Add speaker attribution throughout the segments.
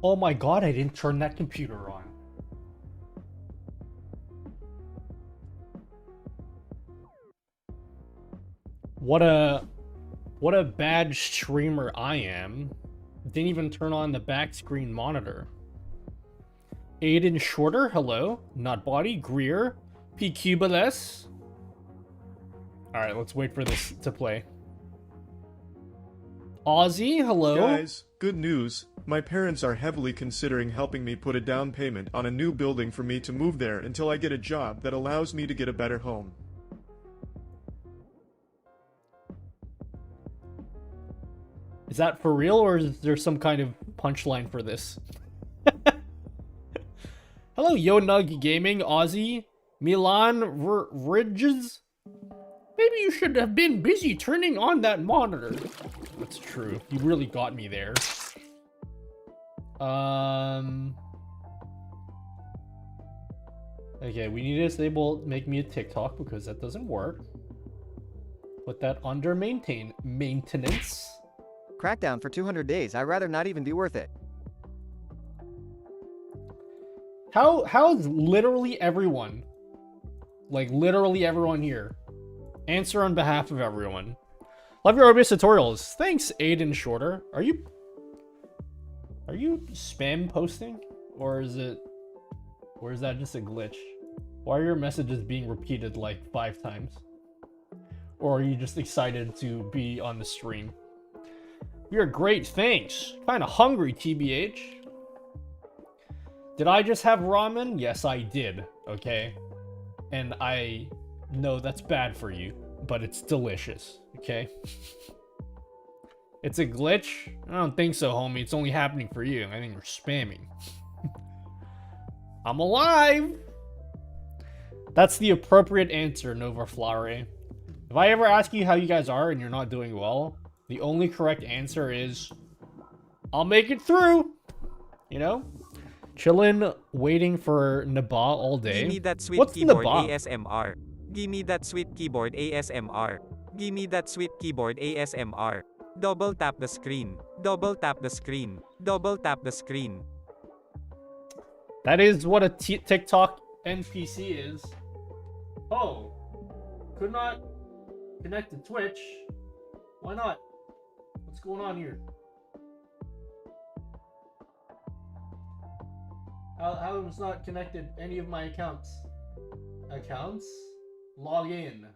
Speaker 1: Oh my god, I didn't turn that computer on. What a bad streamer I am. Didn't even turn on the back screen monitor. Aiden Shorter, hello. Nutbody, Greer, PQBLS. Alright, let's wait for this to play. Ozzy, hello.
Speaker 2: Guys, good news. My parents are heavily considering helping me put a down payment on a new building for me to move there until I get a job that allows me to get a better home.
Speaker 1: Is that for real, or is there some kind of punchline for this? Hello, Yo Nug Gaming, Ozzy, Milan Ridges. Maybe you should have been busy turning on that monitor. That's true. You really got me there. Okay, we need to disable Make Me a TikTok because that doesn't work. Put that under maintenance.
Speaker 3: Crackdown for 200 days. I'd rather not even be worth it.
Speaker 1: How's literally everyone, like literally everyone here, answer on behalf of everyone. Love your OBS tutorials. Thanks, Aiden Shorter. Are you spam posting, or is that just a glitch? Why are your messages being repeated like 5 times? Or are you just excited to be on the stream? You're great, thanks. Kinda hungry, TBH. Did I just have ramen? Yes, I did, okay? And I know that's bad for you, but it's delicious, okay? It's a glitch? I don't think so, homie. It's only happening for you. I think you're spamming. I'm alive! That's the appropriate answer, Nova Flare. If I ever ask you how you guys are and you're not doing well, the only correct answer is, I'll make it through, you know? Chillin', waiting for Naba all day.
Speaker 4: Gimme that sweet
Speaker 1: What's
Speaker 4: keyboard
Speaker 1: Naba?
Speaker 4: ASMR. Gimme that sweet keyboard ASMR. Gimme that sweet keyboard ASMR. Double tap the screen. Double tap the screen. Double tap the screen.
Speaker 1: That is what a TikTok NPC is. Oh, could not connect to Twitch. Why not? What's going on here? How is not connected any of my accounts? Accounts? Log in.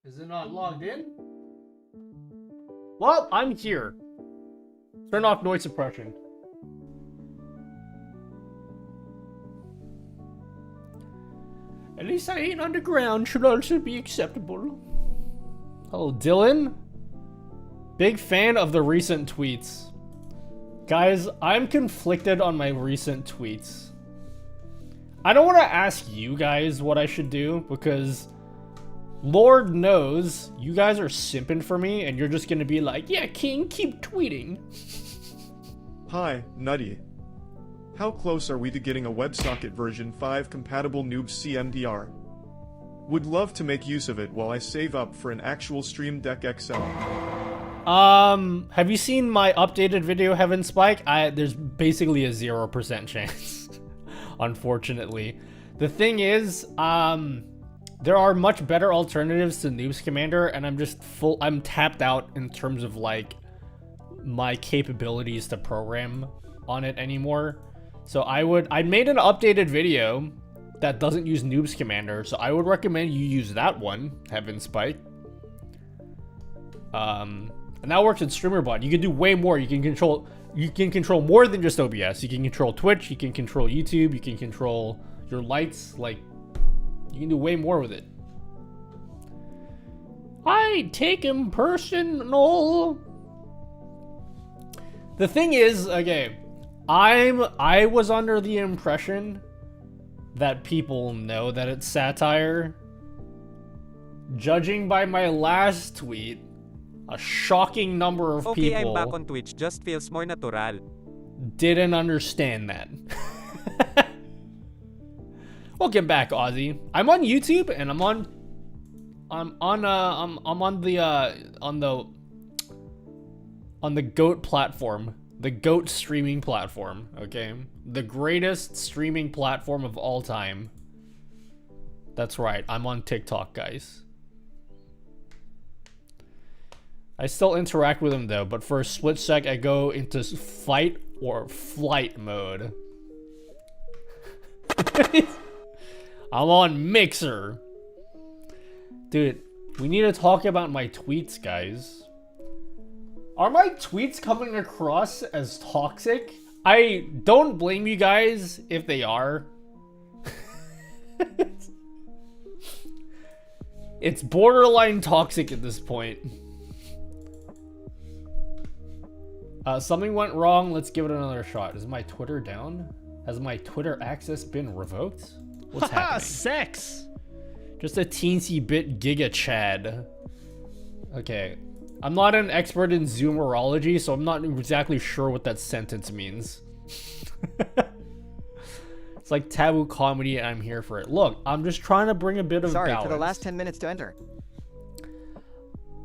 Speaker 1: Is it not logged in? Well, I'm here. Turn off noise suppression. At least I ain't underground, should also be acceptable. Hello, Dylan. Big fan of the recent tweets. Guys, I'm conflicted on my recent tweets. I don't want to ask you guys what I should do because Lord knows you guys are simping for me and you're just going to be like, yeah, King, keep tweeting.
Speaker 2: Hi, Nutty. How close are we to getting a WebSocket version 5 compatible Noob CMDR? Would love to make use of it while I save up for an actual Stream Deck XL.
Speaker 1: Have you seen my updated video, Heaven Spike? There's basically a 0% chance, unfortunately. The thing is, there are much better alternatives to Noobs Commander, and I'm tapped out in terms of like my capabilities to program on it anymore. So I made an updated video that doesn't use Noobs Commander, so I would recommend you use that one, Heaven Spike. And that works in StreamerBot. You can do way more. You can control more than just OBS. You can control Twitch, you can control YouTube, you can control your lights, like you can do way more with it. I take him personal. The thing is, okay, I was under the impression that people know that it's satire. Judging by my last tweet, a shocking number of
Speaker 4: Okay,
Speaker 1: people
Speaker 4: I'm back on Twitch. Just feels more natural.
Speaker 1: didn't understand that. Welcome back, Ozzy. I'm on YouTube and I'm on on the GOAT platform. The GOAT streaming platform, okay? The greatest streaming platform of all time. That's right, I'm on TikTok, guys. I still interact with him though, but for a split sec I go into fight or flight mode. I'm on Mixer. Dude, we need to talk about my tweets, guys. Are my tweets coming across as toxic? I don't blame you guys if they are. It's borderline toxic at this point. Something went wrong. Let's give it another shot. Is my Twitter down? Has my Twitter access been revoked? What's happening?
Speaker 5: Sex!
Speaker 1: Just a teensy bit giga chad. Okay. I'm not an expert in Zoomerology, so I'm not exactly sure what that sentence means. It's like taboo comedy and I'm here for it. Look, I'm just trying to bring a bit of balance.
Speaker 3: Sorry for the last 10 minutes to enter.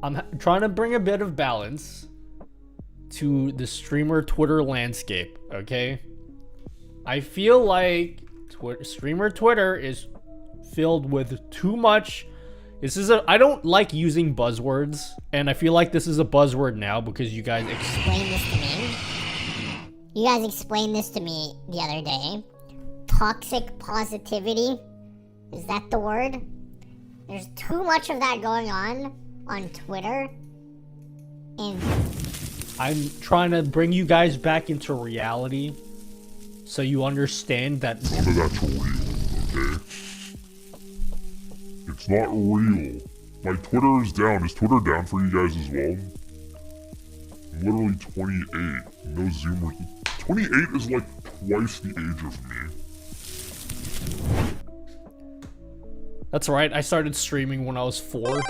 Speaker 1: I'm trying to bring a bit of balance to the streamer Twitter landscape, okay? I feel like streamer Twitter is filled with too much. I don't like using buzzwords, and I feel like this is a buzzword now because you guys
Speaker 6: explained this to me. You guys explained this to me the other day. Toxic positivity. Is that the word? There's too much of that going on Twitter. And
Speaker 1: I'm trying to bring you guys back into reality so you understand that
Speaker 7: none of that's real, okay? It's not real. My Twitter is down. Is Twitter down for you guys as well? I'm literally 28. No Zoomer. 28 is like twice the age of me.
Speaker 1: That's right, I started streaming when I was 4.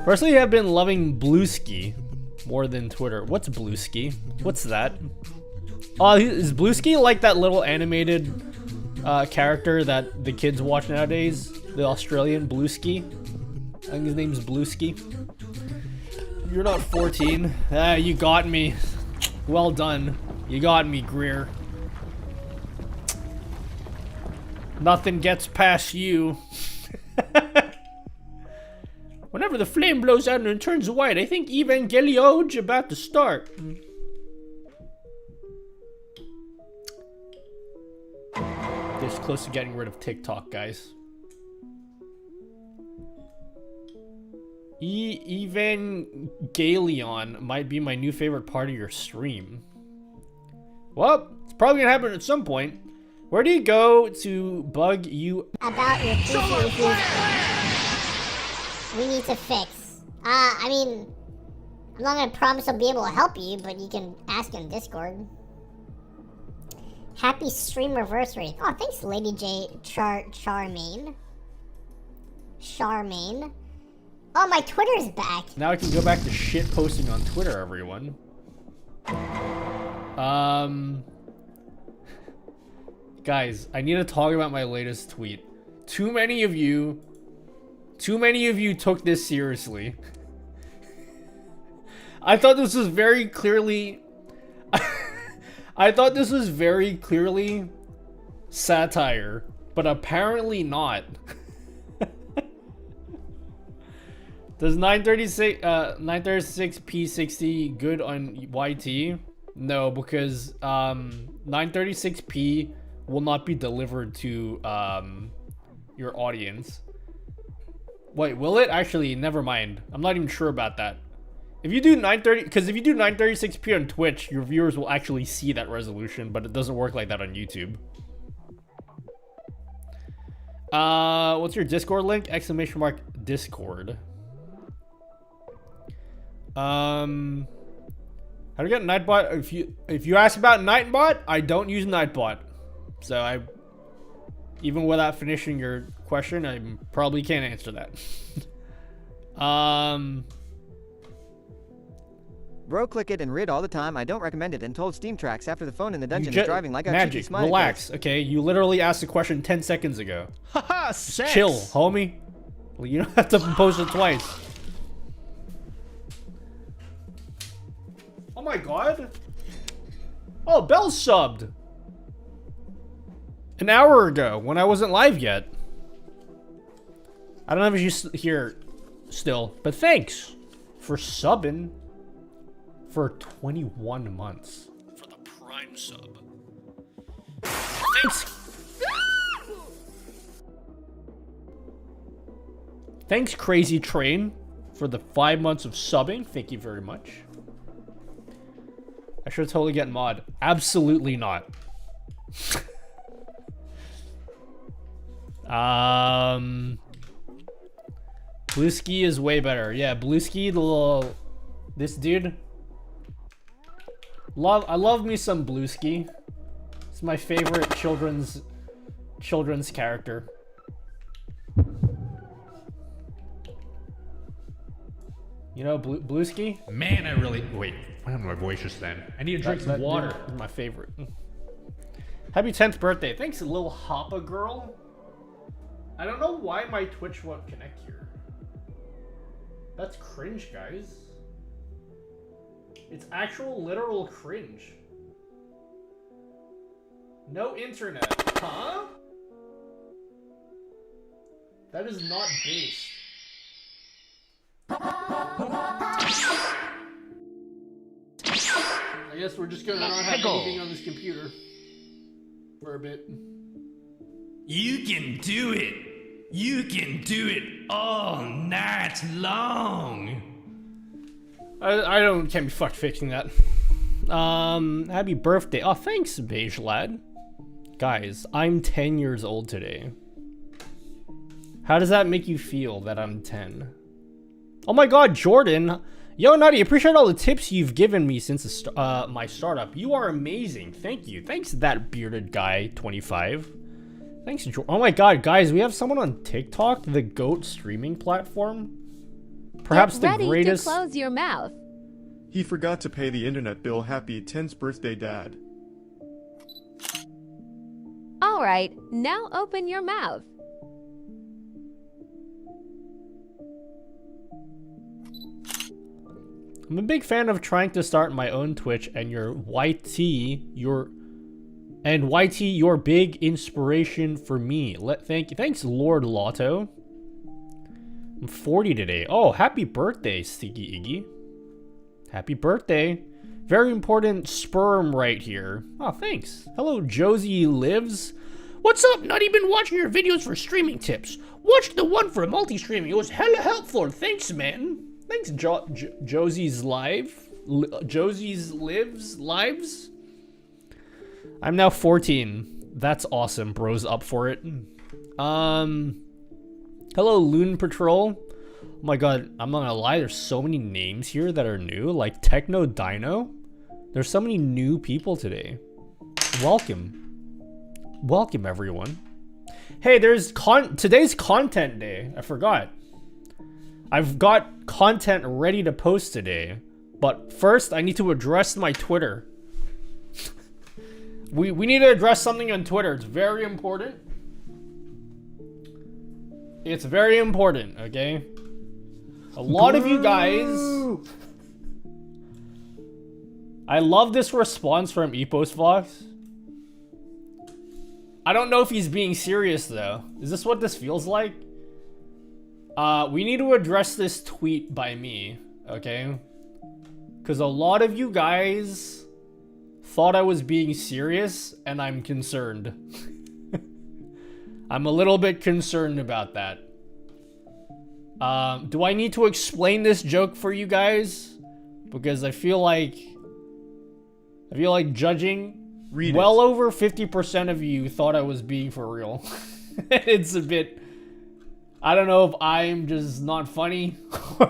Speaker 1: Personally, I've been loving Bluesky more than Twitter. What's Bluesky? What's that? Oh, is Bluesky like that little animated character that the kids watch nowadays? The Australian Bluesky? I think his name's Bluesky. You're not 14. Ah, you got me. Well done. You got me, Greer. Nothing gets past you. Whenever the flame blows out and turns white, I think Evangelion's about to start. This close to getting rid of TikTok, guys. Evangelion might be my new favorite part of your stream. Well, it's probably gonna happen at some point. Where do you go to bug you
Speaker 6: about your future issues we need to fix? I mean, I'm not gonna promise I'll be able to help you, but you can ask in Discord. Happy streamerversary. Oh, thanks, Lady J Charmaine. Charmaine. Oh, my Twitter's back.
Speaker 1: Now I can go back to shit posting on Twitter, everyone. Guys, I need to talk about my latest tweet. Too many of you took this seriously. I thought this was very clearly satire, but apparently not. Does 936p60 good on YT? No, because 936p will not be delivered to your audience. Wait, will it? Actually, never mind. I'm not even sure about that. If you do 936p on Twitch, your viewers will actually see that resolution, but it doesn't work like that on YouTube. What's your Discord link? !Discord. How to get Nightbot? If you ask about Nightbot, I don't use Nightbot. So even without finishing your question, I probably can't answer that.
Speaker 3: Bro, click it and read all the time. I don't recommend it, and told Steam Tracks after the phone in the dungeon is driving like a cheeky
Speaker 1: Magic,
Speaker 3: smiley
Speaker 1: relax,
Speaker 3: face.
Speaker 1: okay? You literally asked the question 10 seconds ago.
Speaker 5: Haha, sex!
Speaker 1: Chill, homie. Well, you don't have to post it twice. Oh my god. Oh, Bell subbed. An hour ago when I wasn't live yet. I don't know if she's here still, but thanks for subbing for 21 months for the Prime sub. Thanks. Thanks, Crazy Train, for the 5 months of subbing. Thank you very much. I should totally get mod. Absolutely not. Blueski is way better. Yeah, Blueski, the little... This dude. I love me some Blueski. It's my favorite children's character. You know Blueski? Man, I really... Wait, why am my voice just then? I need to drink some water. This is my favorite. Happy 10th birthday. Thanks, little Hoppa girl. I don't know why my Twitch won't connect here. That's cringe, guys. It's actual literal cringe. No internet. Huh? That is not based. I guess we're just gonna not have anything on this computer for a bit.
Speaker 5: You can do it. You can do it all night long.
Speaker 1: Can't be fucked fixing that. Happy birthday. Oh, thanks, Beige Lad. Guys, I'm 10 years old today. How does that make you feel that I'm 10? Oh my god, Jordan. Yo, Nutty, appreciate all the tips you've given me since my startup. You are amazing. Thank you. Thanks, that bearded guy, 25. Thanks, Jordan. Oh my god, guys, we have someone on TikTok, the GOAT streaming platform. Perhaps the greatest...
Speaker 8: Get ready to close your mouth.
Speaker 2: He forgot to pay the internet bill. Happy 10th birthday, Dad.
Speaker 8: Alright, now open your mouth.
Speaker 1: I'm a big fan of trying to start my own Twitch, and your YT, your big inspiration for me. Thanks, Lord Lotto. I'm 40 today. Oh, happy birthday, Sticky Iggy. Happy birthday. Very important sperm right here. Oh, thanks. Hello, Josie Lives. What's up, Nutty? Been watching your videos for streaming tips. Watched the one for multi-streaming. It was hella helpful. Thanks, man. Thanks, Josie's Lives. I'm now 14. That's awesome. Bro's up for it. Hello, Loon Patrol. Oh my god, I'm not gonna lie, there's so many names here that are new, like Techno Dino. There's so many new people today. Welcome. Welcome, everyone. Hey, there's today's content day. I forgot. I've got content ready to post today, but first I need to address my Twitter. we need to address something on Twitter. It's very important. It's very important, okay? A lot of you guys... I love this response from Epos Fox. I don't know if he's being serious, though. Is this what this feels like? We need to address this tweet by me, okay? Because a lot of you guys thought I was being serious, and I'm concerned. I'm a little bit concerned about that. Do I need to explain this joke for you guys? Because I feel like judging. Well over 50% of you thought I was being for real. It's a bit... I don't know if I'm just not funny or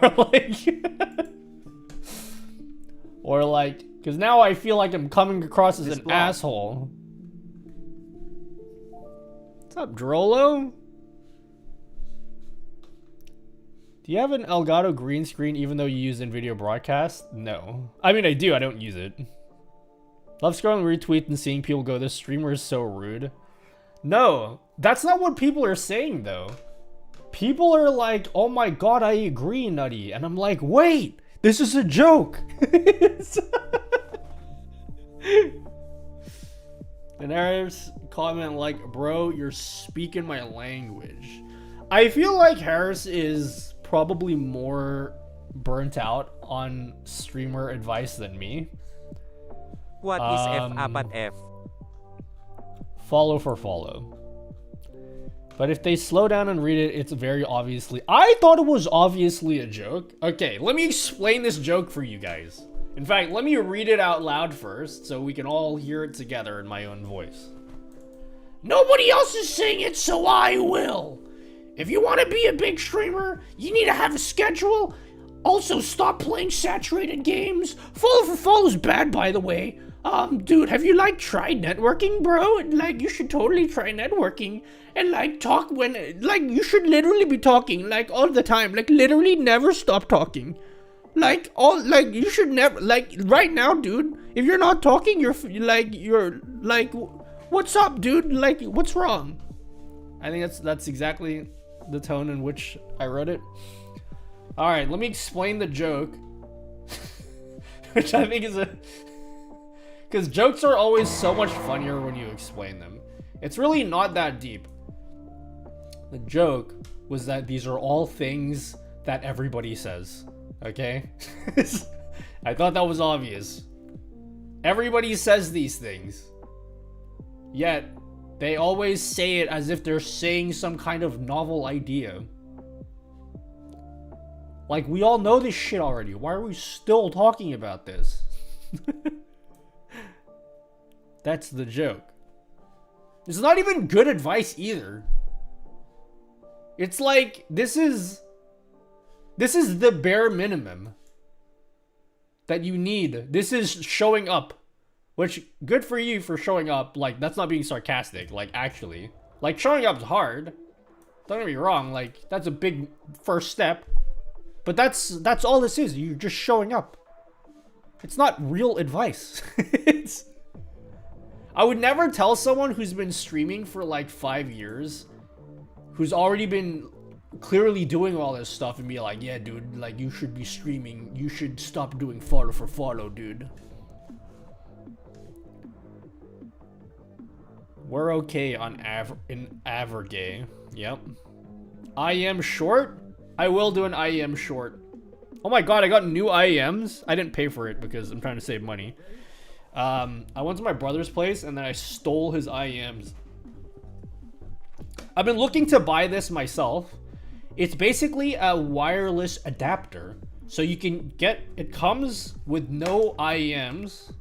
Speaker 1: like, because now I feel like I'm coming across as an asshole. What's up, Drolo? Do you have an Elgato green screen even though you use NVIDIA Broadcast? No. I mean, I do. I don't use it. Love scrolling retweet and seeing people go, this streamer is so rude. No, that's not what people are saying, though. People are like, oh my god, I agree, Nutty. And I'm like, wait, this is a joke. And Harris comment like, bro, you're speaking my language. I feel like Harris is probably more burnt out on streamer advice than me.
Speaker 4: What is F4F?
Speaker 1: Follow for follow. But if they slow down and read it, it's very obviously... I thought it was obviously a joke. Okay, let me explain this joke for you guys. In fact, let me read it out loud first so we can all hear it together in my own voice. Nobody else is saying it, so I will. If you want to be a big streamer, you need to have a schedule. Also, stop playing saturated games. Follow for follow is bad, by the way. Dude, have you, like, tried networking, bro? Like, you should totally try networking. And, like, talk when, like, you should literally be talking, like, all the time. Like, literally never stop talking. Like, you should never, like, right now, dude, if you're not talking, you're, what's up, dude? Like, what's wrong? I think that's exactly the tone in which I wrote it. Alright, let me explain the joke. Which I think is because jokes are always so much funnier when you explain them. It's really not that deep. The joke was that these are all things that everybody says. Okay? I thought that was obvious. Everybody says these things. Yet, they always say it as if they're saying some kind of novel idea. Like, we all know this shit already. Why are we still talking about this? That's the joke. It's not even good advice either. It's like, this is the bare minimum that you need. This is showing up. Which, good for you for showing up. Like, that's not being sarcastic. Like, actually. Like, showing up is hard. Don't get me wrong. Like, that's a big first step. But that's all this is. You're just showing up. It's not real advice. I would never tell someone who's been streaming for like 5 years, who's already been clearly doing all this stuff, and be like, yeah, dude, like, you should be streaming. You should stop doing follow for follow, dude. We're okay on Avergay. Yep. IEM short? I will do an IEM short. Oh my god, I got new IEMs. I didn't pay for it because I'm trying to save money. I went to my brother's place and then I stole his IEMs. I've been looking to buy this myself. It's basically a wireless adapter. So you can get, it comes with no IEMs.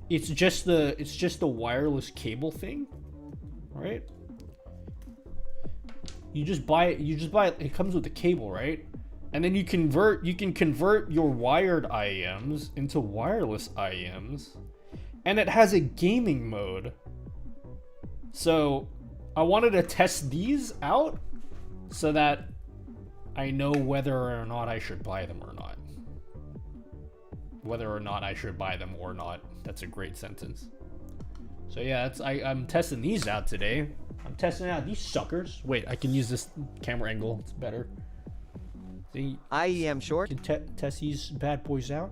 Speaker 1: It's just the wireless cable thing, right? You just buy it, it comes with the cable, right? And then you can convert your wired IEMs into wireless IEMs. And it has a gaming mode. So I wanted to test these out so that I know whether or not I should buy them or not. Whether or not I should buy them or not. That's a great sentence. So yeah, I'm testing these out today. I'm testing out these suckers. Wait, I can use this camera angle. It's better. See,
Speaker 3: IEM short.
Speaker 1: Can test these bad boys out.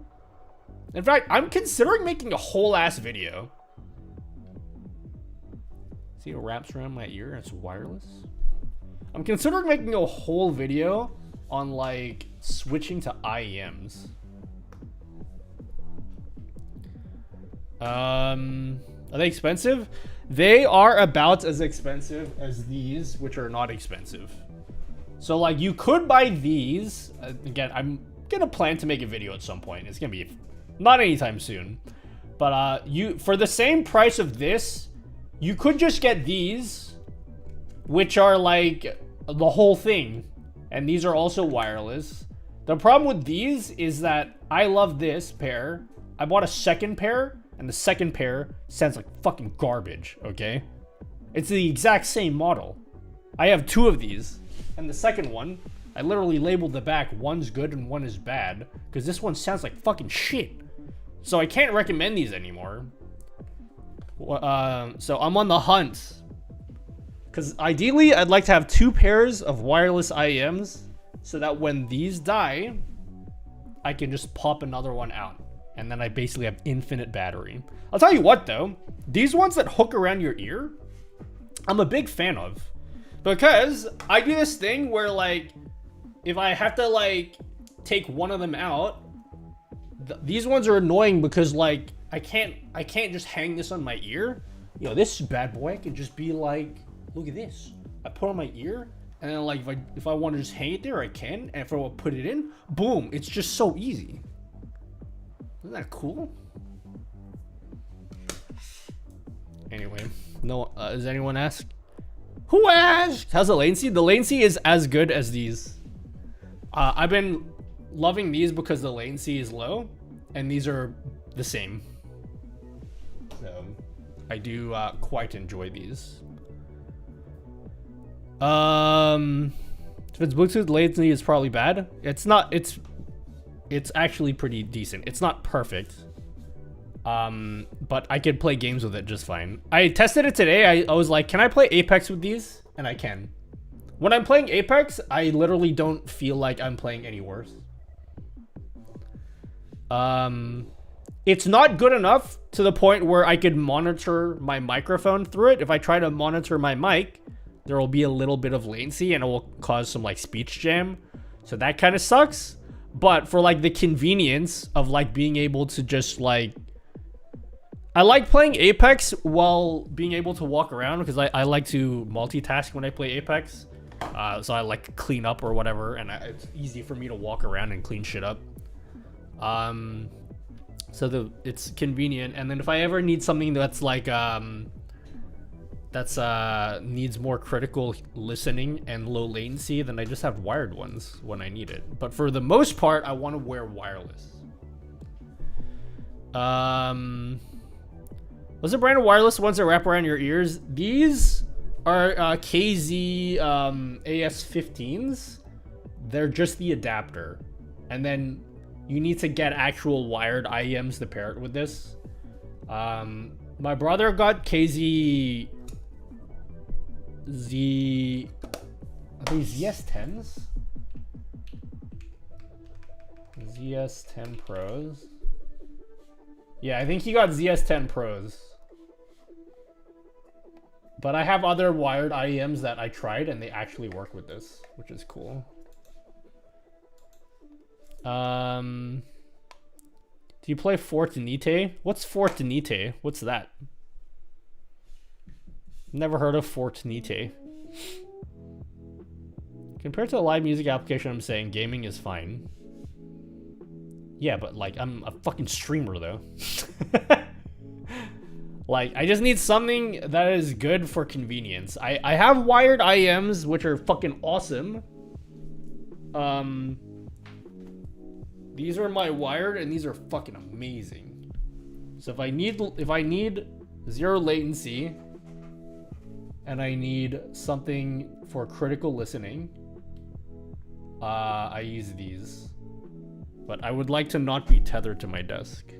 Speaker 1: In fact, I'm considering making a whole ass video. See, it wraps around my ear. It's wireless. I'm considering making a whole video on like switching to IEMs. Are they expensive? They are about as expensive as these, which are not expensive. So like you could buy these. Again, I'm gonna plan to make a video at some point. It's gonna be not anytime soon. But you, for the same price of this, you could just get these, which are like the whole thing. And these are also wireless. The problem with these is that I love this pair. I bought a second pair, and the second pair sounds like fucking garbage, okay? It's the exact same model. I have two of these, and the second one, I literally labeled the back, one's good and one is bad, because this one sounds like fucking shit. So I can't recommend these anymore. So I'm on the hunt. Because ideally, I'd like to have two pairs of wireless IEMs, so that when these die, I can just pop another one out And then I basically have infinite battery. I'll tell you what though, these ones that hook around your ear, I'm a big fan of. Because I do this thing where like, if I have to like take one of them out, these ones are annoying because like, I can't just hang this on my ear. You know, this bad boy can just be like, look at this. I put it on my ear, and then like if I want to just hang it there, I can. And if I want to put it in, boom, it's just so easy. Isn't that cool? Anyway, no, does anyone ask? Who asked? How's the latency? The latency is as good as these. I've been loving these because the latency is low, and these are the same. So I do quite enjoy these. If it's Bluetooth, latency is probably bad. It's not. It's actually pretty decent. It's not perfect. But I could play games with it just fine. I tested it today. I was like, can I play Apex with these? And I can. When I'm playing Apex, I literally don't feel like I'm playing any worse. It's not good enough to the point where I could monitor my microphone through it. If I try to monitor my mic, there will be a little bit of latency and it will cause some like speech jam. So that kind of sucks. But for like the convenience of like being able to just like, I like playing Apex while being able to walk around because I like to multitask when I play Apex. So I like clean up or whatever, and it's easy for me to walk around and clean shit up. So it's convenient. And then if I ever need something that's like needs more critical listening and low latency, then I just have wired ones when I need it. But for the most part, I want to wear wireless. What's the brand of wireless ones that wrap around your ears? These are KZ AS15s. They're just the adapter. And then you need to get actual wired IEMs to pair it with this. My brother got KZ are these ZS10s? ZS10 Pros. Yeah, I think he got ZS10 Pros. But I have other wired IEMs that I tried and they actually work with this, which is cool. Do you play Fortnite? What's Fortnite? What's that? Never heard of Fortnite. Compared to a live music application, I'm saying gaming is fine. Yeah, but like I'm a fucking streamer though. Like I just need something that is good for convenience. I have wired IEMs which are fucking awesome. These are my wired and these are fucking amazing. So if I need zero latency and I need something for critical listening, I use these. But I would like to not be tethered to my desk.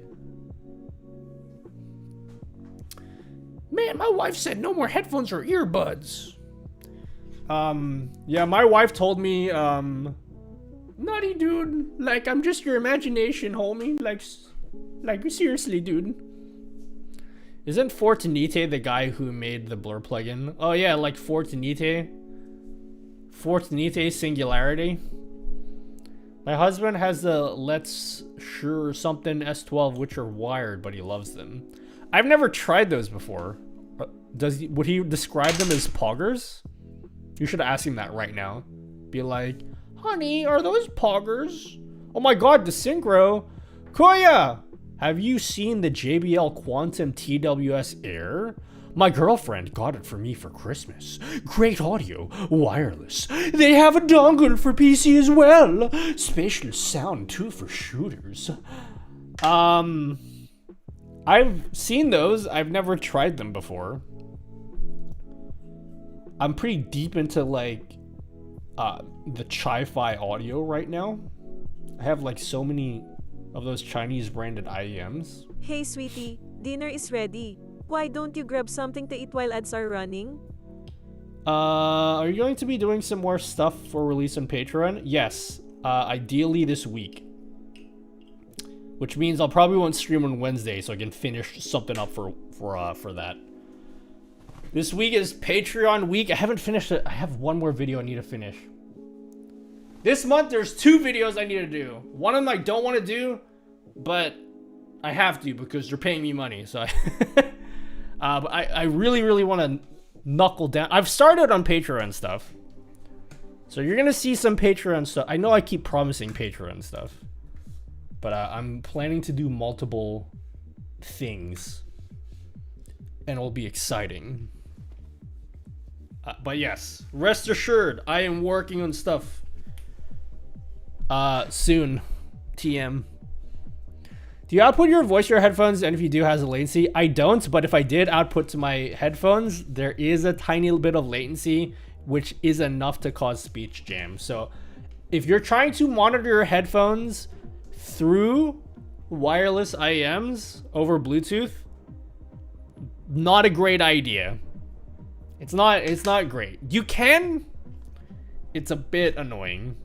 Speaker 1: Man, my wife said no more headphones or earbuds. Yeah, my wife told me, Nutty dude, like I'm just your imagination, homie. Like seriously, dude. Isn't Fortnite the guy who made the blur plugin? Oh yeah, like Fortnite Singularity. My husband has the Let's Sure something S12, which are wired, but he loves them. I've never tried those before. Would he describe them as poggers? You should ask him that right now. Be like, honey, are those poggers? Oh my god, the synchro. Koya, have you seen the JBL Quantum TWS Air? My girlfriend got it for me for Christmas. Great audio, wireless. They have a dongle for PC as well. Spatial sound too for shooters. I've seen those. I've never tried them before. I'm pretty deep into like the Chi-Fi audio right now. I have like so many of those Chinese branded IEMs.
Speaker 9: Hey sweetie, dinner is ready. Why don't you grab something to eat while ads are running?
Speaker 1: Are you going to be doing some more stuff for release on Patreon? Yes, ideally this week. which means I'll probably won't stream on Wednesday so I can finish something up for that. This week is Patreon week. I haven't finished it. I have one more video I need to finish. This month there's 2 videos I need to do. One of them I don't want to do, but I have to because they're paying me money. So but I really, really want to knuckle down. I've started on Patreon stuff. So you're going to see some Patreon stuff. I know I keep promising Patreon stuff. But I'm planning to do multiple things. And it'll be exciting. But yes, rest assured, I am working on stuff. Soon. TM. Do you output your voice to your headphones? And if you do, has a latency? I don't, but if I did output to my headphones, there is a tiny bit of latency, which is enough to cause speech jam. So if you're trying to monitor your headphones through wireless IEMs over Bluetooth, not a great idea. It's not great. You can. It's a bit annoying.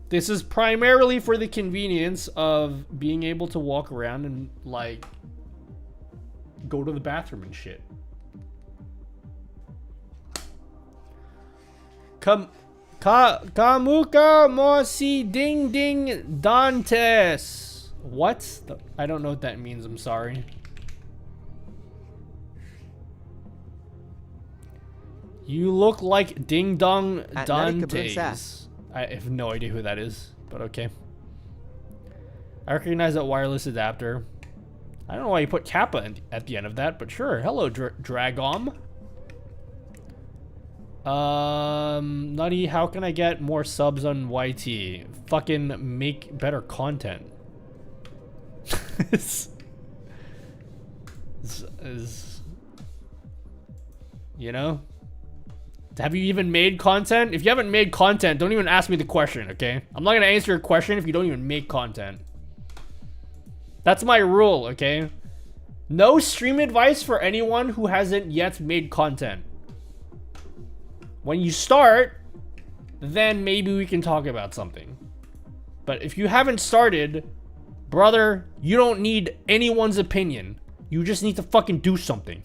Speaker 1: This is primarily for the convenience of being able to walk around and like go to the bathroom and shit. Kamuka Mosi Ding Ding Dantes. What? I don't know what that means. I'm sorry. You look like Ding Dong Dantes. I have no idea who that is, but okay. I recognize that wireless adapter. I don't know why you put Kappa at the end of that, but sure. Hello, Dragom. Nutty, how can I get more subs on YT? Fucking make better content. You know? Have you even made content? If you haven't made content, don't even ask me the question, okay? I'm not gonna answer your question if you don't even make content. That's my rule, okay? No stream advice for anyone who hasn't yet made content. When you start, then maybe we can talk about something. But if you haven't started, brother, you don't need anyone's opinion. You just need to fucking do something.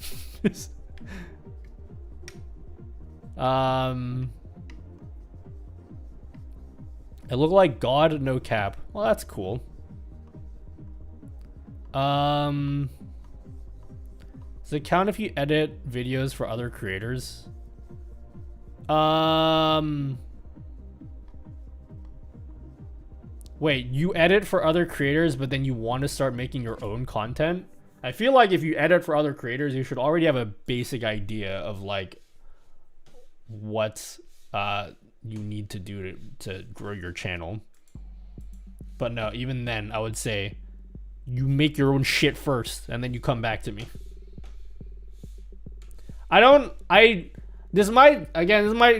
Speaker 1: I look like God, no cap. Well, that's cool. Does it count if you edit videos for other creators? Wait, you edit for other creators, but then you want to start making your own content? I feel like if you edit for other creators, you should already have a basic idea of like what you need to do to grow your channel. But no, even then, I would say you make your own shit first, and then you come back to me. This might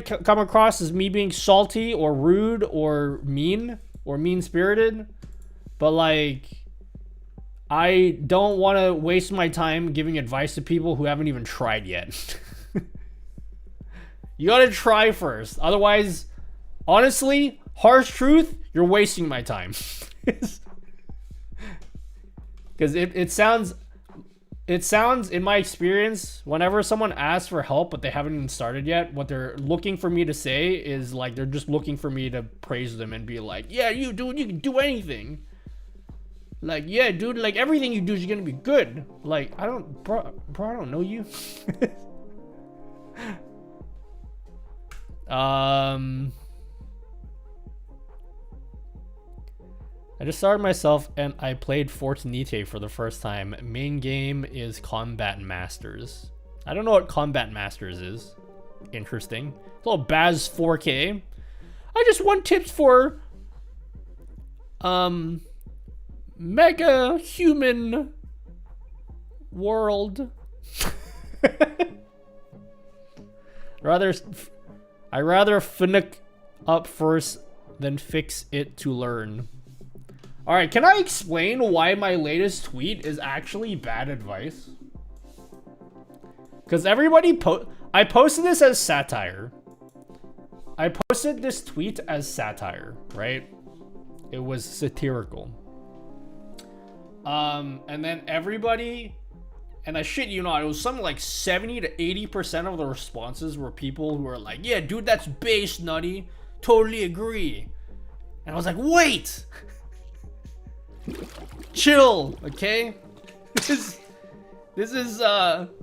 Speaker 1: come across as me being salty or rude or mean-spirited, but like, I don't want to waste my time giving advice to people who haven't even tried yet. You gotta try first. Otherwise, honestly, harsh truth, you're wasting my time. Because it sounds, in my experience, whenever someone asks for help but they haven't even started yet, what they're looking for me to say is like, they're just looking for me to praise them and be like, yeah, you dude, you can do anything. Like, yeah, dude, like everything you do is gonna be good. Like, bro, I don't know you. I just started myself and I played Fortnite for the first time. Main game is Combat Masters. I don't know what Combat Masters is. Interesting. A little Baz 4K. I just want tips for Mega Human World. I rather finick up first than fix it to learn. Alright, can I explain why my latest tweet is actually bad advice? Because everybody I posted this as satire. I posted this tweet as satire, right? It was satirical. And then everybody, and I shit you not, it was something like 70 to 80% of the responses were people who were like, yeah, dude, that's base, Nutty. Totally agree. And I was like, wait! Chill, okay? This is,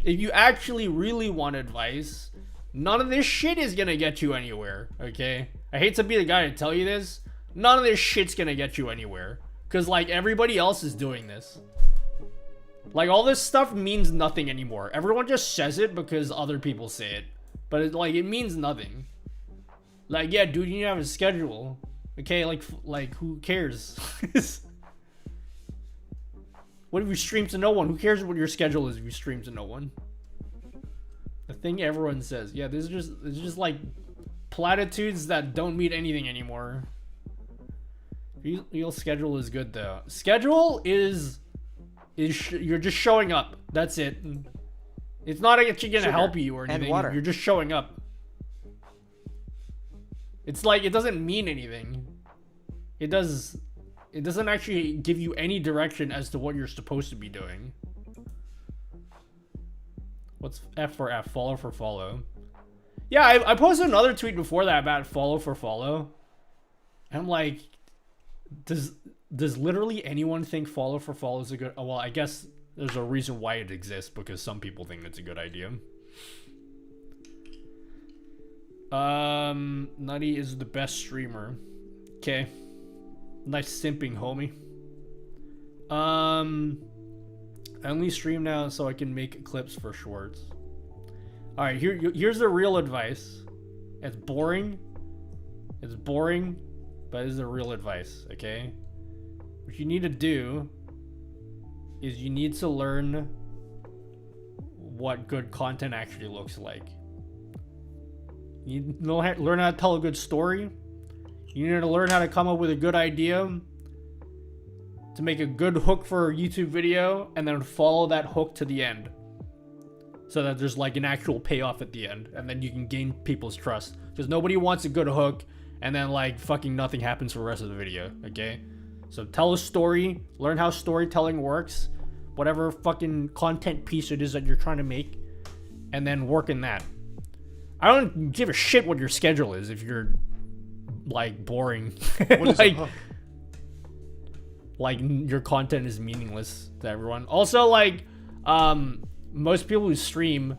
Speaker 1: if you actually really want advice, none of this shit is gonna get you anywhere, okay? I hate to be the guy to tell you this. None of this shit's gonna get you anywhere. Because, like, everybody else is doing this. Like, all this stuff means nothing anymore. Everyone just says it because other people say it. But, it means nothing. Like, yeah, dude, you need to have a schedule. Okay, like who cares? What if you stream to no one? Who cares what your schedule is if you stream to no one? The thing everyone says. Yeah, this is just like platitudes that don't mean anything anymore. Real schedule is good though. Schedule is you're just showing up. That's it. It's not actually gonna help you or anything. You're just showing up. It's like it doesn't mean anything. It doesn't actually give you any direction as to what you're supposed to be doing. What's F for F? Follow for follow. Yeah, I posted another tweet before that about follow for follow. And I'm like, does literally anyone think follow for follow is a good... Well, I guess there's a reason why it exists, because some people think it's a good idea. Nutty is the best streamer. Okay. Nice simping, homie. I only stream now so I can make clips for shorts. Alright, here's the real advice. It's boring. It's boring, but it's the real advice, okay? What you need to do is you need to learn what good content actually looks like. You need to learn how to tell a good story. You need to learn how to come up with a good idea to make a good hook for a YouTube video and then follow that hook to the end. So that there's like an actual payoff at the end and then you can gain people's trust. Because nobody wants a good hook and then like fucking nothing happens for the rest of the video, okay? So tell a story, learn how storytelling works, whatever fucking content piece it is that you're trying to make, and then work in that. I don't give a shit what your schedule is if you're like boring. Like your content is meaningless to everyone. Also, like most people who stream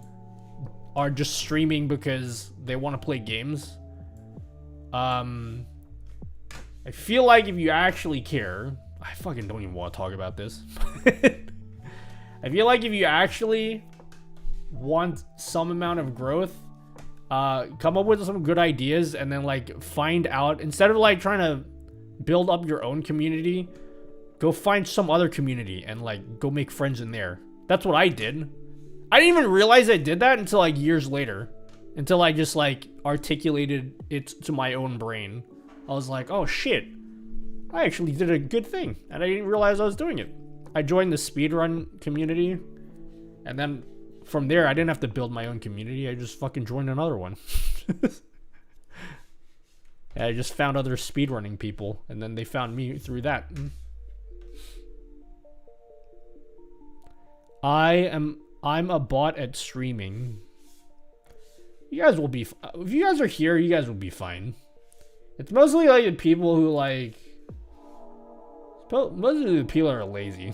Speaker 1: are just streaming because they want to play games. I feel like if you actually care, I fucking don't even want to talk about this. I feel like if you actually want some amount of growth, come up with some good ideas and then like find out, instead of like trying to build up your own community, go find some other community and like go make friends in there. That's what I did. I didn't even realize I did that until like years later, until I just like articulated it to my own brain. I was like, oh shit, I actually did a good thing and I didn't realize I was doing it. I joined the speedrun community and then from there I didn't have to build my own community. I just fucking joined another one. I just found other speedrunning people and then they found me through that. I'm a bot at streaming. You guys will be, if you guys are here, you guys will be fine. It's mostly like the people who like, mostly the people are lazy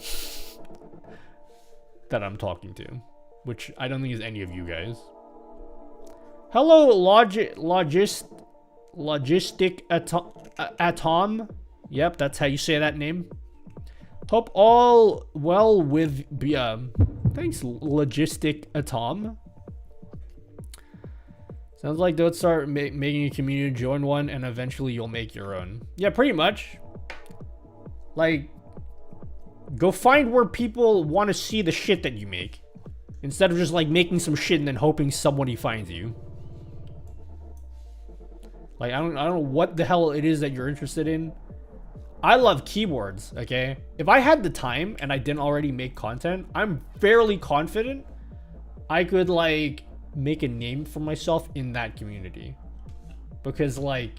Speaker 1: that I'm talking to, which I don't think is any of you guys. Hello, Logistic Atom. Yep, that's how you say that name. Hope all well with thanks, Logistic Atom. Sounds like don't start making a community, join one, and eventually you'll make your own. Yeah, pretty much. Like, go find where people want to see the shit that you make, instead of just like making some shit and then hoping somebody finds you. Like, I don't know what the hell it is that you're interested in. I love keyboards, okay? If I had the time and I didn't already make content, I'm fairly confident I could like make a name for myself in that community. Because like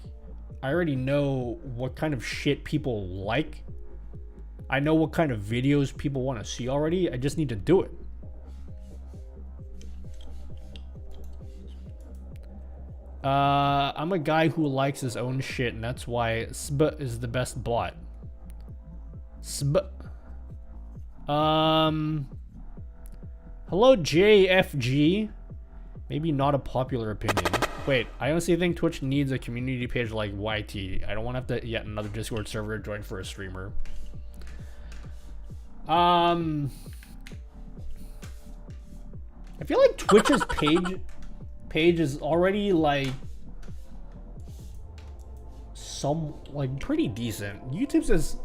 Speaker 1: I already know what kind of shit people like. I know what kind of videos people want to see already. I just need to do it. I'm a guy who likes his own shit, and that's why SB is the best bot. SB. Hello, JFG. Maybe not a popular opinion. Wait, I honestly think Twitch needs a community page like YT. I don't want to have to yet another Discord server to join for a streamer. I feel like Twitch's page is already like pretty decent. YouTube says,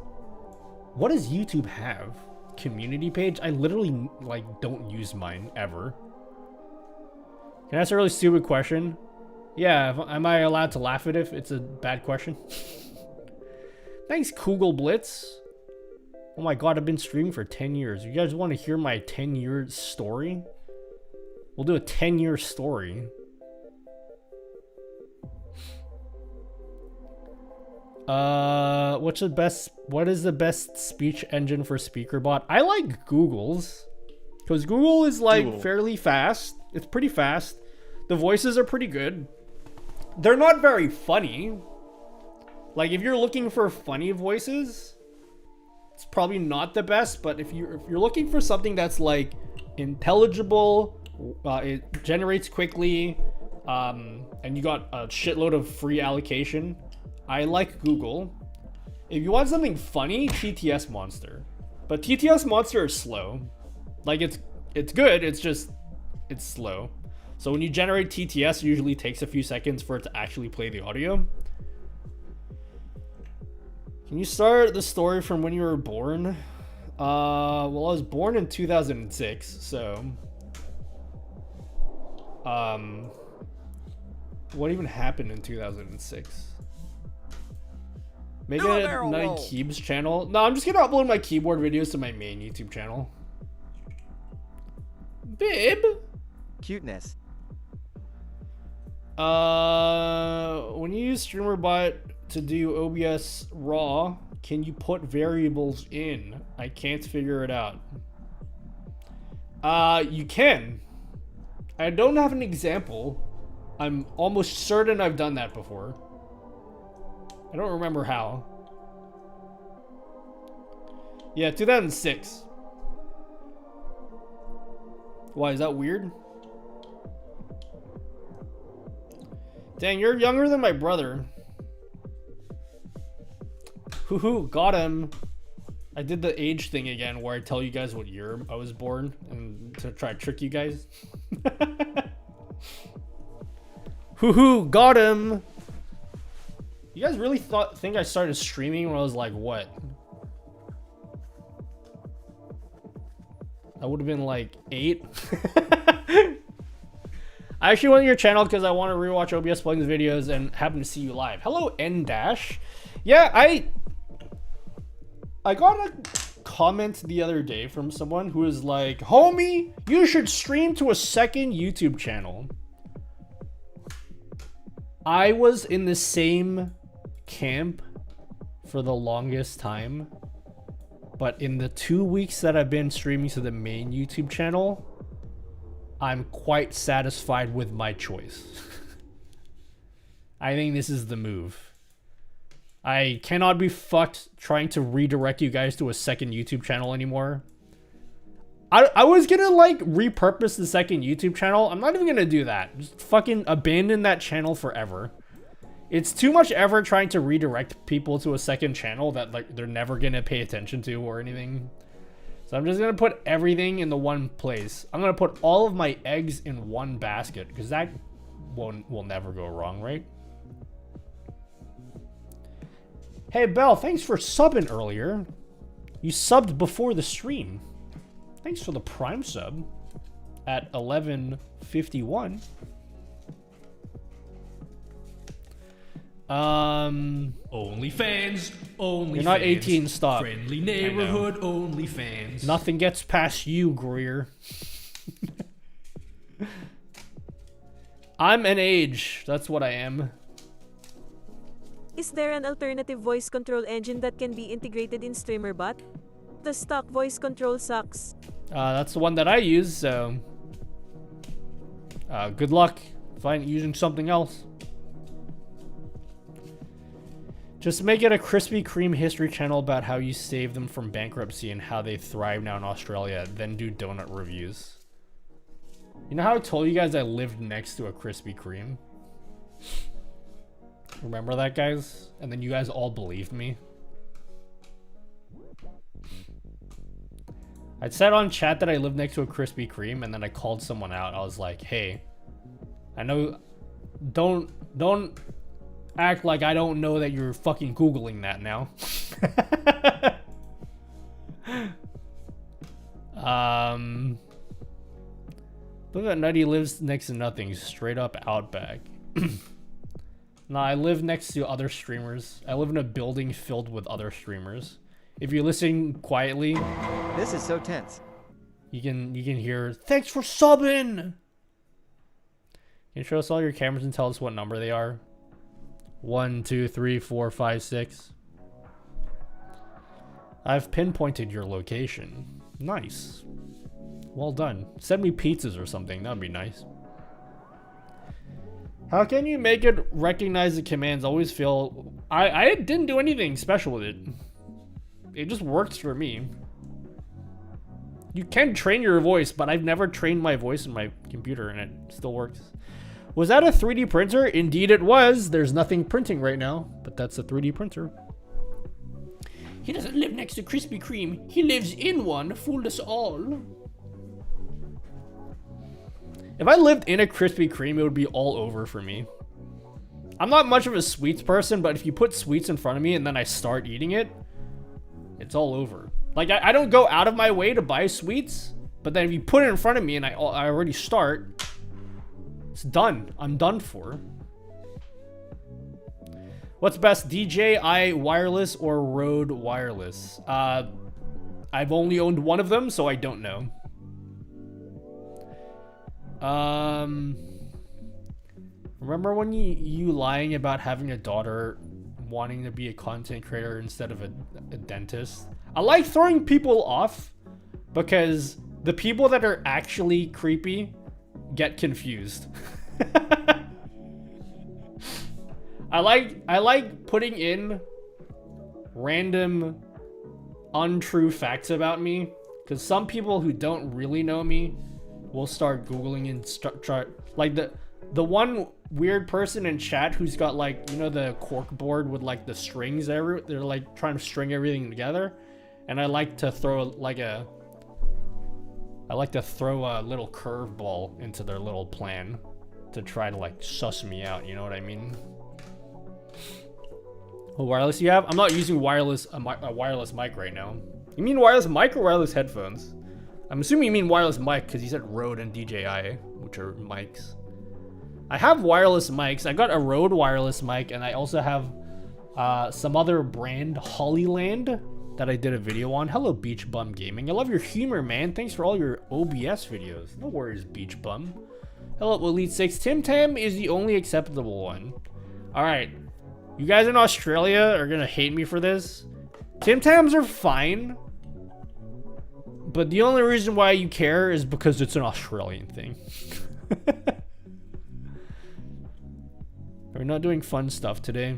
Speaker 1: what does YouTube have? Community page? I literally like don't use mine ever. Can I ask a really stupid question? Yeah, am I allowed to laugh at it if it's a bad question? Thanks, Kugel Blitz. Oh my god, I've been streaming for 10 years. You guys want to hear my 10-year story? We'll do a 10-year story. What is the best speech engine for SpeakerBot? I like Google's. Because Google is like fairly fast. It's pretty fast. The voices are pretty good. They're not very funny. Like if you're looking for funny voices, it's probably not the best, but if you're looking for something that's like intelligible, it generates quickly, and you got a shitload of free allocation, I like Google. If you want something funny, TTS Monster. But TTS Monster is slow. Like it's good, it's slow. So when you generate TTS, it usually takes a few seconds for it to actually play the audio. Can you start the story from when you were born? Well, I was born in 2006, so... what even happened in 2006? Make it a Nutty Keebs channel. No, I'm just gonna upload my keyboard videos to my main YouTube channel. Bib?
Speaker 3: Cuteness.
Speaker 1: When you use StreamerBot to do OBS RAW, can you put variables in? I can't figure it out. You can. I don't have an example. I'm almost certain I've done that before. I don't remember how. Yeah, 2006. Why, is that weird? Dang, you're younger than my brother. Hoo-hoo, got him. I did the age thing again where I tell you guys what year I was born and to try to trick you guys. Hoo-hoo, got him. You guys really think I started streaming when I was like, what? I would have been like 8. I actually went to your channel because I want to rewatch OBS plugins videos and happen to see you live. Hello, N-Dash. Yeah, I got a comment the other day from someone who was like, homie, you should stream to a second YouTube channel. I was in the same camp for the longest time, but in the 2 weeks that I've been streaming to the main YouTube channel, I'm quite satisfied with my choice. I think this is the move. I cannot be fucked trying to redirect you guys to a second YouTube channel anymore. I was gonna like repurpose the second YouTube channel. I'm not even gonna do that. Just fucking abandon that channel forever. It's too much effort trying to redirect people to a second channel that like they're never gonna pay attention to or anything. So I'm just gonna put everything in the one place. I'm gonna put all of my eggs in one basket because that will never go wrong, right? Hey Belle, thanks for subbing earlier. You subbed before the stream. Thanks for the Prime sub at 11:51.
Speaker 5: OnlyFans, OnlyFans.
Speaker 1: You're not 18, stop.
Speaker 5: Friendly neighborhood, OnlyFans.
Speaker 1: Nothing gets past you, Greer. I'm an age. That's what I am.
Speaker 9: Is there an alternative voice control engine that can be integrated in StreamerBot? The stock voice control sucks.
Speaker 1: That's the one that I use, so good luck using something else. Just make it a Krispy Kreme history channel about how you saved them from bankruptcy and how they thrive now in Australia, then do donut reviews. You know how I told you guys I lived next to a Krispy Kreme? Remember that, guys? And then you guys all believed me. I said on chat that I lived next to a Krispy Kreme, and then I called someone out. I was like, hey, I know, don't act like I don't know that you're fucking Googling that now. Look at Nutty lives next to nothing, straight up outback. Nah, I live next to other streamers. I live in a building filled with other streamers. If you listen quietly,
Speaker 3: this is so tense.
Speaker 1: You can hear, thanks for subbing. Can you show us all your cameras and tell us what number they are? 1, 2, 3, 4, 5, 6. I've pinpointed your location. Nice. Well done. Send me pizzas or something. That'd be nice. How can you make it recognize the commands? Always feel... I didn't do anything special with it. It just works for me. You can train your voice, but I've never trained my voice in my computer and it still works. Was that a 3D printer? Indeed it was. There's nothing printing right now, but that's a 3D printer. He doesn't live next to Krispy Kreme. He lives in one. Fooled us all. If I lived in a Krispy Kreme, it would be all over for me. I'm not much of a sweets person, but if you put sweets in front of me and then I start eating it, it's all over. Like, I don't go out of my way to buy sweets, but then if you put it in front of me and I already start, it's done. I'm done for. What's best, DJI wireless or Rode wireless? I've only owned one of them, so I don't know. Remember when you lying about having a daughter wanting to be a content creator instead of a dentist? I like throwing people off because the people that are actually creepy get confused. I like putting in random untrue facts about me because some people who don't really know me will start Googling and start like the one weird person in chat who's got, like, you know, the cork board with like the strings they're like trying to string everything together, and I like to throw a little curveball into their little plan to try to like suss me out, you know what I mean? What wireless you have? I'm not using a wireless mic right now. You mean wireless mic or wireless headphones? I'm assuming you mean wireless mic because you said Rode and DJI, which are mics. I have wireless mics. I got a Rode wireless mic, and I also have some other brand, Hollyland, that I did a video on. Hello, Beach Bum Gaming. I love your humor, man. Thanks for all your OBS videos. No worries, Beach Bum. Hello, Elite 6. Tim Tam is the only acceptable one. All right. You guys in Australia are going to hate me for this. Tim Tams are fine. But the only reason why you care is because it's an Australian thing. We're not doing fun stuff today.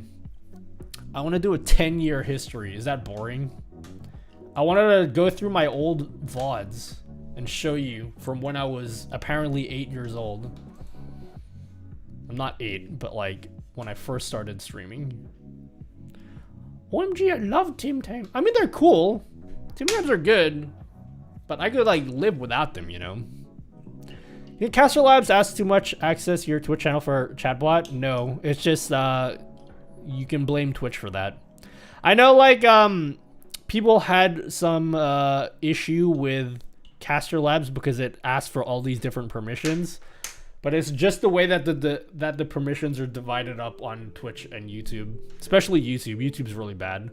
Speaker 1: I want to do a 10-year history. Is that boring? I wanted to go through my old VODs and show you from when I was apparently 8 years old. I'm not 8, but like when I first started streaming. OMG, I love Tim Tam. I mean, they're cool. Tim Tams are good, but I could like live without them, you know? Did Caster Labs ask too much access to your Twitch channel for chatbot? No, it's just you can blame Twitch for that. I know, like, people had some issue with Caster Labs because it asked for all these different permissions, but it's just the way that the permissions are divided up on Twitch and YouTube, especially YouTube. YouTube's really bad.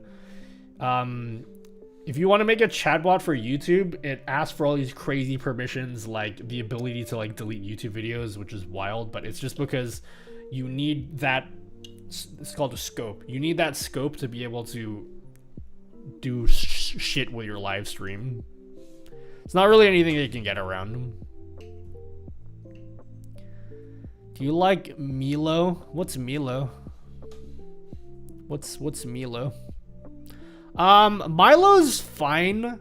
Speaker 1: If you want to make a chatbot for YouTube, it asks for all these crazy permissions, like the ability to like delete YouTube videos, which is wild, but it's just because you need that It's called a scope. You need that scope to be able to do shit with your live stream. It's not really anything that you can get around. Do you like Milo? What's Milo? What's Milo? Milo's fine,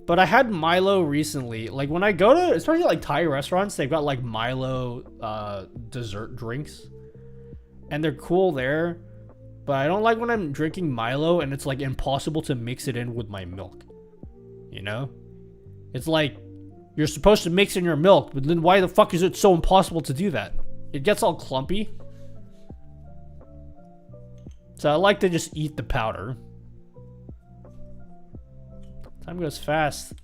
Speaker 1: but I had Milo recently. Like when I go to, especially like Thai restaurants, they've got like Milo dessert drinks, and they're cool there. But I don't like when I'm drinking Milo and it's like impossible to mix it in with my milk. You know? It's like you're supposed to mix in your milk, but then why the fuck is it so impossible to do that? It gets all clumpy. So I like to just eat the powder. Time goes fast.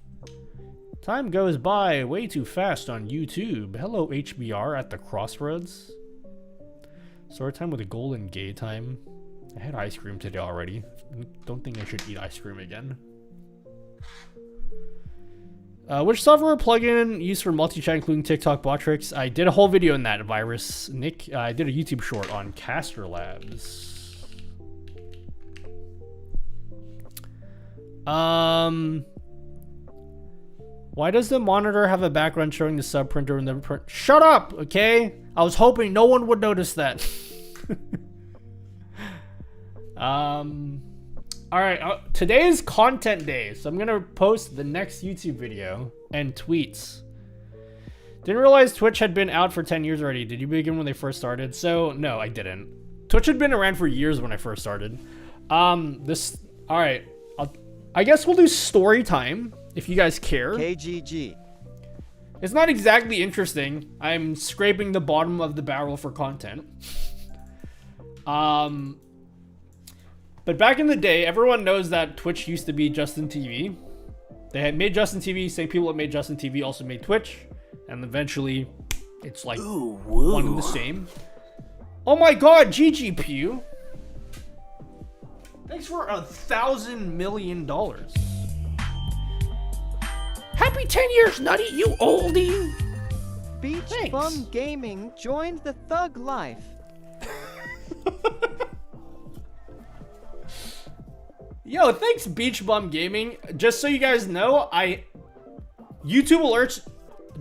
Speaker 1: Time goes by way too fast on YouTube. Hello, HBR at the crossroads. Story time with a golden gay time. I had ice cream today already. Don't think I should eat ice cream again. Which software plugin used for multi-chat, including TikTok bot tricks? I did a whole video on that, Virus Nick. I did a YouTube short on Caster Labs. Why does the monitor have a background showing the sub printer and the print? Shut up, okay? I was hoping no one would notice that. Alright, today is content day, so I'm gonna post the next YouTube video and tweets. Didn't realize Twitch had been out for 10 years already. Did you begin when they first started? So, no, I didn't. Twitch had been around for years when I first started. Alright, I guess we'll do story time, if you guys care.
Speaker 3: KGG.
Speaker 1: It's not exactly interesting. I'm scraping the bottom of the barrel for content. But back in the day, everyone knows that Twitch used to be Justin TV. They had made Justin TV, same people that made Justin TV also made Twitch. And eventually, it's like one and the same. Oh my god, GG Pew. Thanks for $1,000 million. Happy 10 years, Nutty, you oldie.
Speaker 3: Beach
Speaker 1: Thanks.
Speaker 3: Bum Gaming joined the thug life.
Speaker 1: Yo, thanks Beach Bum Gaming. Just so you guys know, YouTube alerts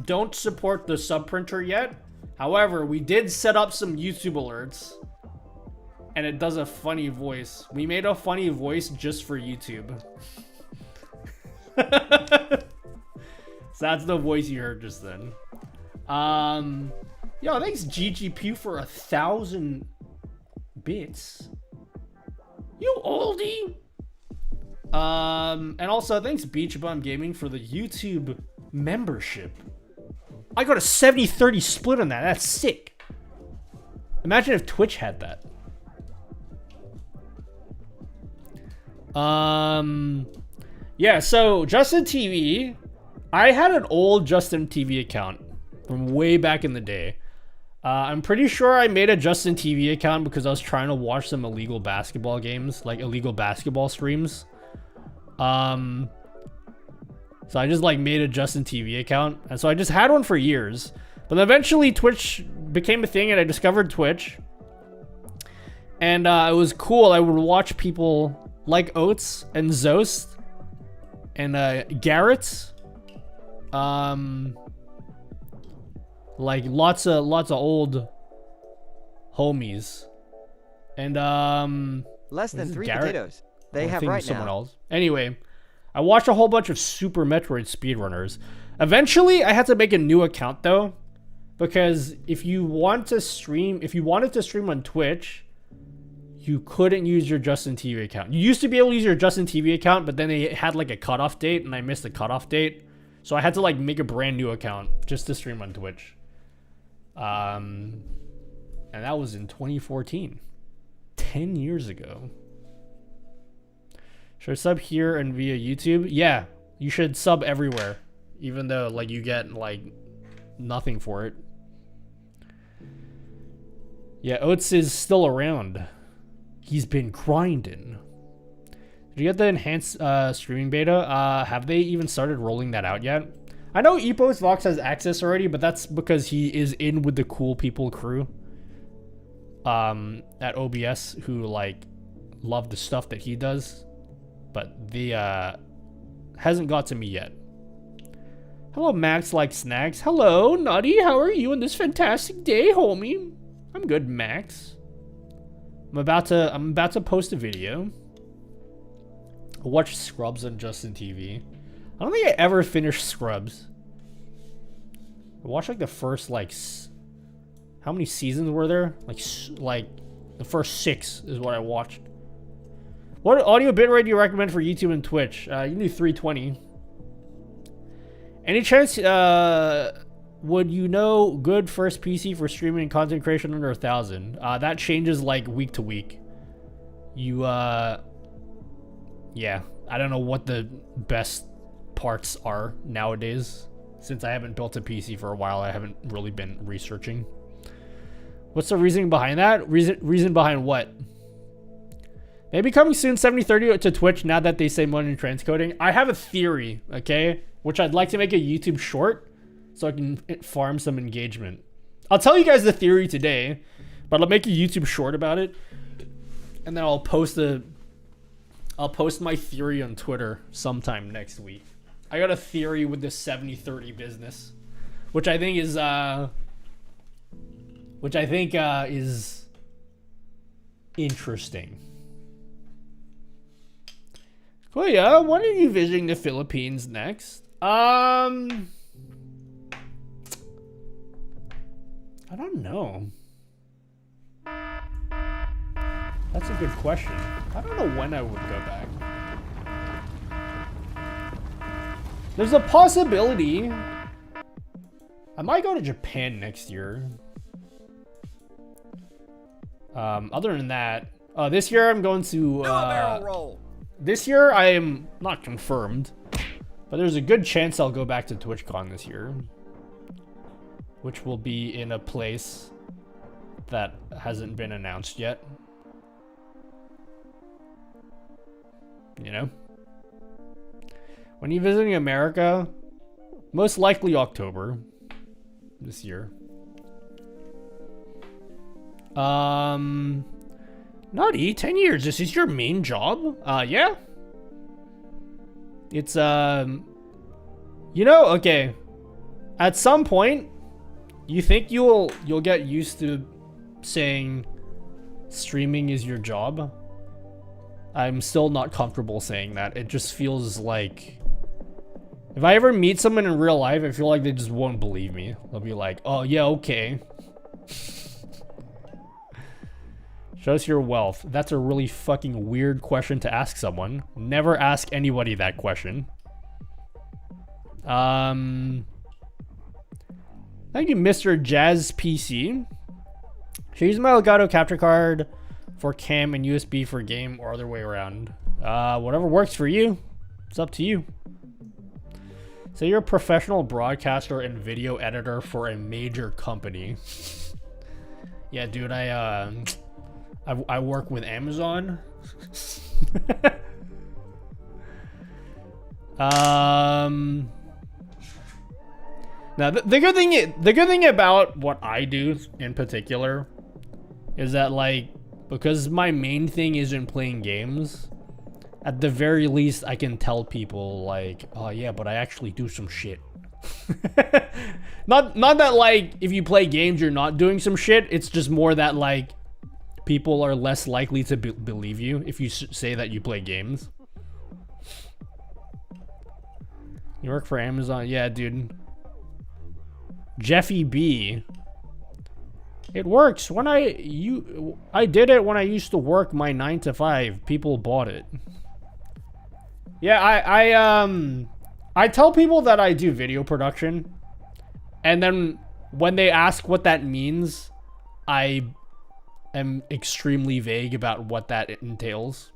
Speaker 1: don't support the sub printer yet. However, we did set up some YouTube alerts. And it does a funny voice. We made a funny voice just for YouTube. So that's the voice you heard just then. Yo, thanks GGP for 1,000 bits. You oldie. And also thanks Beach Bum Gaming for the YouTube membership. I got a 70-30 split on that. That's sick. Imagine if Twitch had that. Yeah, so Justin TV, I had an old Justin TV account from way back in the day. I'm pretty sure I made a Justin TV account because I was trying to watch some illegal basketball games, like illegal basketball streams. So I just like made a Justin TV account, and so I just had one for years. But eventually Twitch became a thing, and I discovered Twitch. And it was cool. I would watch people like Oates and Zost and Garrett. Like lots of old homies. And
Speaker 3: Less than 3
Speaker 1: Garrett?
Speaker 3: potatoes. They
Speaker 1: I
Speaker 3: have
Speaker 1: think
Speaker 3: right
Speaker 1: someone
Speaker 3: now.
Speaker 1: else. Anyway, I watched a whole bunch of Super Metroid speedrunners. Eventually, I had to make a new account though, because if you wanted to stream on Twitch, you couldn't use your Justin TV account. You used to be able to use your Justin TV account, but then they had like a cutoff date, and I missed the cutoff date, so I had to like make a brand new account just to stream on Twitch. And that was in 2014, 10 years ago. Should I sub here and via YouTube? Yeah, you should sub everywhere, even though like you get like nothing for it. Yeah, Oates is still around. He's been grinding. Did you get the enhanced streaming beta? Have they even started rolling that out yet? I know Epos Vox has access already, but that's because he is in with the cool people crew. at OBS who like love the stuff that he does, but the hasn't got to me yet. Hello, Max like snacks. Hello, Nutty. How are you on this fantastic day, homie? I'm good, Max. I'm about to post a video. I watched Scrubs on Justin TV. I don't think I ever finished Scrubs. I watched like the first like how many seasons were there? Like the first 6 is what I watched. What audio bitrate do you recommend for YouTube and Twitch? You can do 320. Any chance would you know good first PC for streaming and content creation under 1,000? That changes like week to week. You yeah, I don't know what the best parts are nowadays. Since I haven't built a PC for a while, I haven't really been researching. What's the reasoning behind that? Reason behind what? Maybe coming soon 7030 to Twitch now that they say money in transcoding. I have a theory, okay? Which I'd like to make a YouTube short so I can farm some engagement. I'll tell you guys the theory today, but I'll make a YouTube short about it. And then I'll post my theory on Twitter sometime next week. I got a theory with this 7030 business, which I think is interesting. Well, yeah, when are you visiting the Philippines next? I don't know. That's a good question. I don't know when I would go back. There's a possibility I might go to Japan next year. Other than that, this year I'm going to barrel roll. This year I am not confirmed, but there's a good chance I'll go back to TwitchCon this year, which will be in a place that hasn't been announced yet. You know? When are you visiting America? Most likely October this year. Nutty, 10 years. This is your main job? Yeah. It's, you know, okay. At some point, you think you'll get used to saying streaming is your job. I'm still not comfortable saying that. It just feels like if I ever meet someone in real life, I feel like they just won't believe me. They'll be like, oh yeah, okay. Show us your wealth. That's a really fucking weird question to ask someone. Never ask anybody that question. Thank you, Mr. Jazz PC. Should I use my Elgato capture card for cam and USB for game or other way around? Whatever works for you. It's up to you. So you're a professional broadcaster and video editor for a major company. Yeah, dude, I work with Amazon. Now the good thing about what I do in particular is that, like, because my main thing isn't playing games, at the very least I can tell people, like, oh yeah, but I actually do some shit. not that, like, if you play games you're not doing some shit. It's just more that, like, people are less likely to believe you if you say that you play games. You work for Amazon? Yeah, dude. Jeffy B. It works. When I did it when I used to work my 9 to 5. People bought it. Yeah, I tell people that I do video production, and then when they ask what that means, I am extremely vague about what that entails.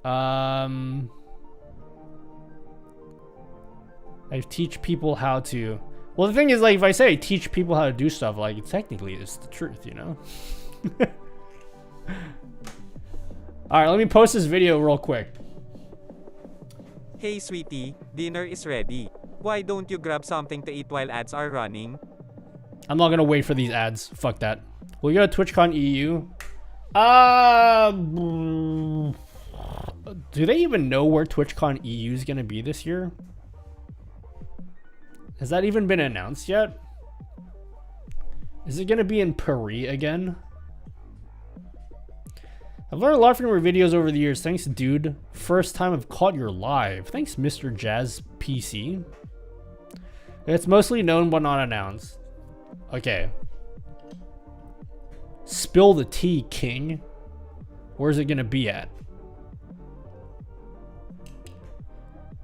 Speaker 1: I teach people how to... Well, the thing is, like, if I say teach people how to do stuff, like, technically it's the truth, you know? Alright, let me post this video real quick.
Speaker 4: Hey sweetie, dinner is ready. Why don't you grab something to eat while ads are running?
Speaker 1: I'm not gonna wait for these ads. Fuck that. Will you go to TwitchCon EU? Do they even know where TwitchCon EU is gonna be this year? Has that even been announced yet? Is it gonna be in Paris again? I've learned a lot from your videos over the years. Thanks, dude. First time I've caught your live. Thanks, Mr. Jazz PC. It's mostly known but not announced. Okay. Spill the tea, king. Where's it gonna be at?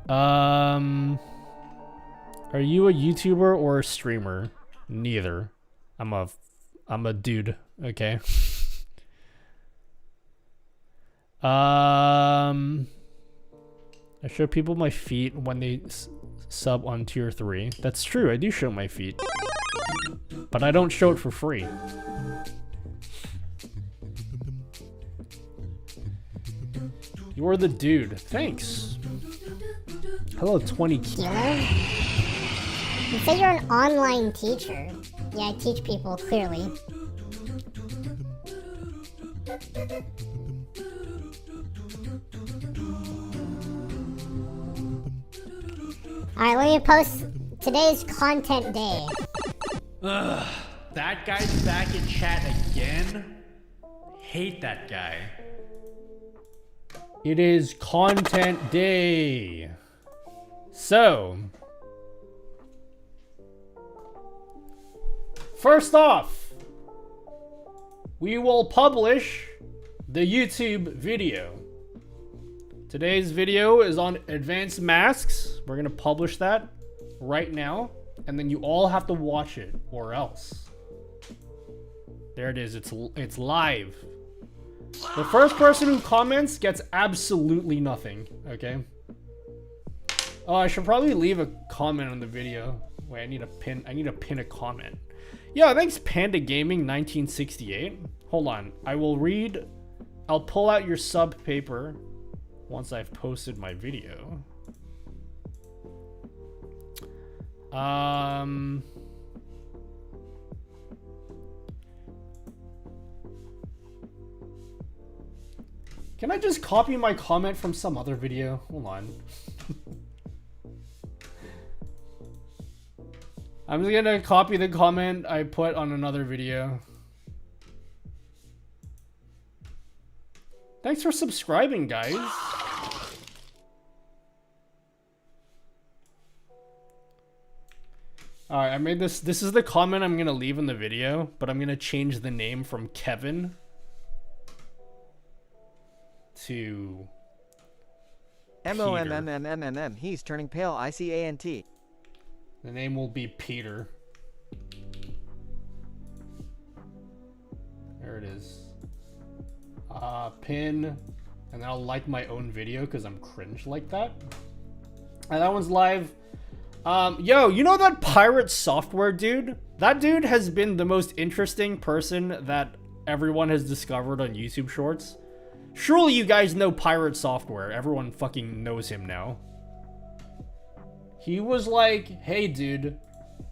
Speaker 1: Are you a YouTuber or a streamer? Neither. I'm a dude, okay? I show people my feet when they sub on tier 3. That's true, I do show my feet. But I don't show it for free. You're the dude. Thanks. Hello, 20.
Speaker 6: Dealer? You say you're an online teacher. Yeah, I teach people, clearly. Alright, let me post today's content day.
Speaker 5: Ugh, that guy's back in chat again. Hate that guy.
Speaker 1: It is content day. So, first off, we will publish the YouTube video. Today's video is on advanced masks. We're gonna publish that right now, and then you all have to watch it, or else. There it is. It's live. The first person who comments gets absolutely nothing. Okay. Oh, I should probably leave a comment on the video. Wait, I need to pin a comment. Yeah, thanks, Panda Gaming 1968. Hold on. I'll pull out your sub paper once I've posted my video. Can I just copy my comment from some other video? Hold on. I'm just gonna copy the comment I put on another video. Thanks for subscribing, guys. Alright, I made this. This is the comment I'm gonna leave in the video, but I'm gonna change the name from Kevin to
Speaker 3: M-O-M-M-M-M-M. He's turning pale. I-C-A-N-T.
Speaker 1: The name will be Peter. There it is. Pin, and then I'll like my own video because I'm cringe like that. And that one's live. Yo, you know that pirate software dude? That dude has been the most interesting person that everyone has discovered on YouTube Shorts. Surely you guys know pirate software. Everyone fucking knows him now. He was like, hey dude,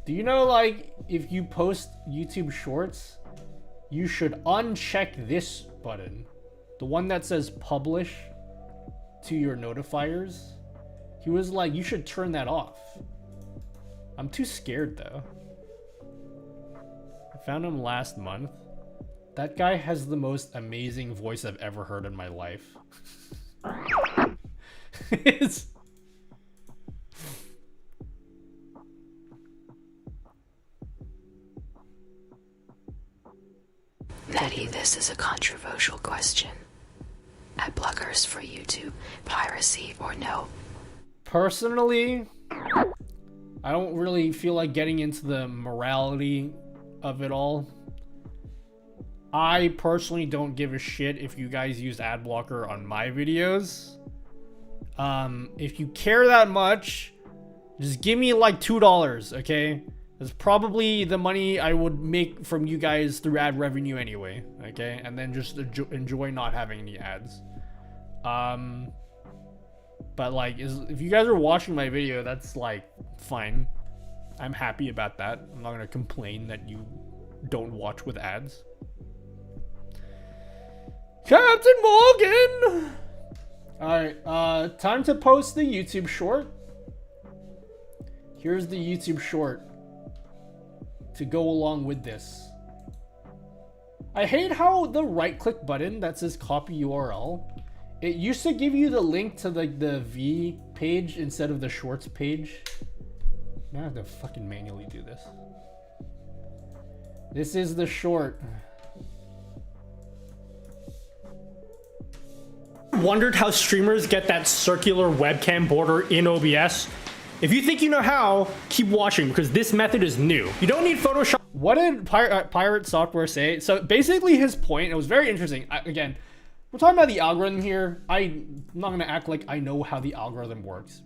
Speaker 1: do you know, like, if you post YouTube Shorts, you should uncheck this button. The one that says publish to your notifiers. He was like, you should turn that off. I'm too scared though. I found him last month. That guy has the most amazing voice I've ever heard in my life. It's...
Speaker 10: Nutty, this is a controversial question. Ad blockers for YouTube, piracy or no?
Speaker 1: Personally, I don't really feel like getting into the morality of it all. I personally don't give a shit if you guys use ad blocker on my videos. If you care that much, just give me like $2, okay? That's probably the money I would make from you guys through ad revenue anyway, okay? And then just enjoy not having any ads. But like, if you guys are watching my video, that's like fine. I'm happy about that. I'm not gonna complain that you don't watch with ads. Captain Morgan! Alright, time to post the YouTube short. Here's the YouTube short to go along with this. I hate how the right-click button that says copy URL, it used to give you the link to like the V page instead of the shorts page. Now I have to fucking manually do this. This is the short. Wondered how streamers get that circular webcam border in OBS? If you think you know how, keep watching because this method is new. You don't need Photoshop. What did Pirate Software say? So basically his point, it was very interesting. Again, we're talking about the algorithm here. I'm not going to act like I know how the algorithm works.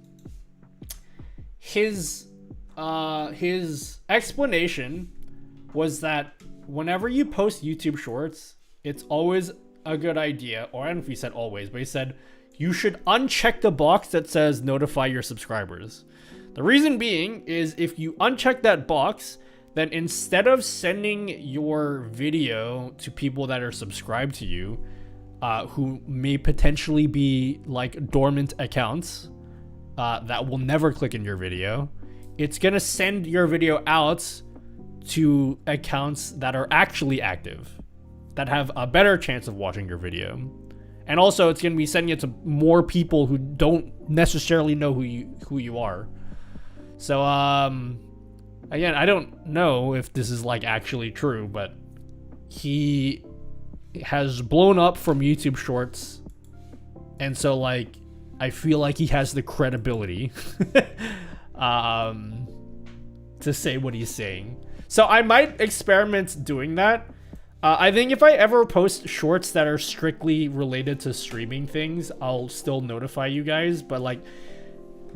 Speaker 1: His explanation was that whenever you post YouTube shorts, it's always a good idea, or I don't know if he said always, but he said you should uncheck the box that says notify your subscribers. The reason being is if you uncheck that box, then instead of sending your video to people that are subscribed to you, who may potentially be like dormant accounts that will never click in your video, it's gonna send your video out to accounts that are actually active, that have a better chance of watching your video. And also it's going to be sending it to more people who don't necessarily know who you are. So again, I don't know if this is like actually true, but he has blown up from YouTube Shorts, and so like I feel like he has the credibility to say what he's saying. So I might experiment doing that. I think if I ever post shorts that are strictly related to streaming things, I'll still notify you guys. But like,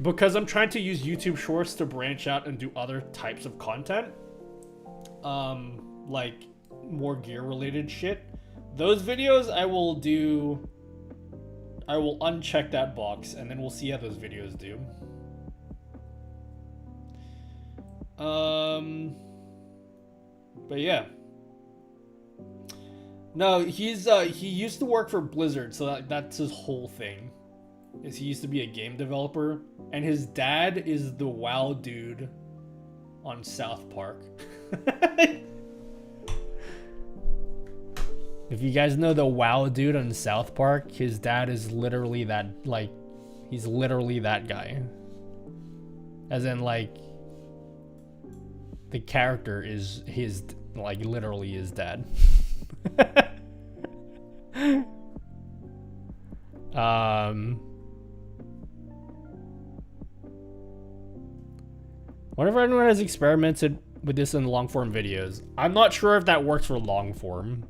Speaker 1: because I'm trying to use YouTube Shorts to branch out and do other types of content, like more gear related shit, those videos I will uncheck that box and then we'll see how those videos do. But yeah. No, he used to work for Blizzard, so that's his whole thing. Is he used to be a game developer, and his dad is the WoW dude on South Park. If you guys know the WoW dude on South Park, his dad is literally that, like, he's literally that guy. As in, like, the character is his, like, literally his dad. Whenever anyone has experimented with this in long form videos, I'm not sure if that works for long form.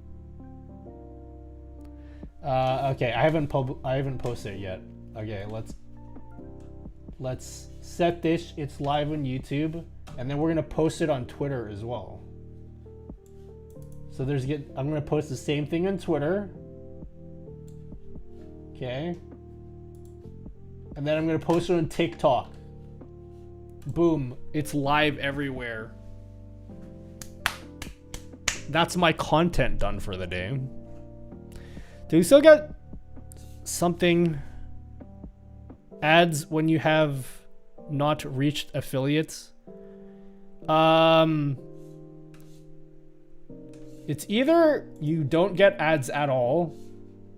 Speaker 1: Okay, I haven't posted it yet. Okay, let's set this. It's live on YouTube, and then we're gonna post it on Twitter as well. So I'm gonna post the same thing on Twitter. Okay. And then I'm gonna post it on TikTok. Boom, it's live everywhere. That's my content done for the day. Do you still get something ads when you have not reached affiliates? It's either you don't get ads at all,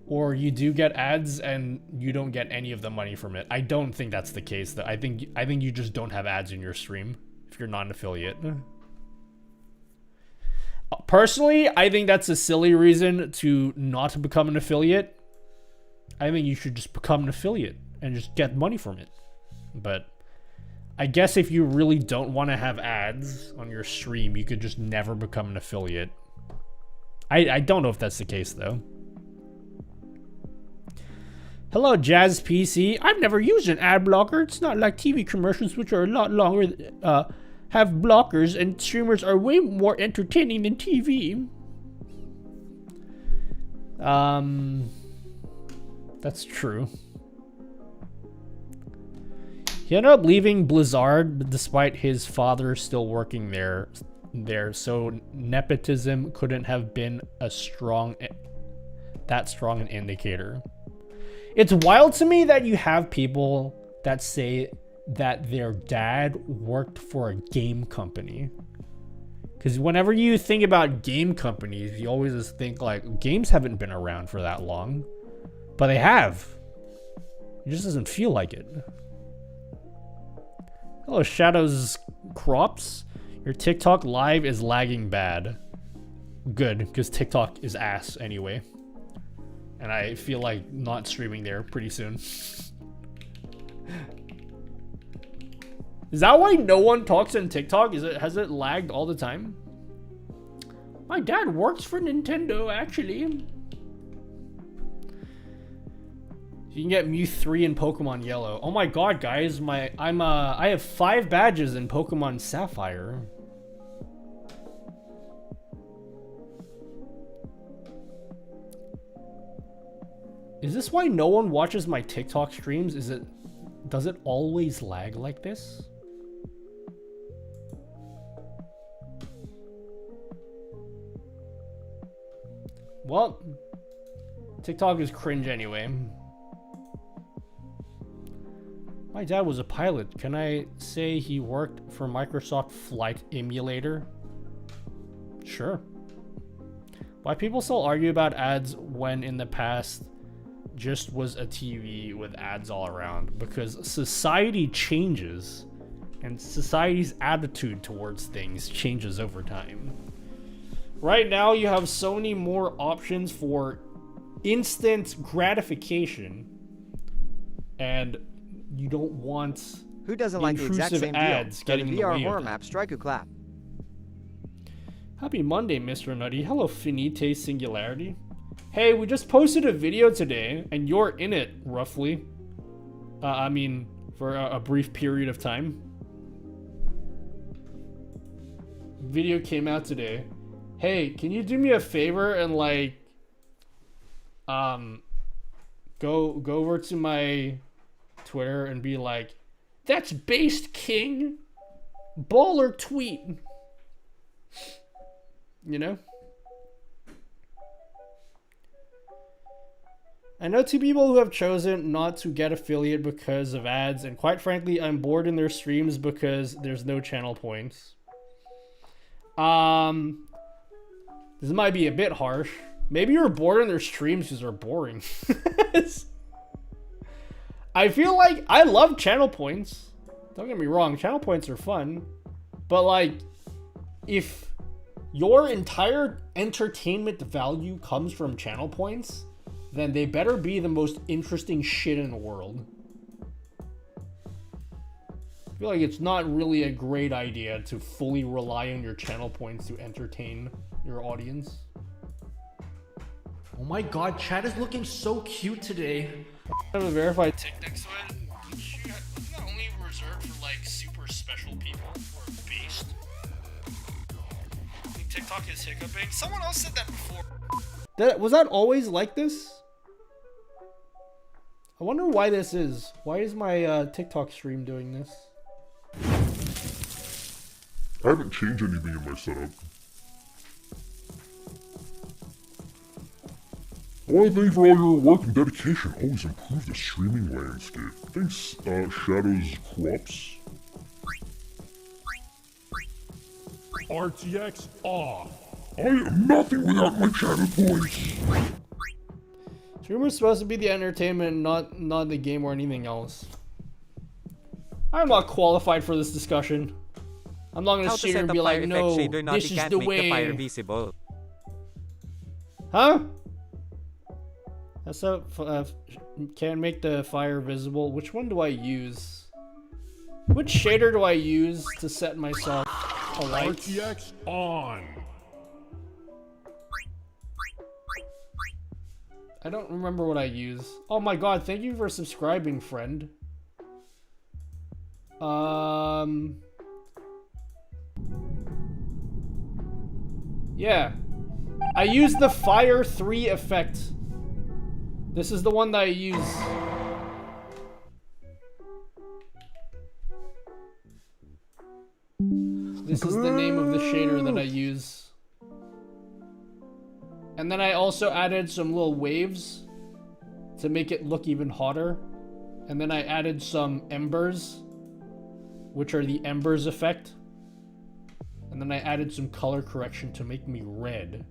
Speaker 1: or you do get ads and you don't get any of the money from it. I don't think that's the case though. I think you just don't have ads in your stream if you're not an affiliate. Personally, I think that's a silly reason to not become an affiliate. I think you should just become an affiliate and just get money from it. But I guess if you really don't want to have ads on your stream, you could just never become an affiliate. I don't know if that's the case though. Hello, Jazz PC. I've never used an ad blocker. It's not like TV commercials, which are a lot longer, have blockers, and streamers are way more entertaining than TV. That's true. He ended up leaving Blizzard despite his father still working there, so nepotism couldn't have been that strong an indicator. It's wild to me that you have people that say that their dad worked for a game company. Because whenever you think about game companies, you always just think like games haven't been around for that long, but they have. It just doesn't feel like it. Hello, Shadows Crops. Your TikTok live is lagging bad. Good, because TikTok is ass anyway. And I feel like not streaming there pretty soon. Is that why no one talks in TikTok? Has it lagged all the time? My dad works for Nintendo, actually. You can get Mew 3 in Pokemon Yellow. Oh my god, guys, I have 5 badges in Pokemon Sapphire. Is this why no one watches my TikTok streams? Does it always lag like this? Well, TikTok is cringe anyway. My dad was a pilot. Can I say he worked for Microsoft Flight Emulator? Sure. Why people still argue about ads when in the past just was a TV with ads all around? Because society changes and society's attitude towards things changes over time. Right now you have so many more options for instant gratification, and you don't want
Speaker 3: who doesn't like the exact same
Speaker 1: ads
Speaker 3: deal?
Speaker 1: Getting
Speaker 3: the VR horror map, strike a clap.
Speaker 1: Happy Monday, Mr. Nutty. Hello, Finite Singularity. Hey, we just posted a video today, and you're in it, roughly. I mean, for a brief period of time. Video came out today. Hey, can you do me a favor and, like, go over to my Twitter and be like, that's based, King. Baller tweet. You know? I know 2 people who have chosen not to get affiliate because of ads, and quite frankly, I'm bored in their streams because there's no channel points. This might be a bit harsh. Maybe you're bored in their streams because they're boring. I feel like I love channel points. Don't get me wrong, channel points are fun. But like, if your entire entertainment value comes from channel points, then they better be the most interesting shit in the world. I feel like it's not really a great idea to fully rely on your channel points to entertain your audience. Oh my god, chat is looking so cute today. I have a verified TikTok sweat. Wasn't that only reserved for like super special people who are based? I think TikTok is hiccuping. Someone else said that before. Was that always like this? I wonder why this is. Why is my TikTok stream doing this?
Speaker 7: I haven't changed anything in my setup. I want to thank you for all your work and dedication. Always improve the streaming landscape. Thanks, Shadows Crops.
Speaker 5: RTX off.
Speaker 7: I am nothing without my channel points.
Speaker 1: Streamer's supposed to be the entertainment, not the game or anything else. I'm not qualified for this discussion. I'm not gonna sit here and be like, no, this is the way.
Speaker 4: Fire visible.
Speaker 1: Huh? That's a can't make the fire visible. Which one do I use? Which shader do I use to set myself alight?
Speaker 5: RTX on.
Speaker 1: I don't remember what I use. Oh my god, thank you for subscribing, friend. Yeah. I use the Fire 3 effect. This is the one that I use. This is the name of the shader that I use. And then I also added some little waves to make it look even hotter. And then I added some embers, which are the embers effect. And then I added some color correction to make me red.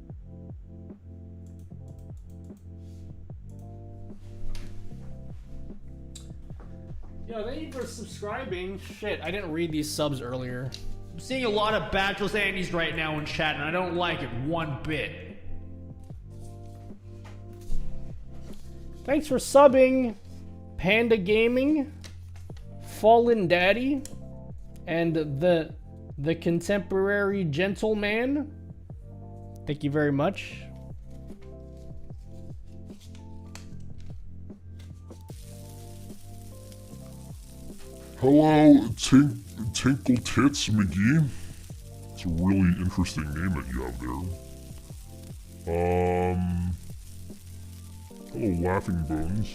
Speaker 1: Yo, thank you for subscribing. Shit, I didn't read these subs earlier.
Speaker 5: I'm seeing a lot of Bachelor's Andes right now in chat, and I don't like it one bit.
Speaker 1: Thanks for subbing, Panda Gaming, Fallen Daddy, and the Contemporary Gentleman. Thank you very much.
Speaker 7: Hello, Tinkle Tits McGee. It's a really interesting name that you have there. Hello, Laughing Bones.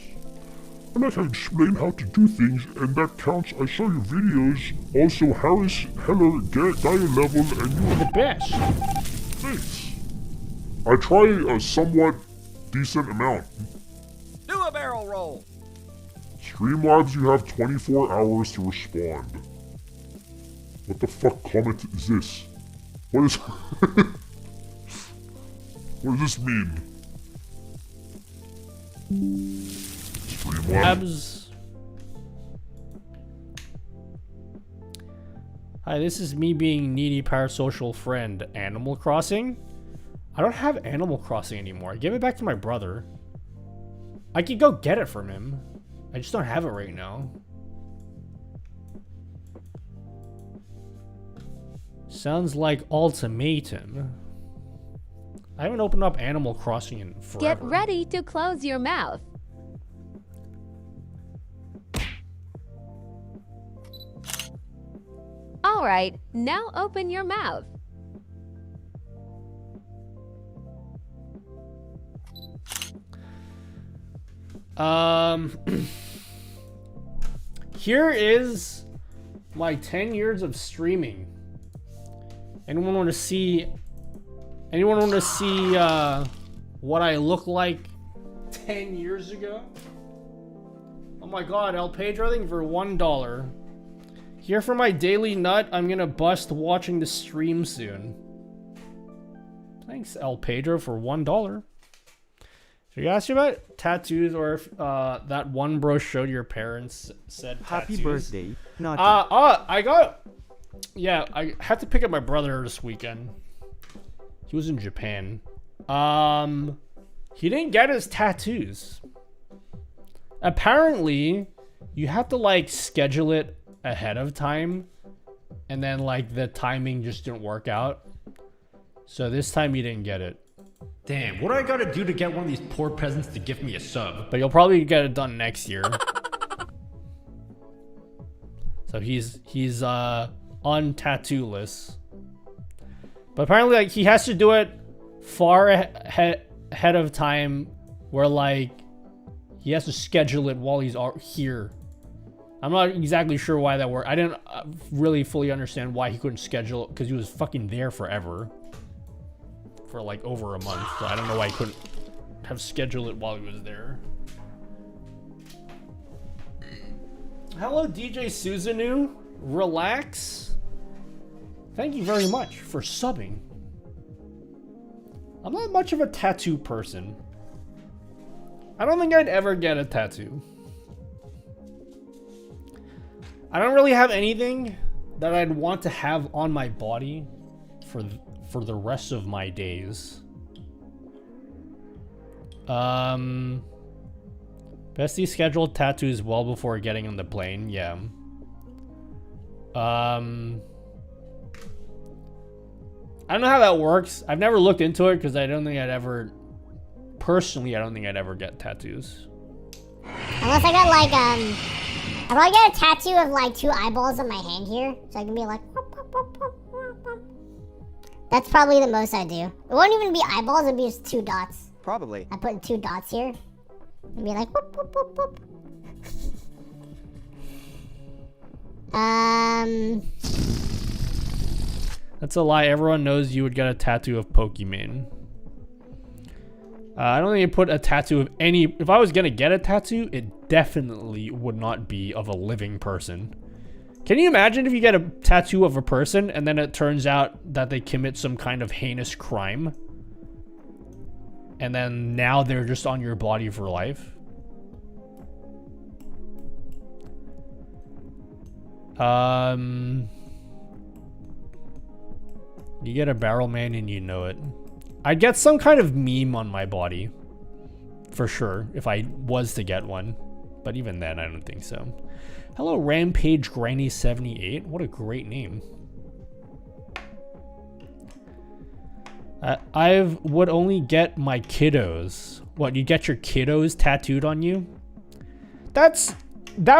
Speaker 7: And I can explain how to do things, and that counts. I saw your videos. Also, Harris, Heller, Gaia Level, and you are the best. Thanks. I try a somewhat decent amount.
Speaker 11: Do a barrel roll.
Speaker 7: Streamlabs, you have 24 hours to respond. What the fuck comment is this? What is... What does this mean?
Speaker 1: Streamlabs. Hi, this is me being needy parasocial friend. Animal Crossing? I don't have Animal Crossing anymore. I gave it back to my brother. I could go get it from him. I just don't have it right now. Sounds like ultimatum. I haven't opened up Animal Crossing in forever.
Speaker 8: Get ready to close your mouth. All right, now open your mouth.
Speaker 1: Here is my 10 years of streaming. Anyone want to see what I look like 10 years ago? Oh my god, El Pedro, I think for $1. Here for my daily nut, I'm gonna bust watching the stream soon. Thanks, El Pedro, for $1. So you asked you about tattoos, or if that one bro showed your parents said
Speaker 3: Happy
Speaker 1: tattoos.
Speaker 3: birthday. Not
Speaker 1: I had to pick up my brother this weekend. He was in Japan. He didn't get his tattoos. Apparently, you have to like schedule it ahead of time, and then like the timing just didn't work out. So this time he didn't get it.
Speaker 5: Damn, what do I gotta do to get one of these poor peasants to give me a sub?
Speaker 1: But you'll probably get it done next year. So he's on tattoo list. But apparently like he has to do it far ahead of time, where like he has to schedule it while he's here. I'm not exactly sure why that worked. I didn't really fully understand why he couldn't schedule it, because he was fucking there forever. For like over a month. So I don't know why he couldn't have scheduled it while he was there. Hello, DJ Suzanu. Relax. Thank you very much for subbing. I'm not much of a tattoo person. I don't think I'd ever get a tattoo. I don't really have anything that I'd want to have on my body for the rest of my days. Bestie scheduled tattoos well before getting on the plane. Yeah. I don't know how that works. I've never looked into it because I don't think I'd ever get tattoos.
Speaker 6: Unless I got like I probably get a tattoo of like 2 eyeballs on my hand here, so I can be like. That's probably the most I do. It won't even be eyeballs, it'd be just 2 dots.
Speaker 3: Probably.
Speaker 6: I put 2 dots here. And be like, whoop, whoop, whoop, whoop.
Speaker 1: That's a lie. Everyone knows you would get a tattoo of Pokemon. I don't think you put a tattoo of any... If I was going to get a tattoo, it definitely would not be of a living person. Can you imagine if you get a tattoo of a person and then it turns out that they commit some kind of heinous crime? And then now they're just on your body for life? You get a barrel man and you know it. I'd get some kind of meme on my body. For sure, if I was to get one. But even then, I don't think so. Hello, Rampage Granny 78. What a great name. I would only get my kiddos. What, you get your kiddos tattooed on you? That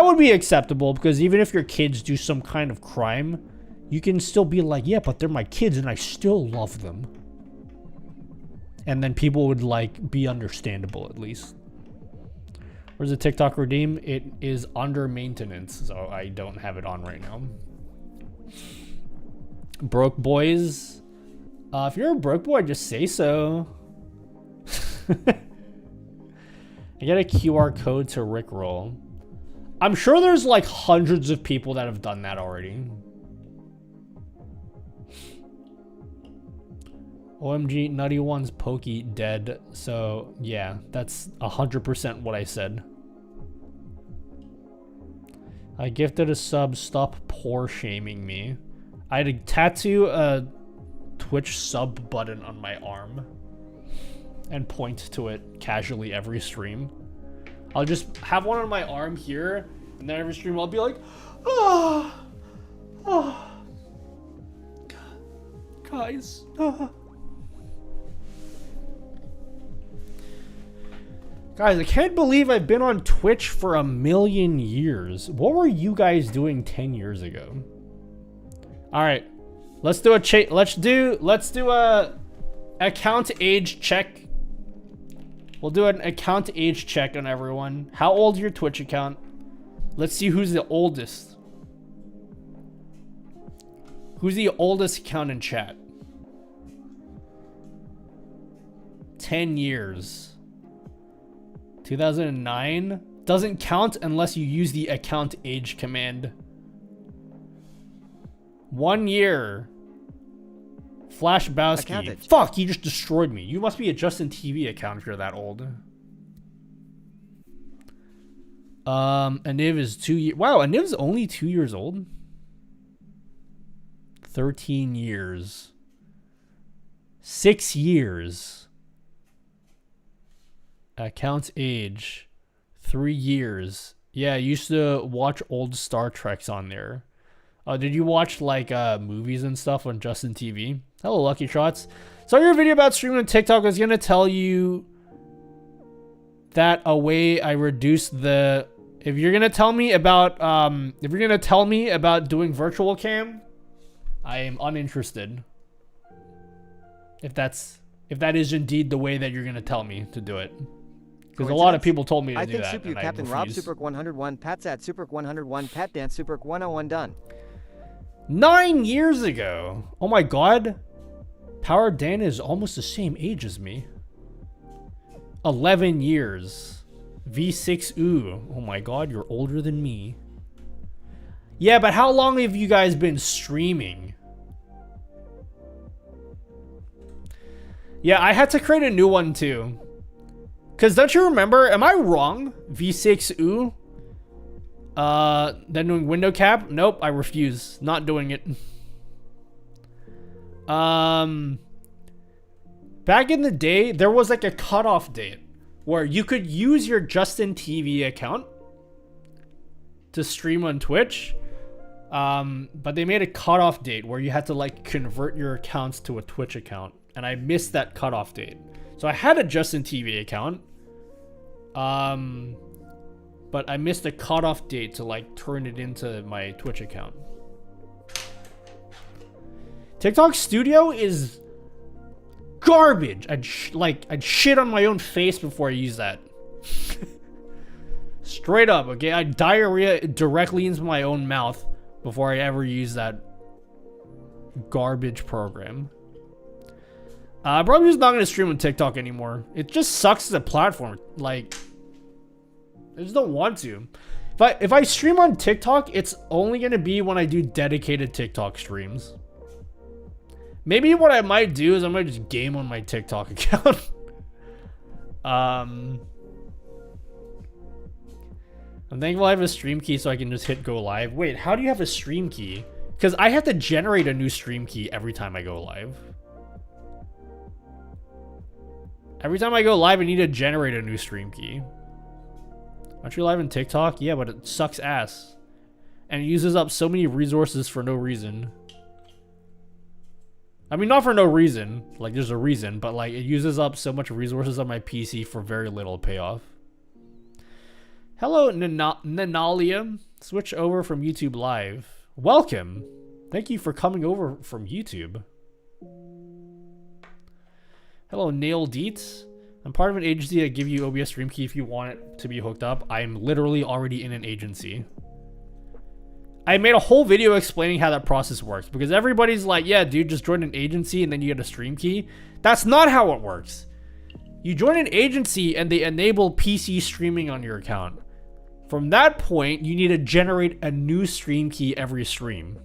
Speaker 1: would be acceptable, because even if your kids do some kind of crime, you can still be like, yeah, but they're my kids and I still love them. And then people would like be understandable at least. Where's the TikTok redeem? It is under maintenance, so I don't have it on right now. Broke boys. If you're a broke boy, just say so. I get a QR code to Rickroll. I'm sure there's like hundreds of people that have done that already. OMG, Nutty One's Pokey dead. So yeah, that's 100% what I said. I gifted a sub. Stop poor shaming me. I had to tattoo a Twitch sub button on my arm and point to it casually every stream. I'll just have one on my arm here, and then every stream I'll be like, oh, guys. Guys, I can't believe I've been on Twitch for 1,000,000 years. What were you guys doing 10 years ago? All right, let's do a account age check. We'll do an account age check on everyone. How old is your Twitch account? Let's see who's the oldest. Who's the oldest account in chat? 10 years. 2009 doesn't count unless you use the account age command. 1 year. Flash Bowski. Fuck, you just destroyed me. You must be a Justin TV account if you're that old. Aniv is 2 years. Wow, Aniv's only 2 years old. 13 years. 6 years. Account age. 3 years. Yeah, I used to watch old Star Treks on there. Did you watch like movies and stuff on Justin TV? Hello, Lucky Shots. Saw your video about streaming on TikTok. I was gonna tell you that a way I reduced the. If you're gonna tell me about doing virtual cam, I am uninterested. If that is indeed the way that you're gonna tell me to do it. Because a lot of people told me to do that.
Speaker 3: I think Super Captain Rob Superk 101, Patsat Superk 101, Pat Dance Superk 101 done.
Speaker 1: 9 years ago. Oh my god. Power Dan is almost the same age as me. 11 years. V6 ooh. Oh my god, you're older than me. Yeah, but how long have you guys been streaming? Yeah, I had to create a new one too. Because don't you remember, am I wrong? V6 ooh? Then doing window cap? Nope, I refuse. Not doing it. Back in the day, there was like a cutoff date where you could use your Justin TV account to stream on Twitch. But they made a cutoff date where you had to like convert your accounts to a Twitch account. And I missed that cutoff date. So I had a Justin TV account. But I missed a cutoff date to like turn it into my Twitch account. TikTok Studio is garbage. I'd shit on my own face before I use that. Straight up, okay? I'd diarrhea directly into my own mouth before I ever use that garbage program. I'm probably just not gonna stream on TikTok anymore. It just sucks as a platform. Like, I just don't want to. If I stream on TikTok, it's only gonna be when I do dedicated TikTok streams. Maybe what I might do is I might just game on my TikTok account. I'm thankful I have a stream key so I can just hit go live. Wait, how do you have a stream key? Because I have to generate a new stream key every time I go live. Every time I go live, I need to generate a new stream key. Aren't you live on TikTok? Yeah, but it sucks ass. And it uses up so many resources for no reason. I mean, not for no reason. Like, there's a reason, but like, it uses up so much resources on my PC for very little payoff. Hello, Nanalia. Switch over from YouTube Live. Welcome. Thank you for coming over from YouTube. Hello, Nail Deets. I'm part of an agency that give you OBS stream key if you want it to be hooked up. I'm literally already in an agency. I made a whole video explaining how that process works because everybody's like, yeah, dude, just join an agency and then you get a stream key. That's not how it works. You join an agency and they enable PC streaming on your account. From that point, you need to generate a new stream key every stream.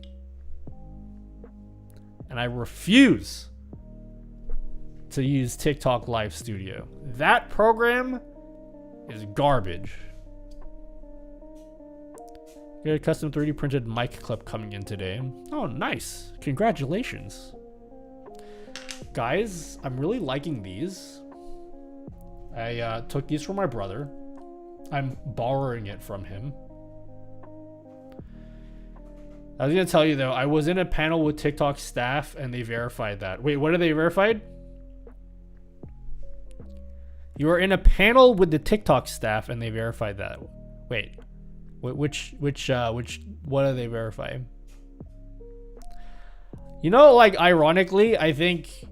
Speaker 1: And I refuse to use TikTok Live Studio. That program is garbage. Got a custom 3D printed mic clip coming in today. Oh, nice. Congratulations. Guys, I'm really liking these. I took these from my brother. I'm borrowing it from him. I was gonna tell you though, I was in a panel with TikTok staff and they verified that. Wait, what are they verified? You were in a panel with the TikTok staff and they verified that. Wait, which, what are they verifying? You know, like, ironically, I think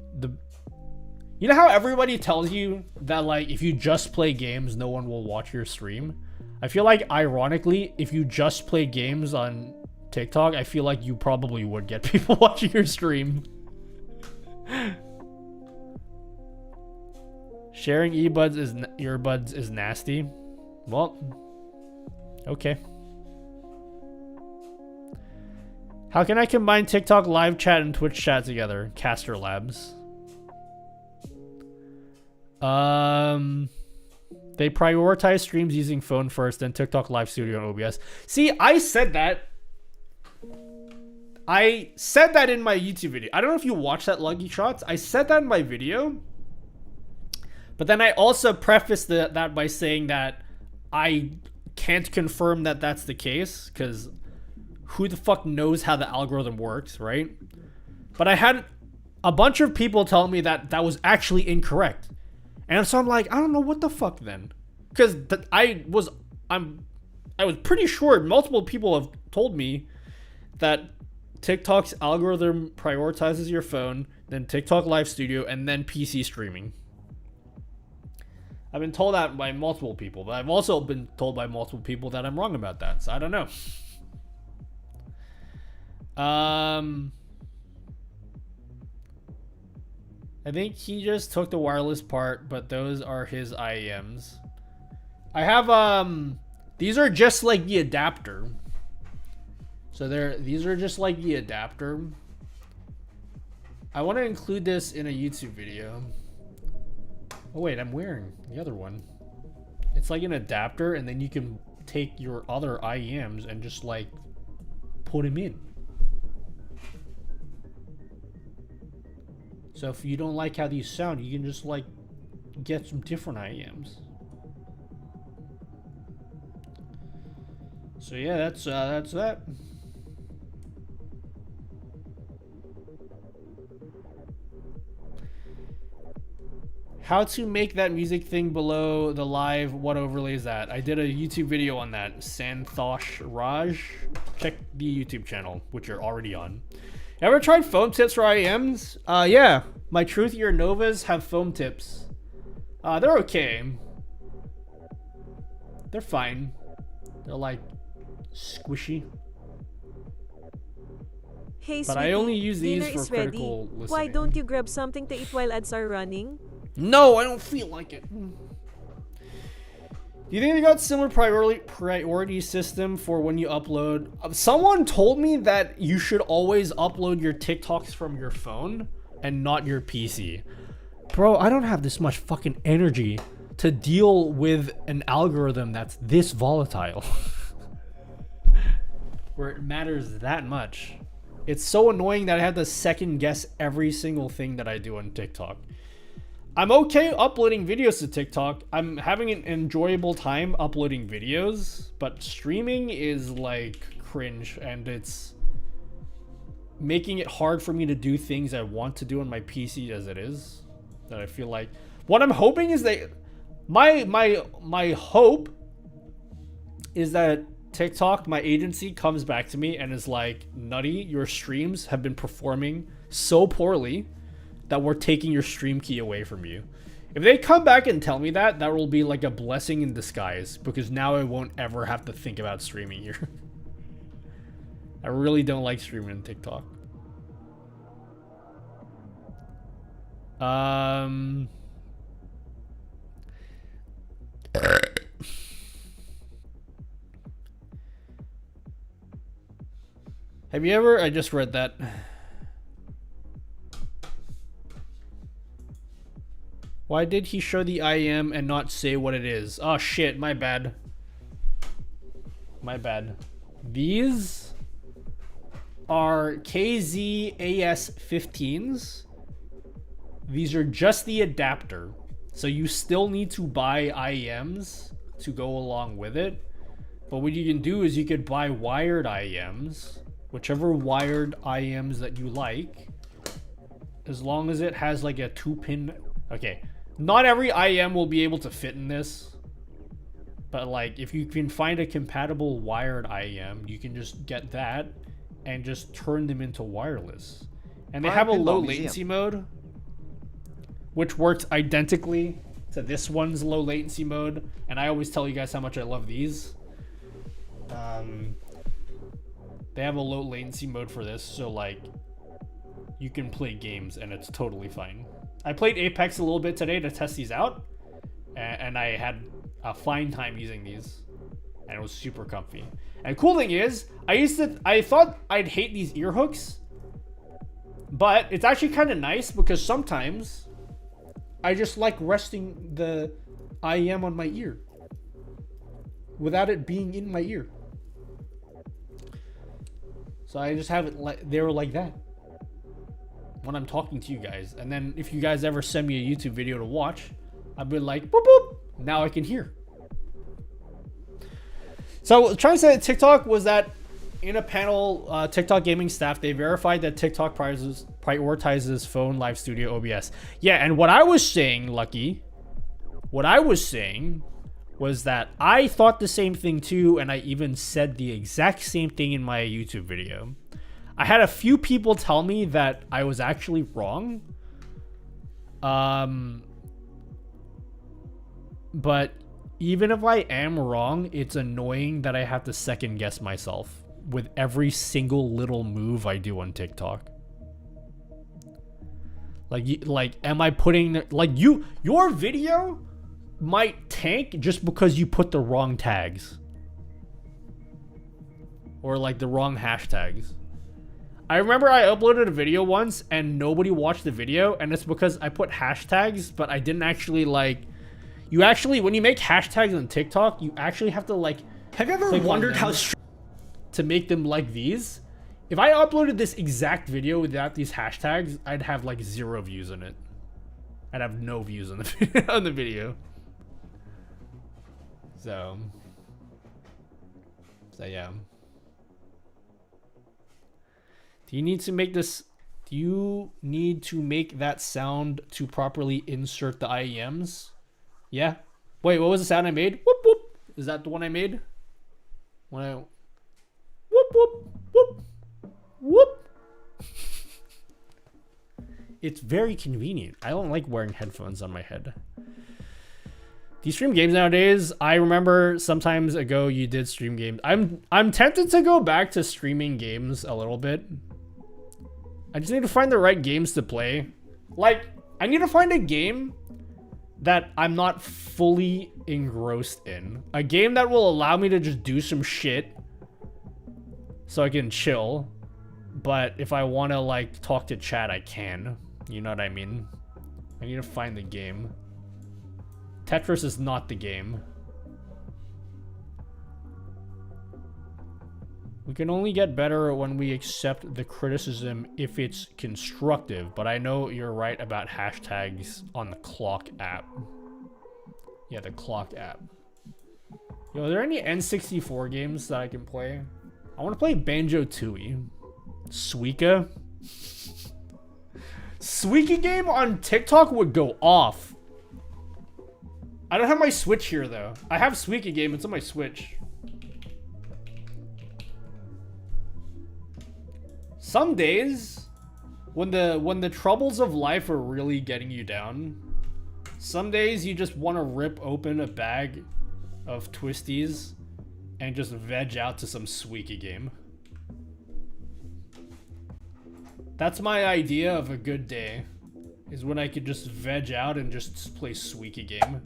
Speaker 1: you know how everybody tells you that, like, if you just play games, no one will watch your stream? I feel like, ironically, if you just play games on TikTok, I feel like you probably would get people watching your stream. Sharing earbuds is nasty. Well, okay. How can I combine TikTok live chat and Twitch chat together? Caster Labs. They prioritize streams using phone first, then TikTok Live Studio and OBS. See, I said that. I said that in my YouTube video. I don't know if you watched that Lucky Shots. I said that in my video. But then I also prefaced that by saying that I can't confirm that that's the case, because who the fuck knows how the algorithm works, right? But I had a bunch of people telling me that that was actually incorrect. And so I'm like, I don't know what the fuck then. Because I was pretty sure multiple people have told me that TikTok's algorithm prioritizes your phone, then TikTok Live Studio, and then PC streaming. I've been told that by multiple people, but I've also been told by multiple people that I'm wrong about that, so I don't know. I think he just took the wireless part, but those are his IEMs. I have, these are just like the adapter. So these are just like the adapter. I want to include this in a YouTube video. Oh wait, I'm wearing the other one. It's like an adapter, and then you can take your other IEMs and just like put them in. So if you don't like how these sound, you can just like get some different IEMs. So yeah, that's that. How to make that music thing below the live, what overlay is that? I did a YouTube video on that. Santhosh Raj. Check the YouTube channel, which you're already on. Ever tried foam tips for IEMs? Yeah. My Truth Ear Novas have foam tips. They're okay. They're fine. They're like squishy.
Speaker 9: Hey,
Speaker 1: But
Speaker 9: sweetie,
Speaker 1: I only use these
Speaker 9: dinner
Speaker 1: for
Speaker 9: is ready.
Speaker 1: critical listening.
Speaker 9: Why don't you grab something to eat while ads are running?
Speaker 1: No, I don't feel like it. Do you think they got similar priority system for when you upload? Someone told me that you should always upload your TikToks from your phone and not your PC. Bro, I don't have this much fucking energy to deal with an algorithm that's this volatile. Where it matters that much. It's so annoying that I have to second guess every single thing that I do on TikTok. I'm okay uploading videos to TikTok. I'm having an enjoyable time uploading videos, but streaming is like cringe, and it's making it hard for me to do things I want to do on my PC as it is. That I feel like what I'm hoping is that my hope is that TikTok, my agency, comes back to me and is like, Nutty, your streams have been performing so poorly that we're taking your stream key away from you. If they come back and tell me that, that will be like a blessing in disguise, because now I won't ever have to think about streaming here. I really don't like streaming on TikTok. Have you ever... I just read that. Why did he show the IM and not say what it is? Oh shit, my bad. My bad. These are KZAS15s. These are just the adapter. So you still need to buy IEMs to go along with it. But what you can do is you could buy wired IEMs, whichever wired IEMs that you like, as long as it has like a 2-pin. Okay, not every IEM will be able to fit in this, but like if you can find a compatible wired IEM, you can just get that and just turn them into wireless. And they have a low latency mode, which works identically to this one's low latency mode. And I always tell you guys how much I love these. They have a low latency mode for this, so like you can play games and it's totally fine. I played Apex a little bit today to test these out, and I had a fine time using these, and it was super comfy. And cool thing is, I thought I'd hate these ear hooks, but it's actually kind of nice because sometimes I just like resting the IEM on my ear without it being in my ear. So I just have it like they were like that when I'm talking to you guys. And then if you guys ever send me a YouTube video to watch, I'll be like, boop, boop. Now I can hear. So trying to say that TikTok was that in a panel, TikTok gaming staff, they verified that TikTok prioritizes phone live studio OBS. Yeah, and what I was saying, Lucky, what I was saying was that I thought the same thing too, and I even said the exact same thing in my YouTube video. I had a few people tell me that I was actually wrong. But even if I am wrong, it's annoying that I have to second guess myself with every single little move I do on TikTok. Like, am I putting like your video might tank just because you put the wrong tags or like the wrong hashtags. I remember I uploaded a video once and nobody watched the video, and it's because I put hashtags, but I didn't actually like. You actually, when you make hashtags on TikTok, you actually have to like. Have you ever wondered how to make them like these? If I uploaded this exact video without these hashtags, I'd have like 0 views on it. I'd have no views on the video. So yeah. Do you need to make this? Do you need to make that sound to properly insert the IEMs? Yeah. Wait, what was the sound I made? Whoop whoop. Is that the one I made? When I whoop whoop whoop whoop. It's very convenient. I don't like wearing headphones on my head. Do you stream games nowadays? I remember sometimes ago you did stream games. I'm tempted to go back to streaming games a little bit. I just need to find the right games to play. Like, I need to find a game that I'm not fully engrossed in. A game that will allow me to just do some shit so I can chill. But if I want to, like, talk to chat, I can. You know what I mean? I need to find the game. Tetris is not the game. We can only get better when we accept the criticism if it's constructive, but I know you're right about hashtags on the Clock app. Yeah, the Clock app. Yo, are there any N64 games that I can play? I want to play Banjo-Tooie. Suika? Suika game on TikTok would go off. I don't have my Switch here, though. I have Suika game, it's on my Switch. Some days, when the troubles of life are really getting you down, some days you just want to rip open a bag of twisties and just veg out to some Suika game. That's my idea of a good day, is when I could just veg out and just play Suika game.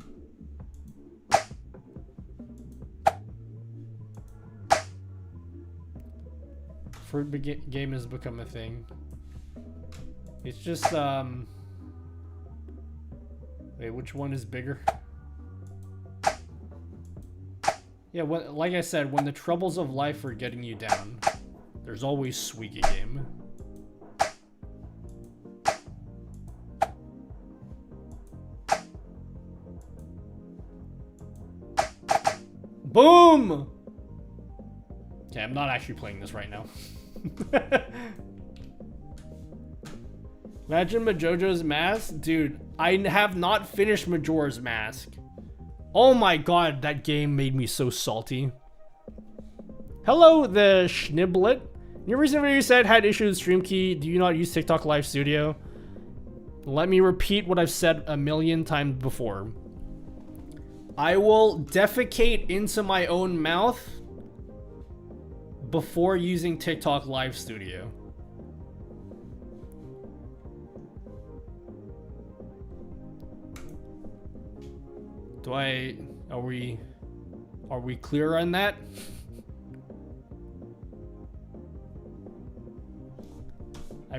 Speaker 1: Fruit game has become a thing. It's just, wait, which one is bigger? Yeah, like I said, when the troubles of life are getting you down, there's always Suika game. Boom! Okay, I'm not actually playing this right now. Imagine Majora's Mask? Dude, I have not finished Majora's Mask. Oh my god, that game made me so salty. Hello, the Schniblet. Your recent video said had issues with Stream Key. Do you not use TikTok Live Studio? Let me repeat what I've said a million times before. I will defecate into my own mouth before using TikTok Live Studio. Are we clear on that? I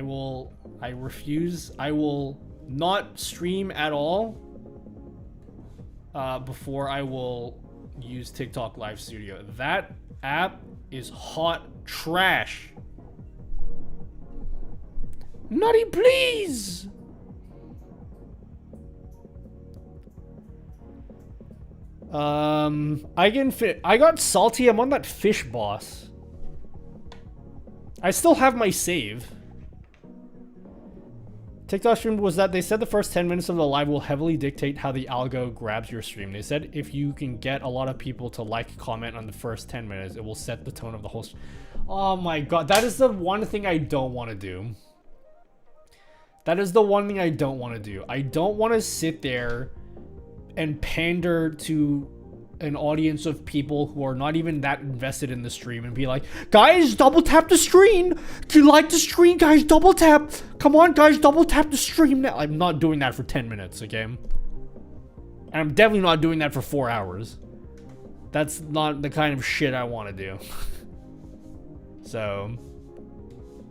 Speaker 1: refuse. I will not stream at all before I will use TikTok Live Studio. That app is hot trash. Nutty, please. I got salty. I'm on that fish boss. I still have my save. TikTok stream was that they said the first 10 minutes of the live will heavily dictate how the algo grabs your stream. They said if you can get a lot of people to like, comment on the first 10 minutes, it will set the tone of the whole Oh my god, that is the one thing I don't want to do. That is the one thing I don't want to do. I don't want to sit there and pander to an audience of people who are not even that invested in the stream and be like, guys, double tap the screen. Do you like the screen, guys? Double tap. Come on, guys, double tap the stream now. I'm not doing that for 10 minutes, okay? And I'm definitely not doing that for 4 hours. That's not the kind of shit I want to do. So,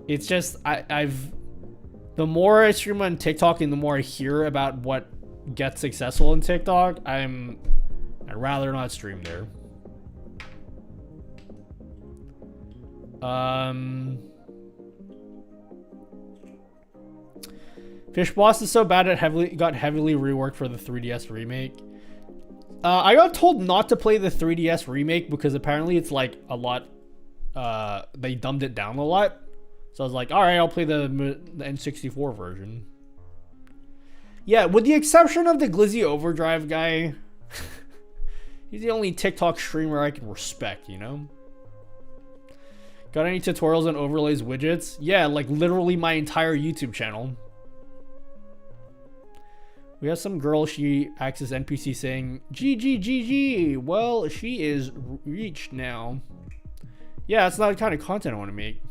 Speaker 1: it's just, the more I stream on TikTok and the more I hear about what gets successful in TikTok, I'd rather not stream there. Fish Boss is so bad it got heavily reworked for the 3DS remake. I got told not to play the 3DS remake because apparently it's like a lot, they dumbed it down a lot. So I was like, alright, I'll play the N64 version. Yeah, with the exception of the Glizzy Overdrive guy, he's the only TikTok streamer I can respect, you know? Got any tutorials on overlays widgets? Yeah, like literally my entire YouTube channel. We have some girl, she acts as NPC saying, GG. Well, she is reached now. Yeah, that's not the kind of content I want to make.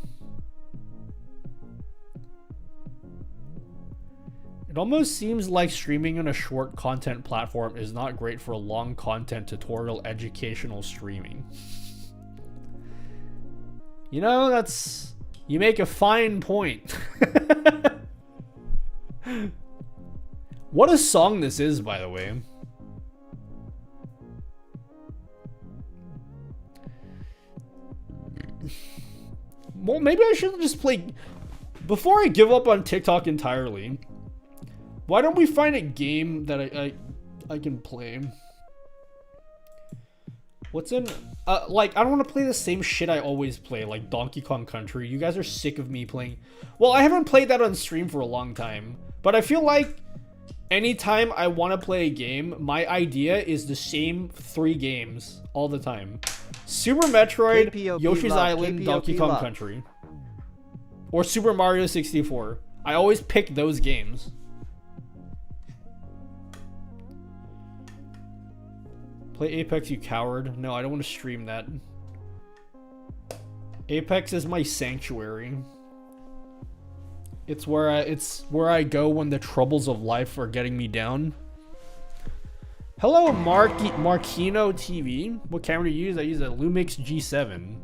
Speaker 1: It almost seems like streaming on a short content platform is not great for long content tutorial educational streaming. You know, that's... You make a fine point. What a song this is, by the way. Well, maybe I should just play... Before I give up on TikTok entirely, why don't we find a game that I can play? What's in... like, I don't want to play the same shit I always play, like Donkey Kong Country. You guys are sick of me playing... Well, I haven't played that on stream for a long time, but I feel like anytime I want to play a game, my idea is the same 3 games all the time. Super Metroid,
Speaker 3: KPOP
Speaker 1: Yoshi's
Speaker 3: love,
Speaker 1: Island,
Speaker 3: KPOP
Speaker 1: Donkey Kong
Speaker 3: love.
Speaker 1: Country. Or Super Mario 64. I always pick those games. Play Apex, you coward. No, I don't want to stream that. Apex is my sanctuary. It's where I go when the troubles of life are getting me down. Hello, Marquino TV. What camera do you use? I use a Lumix G7.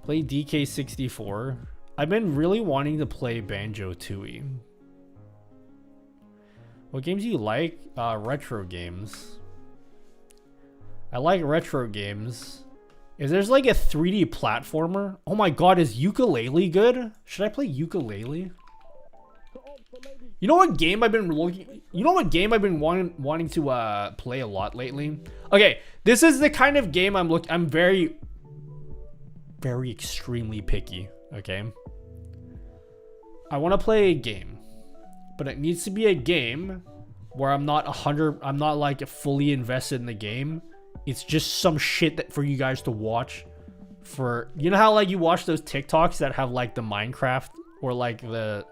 Speaker 1: Play DK64. I've been really wanting to play Banjo-Tooie. What games do you like? Retro games. I like retro games. If there's like a 3D platformer... Oh my god, is Yooka-Laylee good? Should I play Yooka-Laylee? You know what game I've been looking... You know what game I've been wanting to play a lot lately? Okay, this is the kind of game I'm very extremely picky, okay? I want to play a game, but it needs to be a game where I'm not like fully invested in the game. It's just some shit that for you guys to watch for, you know how like you watch those TikToks that have like the Minecraft or like the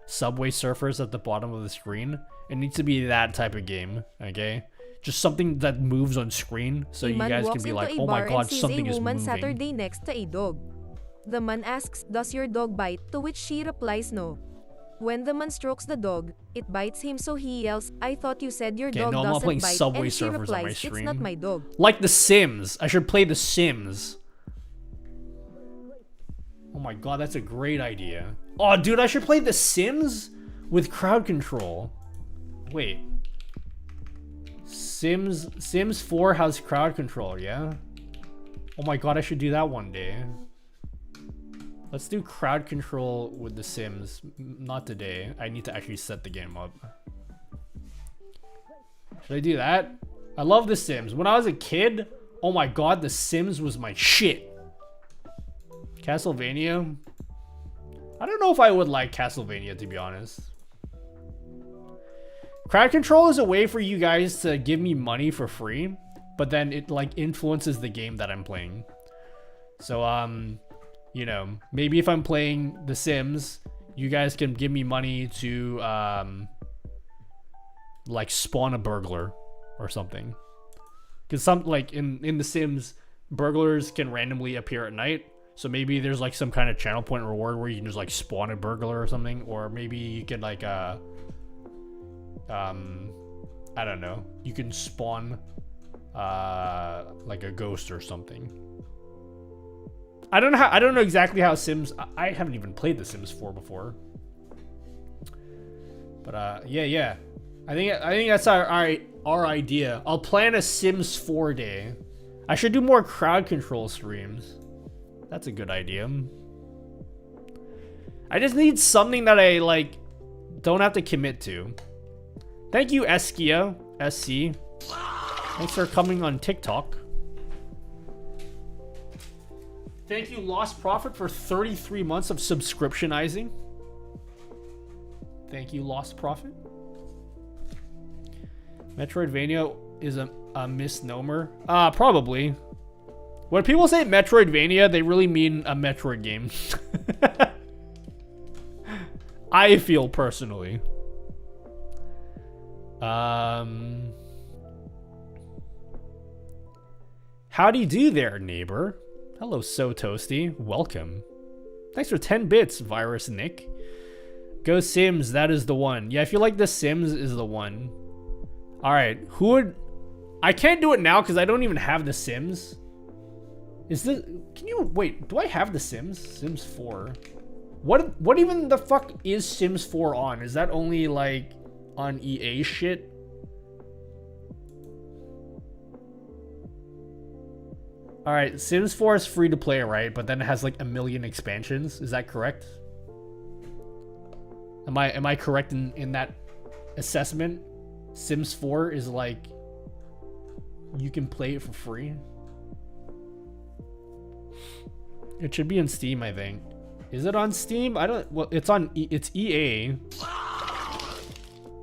Speaker 1: Subway Surfers at the bottom of the screen? It needs to be that type of game, okay? Just something that moves on screen, so you guys can be like, oh my god, something is moving.
Speaker 9: Saturday next to a dog. The man asks, does your dog bite? To which she replies, no. When the man strokes the dog, it bites him, so he yells, I thought you said your dog
Speaker 1: no, I'm not
Speaker 9: doesn't
Speaker 1: playing
Speaker 9: bite.
Speaker 1: Subway
Speaker 9: And she
Speaker 1: Surfers on my
Speaker 9: replies,
Speaker 1: stream.
Speaker 9: it's not my dog.
Speaker 1: Like The Sims. I should play The Sims. Oh my god, that's a great idea. Oh, dude, I should play The Sims with crowd control. Wait. Sims 4 has crowd control, yeah? Oh my god, I should do that one day. Let's do crowd control with The Sims. Not today. I need to actually set the game up. Should I do that? I love The Sims. When I was a kid, oh my god, The Sims was my shit. Castlevania? I don't know if I would like Castlevania, to be honest. Crowd control is a way for you guys to give me money for free, but then it like influences the game that I'm playing. So, you know, maybe if I'm playing The Sims, you guys can give me money to, like spawn a burglar or something. Because some, like in The Sims, burglars can randomly appear at night. So maybe there's like some kind of channel point reward where you can just like spawn a burglar or something. Or maybe you can like, I don't know. You can spawn like a ghost or something. I don't know exactly how Sims. I haven't even played The Sims 4 before. But yeah. I think that's our idea. I'll plan a Sims 4 day. I should do more crowd control streams. That's a good idea. I just need something that I like don't have to commit to. Thank you, Eskia, SC. Thanks for coming on TikTok. Thank you, Lost Prophet, for 33 months of subscriptionizing. Thank you, Lost Prophet. Metroidvania is a misnomer. Probably. When people say Metroidvania, they really mean a Metroid game. I feel personally. Howdy do there, neighbor. Hello, So Toasty. Welcome. Thanks for 10 bits, Virus Nick. Go Sims, that is the one. Yeah, I feel like The Sims is the one. Alright, who would... I can't do it now because I don't even have The Sims. Is this... Can you... Wait, do I have The Sims? Sims 4. What even the fuck is Sims 4 on? Is that only, like, on EA shit? Alright, Sims 4 is free to play, right? But then it has, like, 1 million expansions. Is that correct? Am I correct in that assessment? Sims 4 is like you can play it for free. It should be on Steam, I think. Is it on Steam? I don't. Well, it's on. It's EA.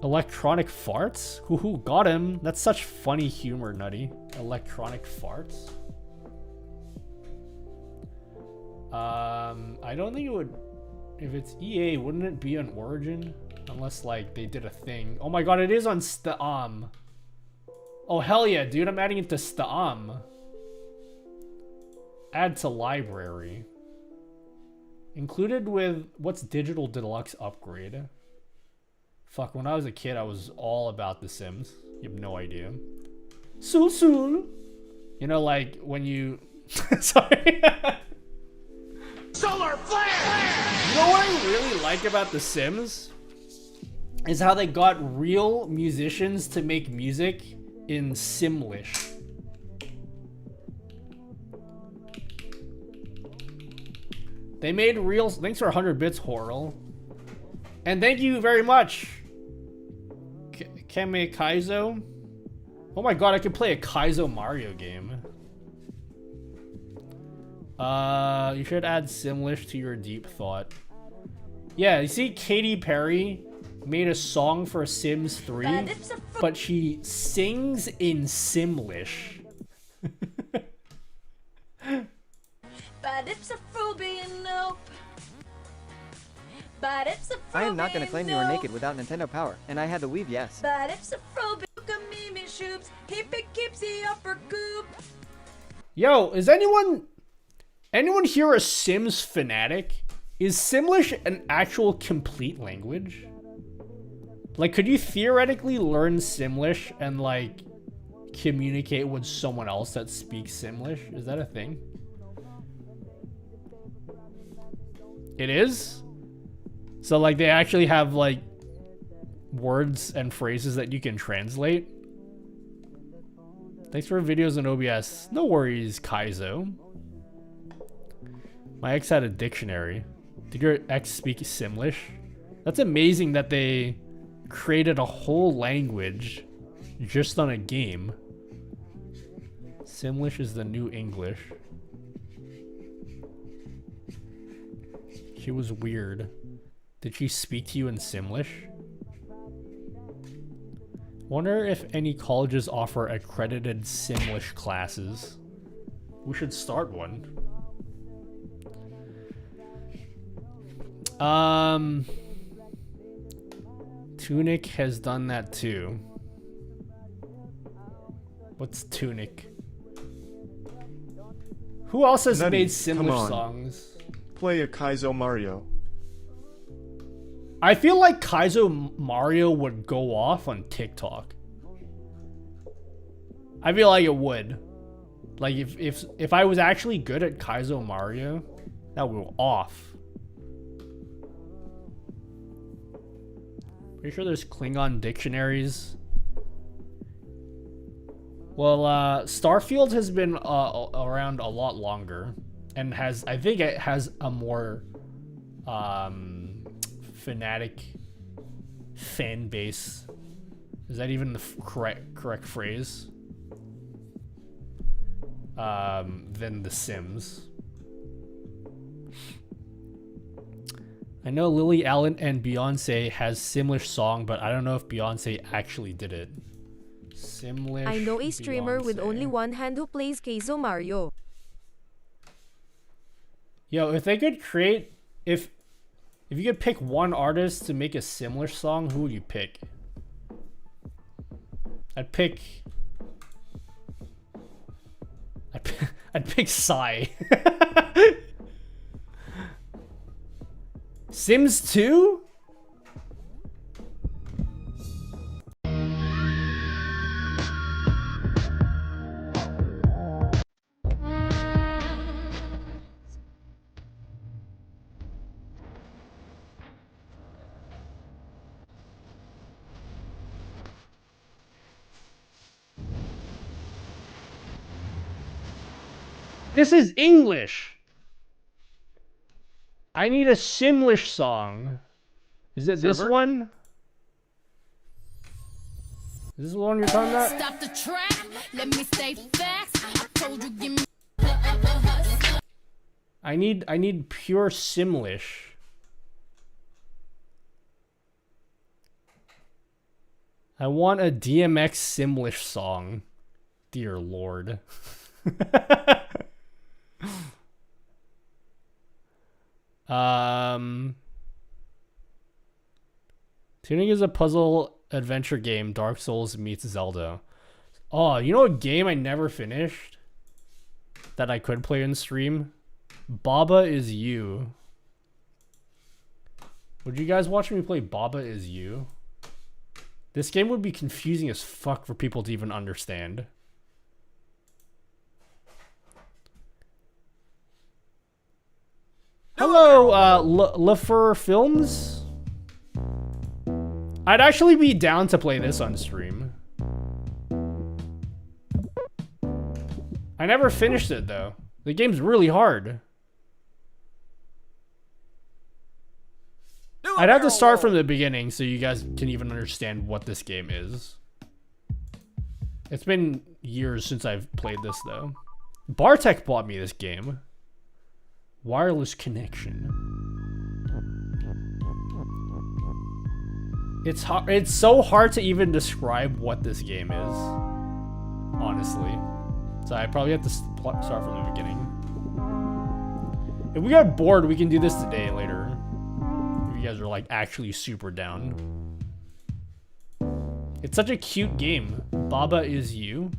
Speaker 1: Electronic farts? Who got him? That's such funny humor, Nutty. Electronic farts. I don't think it would. If it's EA, wouldn't it be on Origin? Unless, like, they did a thing. Oh my god, it is on Steam. Oh, hell yeah, dude. I'm adding it to Steam. Add to library. Included with... What's Digital Deluxe upgrade? Fuck, when I was a kid, I was all about The Sims. You have no idea. Sul. You know, like, when you... Sorry.
Speaker 11: Solar flare!
Speaker 1: You know what I really like about The Sims? Is how they got real musicians to make music in Simlish. They made real... Thanks for 100 bits, Horrell. And thank you very much, Kame Kaizo. Oh my god, I could play a Kaizo Mario game. You should add Simlish to your deep thought. Yeah, you see Katy Perry made a song for Sims 3, but she sings in Simlish.
Speaker 12: But it's a phobia, nope. But it's a phobia,
Speaker 3: I am not gonna claim you were naked without Nintendo Power, and I had the weave, yes.
Speaker 12: But it's a phobia, Mimi shoops. He keeps the upper coop.
Speaker 1: Yo, is anyone here a Sims fanatic? Is Simlish an actual complete language? Like, could you theoretically learn Simlish and, like, communicate with someone else that speaks Simlish? Is that a thing? It is? So, like, they actually have, like, words and phrases that you can translate? Thanks for videos on OBS. No worries, Kaizo. My ex had a dictionary. Did your ex speak Simlish? That's amazing that they created a whole language just on a game. Simlish is the new English. She was weird. Did she speak to you in Simlish? Wonder if any colleges offer accredited Simlish classes. We should start one. Tunic has done that too. What's Tunic? Who else has
Speaker 2: Nutty,
Speaker 1: made
Speaker 2: come
Speaker 1: Simlish
Speaker 2: on.
Speaker 1: songs?
Speaker 2: Play a Kaizo Mario.
Speaker 1: I feel like Kaizo Mario would go off on TikTok. I feel like it would. Like if I was actually good at Kaizo Mario, that would go off. Pretty sure there's Klingon dictionaries. Well, Starfield has been around a lot longer, and I think it has a more fanatic fan base. Is that even the correct phrase? Than The Sims. I know Lily Allen and Beyonce has Simlish song, but I don't know if Beyonce actually did it. Simlish.
Speaker 9: I know a streamer with
Speaker 1: Beyonce.
Speaker 9: only one hand who plays Kaizo Mario.
Speaker 1: Yo, if they could create, if you could pick one artist to make a Simlish song, who would you pick? I'd pick Psy. Sims 2? This is English. I need a Simlish song. Is it this one? Is this the one you're talking about?
Speaker 13: Stop the track. Let me say facts. I told you give me.
Speaker 1: I need pure Simlish. I want a DMX Simlish song. Dear Lord. Tuning is a puzzle adventure game. Dark Souls meets Zelda. Oh, you know a game I never finished that I could play in stream? Baba Is You. Would you guys watch me play Baba Is You? This game would be confusing as fuck for people to even understand. Hello, LaFur Films? I'd actually be down to play this on stream. I never finished it, though. The game's really hard. I'd have to start from the beginning so you guys can even understand what this game is. It's been years since I've played this, though. Bartek bought me this game. Wireless connection. It's so hard to even describe what this game is, honestly. So I probably have to start from the beginning. If we got bored, we can do this today later. If you guys are like actually super down. It's such a cute game. Baba Is You.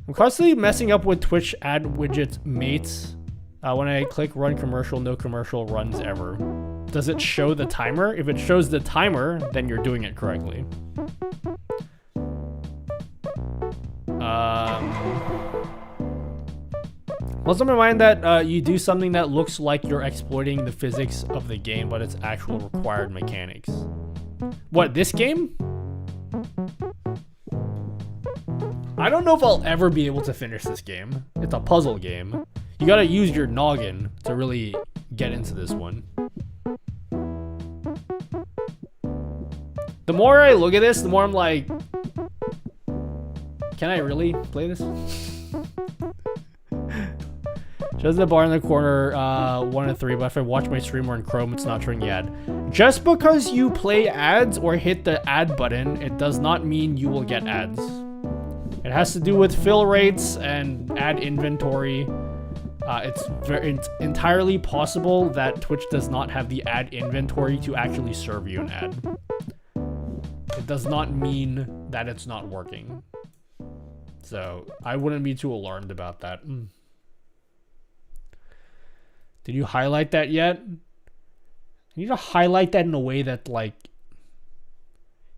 Speaker 1: I'm constantly messing up with Twitch ad widget mates. When I click run commercial, no commercial runs ever. Does it show the timer? If it shows the timer, then you're doing it correctly. Also keep in mind that you do something that looks like you're exploiting the physics of the game, but it's actual required mechanics. What, this game? I don't know if I'll ever be able to finish this game. It's a puzzle game. You gotta use your noggin to really get into this one. The more I look at this, the more I'm like, can I really play this? Shows the bar in the corner, 1 and 3, but if I watch my stream or in Chrome, it's not showing the ad. Just because you play ads or hit the ad button, it does not mean you will get ads. It has to do with fill rates and ad inventory. It's entirely possible that Twitch does not have the ad inventory to actually serve you an ad. It does not mean that it's not working. So I wouldn't be too alarmed about that. Did you highlight that yet? You need to highlight that in a way that, like...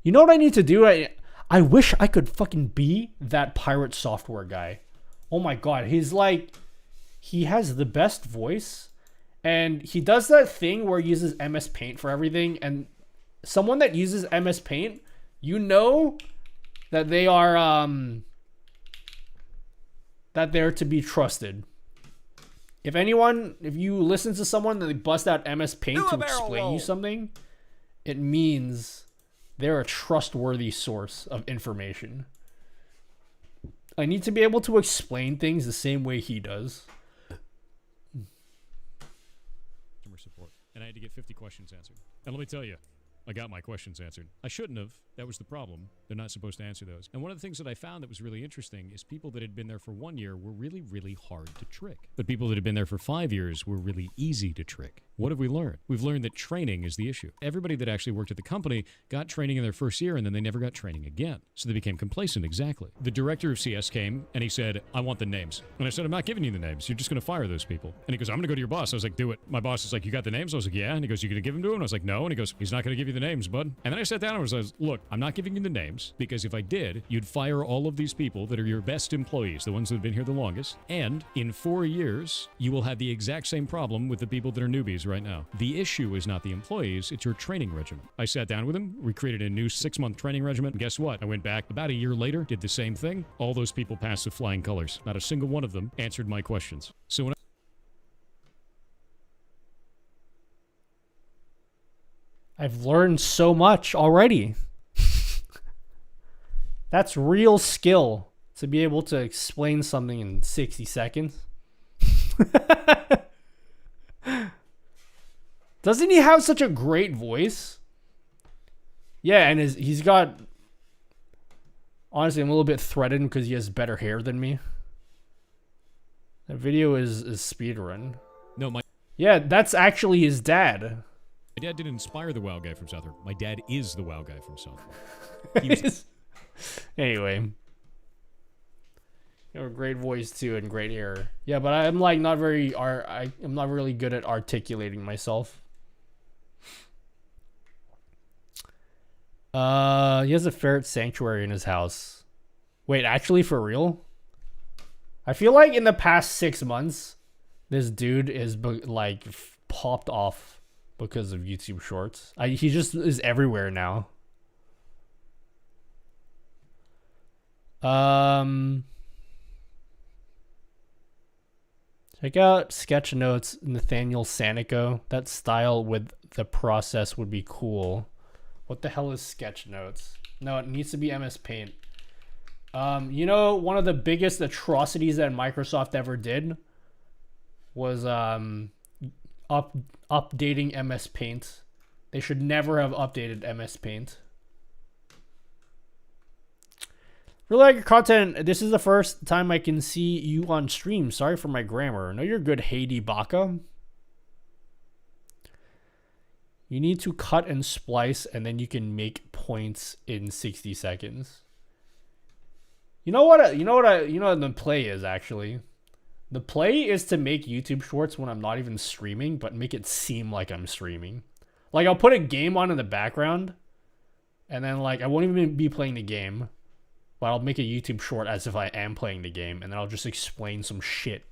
Speaker 1: You know what I need to do? I wish I could fucking be that pirate software guy. Oh my god, he's like... He has the best voice. And he does that thing where he uses MS Paint for everything. And someone that uses MS Paint, you know that they are... that they're to be trusted. If you listen to someone that they bust out MS Paint to explain you something, it means they're a trustworthy source of information. I need to be able to explain things the same way he does.
Speaker 14: Customer support, and I had to get 50 questions answered. And let me tell you, I got my questions answered. I shouldn't have. That was the problem. They're not supposed to answer those. And one of the things that I found that was really interesting is people that had been there for 1 year were really, really hard to trick. But people that had been there for 5 years were really easy to trick. What have we learned? We've learned that training is the issue. Everybody that actually worked at the company got training in their first year and then they never got training again. So they became complacent, exactly. The director of CS came and he said, I want the names. And I said, I'm not giving you the names. You're just going to fire those people. And he goes, I'm going to go to your boss. I was like, do it. My boss is like, you got the names? I was like, yeah. And he goes, you going to give them to him? I was like, no. And he goes, he's not going to give you the the names, bud. And then I sat down and was like, look, I'm not giving you the names because if I did, you'd fire all of these people that are your best employees, the ones that have been here the longest. And in 4 years, you will have the exact same problem with the people that are newbies right now. The issue is not the employees, it's your training regimen. I sat down with him, we created a new 6-month training regimen. And guess what? I went back about a year later, did the same thing. All those people passed with flying colors. Not a single one of them answered my questions. So when
Speaker 1: I've learned so much already. That's real skill to be able to explain something in 60 seconds. Doesn't he have such a great voice? Yeah, and he's got... Honestly, I'm a little bit threatened because he has better hair than me. That video is speedrun.
Speaker 14: No,
Speaker 1: Yeah, that's actually his dad.
Speaker 14: My dad didn't inspire the WoW guy from South Park. My dad is the WoW guy from South Park. He was...
Speaker 1: Anyway. You have a great voice too and great hair. Yeah, but I'm like not very... I'm not really good at articulating myself. He has a ferret sanctuary in his house. Wait, actually for real? I feel like in the past 6 months, this dude is like popped off because of YouTube Shorts. He just is everywhere now. Check out sketch notes, Nathaniel Sanico. That style with the process would be cool. What the hell is sketch notes? No, it needs to be MS Paint. You know, one of the biggest atrocities that Microsoft ever did was updating MS Paint. They should never have updated MS Paint. Really like your content. This is the first time I can see you on stream. Sorry for my grammar. No, you're good, Heidi Baka. You need to cut and splice, and then you can make points in 60 seconds. You know what the play is, actually? The play is to make YouTube Shorts when I'm not even streaming, but make it seem like I'm streaming. Like, I'll put a game on in the background, and then, like, I won't even be playing the game, but I'll make a YouTube Short as if I am playing the game, and then I'll just explain some shit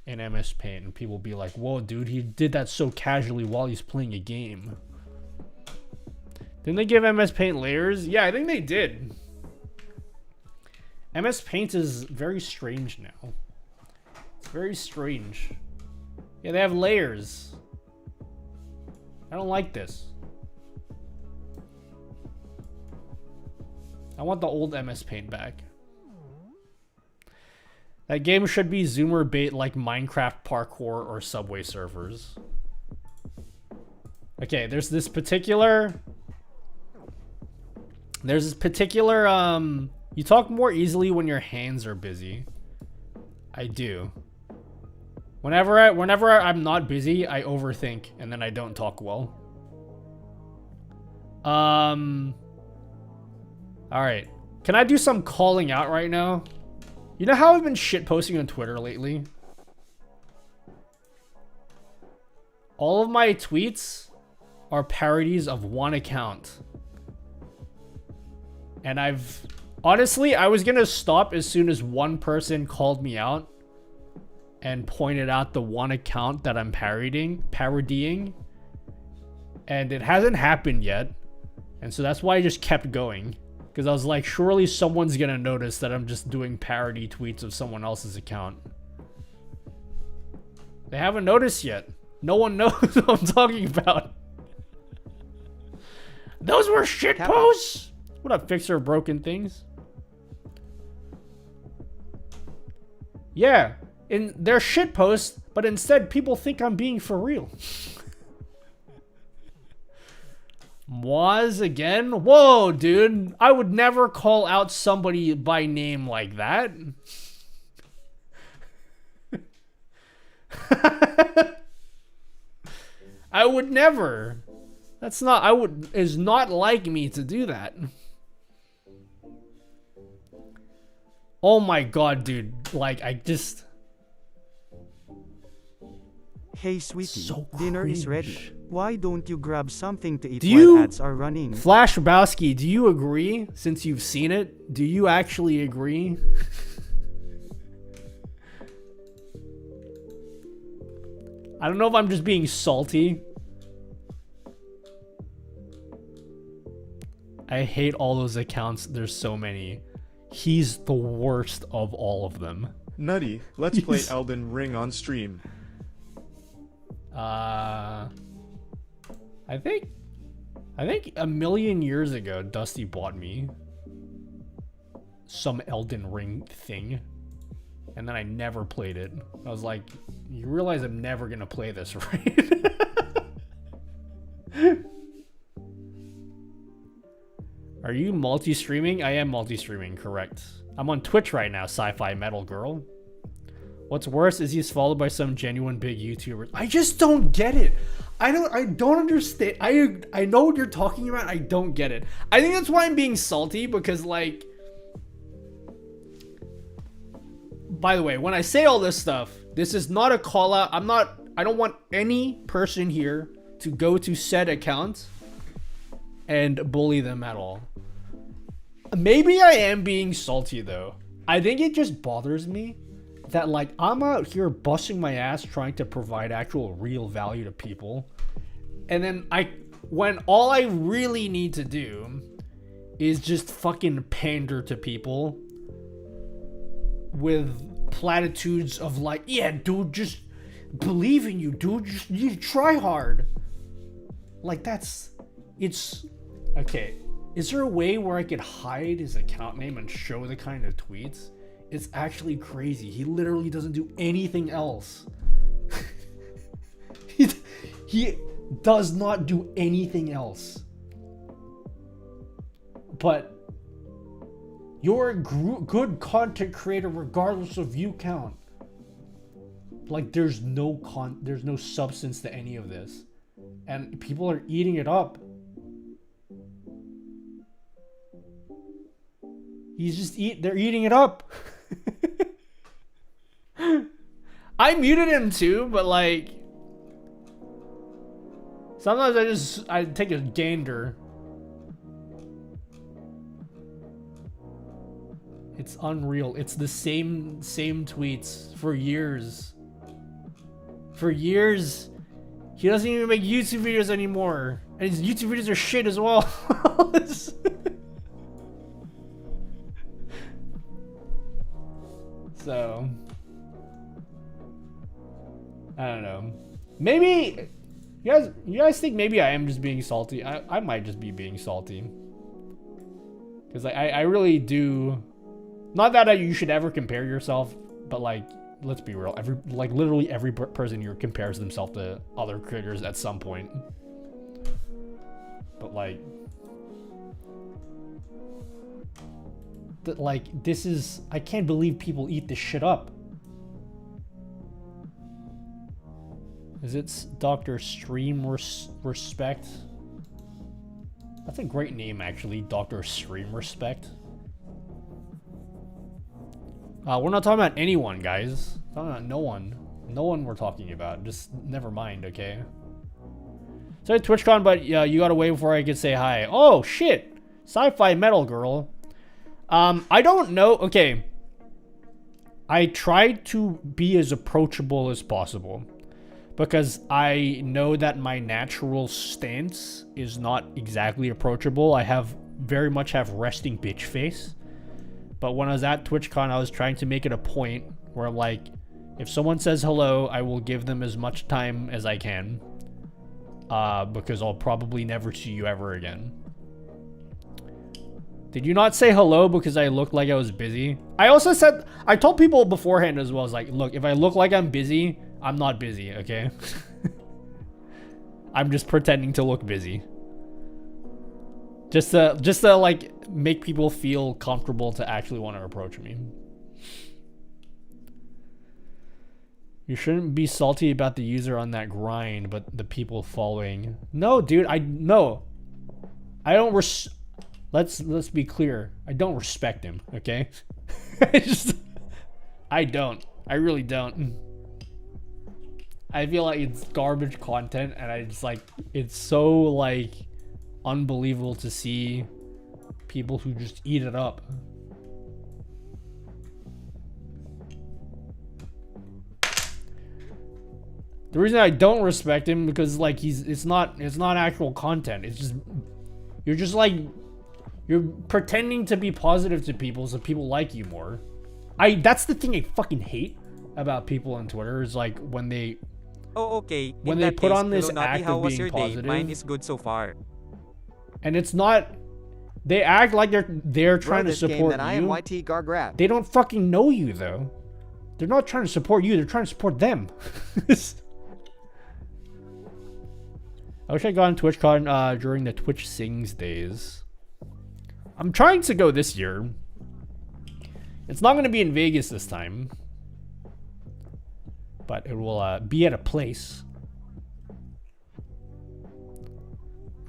Speaker 1: in MS Paint, and people will be like, whoa, dude, he did that so casually while he's playing a game. Didn't they give MS Paint layers? Yeah, I think they did. MS Paint is very strange now. It's very strange. Yeah, they have layers. I don't like this. I want the old MS Paint back. That game should be zoomer bait like Minecraft parkour or Subway Surfers. Okay, there's this particular... You talk more easily when your hands are busy. I do. Whenever I'm not busy, I overthink and then I don't talk well. Alright. Can I do some calling out right now? You know how I've been shitposting on Twitter lately? All of my tweets are parodies of one account. And honestly, I was gonna stop as soon as one person called me out and pointed out the one account that I'm parodying. And it hasn't happened yet. And so that's why I just kept going. Because I was like, surely someone's gonna notice that I'm just doing parody tweets of someone else's account. They haven't noticed yet. No one knows what I'm talking about. Those were shit posts! What up, fixer of broken things? Yeah, they're shit posts, but instead people think I'm being for real. Moaz again? Whoa, dude. I would never call out somebody by name like that. I would never. Is not like me to do that. Oh my god, dude. Like, I just...
Speaker 3: Hey, sweetie.
Speaker 1: So
Speaker 3: dinner is ready.
Speaker 15: Why don't you grab something to eat
Speaker 1: Do
Speaker 15: while
Speaker 1: you,
Speaker 15: ads are running?
Speaker 1: Flash Bowski, do you agree? Since you've seen it, do you actually agree? I don't know if I'm just being salty. I hate all those accounts. There's so many. He's the worst of all of them.
Speaker 2: Nutty, let's play Elden Ring on stream.
Speaker 1: I think a million years ago, Dusty bought me some Elden Ring thing, and then I never played it. I was like, you realize I'm never gonna play this, right? Are you multi-streaming? I am multi-streaming, correct. I'm on Twitch right now, Sci-Fi Metal Girl. What's worse is he's followed by some genuine big YouTubers. I just don't get it. I don't understand. I know what you're talking about. I don't get it. I think that's why I'm being salty, because like, by the way, when I say all this stuff, this is not a call out. I don't want any person here to go to said account and bully them at all. Maybe I am being salty though. I think it just bothers me that like I'm out here busting my ass trying to provide actual real value to people, and then when all I really need to do is just fucking pander to people with platitudes of like, yeah dude, just believe in you dude, just you need to try hard. Like it's okay. Is there a way where I could hide his account name and show the kind of tweets? It's actually crazy. He literally doesn't do anything else. he does not do anything else. But you're a good content creator regardless of view count. Like there's no substance to any of this. And people are eating it up. They're eating it up. I muted him too, but like sometimes I take a gander. It's unreal. It's the same tweets for years. For years. He doesn't even make YouTube videos anymore. And his YouTube videos are shit as well. So, I don't know. Maybe you guys think maybe I am just being salty. I might just be being salty. Because I really do. Not that you should ever compare yourself, but like, let's be real. Literally every person here compares themselves to other creators at some point. But like, this is, I can't believe people eat this shit up. Is it Dr. Stream Respect? That's a great name actually, Dr. Stream Respect. We're not talking about anyone, guys. We're talking about no one. No one we're talking about. Just never mind, okay? Sorry, TwitchCon, but you gotta wait before I can say hi. Oh shit! Sci-Fi Metal Girl. I don't know. Okay. I tried to be as approachable as possible because I know that my natural stance is not exactly approachable. I very much have resting bitch face. But when I was at TwitchCon, I was trying to make it a point where like, if someone says hello, I will give them as much time as I can. Because I'll probably never see you ever again. Did you not say hello because I looked like I was busy? I also said, I told people beforehand as well, I was like, look, if I look like I'm busy, I'm not busy, okay? I'm just pretending to look busy. Just to like make people feel comfortable to actually want to approach me. You shouldn't be salty about the user on that grind, but the people following. No, dude, no. I don't let's be clear. I don't respect him, okay? I don't. I really don't. I feel like it's garbage content, and I just like, it's so like unbelievable to see people who just eat it up. The reason I don't respect him because like it's not actual content. It's just you're pretending to be positive to people so people like you more. That's the thing I fucking hate about people on Twitter is like when they
Speaker 4: okay.
Speaker 1: When
Speaker 4: In
Speaker 1: they
Speaker 4: that
Speaker 1: put
Speaker 4: case,
Speaker 1: on this
Speaker 4: hello, Nutty,
Speaker 1: act
Speaker 4: how
Speaker 1: of
Speaker 4: was
Speaker 1: being
Speaker 4: your
Speaker 1: positive,
Speaker 4: day? Mine is good so far.
Speaker 1: and it's not. They act like they're trying to
Speaker 3: this game
Speaker 1: support
Speaker 3: that I
Speaker 1: you.
Speaker 3: am YT Gargrab.
Speaker 1: They don't fucking know you though. They're not trying to support you. They're trying to support them. I wish I got on TwitchCon during the Twitch Sings days. I'm trying to go this year. It's not going to be in Vegas this time. But it will be at a place.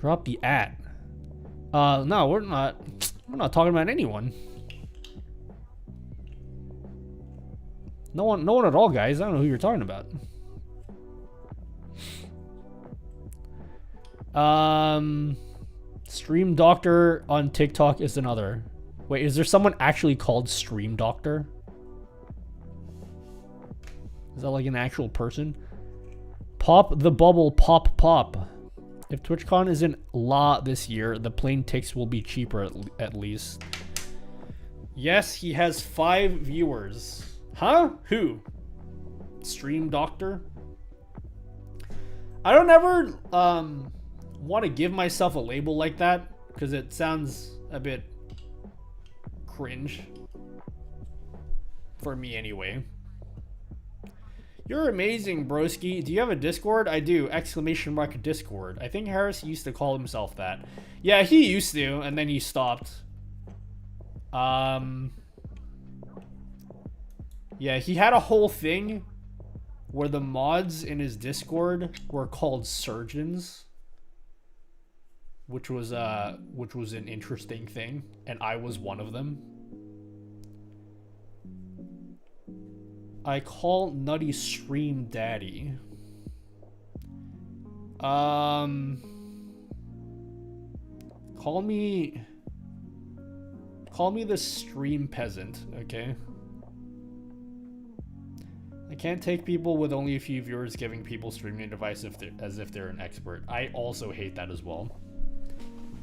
Speaker 1: Drop the @ no, we're not talking about anyone. No one at all, guys. I don't know who you're talking about. Stream Doctor on TikTok is another. Wait, is there someone actually called Stream Doctor? Is that like an actual person? Pop the bubble, pop pop. If TwitchCon is in La this year, the plane tickets will be cheaper at least. Yes, he has 5 viewers. Huh? Who? Stream Doctor? I don't ever want to give myself a label like that because it sounds a bit cringe for me anyway. You're amazing, broski. Do you have a Discord? I do. ! Discord. I think Harris used to call himself that. Yeah, he used to, and then he stopped. Yeah, he had a whole thing where the mods in his Discord were called surgeons, which was an interesting thing, and I was one of them. I call Nutty Stream Daddy. Call me the Stream Peasant, okay? I can't take people with only a few viewers giving people streaming advice as if they're an expert. I also hate that as well.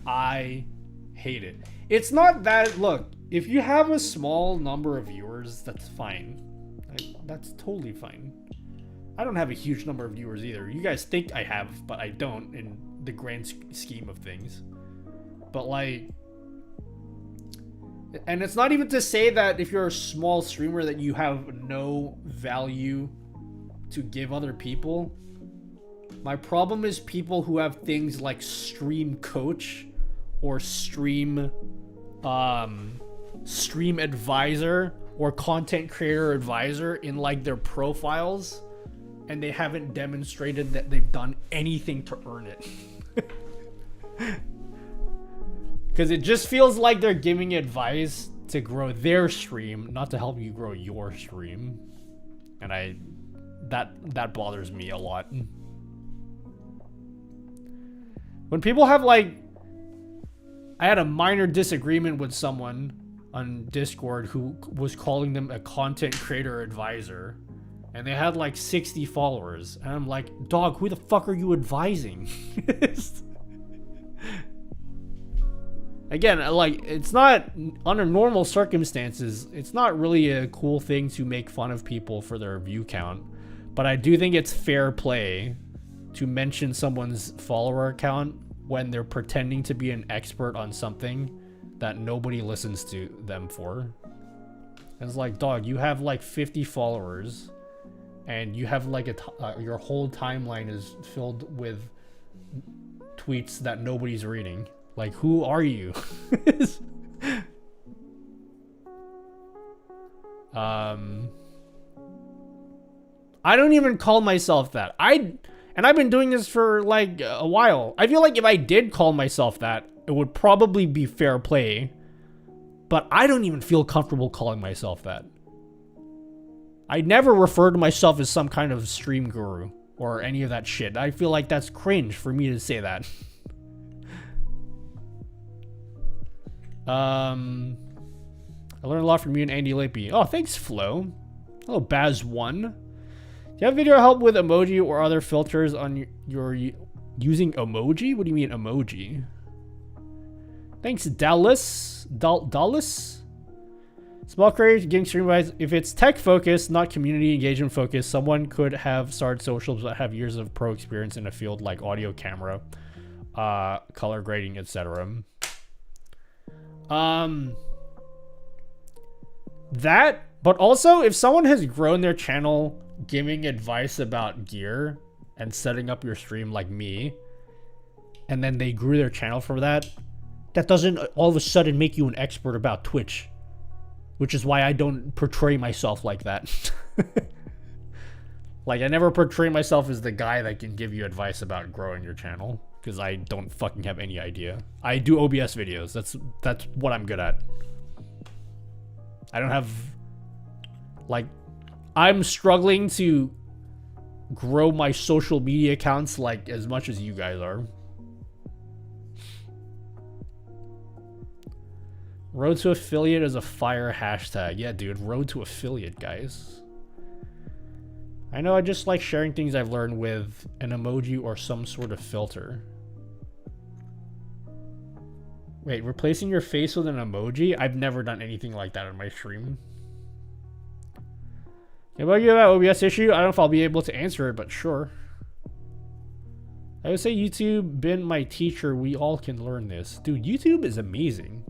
Speaker 1: I hate it. It's not that, look, if you have a small number of viewers, that's fine. That's totally fine. I don't have a huge number of viewers either. You guys think I have, but I don't in the grand scheme of things. But like, and it's not even to say that if you're a small streamer that you have no value to give other people. My problem is people who have things like stream coach or stream advisor or content creator advisor in like their profiles, and they haven't demonstrated that they've done anything to earn it. Because it just feels like they're giving advice to grow their stream, not to help you grow your stream. And that bothers me a lot. When people have like, I had a minor disagreement with someone on Discord who was calling them a content creator advisor, and they had like 60 followers, and I'm like, dog, who the fuck are you advising? Again, like, it's not, under normal circumstances, it's not really a cool thing to make fun of people for their view count, but I do think it's fair play to mention someone's follower count when they're pretending to be an expert on something that nobody listens to them for. It's like, dog, you have like 50 followers, and you have like your whole timeline is filled with tweets that nobody's reading. Like, who are you? I don't even call myself that. And I've been doing this for like a while. I feel like if I did call myself that, it would probably be fair play. But I don't even feel comfortable calling myself that. I never refer to myself as some kind of stream guru or any of that shit. I feel like that's cringe for me to say that. I learned a lot from you and Andy Lippy. Oh, thanks, Flo. Hello, Baz1. Do you have video help with emoji or other filters on your using emoji? What do you mean emoji? Thanks, Dallas. Dallas? Small creators getting stream wise. If it's tech focused, not community engagement focused, someone could have started socials that have years of pro experience in a field like audio, camera, color grading, etc. That, but also if someone has grown their channel giving advice about gear and setting up your stream like me, and then they grew their channel for that, that doesn't all of a sudden make you an expert about Twitch, which is why I don't portray myself like that. Like, I never portray myself as the guy that can give you advice about growing your channel, because I don't fucking have any idea. I do OBS videos. That's what I'm good at. I don't have, like, I'm struggling to grow my social media accounts like as much as you guys are. Road to affiliate is a fire hashtag. Yeah, dude, road to affiliate, guys. I know I just like sharing things I've learned with an emoji or some sort of filter. Wait, replacing your face with an emoji? I've never done anything like that on my stream. If I give that OBS issue, I don't know if I'll be able to answer it, but sure. I would say YouTube been my teacher. We all can learn this. Dude, YouTube is amazing.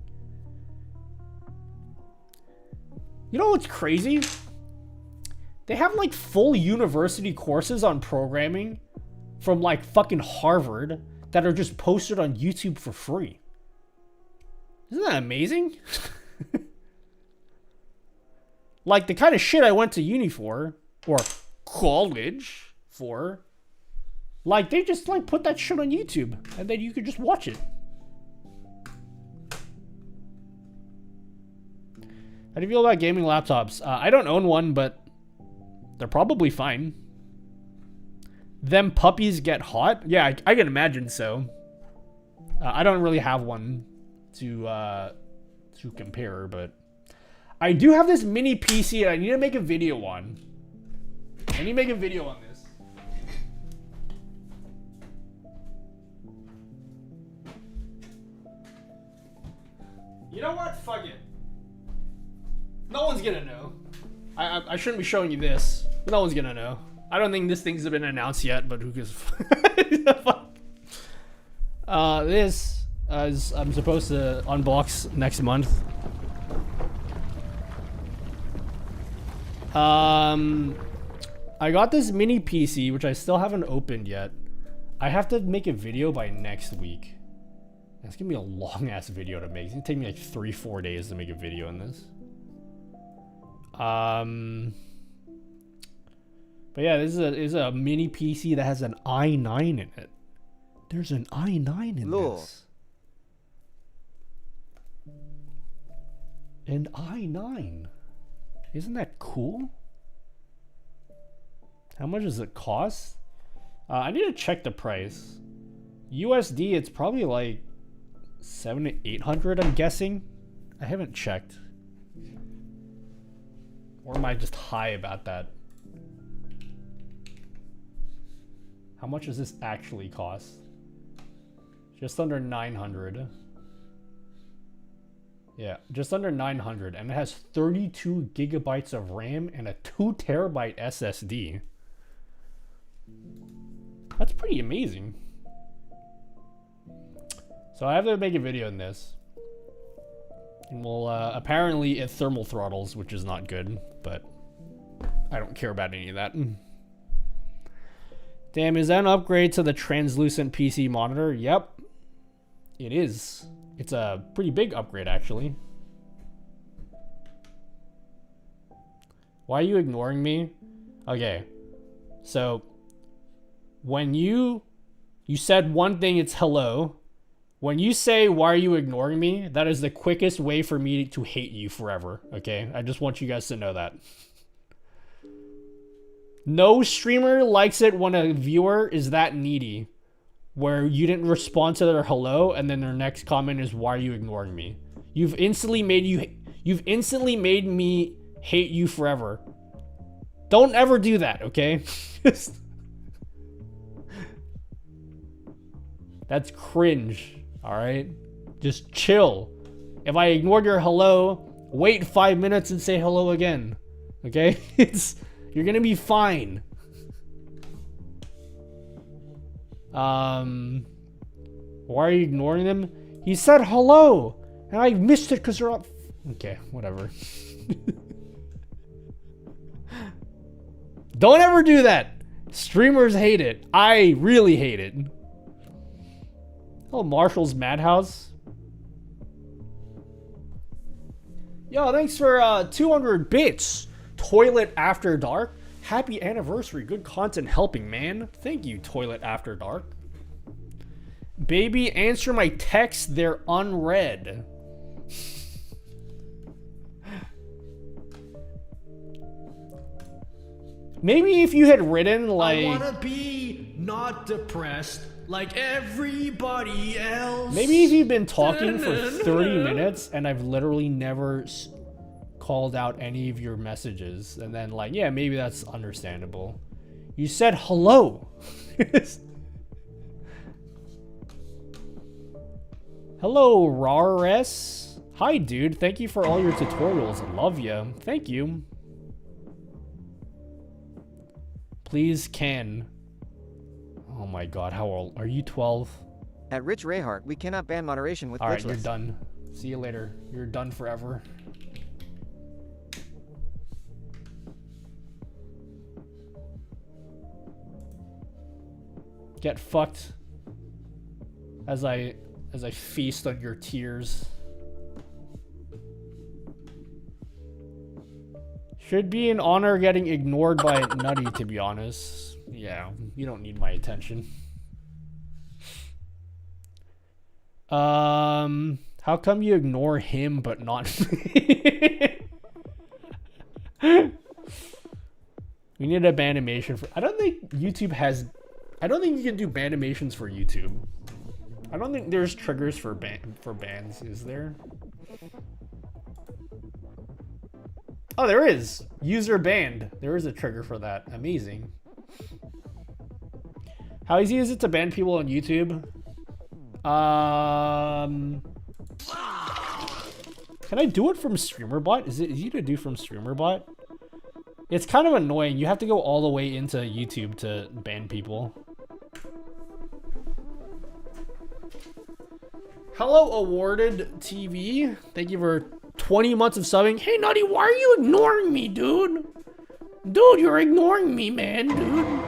Speaker 1: You know what's crazy? They have like full university courses on programming from like fucking Harvard that are just posted on YouTube for free. Isn't that amazing? Like the kind of shit I went to uni for, or college for, like they just like put that shit on YouTube and then you could just watch it. How do you feel about gaming laptops? I don't own one, but they're probably fine. Them puppies get hot? Yeah, I can imagine so. I don't really have one to compare, but I do have this mini PC and I need to make a video on. I need to make a video on this. You know what? Fuck it. No one's gonna know. I shouldn't be showing you this. But no one's gonna know. I don't think this thing's been announced yet, but who gives a fuck? This is I'm supposed to unbox next month. I got this mini PC, which I still haven't opened yet. I have to make a video by next week. It's gonna be a long ass video to make. It's gonna take me like 3-4 days to make a video on this. But yeah, this is a mini PC that has an i9 in it. There's an i9 in this. An i9. Isn't that cool? How much does it cost? I need to check the price. USD, it's probably like 700 to 800, I'm guessing. I haven't checked. Or am I just high about that? How much does this actually cost? Just under 900. Yeah, just under 900, and it has 32 gigabytes of RAM and a 2 terabyte SSD. That's pretty amazing. So I have to make a video on this. And we'll, apparently it thermal throttles, which is not good, but I don't care about any of that. Damn, is that an upgrade to the translucent PC monitor? Yep, it is. It's a pretty big upgrade, actually. Why are you ignoring me? Okay, so when you said one thing, it's hello. When you say, why are you ignoring me? That is the quickest way for me to hate you forever, okay? I just want you guys to know that. No streamer likes it when a viewer is that needy, where you didn't respond to their hello and then their next comment is, why are you ignoring me? You've instantly made me hate you forever. Don't ever do that, okay? That's cringe, all right? Just chill. If I ignored your hello, wait 5 minutes and say hello again, okay? You're gonna be fine. Why are you ignoring them? He said hello, and I missed it because you're up. Okay, whatever. Don't ever do that. Streamers hate it. I really hate it. Oh, Marshall's Madhouse. Yo, thanks for 200 bits. Toilet After Dark. Happy anniversary. Good content helping, man. Thank you, Toilet After Dark. Baby, answer my texts. They're unread. Maybe if you had written like...
Speaker 5: I wanna be not depressed like everybody else.
Speaker 1: Maybe if you've been talking for 30 minutes and I've literally never called out any of your messages, and then like, yeah, maybe that's understandable. You said hello. Hello, Rares. Hi, dude. Thank you for all your tutorials. Love you. Thank you. Please, Ken. Oh my god, how old? Are you 12?
Speaker 3: At Rich Rayhart, we cannot ban moderation with
Speaker 1: Alright,
Speaker 3: glitchless.
Speaker 1: you're done. See you later. You're done forever. Get fucked as I feast on your tears. Should be an honor getting ignored by Nutty, to be honest. Yeah, you don't need my attention. How come you ignore him but not me? We need a ban animation for... I don't think YouTube has... I don't think you can do ban animations for YouTube. I don't think there's triggers for bans, is there? Oh, there is. User banned. There is a trigger for that. Amazing. How easy is it to ban people on YouTube? Can I do it from StreamerBot? Is it easy to do from StreamerBot? It's kind of annoying. You have to go all the way into YouTube to ban people. Hello, Awarded TV. Thank you for 20 months of subbing. Hey, Nutty, why are you ignoring me, dude? Dude, you're ignoring me, man, dude.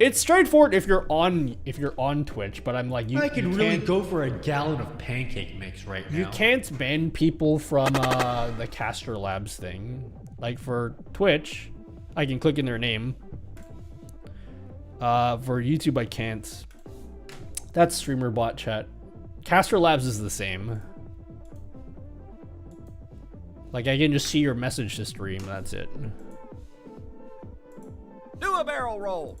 Speaker 1: It's straightforward if you're on Twitch, but I'm like,
Speaker 5: I could really go for a gallon of pancake mix right now.
Speaker 1: You can't ban people from the Caster Labs thing. Like for Twitch, I can click in their name. For YouTube, I can't. That's streamer bot chat. Caster Labs is the same. Like I can just see your message to stream. That's it.
Speaker 11: Do a barrel roll.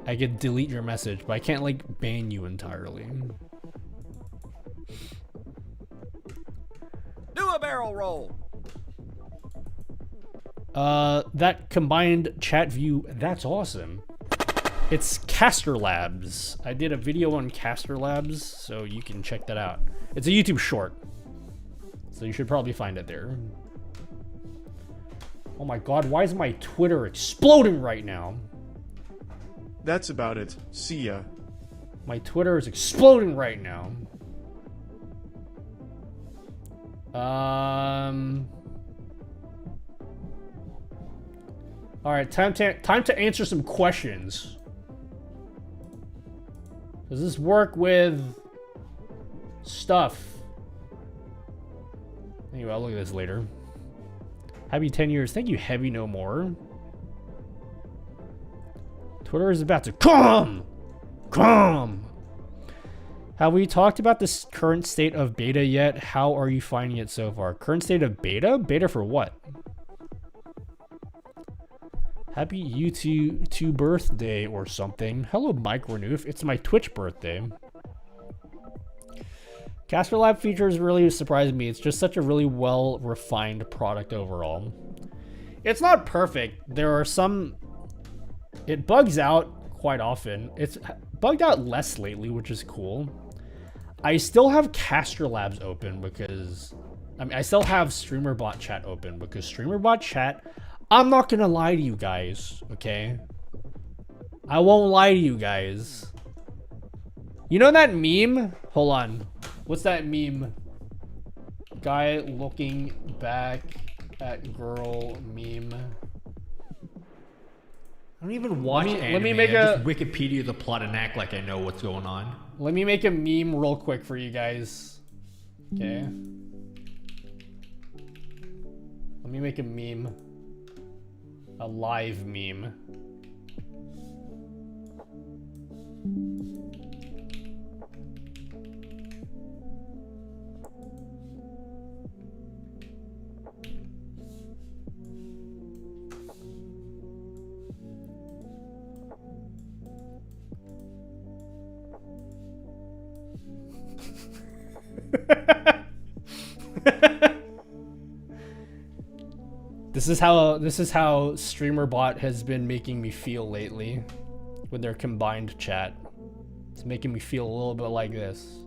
Speaker 1: I could delete your message, but I can't like ban you entirely.
Speaker 11: Do a barrel roll.
Speaker 1: That combined chat view, that's awesome. It's Caster Labs. I did a video on Caster Labs, so you can check that out. It's a YouTube short, so you should probably find it there. Oh my god, why is my Twitter exploding right now?
Speaker 2: That's about it. See ya.
Speaker 1: My Twitter is exploding right now. Alright, time to answer some questions. Does this work with stuff? Anyway, I'll look at this later. Happy 10 years. Thank you, Heavy No More. Twitter is about to come! How Have we talked about this current state of beta yet? How are you finding it so far? Current state of beta? Beta for what? Happy YouTube birthday or something. Hello, Mike Renoof. It's my Twitch birthday. Casper Lab features really surprised me. It's just such a really well-refined product overall. It's not perfect. There are some... It bugs out quite often. It's bugged out less lately, which is cool. I still have Casper Labs open because... I mean, I still have StreamerBot Chat open because StreamerBot Chat... I'm not gonna lie to you guys, okay? I won't lie to you guys. You know that meme? Hold on. What's that meme? Guy looking back at girl meme.
Speaker 5: I don't even watch anime.
Speaker 1: Let me make
Speaker 5: I just Wikipedia the plot and act like I know what's going on.
Speaker 1: Let me make a meme real quick for you guys. Okay. Let me make a meme. A live meme. This is how StreamerBot has been making me feel lately with their combined chat. It's making me feel a little bit like this.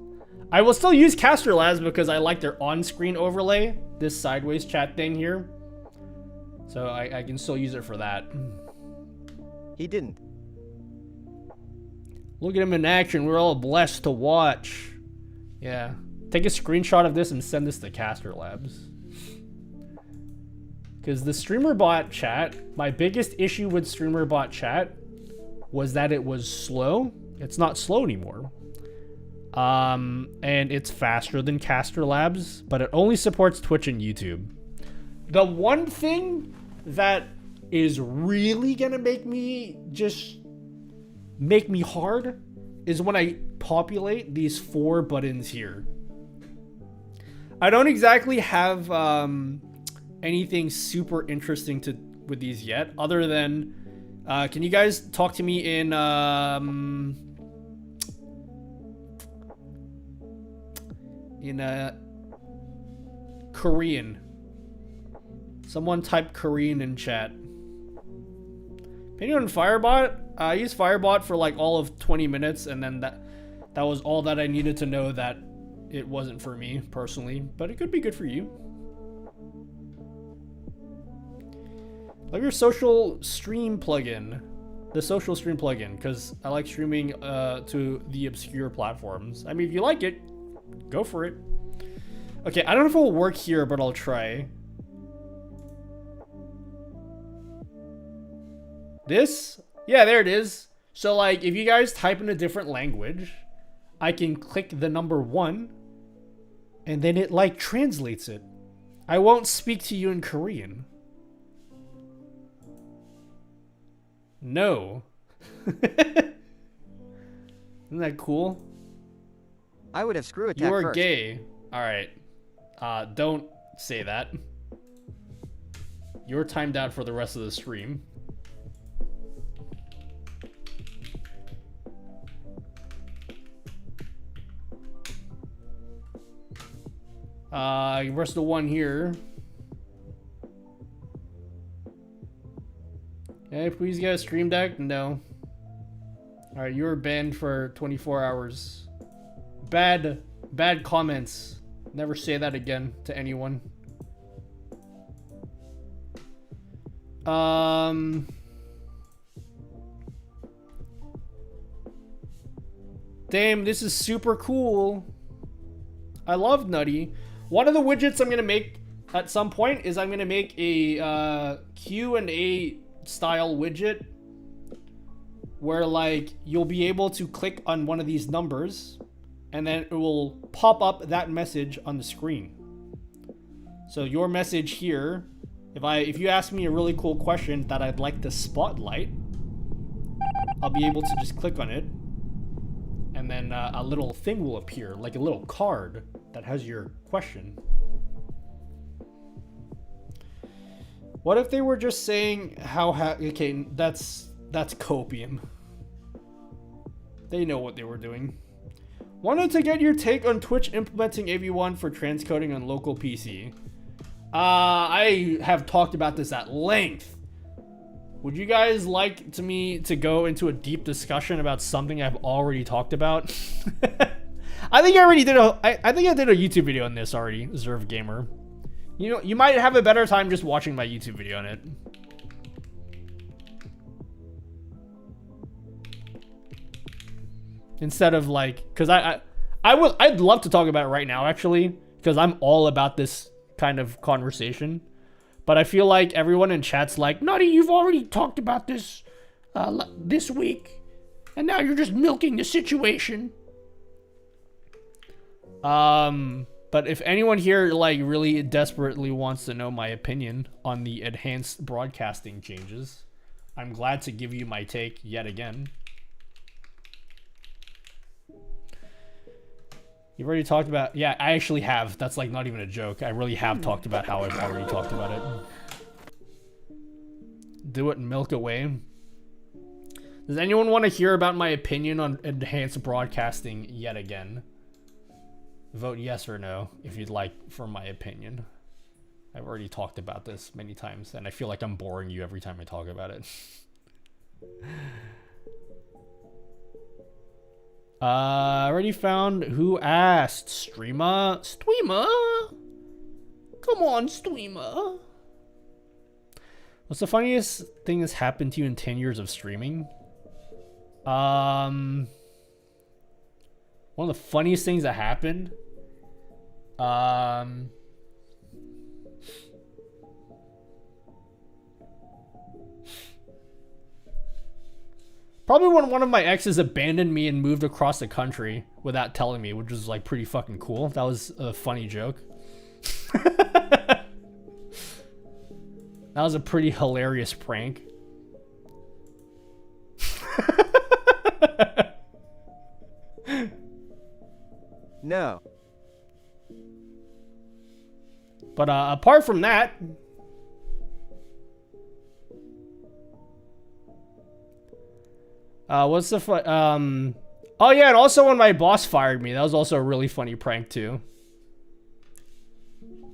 Speaker 1: I will still use Casper Labs because I like their on-screen overlay, this sideways chat thing here. So I can still use it for that.
Speaker 3: He didn't.
Speaker 1: Look at him in action. We're all blessed to watch. Yeah. Take a screenshot of this and send this to Casper Labs. Because the StreamerBot chat, my biggest issue with StreamerBot chat was that it was slow. It's not slow anymore. And it's faster than Casper Labs, but it only supports Twitch and YouTube. The one thing that is really gonna make me hard is when I populate these 4 buttons here. I don't exactly have anything super interesting with these yet, other than can you guys talk to me in Korean? Someone type Korean in chat. Opinion on Firebot? I used Firebot for like all of 20 minutes, and then that was all that I needed to know that it wasn't for me personally, but it could be good for you. Love your social stream plugin. The social stream plugin, because I like streaming to the obscure platforms. I mean, if you like it, go for it. Okay, I don't know if it will work here, but I'll try. This? Yeah, there it is. So, like, if you guys type in a different language, I can click the number 1, and then it, like, translates it. I won't speak to you in Korean. No. Isn't that cool?
Speaker 3: I would have screw attacked
Speaker 1: You are
Speaker 3: first.
Speaker 1: gay. Alright. Don't say that. You're timed out for the rest of the stream. Where's the one here? Hey, please get a stream deck? No. Alright, you were banned for 24 hours. Bad comments. Never say that again to anyone. Damn, this is super cool. I love Nutty. One of the widgets I'm gonna make at some point is I'm gonna make a Q&A style widget where, like, you'll be able to click on one of these numbers and then it will pop up that message on the screen. So your message here, if you ask me a really cool question that I'd like to spotlight, I'll be able to just click on it and and then a little thing will appear, like a little card that has your question. What if they were just saying how okay, that's copium. They know what they were doing. Wanted to get your take on Twitch implementing AV1 for transcoding on local PC. I have talked about this at length. Would you guys like me to go into a deep discussion about something I've already talked about? I think I already did I think I did a YouTube video on this already, Zerv Gamer. You know, you might have a better time just watching my YouTube video on it. Instead of like, cause I'd love to talk about it right now actually, because I'm all about this kind of conversation. But I feel like everyone in chat's like, Nutty, you've already talked about this this week, and now you're just milking the situation. But if anyone here like really desperately wants to know my opinion on the enhanced broadcasting changes, I'm glad to give you my take yet again. You've already talked about... Yeah, I actually have. That's like not even a joke. I really have talked about how I've already talked about it. Do it and milk away. Does anyone want to hear about my opinion on enhanced broadcasting yet again? Vote yes or no if you'd like for my opinion. I've already talked about this many times, and I feel like I'm boring you every time I talk about it. I already found who asked. Streamer? Come on, streamer. What's the funniest thing that's happened to you in 10 years of streaming? One of the funniest things that happened? Probably when one of my exes abandoned me and moved across the country without telling me, which was like pretty fucking cool. That was a funny joke. That was a pretty hilarious prank.
Speaker 3: No.
Speaker 1: But apart from that, what's the oh yeah, and also when my boss fired me, that was also a really funny prank too.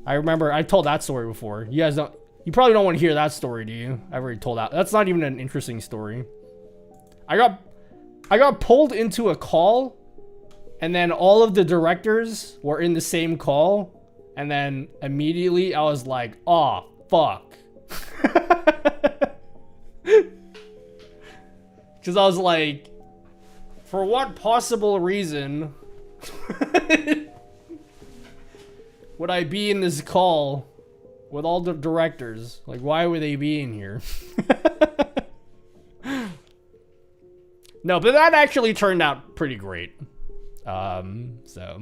Speaker 1: I remember I told that story before. You guys don't, you probably don't want to hear that story, do you? I've already told that. That's not even an interesting story. I got pulled into a call, and then all of the directors were in the same call, and then immediately I was like, oh fuck. Because I was like, for what possible reason would I be in this call with all the directors? Like, why would they be in here? No, but that actually turned out pretty great. So.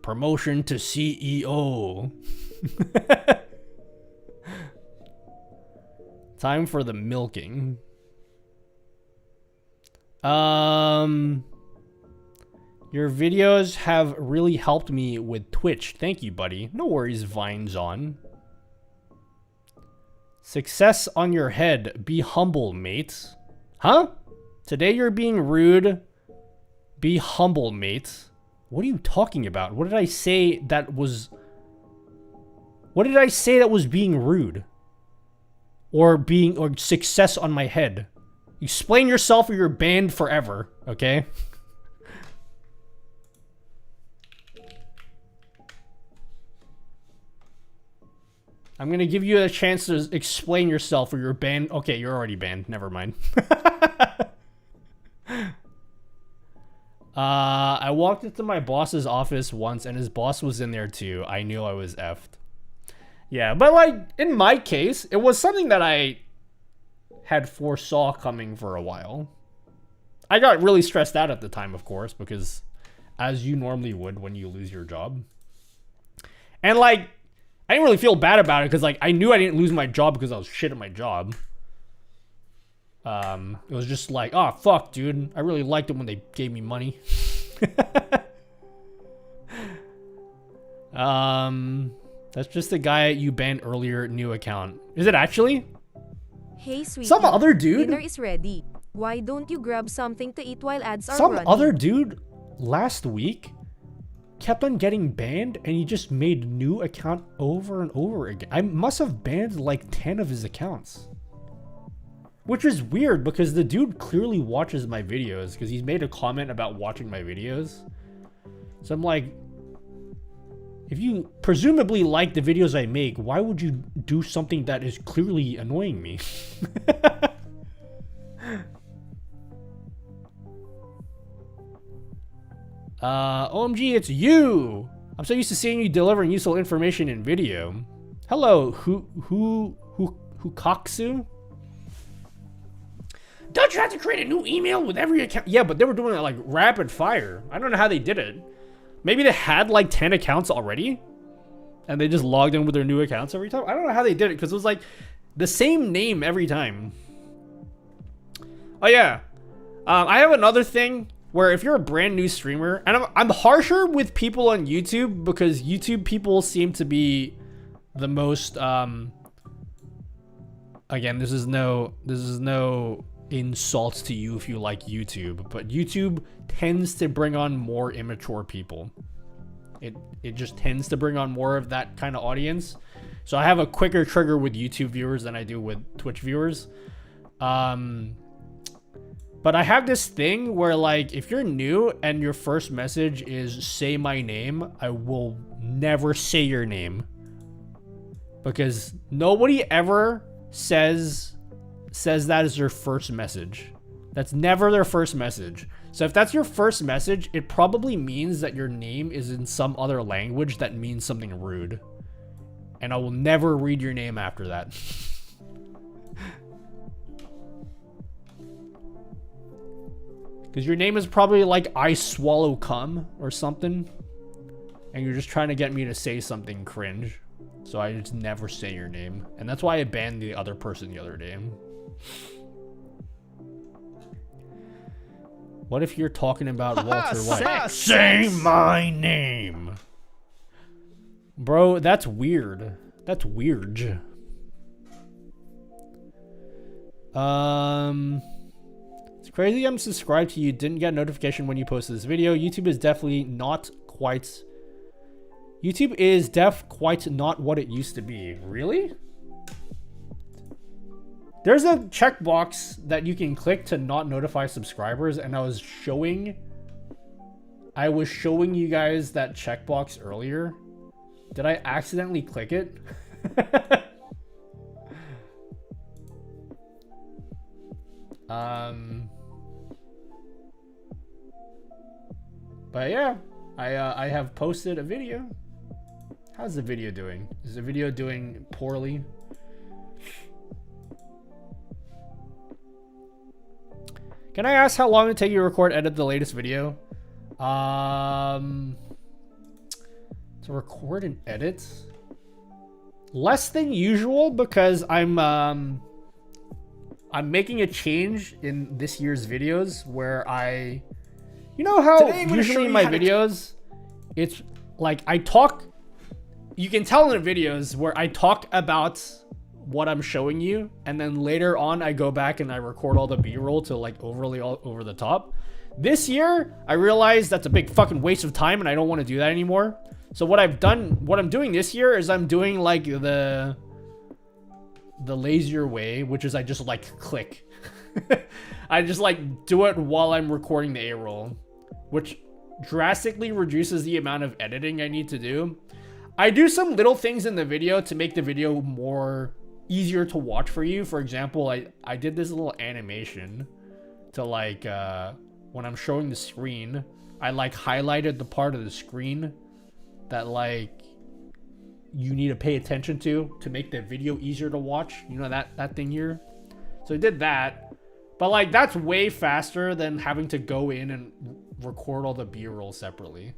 Speaker 1: Promotion to CEO. Time for the milking. Your videos have really helped me with Twitch. Thank you, buddy. No worries, Vine's on. Success on your head. Be humble, mate. Huh? Today you're being rude. Be humble, mate. What are you talking about? What did I say that was... What did I say that was being rude? Or success on my head? Explain yourself or you're banned forever, okay? I'm gonna give you a chance to explain yourself or you're banned. Okay, you're already banned. Never mind. I walked into my boss's office once and his boss was in there too. I knew I was effed. Yeah, but like, in my case, it was something that I had foresaw coming for a while. I got really stressed out at the time, of course, because as you normally would when you lose your job. And like, I didn't really feel bad about it because like, I knew I didn't lose my job because I was shit at my job. It was just like, oh fuck, dude, I really liked it when they gave me money. That's just the guy you banned earlier, new account. Is it actually?
Speaker 9: Hey sweetie,
Speaker 1: some other dude?
Speaker 9: Dinner is ready. Why don't you grab something to eat while ads are
Speaker 1: Some
Speaker 9: running?
Speaker 1: other dude last week kept on getting banned and he just made new account over and over again. I must have banned like 10 of his accounts. Which is weird because the dude clearly watches my videos because he's made a comment about watching my videos. So I'm like, if you presumably like the videos I make, why would you do something that is clearly annoying me? OMG, it's you! I'm so used to seeing you delivering useful information in video. Hello, Hukaksu? Don't you have to create a new email with every account? Yeah, but they were doing it like rapid fire. I don't know how they did it. Maybe they had like 10 accounts already and they just logged in with their new accounts every time. I don't know how they did it because it was like the same name every time. Oh yeah. I have another thing where if you're a brand new streamer, and I'm harsher with people on YouTube because YouTube people seem to be the most, again, this is no insults to you if you like YouTube, but YouTube tends to bring on more immature people. It just tends to bring on more of that kind of audience. So I have a quicker trigger with YouTube viewers than I do with Twitch viewers. But I have this thing where like if you're new and your first message is say my name, I will never say your name. Because nobody ever says that as their first message. That's never their first message. So if that's your first message, it probably means that your name is in some other language that means something rude. And I will never read your name after that. Because your name is probably like I swallow cum or something. And you're just trying to get me to say something cringe. So I just never say your name. And that's why I banned the other person the other day. What if you're talking about Walter White? Say my name! Bro, that's weird. That's weird. It's crazy I'm subscribed to you. Didn't get a notification when you posted this video. YouTube is definitely not quite... YouTube is quite not what it used to be. Really? There's a checkbox that you can click to not notify subscribers, and I was showing you guys that checkbox earlier. Did I accidentally click it? But yeah, I have posted a video. How's the video doing? Is the video doing poorly? Can I ask how long it take you to record, edit the latest video? To record and edit? Less than usual because I'm making a change in this year's videos where you know how usually in my videos, it's like I talk, you can tell in the videos where I talk about what I'm showing you, and then later on I go back and I record all the B-roll to like overly all over the top. This year, I realized that's a big fucking waste of time and I don't want to do that anymore. So what I'm doing this year is I'm doing like the lazier way, which is I just like click. I just like do it while I'm recording the A-roll, which drastically reduces the amount of editing I need to do. I do some little things in the video to make the video more easier to watch for you. For example, I did this little animation to like when I'm showing the screen, I like highlighted the part of the screen that like you need to pay attention to make the video easier to watch. You know, that thing here. So I did that, but like that's way faster than having to go in and record all the B-roll separately.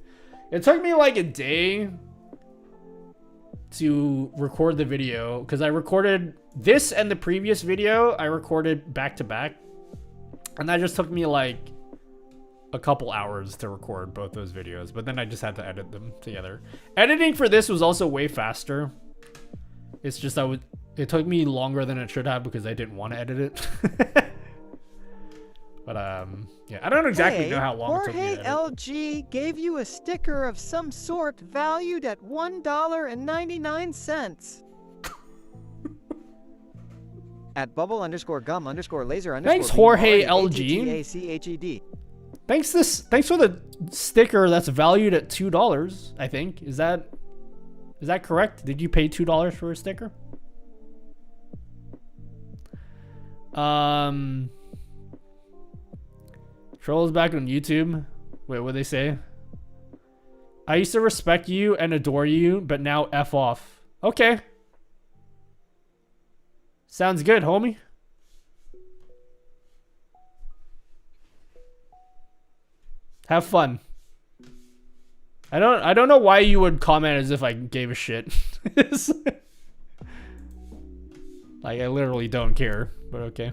Speaker 1: It took me like a day to record the video because I recorded this and the previous video. I recorded back to back, and that just took me like a couple hours to record both those videos, but then I just had to edit them together. Editing for this was also way faster. It's just it took me longer than it should have because I didn't want to edit it. But yeah, I don't exactly know how long it took me to edit.
Speaker 3: LG gave you a sticker of some sort valued at $1.99. At bubble_gum_laser_.
Speaker 1: Thanks, Jorge LG. Thanks for the sticker that's valued at $2, I think. Is that correct? Did you pay $2 for a sticker? Trolls back on YouTube. Wait, what'd they say? I used to respect you and adore you, but now F off. Okay. Sounds good, homie. Have fun. I don't know why you would comment as if I gave a shit. Like, I literally don't care, but okay.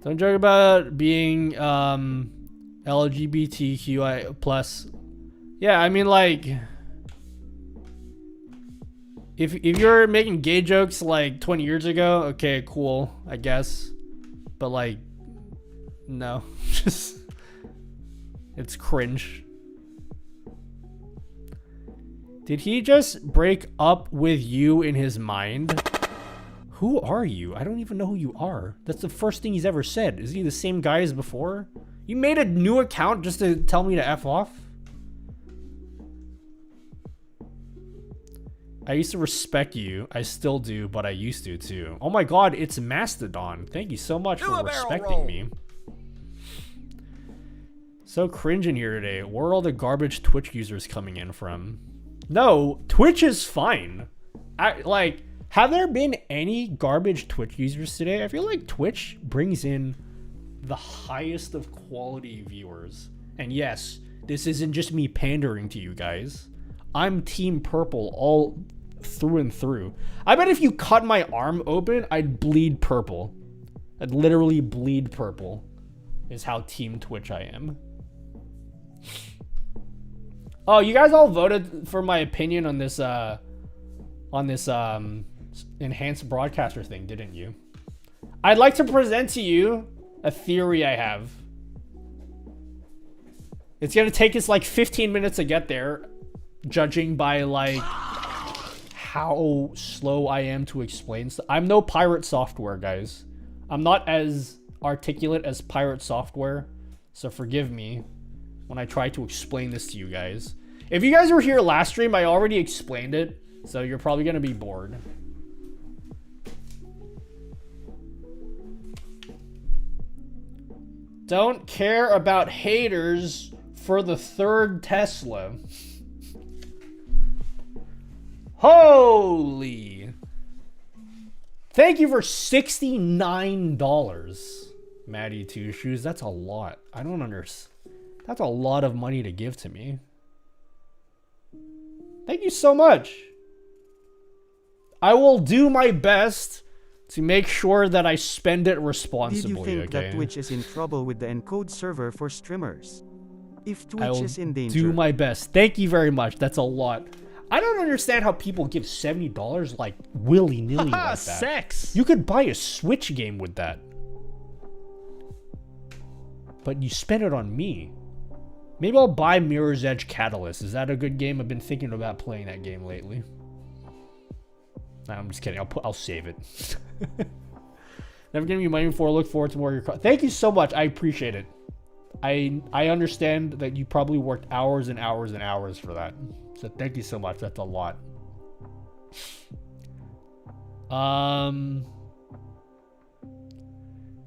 Speaker 1: Don't joke about being LGBTQI plus. Yeah, I mean, like, if you're making gay jokes like 20 years ago, okay, cool, I guess. But like, no, just it's cringe. Did he just break up with you in his mind? Who are you? I don't even know who you are. That's the first thing he's ever said. Is he the same guy as before? You made a new account just to tell me to F off? I used to respect you. I still do, but I used to too. Oh my god, it's Mastodon. Thank you so much for respecting me. So cringe in here today. Where are all the garbage Twitch users coming in from? No, Twitch is fine. Have there been any garbage Twitch users today? I feel like Twitch brings in the highest of quality viewers. And yes, this isn't just me pandering to you guys. I'm Team Purple all through and through. I bet if you cut my arm open, I'd bleed purple. I'd literally bleed purple is how Team Twitch I am. Oh, you guys all voted for my opinion on this enhanced broadcaster thing, didn't you? I'd like to present to you a theory I have. It's gonna take us like 15 minutes to get there, judging by like how slow I am to explain stuff. I'm no pirate software, guys. I'm not as articulate as pirate software, so forgive me when I try to explain this to you guys. If you guys were here last stream, I already explained it, so you're probably gonna be bored. Don't care about haters for the third Tesla. Holy. Thank you for $69. Maddie Two Shoes, that's a lot. I don't understand. That's a lot of money to give to me. Thank you so much. I will do my best to make sure that I spend it responsibly.
Speaker 15: Did you think that Twitch is in trouble with the encode server for streamers? If Twitch is in danger,
Speaker 1: do my best. Thank you very much. That's a lot. I don't understand how people give $70 like willy-nilly like that.
Speaker 5: Sex.
Speaker 1: You could buy a Switch game with that. But you spend it on me. Maybe I'll buy Mirror's Edge Catalyst. Is that a good game? I've been thinking about playing that game lately. Nah, I'm just kidding. I'll save it. Never giving you money before. Look forward to more of your. Thank you so much. I appreciate it. I understand that you probably worked hours and hours and hours for that. So thank you so much. That's a lot.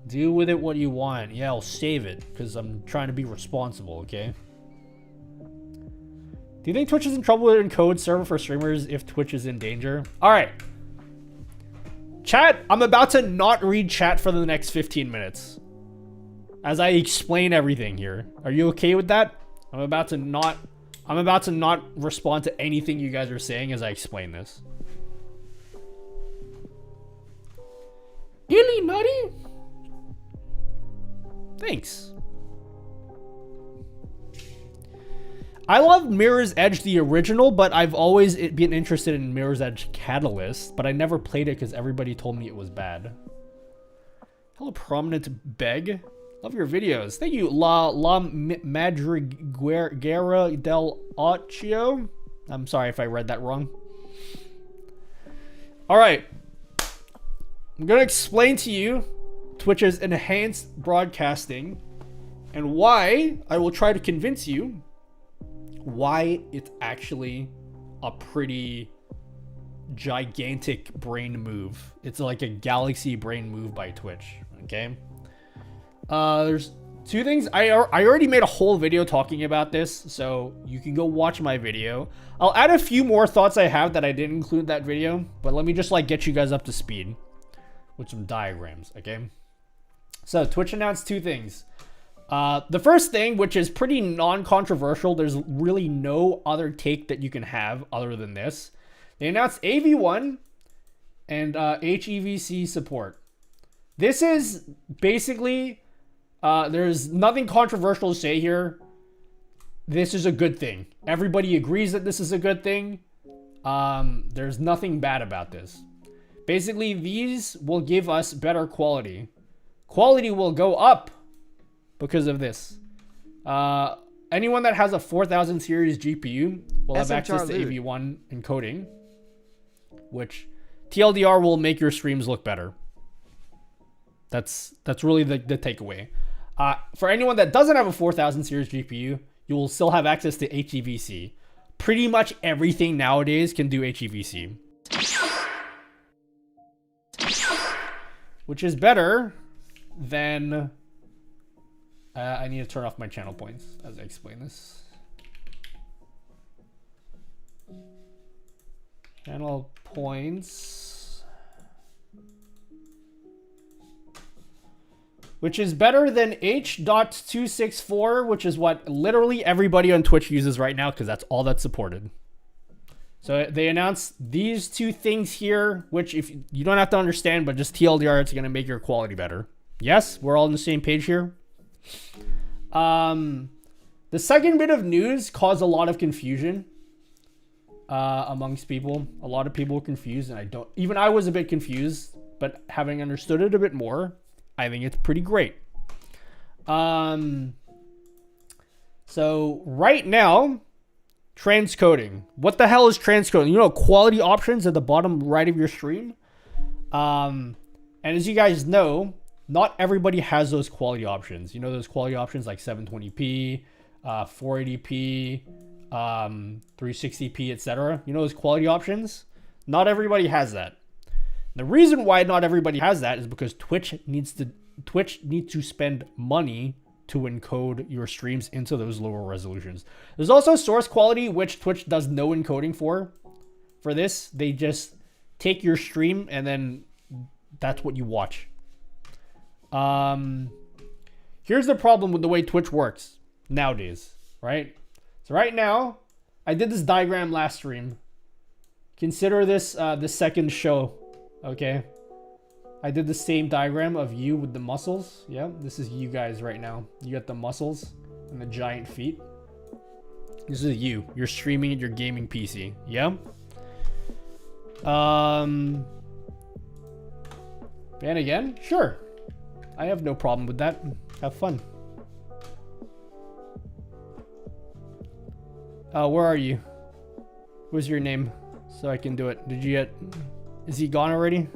Speaker 1: Do with it what you want. Yeah, I'll save it because I'm trying to be responsible, okay? Do you think Twitch is in trouble with an encode server for streamers if Twitch is in danger? All right. Chat, I'm about to not read chat for the next 15 minutes as I explain everything here. Are you okay with that? I'm about to not respond to anything you guys are saying as I explain this. Illy nutty? Thanks. I love Mirror's Edge the original, but I've always been interested in Mirror's Edge Catalyst, but I never played it because everybody told me it was bad. Hello, Prominent Beg. Love your videos. Thank you, La Madriguera del Ocho. I'm sorry if I read that wrong. Alright. I'm going to explain to you Twitch's enhanced broadcasting and why I will try to convince you why it's actually a pretty gigantic brain move. It's like a galaxy brain move by Twitch, okay? There's two things. I already made a whole video talking about this, so you can go watch my video. I'll add a few more thoughts I have that I didn't include in that video, but let me just like get you guys up to speed with some diagrams, okay? So Twitch announced two things. The first thing, which is pretty non-controversial, there's really no other take that you can have other than this. They announced AV1 and HEVC support. This is basically, there's nothing controversial to say here. This is a good thing. Everybody agrees that this is a good thing. There's nothing bad about this. Basically, these will give us better quality. Quality will go up because of this. Anyone that has a 4000 series GPU will have access to AV1 encoding, which TLDR will make your streams look better. That's really the takeaway. For anyone that doesn't have a 4000 series GPU, you will still have access to HEVC. Pretty much everything nowadays can do HEVC, which is better than... I need to turn off my channel points as I explain this. Channel points. Which is better than H.264, which is what literally everybody on Twitch uses right now because that's all that's supported. So they announced these two things here, which if you don't have to understand, but just TLDR, it's going to make your quality better. Yes, we're all on the same page here. The second bit of news caused a lot of confusion amongst people. A lot of people were confused, and even I was a bit confused, but having understood it a bit more, I think it's pretty great. So right now, transcoding. What the hell is transcoding? You know, quality options at the bottom right of your stream. And as you guys know, not everybody has those quality options. You know, those quality options like 720p, 480p, 360p, etc. You know those quality options? Not everybody has that. The reason why not everybody has that is because Twitch needs to spend money to encode your streams into those lower resolutions. There's also source quality, which Twitch does no encoding for this. They just take your stream and then that's what you watch. Here's the problem with the way Twitch works nowadays, right? So right now, I did this diagram last stream. Consider this the second show, okay? I did the same diagram of you with the muscles. Yeah, this is you guys right now. You got the muscles and the giant feet. This is you. You're streaming at your gaming PC. Yeah? Ban again? Sure. I have no problem with that. Have fun. Where are you? What's your name? So I can do it. Did you get... Is he gone already?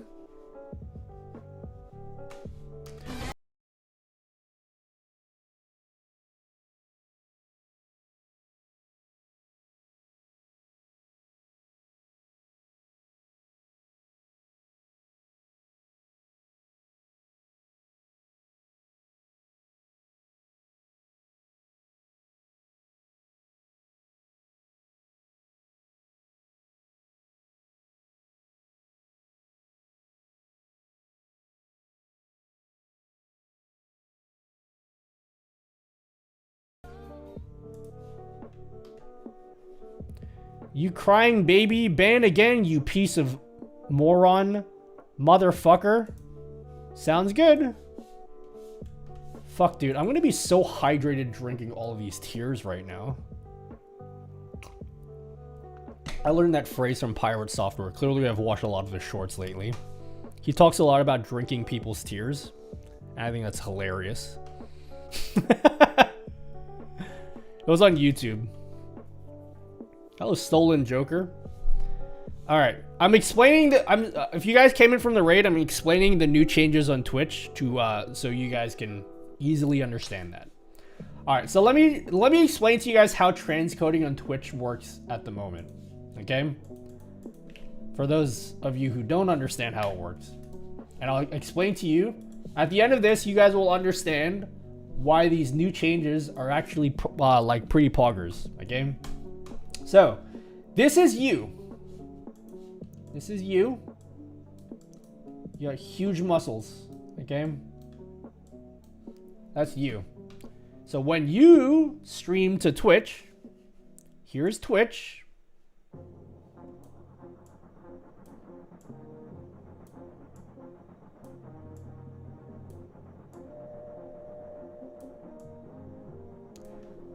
Speaker 1: You crying baby, ban again, you piece of moron, motherfucker. Sounds good. Fuck, dude, I'm gonna be so hydrated drinking all of these tears right now. I learned that phrase from Pirate Software. Clearly, I've watched a lot of his shorts lately. He talks a lot about drinking people's tears. And I think that's hilarious. It was on YouTube. Hello, Stolen Joker. All right, I'm explaining the. If you guys came in from the raid, I'm explaining the new changes on Twitch to so you guys can easily understand that. All right, so let me explain to you guys how transcoding on Twitch works at the moment. Okay, for those of you who don't understand how it works, and I'll explain to you at the end of this. You guys will understand why these new changes are actually like pretty poggers. Okay, so this is you. This is you. You got huge muscles. Okay, that's you. So when you stream to Twitch, here's Twitch.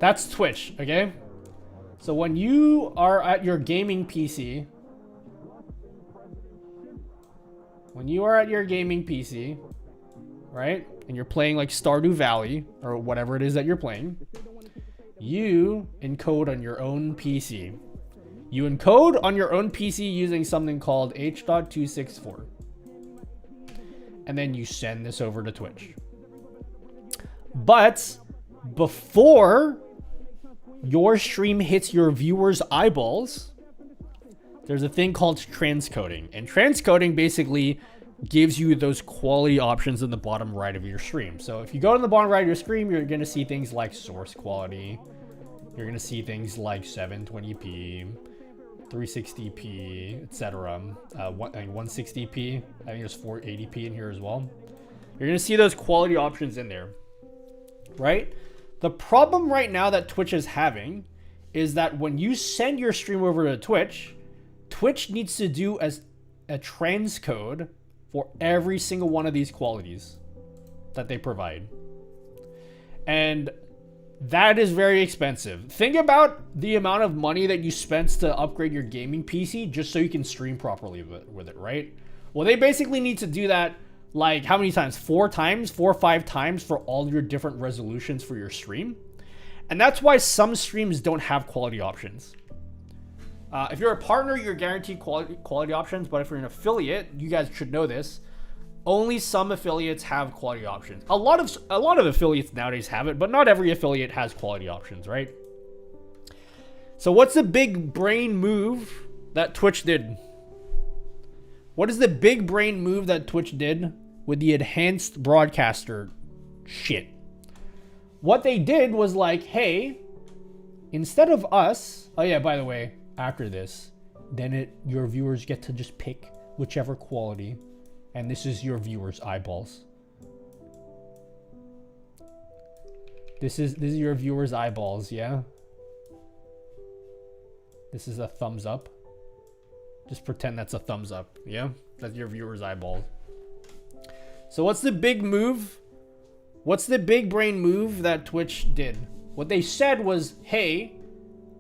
Speaker 1: That's Twitch, okay? So when you are at your gaming PC, right? And you're playing like Stardew Valley or whatever it is that you're playing, you encode on your own PC. You encode on your own PC using something called H.264. And then you send this over to Twitch. But before your stream hits your viewers' eyeballs, there's a thing called transcoding. And transcoding basically gives you those quality options in the bottom right of your stream. So if you go to the bottom right of your stream, you're going to see things like source quality. You're going to see things like 720p, 360p, etc. 160p. I think there's 480p in here as well. You're going to see those quality options in there, right? The problem right now that Twitch is having is that when you send your stream over to Twitch, Twitch needs to do as a transcode for every single one of these qualities that they provide. And that is very expensive. Think about the amount of money that you spent to upgrade your gaming PC just so you can stream properly with it, right? Well, they basically need to do that like how many times? 4 or 5 times for all your different resolutions for your stream. And that's why some streams don't have quality options. If you're a partner, you're guaranteed quality options, but if you're an affiliate, you guys should know this. Only some affiliates have quality options. A lot of affiliates nowadays have it, but not every affiliate has quality options, right? So what's the big brain move that Twitch did? What is the big brain move that Twitch did with the enhanced broadcaster shit? What they did was like, hey, instead of us, oh yeah, by the way, after this, then your viewers get to just pick whichever quality, and this is your viewers' eyeballs. This is your viewers' eyeballs, yeah? This is a thumbs up. Just pretend that's a thumbs up, yeah? That's your viewers' eyeballs. So what's the big move? What's the big brain move that Twitch did? What they said was, hey,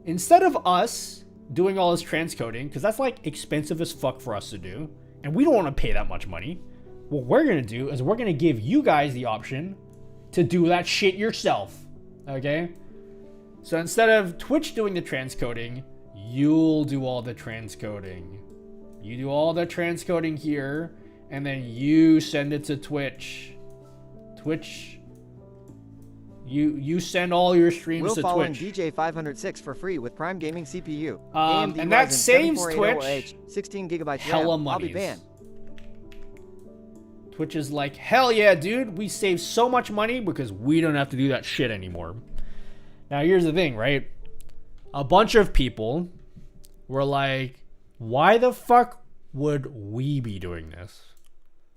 Speaker 1: instead of us doing all this transcoding, because that's like expensive as fuck for us to do, and we don't want to pay that much money, what we're going to do is we're going to give you guys the option to do that shit yourself, okay? So instead of Twitch doing the transcoding, you'll do all the transcoding. You do all the transcoding here, and then you send it to Twitch. Twitch, you send all your streams to
Speaker 3: following
Speaker 1: Twitch.
Speaker 3: DJ 506 for free with Prime Gaming CPU.
Speaker 1: And that saves Twitch
Speaker 3: 16GB
Speaker 1: hella
Speaker 3: RAM. I'll be
Speaker 1: monies.
Speaker 3: banned.
Speaker 1: Twitch is like, hell yeah, dude, we save so much money because we don't have to do that shit anymore. Now, here's the thing, right? A bunch of people were like, why the fuck would we be doing this?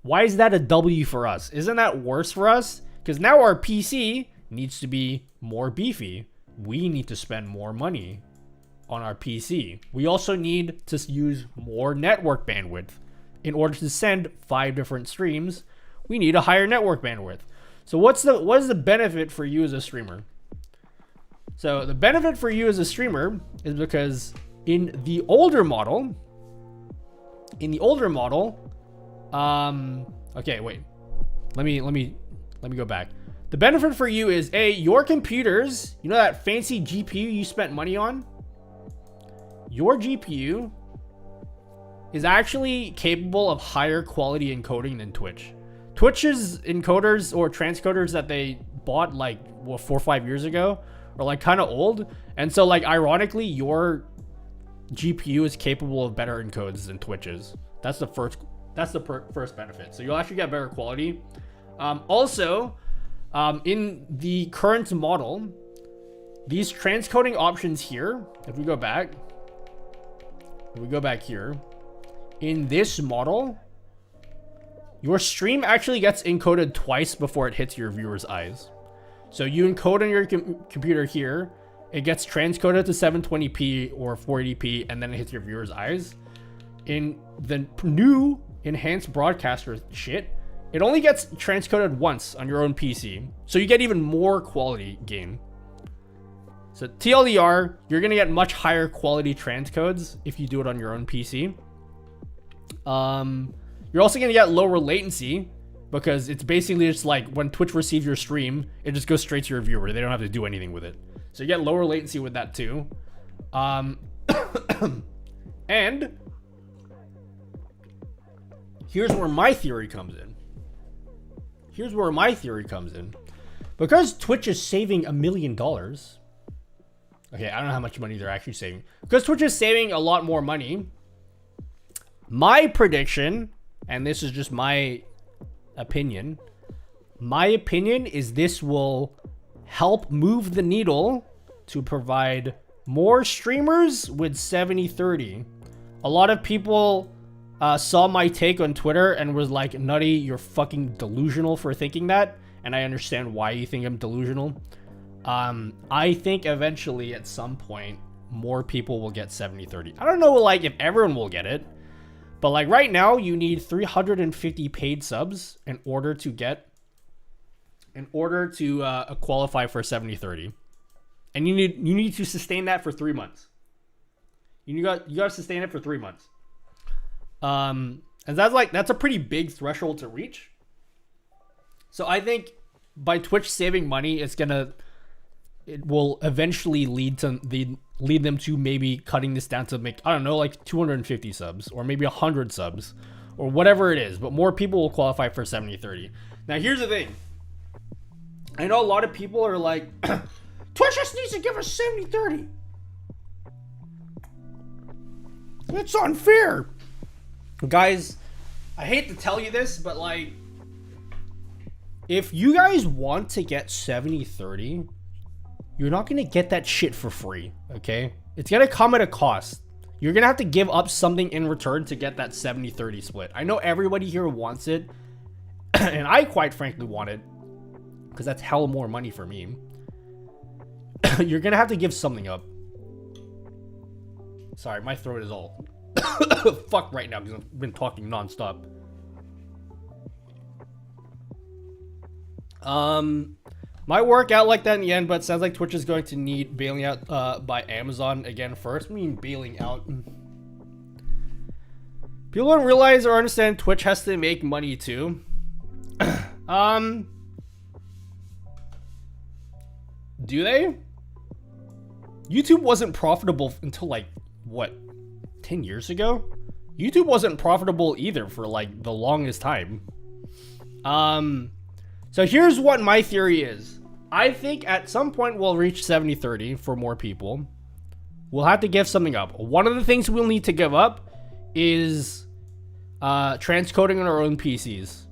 Speaker 1: Why is that a W for us? Isn't that worse for us? Because now our PC needs to be more beefy. We need to spend more money on our PC. We also need to use more network bandwidth. In order to send 5 different streams, we need a higher network bandwidth. So what is the benefit for you as a streamer? So the benefit for you as a streamer is because in the older model, okay, wait. Let me go back. The benefit for you is your computers, you know that fancy GPU you spent money on? Your GPU is actually capable of higher quality encoding than Twitch. Twitch's encoders or transcoders that they bought like 4 or 5 years ago are like kind of old. And so like ironically, your GPU is capable of better encodes than Twitch's. That's the first benefit. So you'll actually get better quality. Also, in the current model, these transcoding options here, if we go back here, in this model, your stream actually gets encoded twice before it hits your viewer's eyes. So you encode on your computer here, it gets transcoded to 720p or 480p, and then it hits your viewer's eyes. In the new enhanced broadcaster shit, it only gets transcoded once on your own PC. So you get even more quality gain. So TLDR, you're gonna get much higher quality transcodes if you do it on your own PC. You're also gonna get lower latency because it's basically just like when Twitch receives your stream, it just goes straight to your viewer. They don't have to do anything with it. So you get lower latency with that too. And here's where my theory comes in. Because Twitch is saving $1 million. Okay, I don't know how much money they're actually saving. Because Twitch is saving a lot more money. My prediction, and this is just my opinion is this will help move the needle to provide more streamers with 70/30. A lot of people saw my take on Twitter and was like, Nutty, you're fucking delusional for thinking that. And I understand why you think I'm delusional. I think eventually at some point, more people will get 70/30. I don't know like if everyone will get it. But like right now, you need 350 paid subs in order to qualify for 70/30, and you need to sustain that for 3 months. You got to sustain it for 3 months. And that's a pretty big threshold to reach. So I think by Twitch saving money, it will eventually lead them to maybe cutting this down to make, I don't know, like 250 subs or maybe 100 subs or whatever it is, but more people will qualify for 70/30. Now here's the thing. I know a lot of people are like, Twitch just needs to give us 70/30. It's unfair. Guys, I hate to tell you this, but like, if you guys want to get 70/30, you're not going to get that shit for free, okay? It's going to come at a cost. You're going to have to give up something in return to get that 70/30 split. I know everybody here wants it, and I quite frankly want it, because that's hell more money for me. You're going to have to give something up. Sorry, my throat is all fucked right now because I've been talking nonstop. Might work out like that in the end, but it sounds like Twitch is going to need bailing out by Amazon again first. I mean, bailing out. People don't realize or understand Twitch has to make money too. Do they? YouTube wasn't profitable until like, what, 10 years ago? YouTube wasn't profitable either for like the longest time. So here's what my theory is. I think at some point we'll reach 70/30 for more people. We'll have to give something up. One of the things we'll need to give up is transcoding on our own PCs,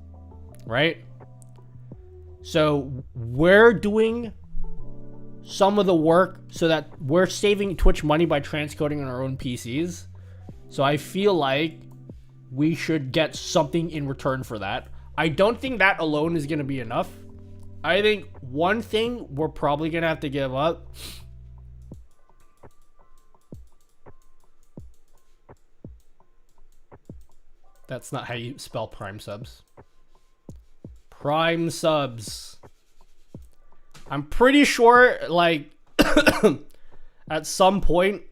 Speaker 1: right? So we're doing some of the work so that we're saving Twitch money by transcoding on our own PCs. So I feel like we should get something in return for that. I don't think that alone is going to be enough. I think one thing we're probably going to have to give up That's not how you spell Prime subs. Prime subs. I'm pretty sure, like, at some point,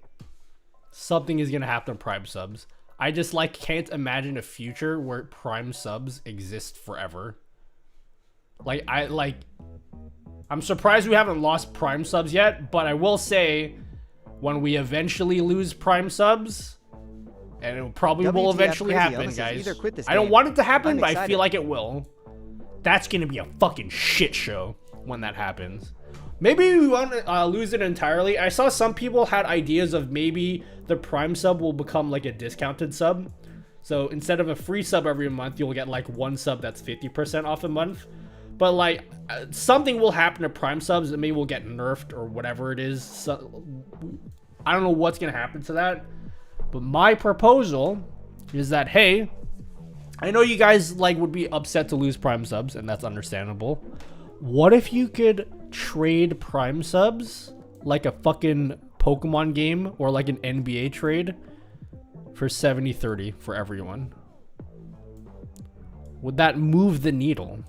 Speaker 1: something is gonna happen to Prime subs. I just, like, can't imagine a future where Prime subs exist forever. Like, I'm surprised we haven't lost Prime subs yet, but I will say, when we eventually lose Prime subs, and it probably will eventually happen, guys. I don't want it to happen, but I feel like it will. That's gonna be a fucking shit show when that happens. Maybe we won't lose it entirely. I saw some people had ideas of maybe the Prime sub will become like a discounted sub. So instead of a free sub every month, you'll get like one sub that's 50% off a month. But like something will happen to Prime subs and maybe we'll get nerfed or whatever it is. So, I don't know what's gonna happen to that. But my proposal is that, hey, I know you guys like would be upset to lose Prime subs, and that's understandable. What if you could trade Prime subs like a fucking Pokemon game or like an NBA trade for 70-30 for everyone? Would that move the needle?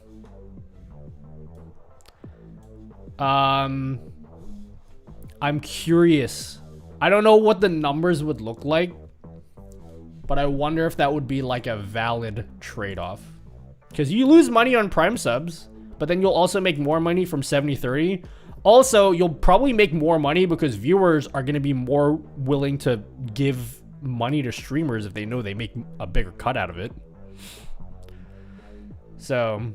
Speaker 1: I'm curious. I don't know what the numbers would look like, but I wonder if that would be like a valid trade-off. Because you lose money on Prime subs, but then you'll also make more money from 70-30. Also, you'll probably make more money because viewers are going to be more willing to give money to streamers if they know they make a bigger cut out of it. So,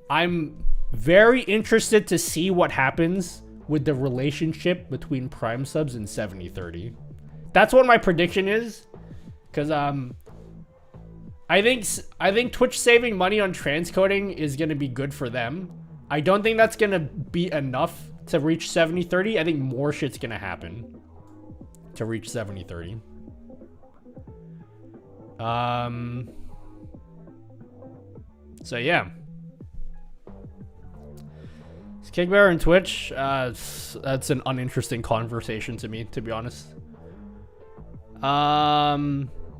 Speaker 1: I'm very interested to see what happens with the relationship between Prime subs and 70-30. That's what my prediction is. Because I think Twitch saving money on transcoding is going to be good for them. I don't think that's going to be enough to reach 70-30. I think more shit's going to happen to reach 70-30. So yeah. Kickbear and Twitch, that's an uninteresting conversation to me, to be honest. I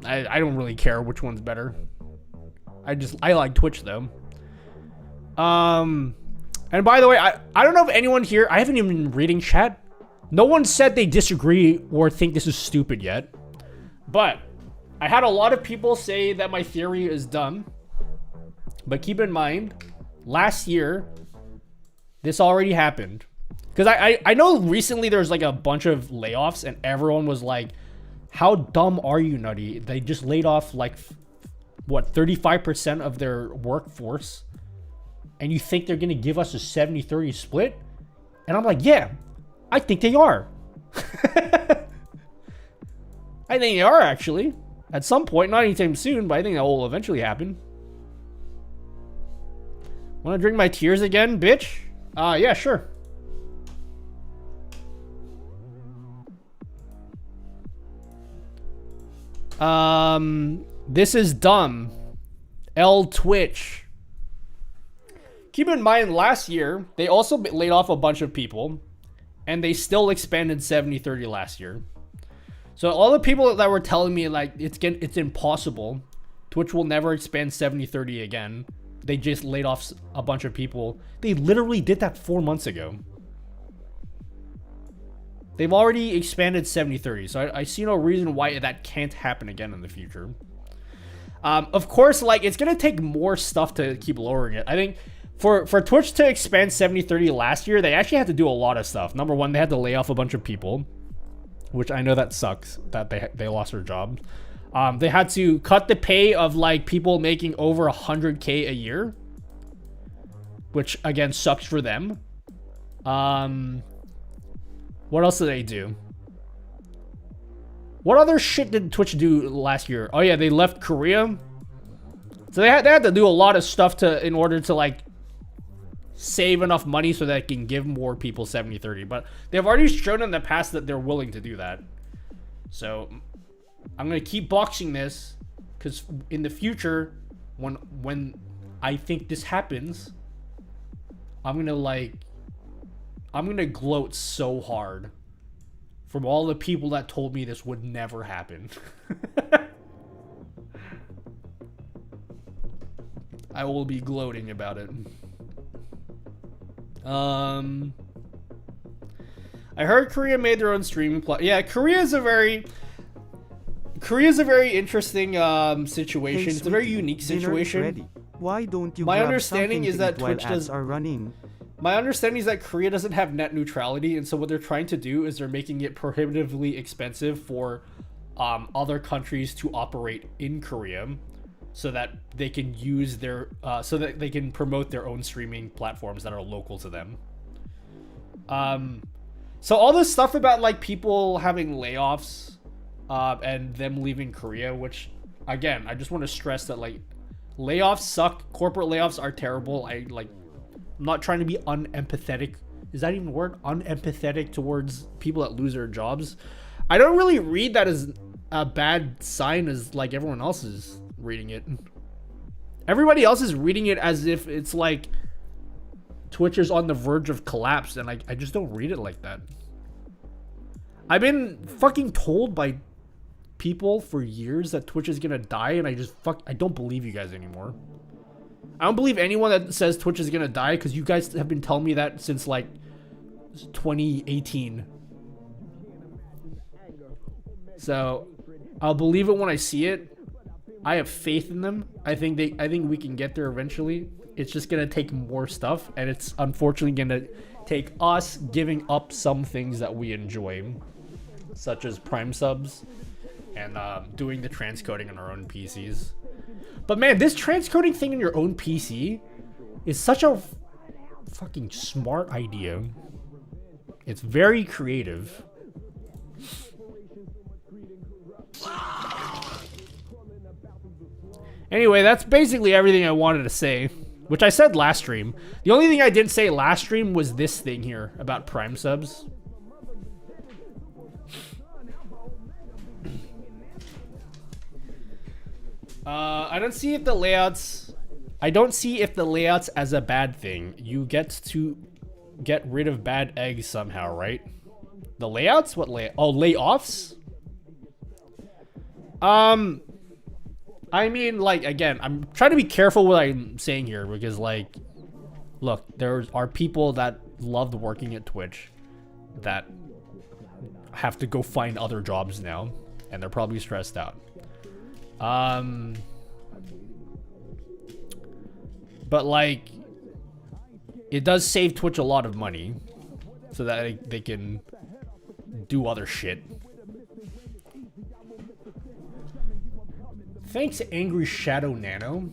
Speaker 1: don't really care which one's better. I like Twitch though. And by the way, I don't know if anyone here, I haven't even been reading chat. No one said they disagree or think this is stupid yet. But I had a lot of people say that my theory is dumb. But keep in mind, last year, this already happened. Because I know recently there's like a bunch of layoffs and everyone was like, how dumb are you, Nutty? They just laid off like, what, 35% of their workforce? And you think they're going to give us a 70-30 split? And I'm like, yeah, I think they are. I think they are, actually. At some point, not anytime soon, but I think that will eventually happen. Want to drink my tears again, bitch? Yeah, sure. This is dumb. L Twitch. Keep in mind, last year, they also laid off a bunch of people, and they still expanded 70-30 last year. So all the people that were telling me, like, it's impossible, Twitch will never expand 70-30 again, they just laid off a bunch of people. They literally did that 4 months ago. They've already expanded 70-30, so I see no reason why that can't happen again in the future. Of course, like, it's going to take more stuff to keep lowering it. I think for Twitch to expand 70-30 last year, they actually had to do a lot of stuff. Number one, they had to lay off a bunch of people, which I know that sucks, that they lost their jobs. They had to cut the pay of, like, people making over 100K a year, which, again, sucks for them. What else did they do? What other shit did Twitch do last year? Oh, yeah, they left Korea. So they had to do a lot of stuff in order to, like, save enough money so that they can give more people 70-30. But they've already shown in the past that they're willing to do that. So I'm going to keep boxing this, because in the future, when I think this happens, I'm going to gloat so hard from all the people that told me this would never happen. I will be gloating about it. I heard Korea made their own streaming yeah, Korea is a very interesting situation. It's a very unique situation.
Speaker 15: Why don't you
Speaker 1: My understanding is that
Speaker 15: while
Speaker 1: Twitch
Speaker 15: ads are running?
Speaker 1: My understanding is that Korea doesn't have net neutrality, and so what they're trying to do is they're making it prohibitively expensive for other countries to operate in Korea, so that they can use their so that they can promote their own streaming platforms that are local to them. So all this stuff about like people having layoffs and them leaving Korea, which again, I just want to stress that like layoffs suck. Corporate layoffs are terrible. I'm not trying to be unempathetic. Is that even a word? Unempathetic towards people that lose their jobs. I don't really read that as a bad sign as like everyone else is reading it. Everybody else is reading it as if it's like Twitch is on the verge of collapse, and I just don't read it like that. I've been fucking told by people for years that Twitch is gonna die, and I don't believe you guys anymore. I don't believe anyone that says Twitch is gonna die, because you guys have been telling me that since like 2018. So I'll believe it when I see it. I have faith in them. I think we can get there eventually. It's just gonna take more stuff, and it's unfortunately gonna take us giving up some things that we enjoy, such as Prime subs and doing the transcoding on our own PCs. But man, this transcoding thing in your own PC is such a fucking smart idea. It's very creative. Anyway, that's basically everything I wanted to say, which I said last stream. The only thing I didn't say last stream was this thing here about Prime subs. I don't see if the layouts as a bad thing. You get to get rid of bad eggs somehow, right? The layouts? What layoffs? I mean, like, again, I'm trying to be careful what I'm saying here, because, like, look, there are people that loved working at Twitch that have to go find other jobs now, and they're probably stressed out. But, like, it does save Twitch a lot of money so that they can do other shit. Thanks, Angry Shadow Nano.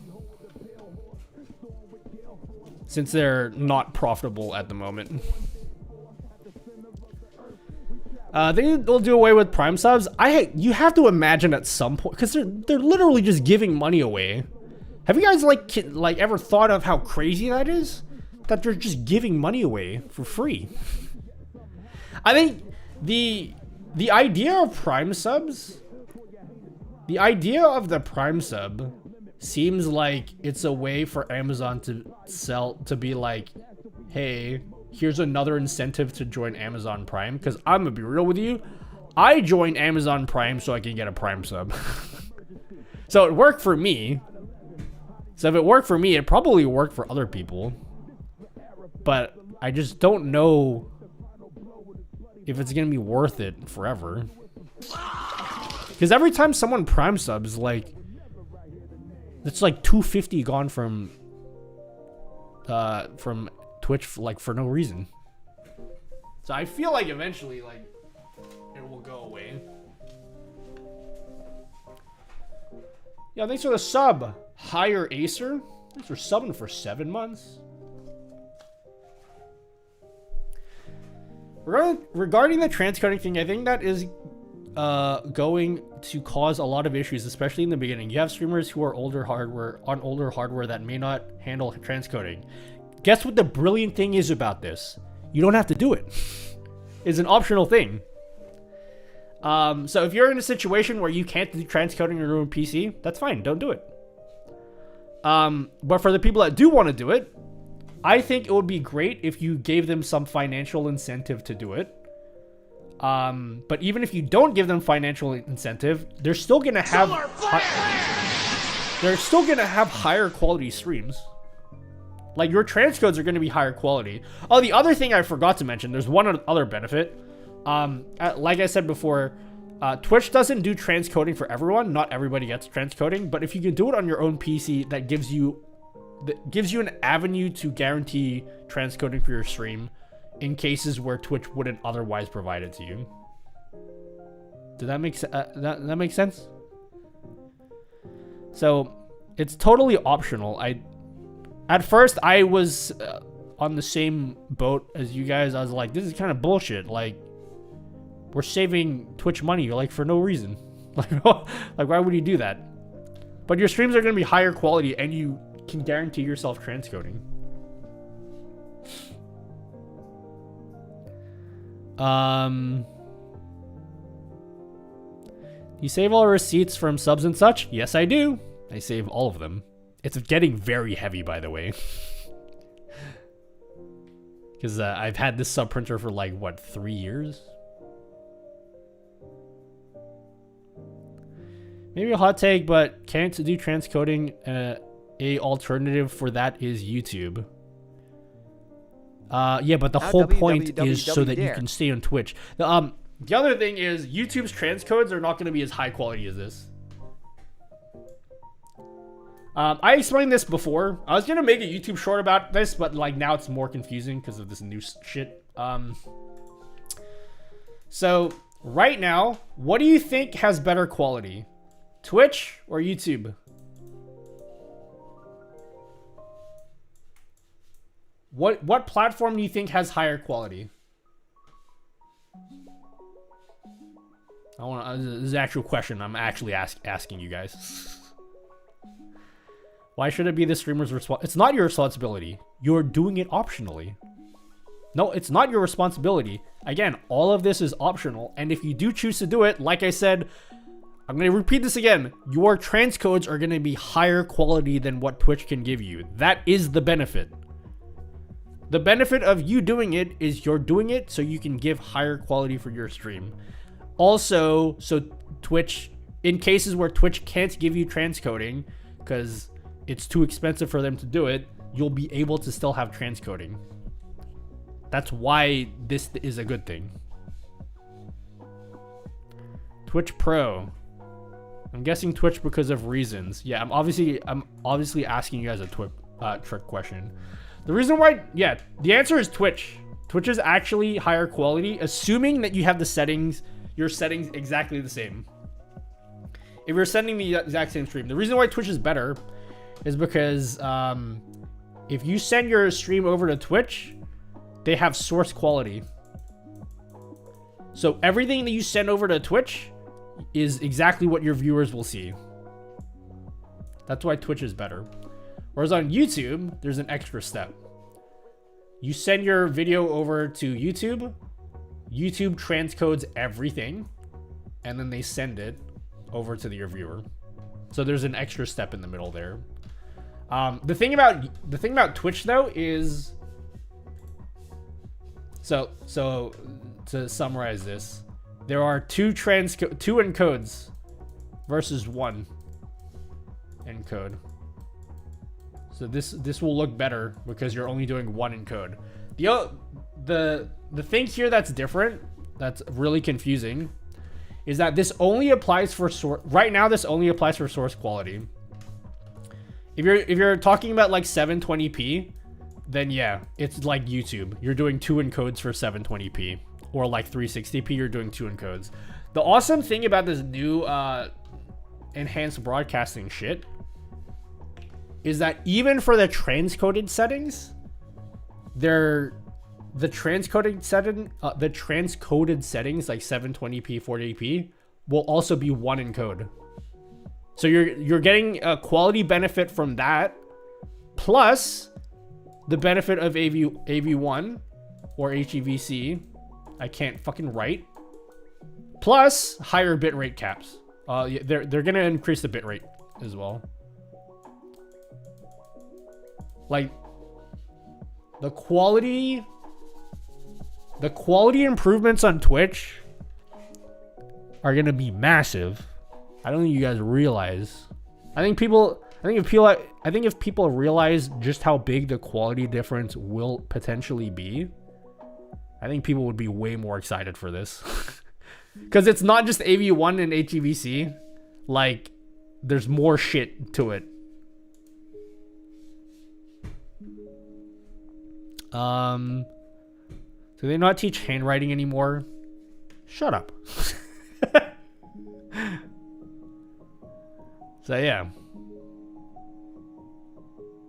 Speaker 1: Since they're not profitable at the moment. They'll do away with Prime subs. You have to imagine at some point, because they're literally just giving money away. Have you guys like ever thought of how crazy that is? That they're just giving money away for free. I think the idea of Prime subs, the idea of the Prime sub seems like it's a way for Amazon to be like, hey, here's another incentive to join Amazon Prime. Because I'm gonna be real with you, I joined Amazon Prime so I can get a Prime sub. So it worked for me. So if it worked for me, it probably worked for other people. But I just don't know if it's gonna be worth it forever. Because every time someone Prime subs, like, it's like $250 gone from Twitch, like, for no reason. So I feel like eventually, like, it will go away. Yeah, thanks for the sub, Higher Acer. Thanks for subbing for 7 months. Regarding the transcoding thing, I think that is going to cause a lot of issues, especially in the beginning. You have streamers who are on older hardware that may not handle transcoding. Guess what the brilliant thing is about this? You don't have to do it. It's an optional thing. So if you're in a situation where you can't do transcoding on your own PC, that's fine. Don't do it. But for the people that do want to do it, I think it would be great if you gave them some financial incentive to do it. But even if you don't give them financial incentive, they're still gonna have they're still going to have higher quality streams. Like, your transcodes are going to be higher quality. Oh, the other thing I forgot to mention, there's one other benefit. Like I said before, Twitch doesn't do transcoding for everyone. Not everybody gets transcoding, but if you can do it on your own PC, that gives you an avenue to guarantee transcoding for your stream in cases where Twitch wouldn't otherwise provide it to you. Did that make that make sense? So it's totally optional. At first I was on the same boat as you guys. I was like, this is kind of bullshit. Like, we're saving Twitch money like for no reason. Like why would you do that? But your streams are going to be higher quality and you can guarantee yourself transcoding. You save all receipts from subs and such? Yes, I do. I save all of them. It's getting very heavy, by the way. Because I've had this sub printer for like, what, 3 years? Maybe a hot take, but can't do transcoding. A alternative for that is YouTube. Yeah, but the whole point is so that you can stay on Twitch. The other thing is YouTube's transcodes are not going to be as high quality as this. I explained this before. I was going to make a YouTube short about this, but like now it's more confusing because of this new shit. So right now, what do you think has better quality? Twitch or YouTube? What platform do you think has higher quality? This is an actual question. I'm actually asking you guys. Why should it be the streamer's responsibility? It's not your responsibility. You're doing it optionally. No, it's not your responsibility. Again, all of this is optional. And if you do choose to do it, like I said, I'm going to repeat this again. Your transcodes are going to be higher quality than what Twitch can give you. That is the benefit. The benefit of you doing it is you're doing it so you can give higher quality for your stream. Also, so Twitch, in cases where Twitch can't give you transcoding because it's too expensive for them to do it, you'll be able to still have transcoding. That's why this is a good thing. Twitch Pro. I'm guessing Twitch because of reasons. Yeah, I'm obviously asking you guys a trick question. The reason why, yeah, the answer is Twitch. Twitch is actually higher quality, assuming that you have the settings, your settings exactly the same. If you're sending the exact same stream, the reason why Twitch is better is because if you send your stream over to Twitch, they have source quality. So everything that you send over to Twitch is exactly what your viewers will see. That's why Twitch is better. Whereas on YouTube, there's an extra step. You send your video over to YouTube, YouTube transcodes everything, and then they send it over to your viewer. So there's an extra step in the middle there. The thing about Twitch though is, so to summarize this, there are two encodes versus one encode. So this will look better because you're only doing one encode. The thing here that's different, that's really confusing, is that this only applies for right now. This only applies for source quality. If you're talking about like 720p, then yeah, it's like YouTube. You're doing 2 encodes for 720p, or like 360p. You're doing 2 encodes. The awesome thing about this new enhanced broadcasting shit is that even for the transcoded settings, the transcoded settings like 720p, 480p will also be 1 encode. So you're getting a quality benefit from that, plus the benefit of AV1 or HEVC. I can't fucking write. Plus higher bitrate caps. They're gonna increase the bitrate as well. Like the quality improvements on Twitch are gonna be massive. I don't think you guys realize. I think people I think if people realize just how big the quality difference will potentially be, I think people would be way more excited for this. Because it's not just AV1 and HEVC. Like, there's more shit to it. Do they not teach handwriting anymore? Shut up. So yeah.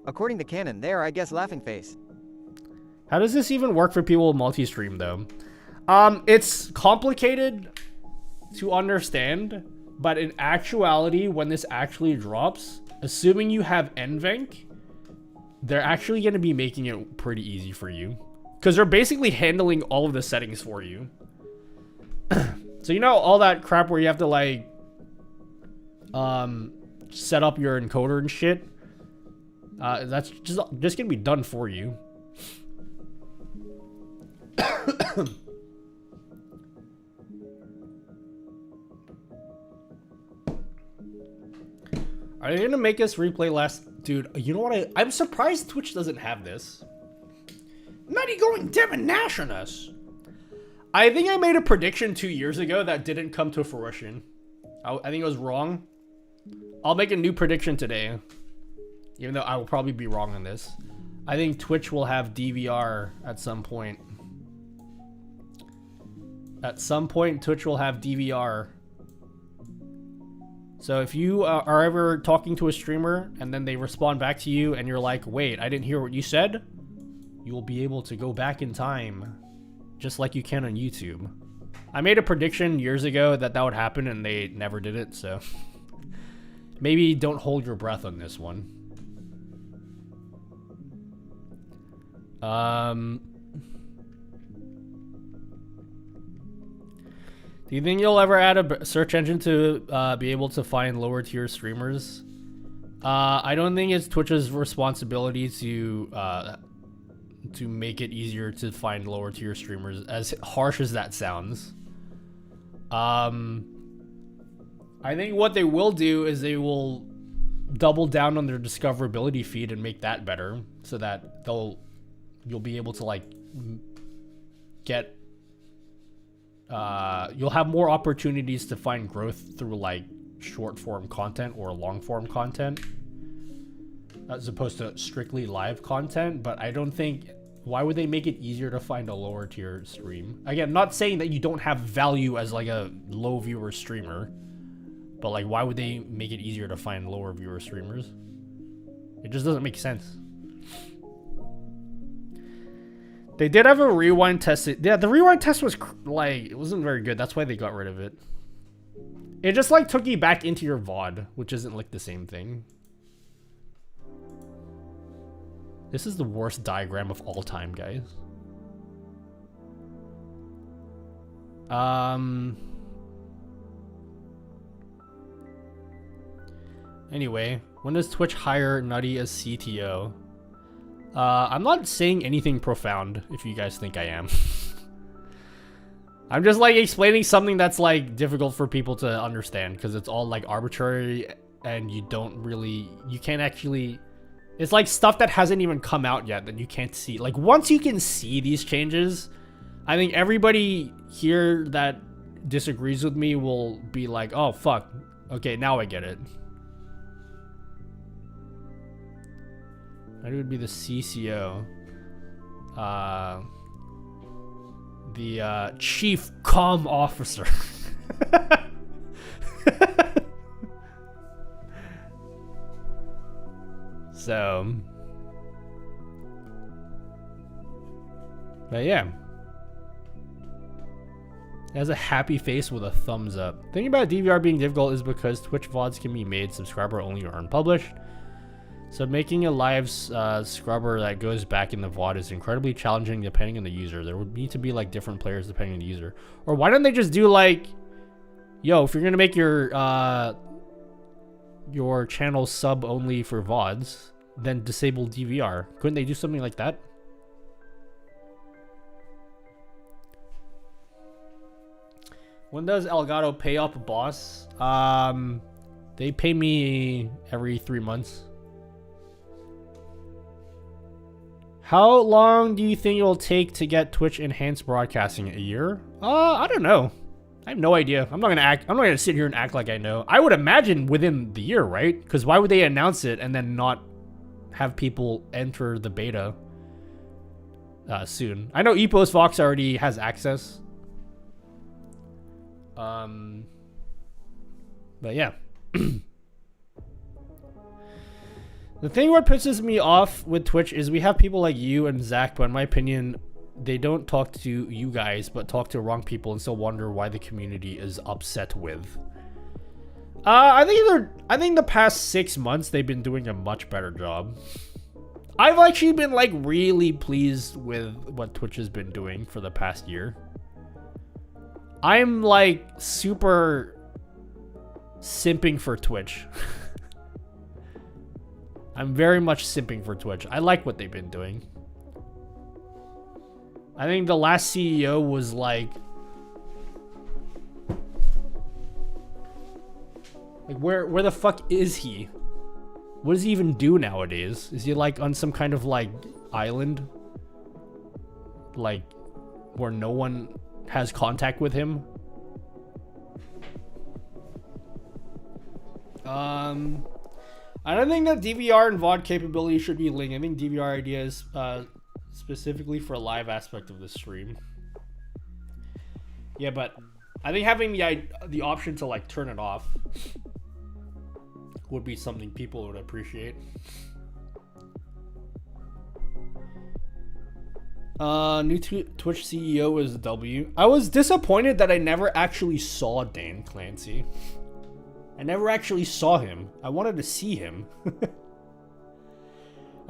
Speaker 3: According to Canon, there I guess laughing face.
Speaker 1: How does this even work for people with multi-stream though? It's complicated to understand, but in actuality, when this actually drops, assuming you have NVENC, they're actually going to be making it pretty easy for you. Because they're basically handling all of the settings for you. So you know all that crap where you have to like set up your encoder and shit? That's just gonna be done for you. Are they gonna make us replay last? Dude, you know what? I'm surprised Twitch doesn't have this. Nutty going Devin Nash on us. I think I made a prediction 2 years ago that didn't come to fruition. I think it was wrong. I'll make a new prediction today. Even though I will probably be wrong on this. I think Twitch will have DVR at some point. At some point, Twitch will have DVR. So if you are ever talking to a streamer and then they respond back to you and you're like, wait, I didn't hear what you said, you will be able to go back in time just like you can on YouTube. I made a prediction years ago that would happen and they never did it, so maybe don't hold your breath on this one. Do you think you'll ever add a search engine to be able to find lower tier streamers? I don't think it's Twitch's responsibility to make it easier to find lower tier streamers, as harsh as that sounds. I think what they will do is they will double down on their discoverability feed and make that better, so that you'll be able to like get you'll have more opportunities to find growth through like short form content or long form content as opposed to strictly live content. But I don't think, why would they make it easier to find a lower tier stream? Again, not saying that you don't have value as like a low viewer streamer, but like why would they make it easier to find lower viewer streamers? It just doesn't make sense. They did have a rewind test. Yeah, the rewind test was like, it wasn't very good. That's why they got rid of it. It just like took you back into your VOD, which isn't like the same thing. This is the worst diagram of all time, guys. Anyway, when does Twitch hire Nutty as CTO? I'm not saying anything profound, if you guys think I am. I'm just like explaining something that's like difficult for people to understand, because it's all like arbitrary and you can't actually, it's like stuff that hasn't even come out yet that you can't see. Like once you can see these changes, I think everybody here that disagrees with me will be like, oh fuck, okay, now I get it. It would be the CCO. The Chief Comm Officer. So, but yeah. It has a happy face with a thumbs up. Thinking about DVR being difficult is because Twitch VODs can be made subscriber only or unpublished. So making a live scrubber that goes back in the VOD is incredibly challenging depending on the user. There would need to be like different players depending on the user. Or why don't they just do like, yo, if you're gonna make your channel sub only for VODs, then disable DVR. Couldn't they do something like that? When does Elgato pay up, boss? They pay me every 3 months. How long do you think it'll take to get Twitch enhanced broadcasting? A year? I don't know. I have no idea. I'm not gonna sit here and act like I know. I would imagine within the year, right? Because why would they announce it and then not have people enter the beta soon? I know Epos Fox already has access. But yeah. The thing what pisses me off with Twitch is we have people like you and Zach, but in my opinion, they don't talk to you guys, but talk to wrong people and still wonder why the community is upset with. I think the past 6 months they've been doing a much better job. I've actually been like really pleased with what Twitch has been doing for the past year. I'm like super simping for Twitch. I'm very much simping for Twitch. I like what they've been doing. I think the last CEO was like where the fuck is he? What does he even do nowadays? Is he like on some kind of like island? Like where no one has contact with him? I don't think that DVR and VOD capability should be linked. I think DVR idea is specifically for a live aspect of the stream. Yeah, but I think having the option to like turn it off would be something people would appreciate. New Twitch CEO is W. I was disappointed that I never actually saw Dan Clancy. I never actually saw him. I wanted to see him.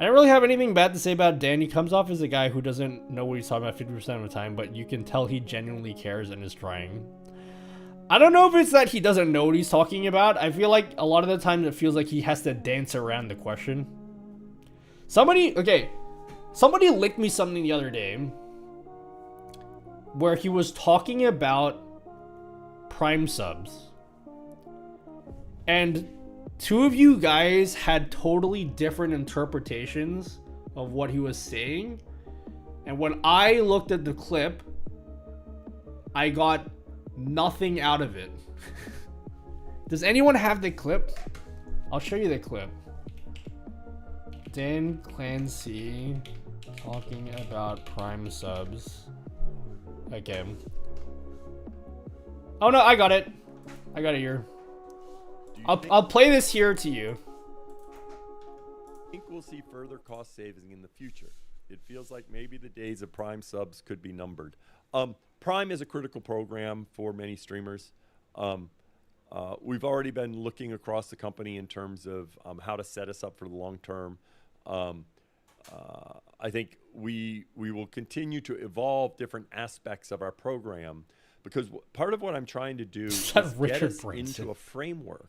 Speaker 1: I don't really have anything bad to say about Dan. He comes off as a guy who doesn't know what he's talking about 50% of the time, but you can tell he genuinely cares and is trying. I don't know if it's that he doesn't know what he's talking about. I feel like a lot of the time it feels like he has to dance around the question. Somebody linked me something the other day where he was talking about Prime subs. And two of you guys had totally different interpretations of what he was saying. And when I looked at the clip, I got nothing out of it. Does anyone have the clip? I'll show you the clip. Dan Clancy talking about Prime subs. Again. Oh no, I got it. I got it here. I'll play this here to you.
Speaker 16: I think we'll see further cost savings in the future. It feels like maybe the days of Prime subs could be numbered. Prime is a critical program for many streamers. We've already been looking across the company in terms of how to set us up for the long term. I think we will continue to evolve different aspects of our program because part of what I'm trying to do is get us into a framework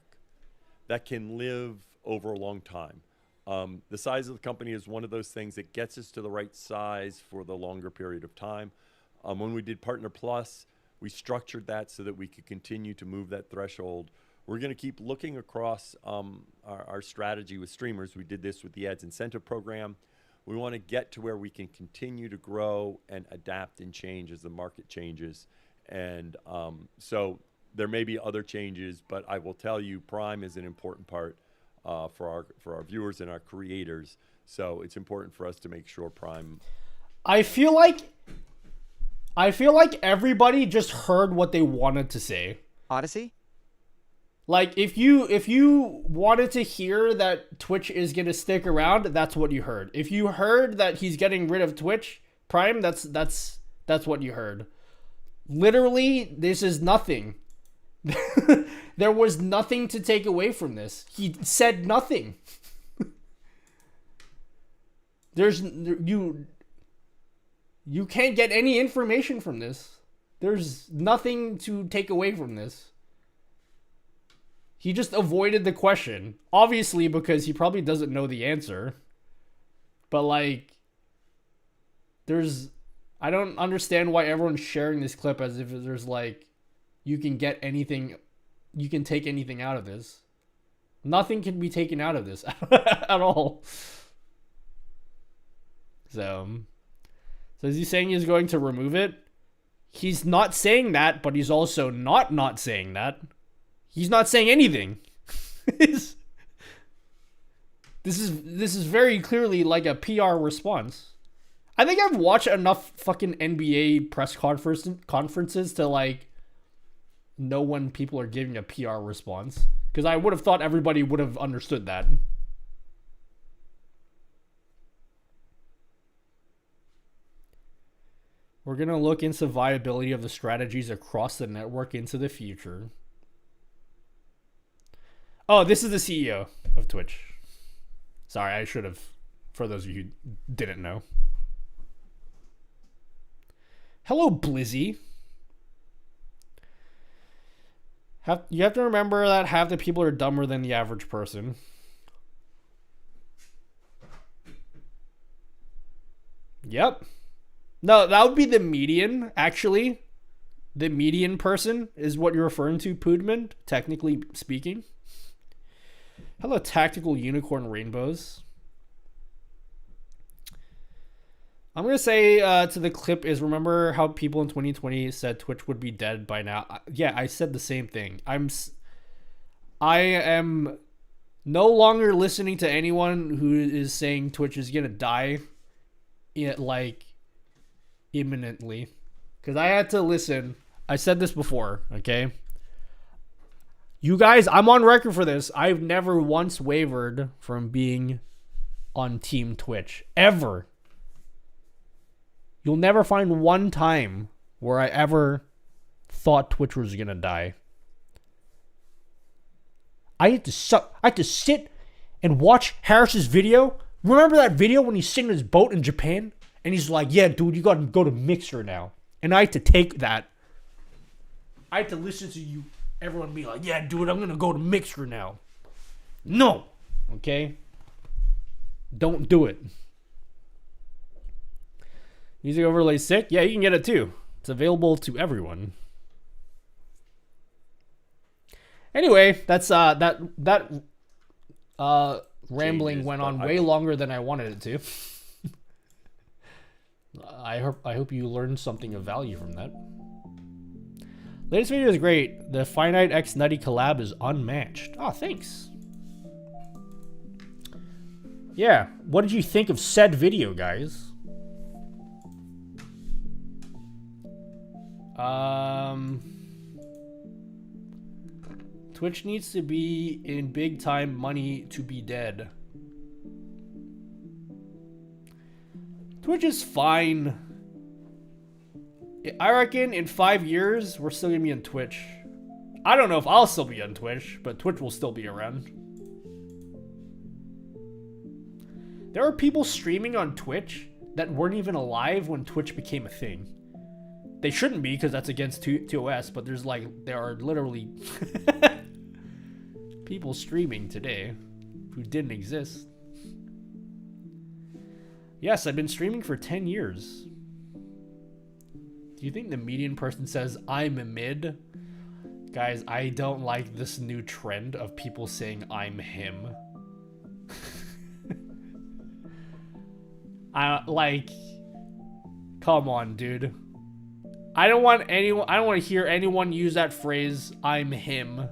Speaker 16: that can live over a long time. The size of the company is one of those things that gets us to the right size for the longer period of time. When we did Partner Plus, we structured that so that we could continue to move that threshold. We're going to keep looking across our strategy with streamers. We did this with the ads incentive program. We want to get to where we can continue to grow and adapt and change as the market changes. And so there may be other changes, but I will tell you Prime is an important part for our viewers and our creators. So it's important for us to make sure Prime...
Speaker 1: I feel like everybody just heard what they wanted to say.
Speaker 3: Odyssey?
Speaker 1: Like if you wanted to hear that Twitch is gonna stick around, that's what you heard. If you heard that he's getting rid of Twitch Prime, that's what you heard. Literally, this is nothing. There was nothing to take away from this. He said nothing. You can't get any information from this. There's nothing to take away from this. He just avoided the question. Obviously, because he probably doesn't know the answer. But like, I don't understand why everyone's sharing this clip as if there's like, you can get anything, you can take anything out of this. Nothing can be taken out of this at all. So is he saying he's going to remove it? He's not saying that, but he's also not saying that. He's not saying anything. This is very clearly like a PR response. I think I've watched enough fucking NBA press conferences to like know when people are giving a PR response, because I would have thought everybody would have understood that. We're going to look into viability of the strategies across the network into the future. Oh, this is the CEO of Twitch. Sorry, I should have, for those of you who didn't know. Hello, Blizzy. You have to remember that half the people are dumber than the average person. Yep. No, that would be the median, actually. The median person is what you're referring to, Poodman, technically speaking. Hello, Tactical Unicorn Rainbows. I'm going to say to the clip is, remember how people in 2020 said Twitch would be dead by now? Yeah, I said the same thing. I am no longer listening to anyone who is saying Twitch is going to die like imminently. Because I had to listen. I said this before, okay? You guys, I'm on record for this. I've never once wavered from being on Team Twitch. Ever. You'll never find one time where I ever thought Twitch was gonna die. I had to sit and watch Harris's video. Remember that video when he's sitting in his boat in Japan? And he's like, yeah, dude, you gotta go to Mixer now. And I had to take that. I had to listen to you, everyone be like, yeah, dude, I'm gonna go to Mixer now. No. Okay? Don't do it. Music overlay sick? Yeah, you can get it too. It's available to everyone. Anyway, that's that rambling went on way longer than I wanted it to. I hope you learned something of value from that. Latest video is great. The Finite X Nutty collab is unmatched. Oh, thanks. Yeah, what did you think of said video, guys? Twitch needs to be in big time money to be dead. Twitch is fine. I reckon in 5 years, we're still gonna be on Twitch. I don't know if I'll still be on Twitch, but Twitch will still be around. There are people streaming on Twitch that weren't even alive when Twitch became a thing. They shouldn't be, because that's against TOS, but there are literally people streaming today who didn't exist. Yes, I've been streaming for 10 years. Do you think the median person says, I'm a mid? Guys, I don't like this new trend of people saying, I'm him. Come on, dude. I don't want to hear anyone use that phrase, I'm him.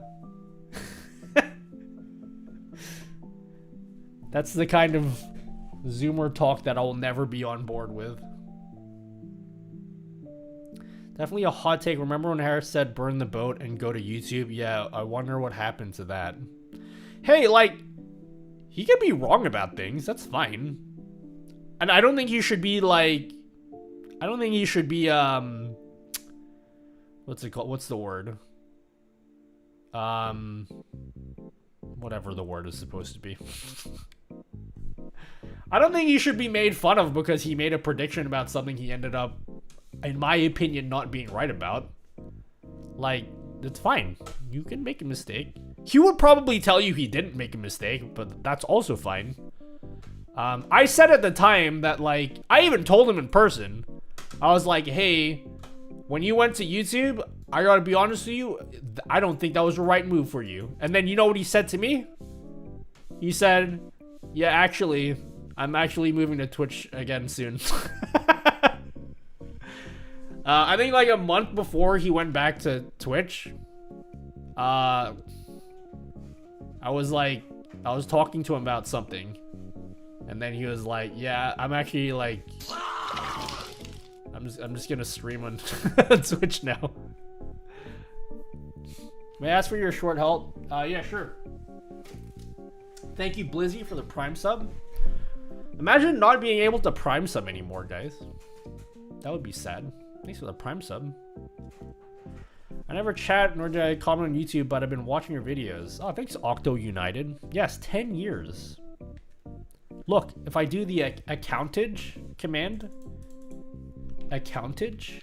Speaker 1: That's the kind of Zoomer talk that I will never be on board with. Definitely a hot take. Remember when Harris said burn the boat and go to YouTube? Yeah, I wonder what happened to that. Hey, he can be wrong about things. That's fine. And I don't think you should be what's it called? What's the word? Whatever the word is supposed to be. I don't think he should be made fun of because he made a prediction about something he ended up, in my opinion, not being right about. It's fine. You can make a mistake. He would probably tell you he didn't make a mistake, but that's also fine. I said at the time that, I even told him in person. I was like, hey, when you went to YouTube, I gotta be honest with you, I don't think that was the right move for you. And then you know what he said to me? He said, yeah, actually, I'm actually moving to Twitch again soon. I think like a month before he went back to Twitch, I was talking to him about something, and then he was like, yeah, I'm actually like, I'm just gonna stream on Twitch now. May I ask for your short help? Yeah, sure. Thank you, Blizzy, for the Prime sub. Imagine not being able to Prime sub anymore, guys. That would be sad. Thanks for the Prime sub. I never chat nor did I comment on YouTube, but I've been watching your videos. Oh, thanks, Octo United. Yes, 10 years. Look, if I do the accountage command, accountage.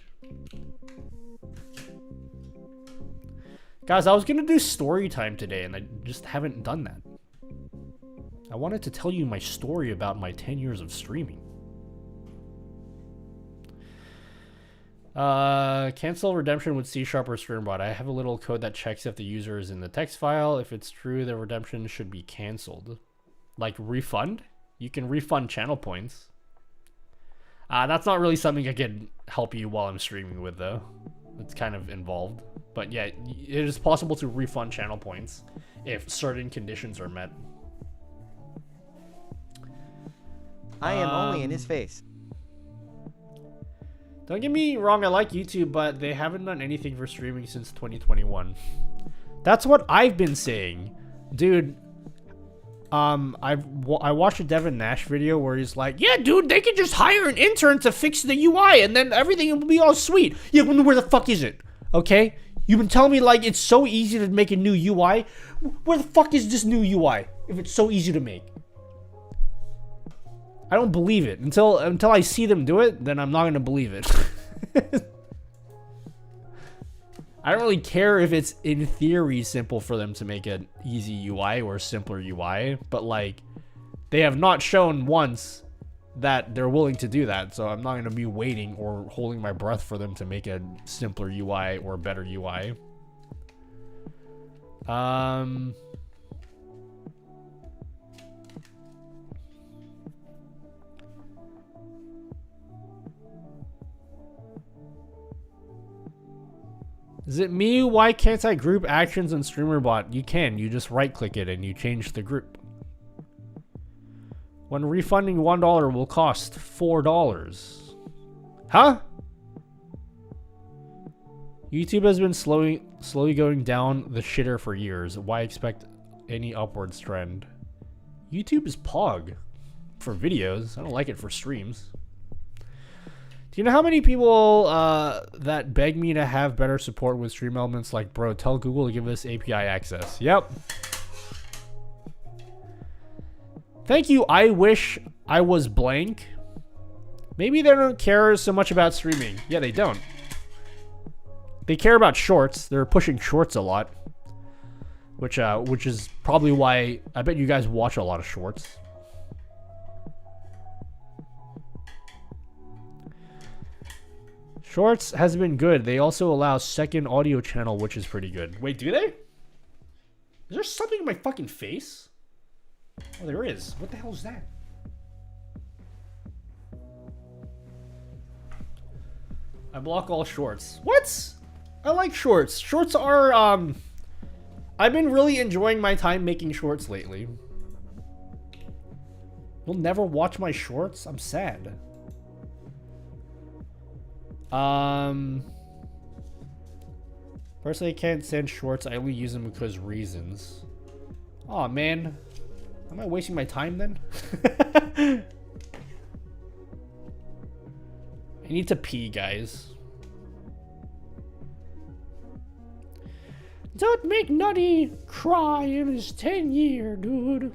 Speaker 1: Guys, I was gonna do story time today, and I just haven't done that. I wanted to tell you my story about my 10 years of streaming. Cancel redemption with C# or StreamBot. I have a little code that checks if the user is in the text file. If it's true, the redemption should be canceled. Like refund? You can refund channel points. That's not really something I can help you while I'm streaming with, though. It's kind of involved. But yeah, it is possible to refund channel points if certain conditions are met.
Speaker 3: I am only in his face.
Speaker 1: Don't get me wrong, I like YouTube, but they haven't done anything for streaming since 2021. That's what I've been saying. Dude, I watched a Devin Nash video where he's like, yeah, dude, they could just hire an intern to fix the UI and then everything will be all sweet. Yeah, where the fuck is it? Okay? You've been telling me like it's so easy to make a new UI. Where the fuck is this new UI if it's so easy to make? I don't believe it. Until I see them do it, then I'm not going to believe it. I don't really care if it's in theory simple for them to make an easy UI or a simpler UI, but like they have not shown once that they're willing to do that, so I'm not going to be waiting or holding my breath for them to make a simpler UI or a better UI. Is it me? Why can't I group actions in StreamerBot? You can. You just right-click it and you change the group. When refunding $1 will cost $4. Huh? YouTube has been slowly going down the shitter for years. Why expect any upwards trend? YouTube is Pog for videos. I don't like it for streams. Do you know how many people that beg me to have better support with stream elements? Like, bro, tell Google to give us API access. Yep. Thank you. I wish I was blank. Maybe they don't care so much about streaming. Yeah, they don't. They care about shorts. They're pushing shorts a lot, which is probably why I bet you guys watch a lot of shorts. Shorts has been good. They also allow second audio channel, which is pretty good. Wait, do they? Is there something in my fucking face? Oh, there is. What the hell is that? I block all shorts. What? I like shorts. Shorts are, I've been really enjoying my time making shorts lately. You'll never watch my shorts? I'm sad. Personally, I can't stand shorts. I only use them because reasons. Aw, man. Am I wasting my time then? I need to pee, guys. Don't make Nutty cry in his 10-year, dude.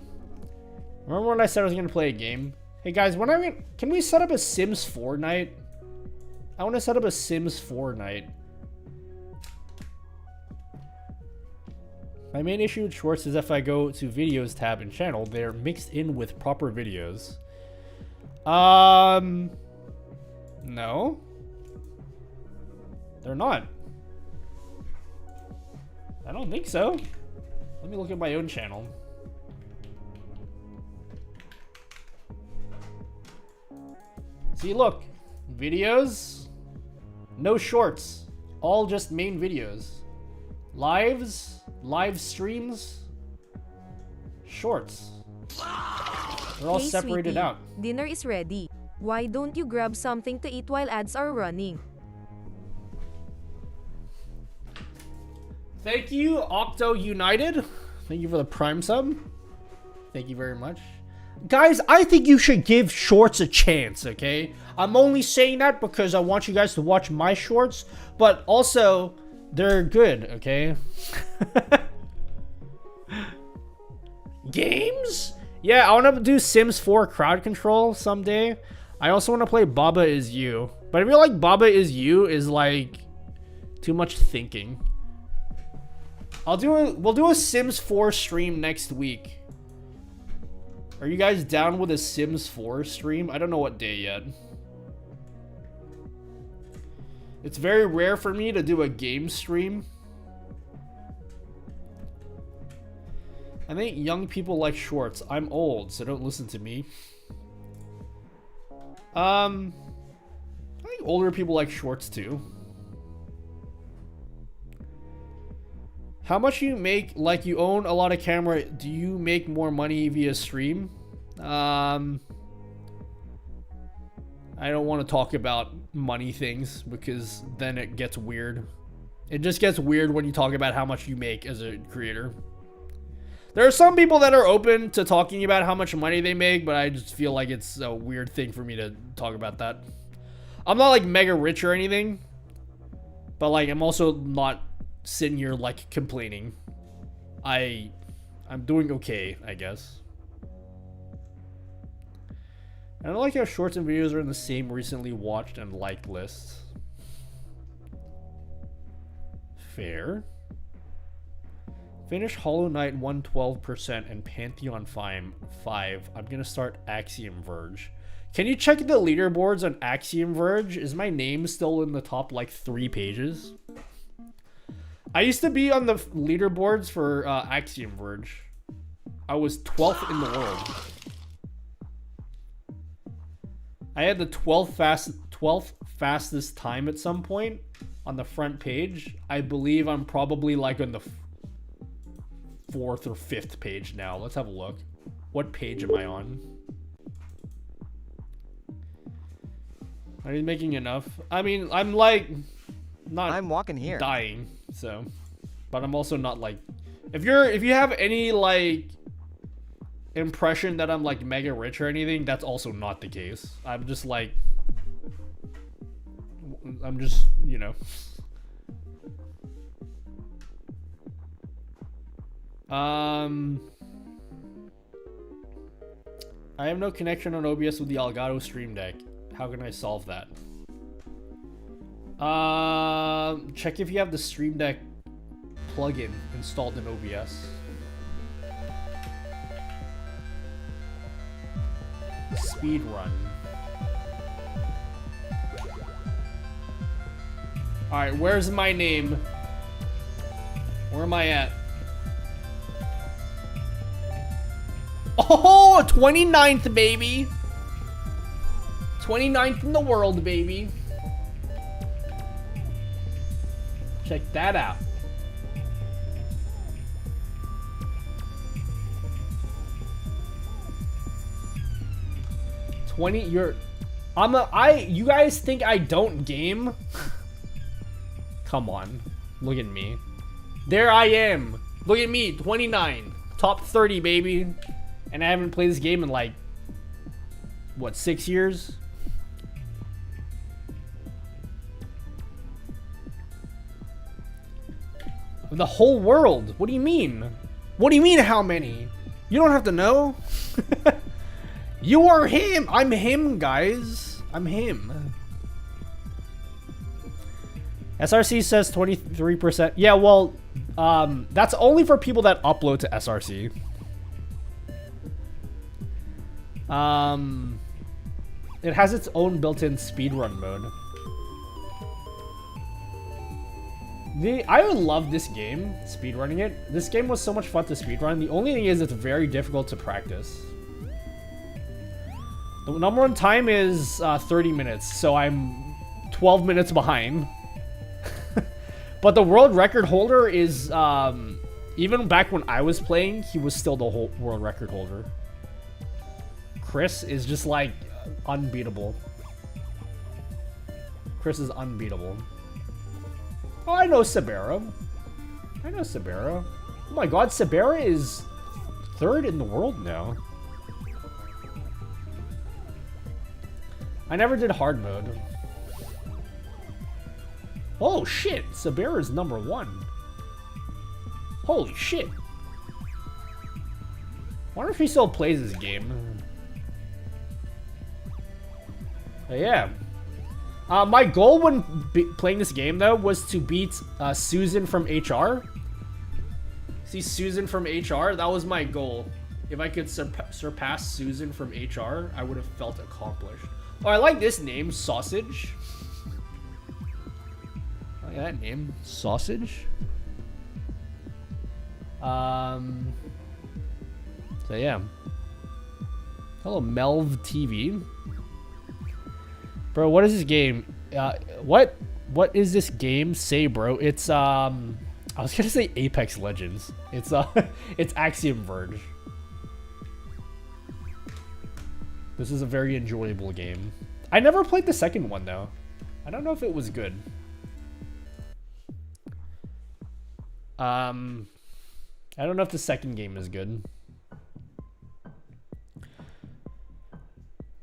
Speaker 1: Remember when I said I was gonna play a game? Hey guys, can we set up a Sims 4 night? I want to set up a Sims 4 night. My main issue with shorts is if I go to videos tab and channel, they're mixed in with proper videos. No. They're not. I don't think so. Let me look at my own channel. See, look. Videos. No shorts. All just main videos. Lives. Live streams. Shorts. They're all
Speaker 9: Hey,
Speaker 1: separated
Speaker 9: sweetie,
Speaker 1: out.
Speaker 9: Dinner is ready. Why don't you grab something to eat while ads are running?
Speaker 1: Thank you, Octo United. Thank you for the Prime sub. Thank you very much. Guys, I think you should give shorts a chance, okay? I'm only saying that because I want you guys to watch my shorts, but also, they're good, okay? Games? Yeah, I want to do Sims 4 crowd control someday. I also want to play Baba Is You. But I feel like Baba Is You is like too much thinking. We'll do a Sims 4 stream next week. Are you guys down with a Sims 4 stream? I don't know what day yet. It's very rare for me to do a game stream. I think young people like shorts. I'm old, so don't listen to me. I think older people like shorts too. How much you make? Like, you own a lot of camera. Do you make more money via stream? I don't want to talk about money things because then it gets weird. It just gets weird when you talk about how much you make as a creator. There are some people that are open to talking about how much money they make, but I just feel like it's a weird thing for me to talk about that. I'm not like mega rich or anything, but like I'm also not sitting here like complaining. I'm doing okay, I guess. I don't like how shorts and videos are in the same recently watched and liked lists. Fair. Finish Hollow Knight 112% and Pantheon 5. I'm gonna start Axiom Verge. Can you check the leaderboards on Axiom Verge? Is my name still in the top like 3 pages? I used to be on the leaderboards for Axiom Verge. I was 12th in the world. I had the 12th fastest time at some point on the front page. I believe I'm probably like on the 4th or 5th page now. Let's have a look. What page am I on? Are you making enough? I mean, I'm like not.
Speaker 3: I'm walking here.
Speaker 1: Dying. So, but I'm also not like. If you have any like impression that I'm like mega rich or anything, that's also not the case. I'm just like. I'm just, you know. I have no connection on OBS with the Elgato Stream Deck. How can I solve that? Check if you have the Stream Deck plugin installed in OBS. Speed run. Alright, where's my name? Where am I at? Oh, 29th, baby. 29th in the world, baby. Check that out. You guys think I don't game? Come on. Look at me. There I am. Look at me, 29. Top 30, baby. And I haven't played this game in like, what, 6 years? The whole world? What do you mean? What do you mean, how many? You don't have to know. You are him. I'm him, guys. I'm him. SRC says 23%. Yeah, well, that's only for people that upload to SRC. It has its own built-in speedrun mode. I would love this game, speedrunning it. This game was so much fun to speedrun. The only thing is it's very difficult to practice. The number one time is 30 minutes, so I'm 12 minutes behind. But the world record holder is, even back when I was playing, he was still the whole world record holder. Chris is just like unbeatable. Chris is unbeatable. Oh, I know Sabera. I know Sabera. Oh my god, Sabera is 3rd in the world now. I never did hard mode. Oh shit, Sabera is number 1. Holy shit. Wonder if he still plays this game. But yeah. My goal when playing this game, though, was to beat Susan from HR. See Susan from HR? That was my goal. If I could surpass Susan from HR, I would have felt accomplished. Oh, I like this name, Sausage. I like that name, Sausage. So yeah. Hello, Melv TV. Bro, what is this game? What is this game? Say, bro. It's I was gonna say Apex Legends. It's it's Axiom Verge. This is a very enjoyable game. I never played the second one though. I don't know if it was good. I don't know if the second game is good.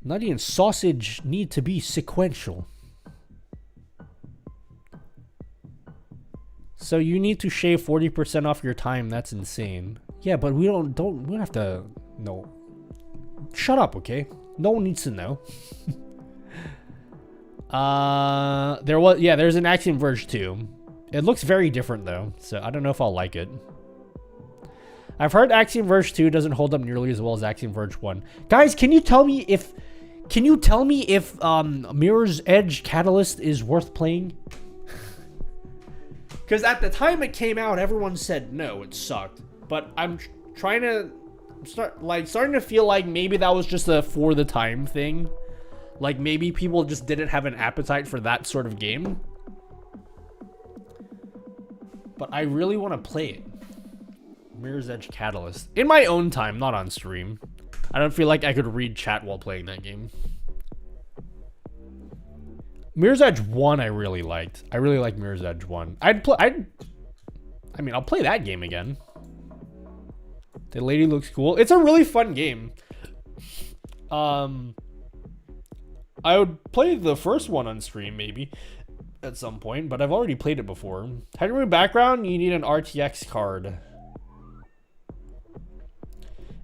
Speaker 1: Nutty and Sausage need to be sequential. So you need to shave 40% off your time. That's insane. Yeah, but we don't have to. No. Shut up, okay? No one needs to know. There's an Axiom Verge 2. It looks very different though, so I don't know if I'll like it. I've heard Axiom Verge 2 doesn't hold up nearly as well as Axiom Verge 1. Guys, can you tell me if Mirror's Edge Catalyst is worth playing? Because at the time it came out, everyone said no, it sucked. But I'm trying to starting to feel like maybe that was just a for the time thing. Like maybe people just didn't have an appetite for that sort of game. But I really want to play it. Mirror's Edge Catalyst. In my own time, not on stream. I don't feel like I could read chat while playing that game. Mirror's Edge 1 I really liked. I really like Mirror's Edge 1. I'll play that game again. The lady looks cool. It's a really fun game. I would play the first one on stream maybe at some point, but I've already played it before. How to remove background? You need an RTX card.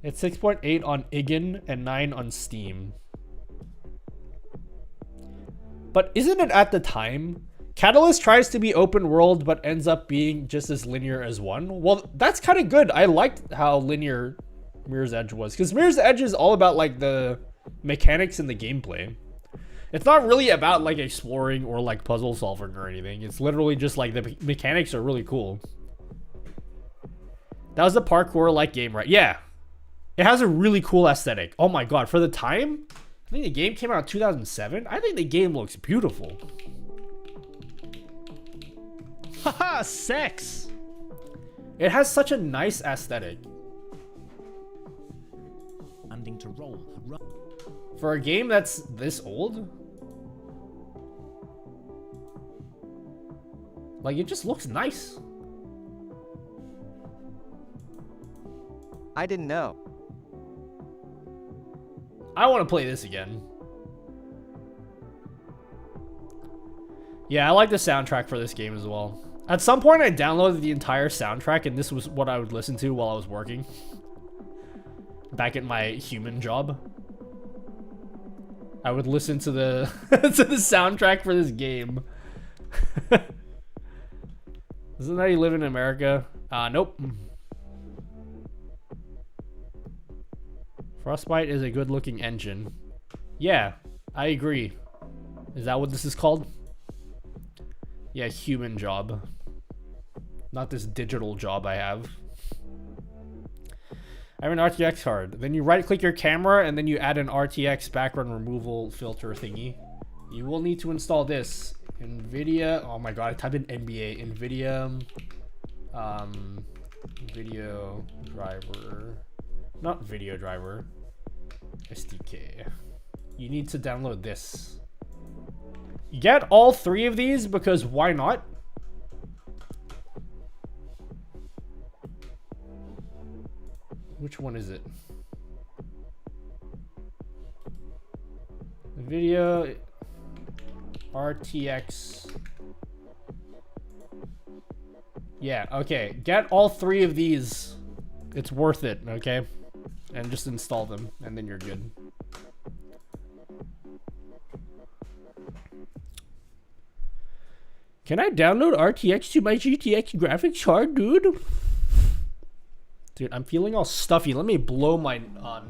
Speaker 1: It's 6.8 on IGN and 9 on Steam. But isn't it at the time? Catalyst tries to be open world but ends up being just as linear as 1. Well, that's kind of good. I liked how linear Mirror's Edge was. Because Mirror's Edge is all about like the mechanics and the gameplay. It's not really about like exploring or like puzzle solving or anything. It's literally just like the mechanics are really cool. That was a parkour-like game, right? Yeah. It has a really cool aesthetic. Oh my god, for the time, I think the game came out in 2007. I think the game looks beautiful. Haha, sex! It has such a nice aesthetic.
Speaker 5: Ending to roll.
Speaker 1: For a game that's this old? Like, it just looks nice.
Speaker 3: I didn't know.
Speaker 1: I want to play this again. Yeah, I like the soundtrack for this game as well. At some point, I downloaded the entire soundtrack, and this was what I would listen to while I was working. Back at my human job. I would listen to the to the soundtrack for this game. Isn't that you live in America? Nope. Frostbite is a good-looking engine. Yeah, I agree. Is that what this is called? Yeah, human job. Not this digital job I have. I have an RTX card. Then you right click your camera and then you add an RTX background removal filter thingy. You will need to install this. NVIDIA. Oh my god, I typed in NBA. NVIDIA. Video driver. Not video driver. SDK. You need to download this. Get all 3 of these because why not? Which one is it? Video RTX. Yeah, okay. Get all 3 of these. It's worth it, okay? And just install them, and then you're good. Can I download RTX to my GTX graphics card, dude? Dude, I'm feeling all stuffy. Let me blow my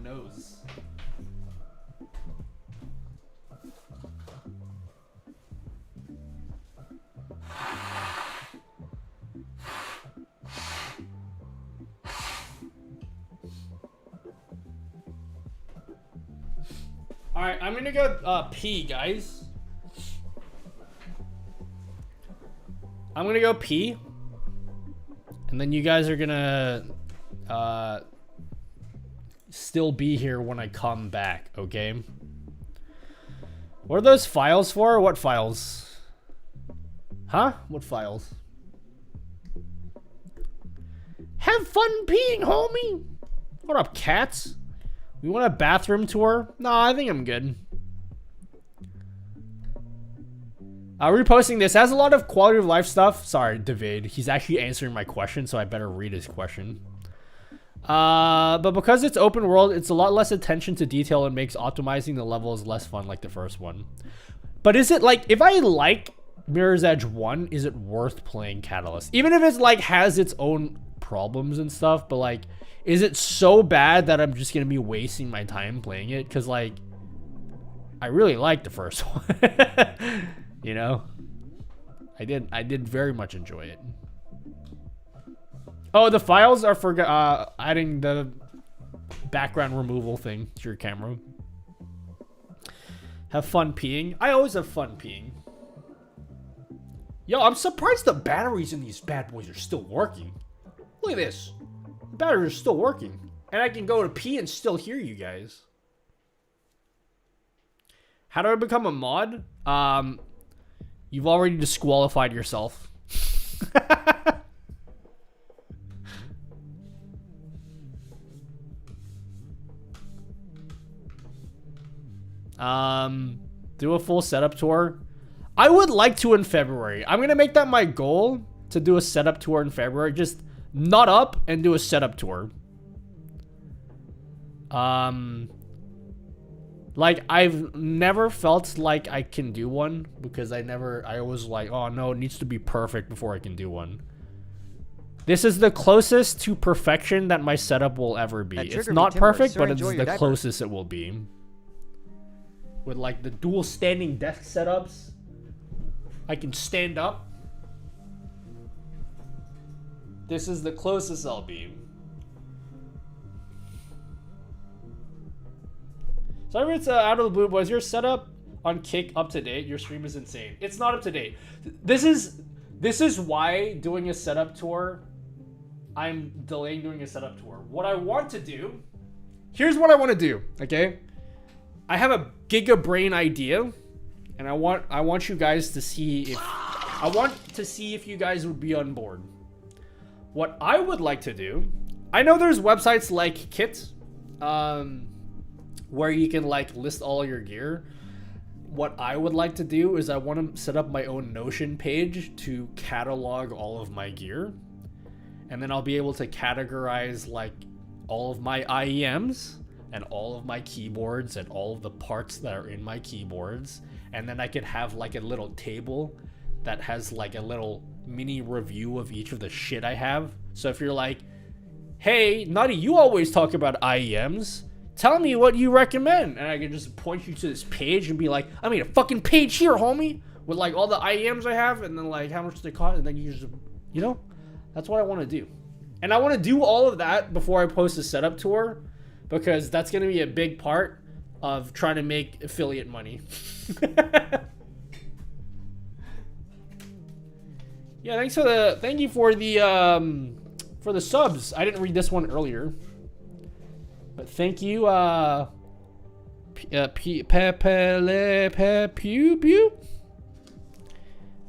Speaker 1: nose. Alright, I'm gonna go pee, guys. I'm gonna go pee. And then you guys are gonna still be here when I come back, okay? What are those files for? What files? Huh? What files? Have fun peeing, homie! What up, cats? We want a bathroom tour? No, I think I'm good. Reposting this has a lot of quality of life stuff. Sorry, David. He's actually answering my question, so I better read his question. But because it's open world, it's a lot less attention to detail and makes optimizing the levels less fun like the first one. But is it like, if I like Mirror's Edge 1, is it worth playing Catalyst? Even if it's like has its own problems and stuff, but like, is it so bad that I'm just gonna be wasting my time playing it? Because like, I really like the first one. You know, I did very much enjoy it. Oh, the files are for adding the background removal thing to your camera. Have fun peeing. I always have fun peeing. Yo, I'm surprised the batteries in these bad boys are still working. Look at this. The batteries are still working. And I can go to pee and still hear you guys. How do I become a mod? You've already disqualified yourself. Do a full setup tour. I would like to in February. I'm gonna make that my goal to do a setup tour in February. Just nut up and do a setup tour. Like, I've never felt like I can do one because I always like, oh no, it needs to be perfect before I can do one. This is the closest to perfection that my setup will ever be. It's not perfect, but it's the closest it will be. With like the dual standing desk setups, I can stand up. This is the closest I'll be. Sorry if it's out of the blue, boys. Your setup on Kick up to date? Your stream is insane. It's not up to date. This is why doing a setup tour, I'm delaying doing a setup tour. What I want to do, here's what I want to do, okay? I have a gigabrain idea, and I want you guys to see if you guys would be on board. What I would like to do, I know there's websites like Kit, where you can like list all your gear. What I would like to do is I want to set up my own Notion page to catalog all of my gear. And then I'll be able to categorize like all of my IEMs and all of my keyboards and all of the parts that are in my keyboards. And then I could have like a little table that has like a little mini review of each of the shit I have. So if you're like, hey, Nutty, you always talk about IEMs. Tell me what you recommend. And I can just point you to this page and be like, I mean, a fucking page here, homie. With like all the IEMs I have and then like how much they cost. And then you just, you know, that's what I want to do. And I want to do all of that before I post a setup tour, because that's going to be a big part of trying to make affiliate money. Yeah, thank you for the subs. I didn't read this one earlier, but thank you, Pew,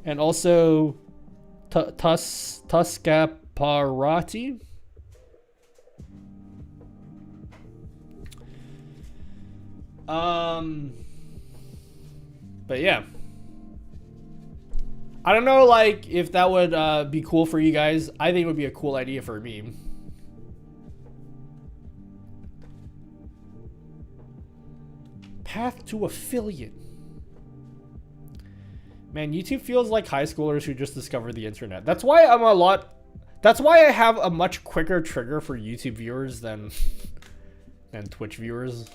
Speaker 1: and also Tuscaparati. But yeah, I don't know, like, if that would be cool for you guys. I think it would be a cool idea for me. Path to affiliate. Man, YouTube feels like high schoolers who just discovered the internet. That's why that's why I have a much quicker trigger for YouTube viewers than Twitch viewers.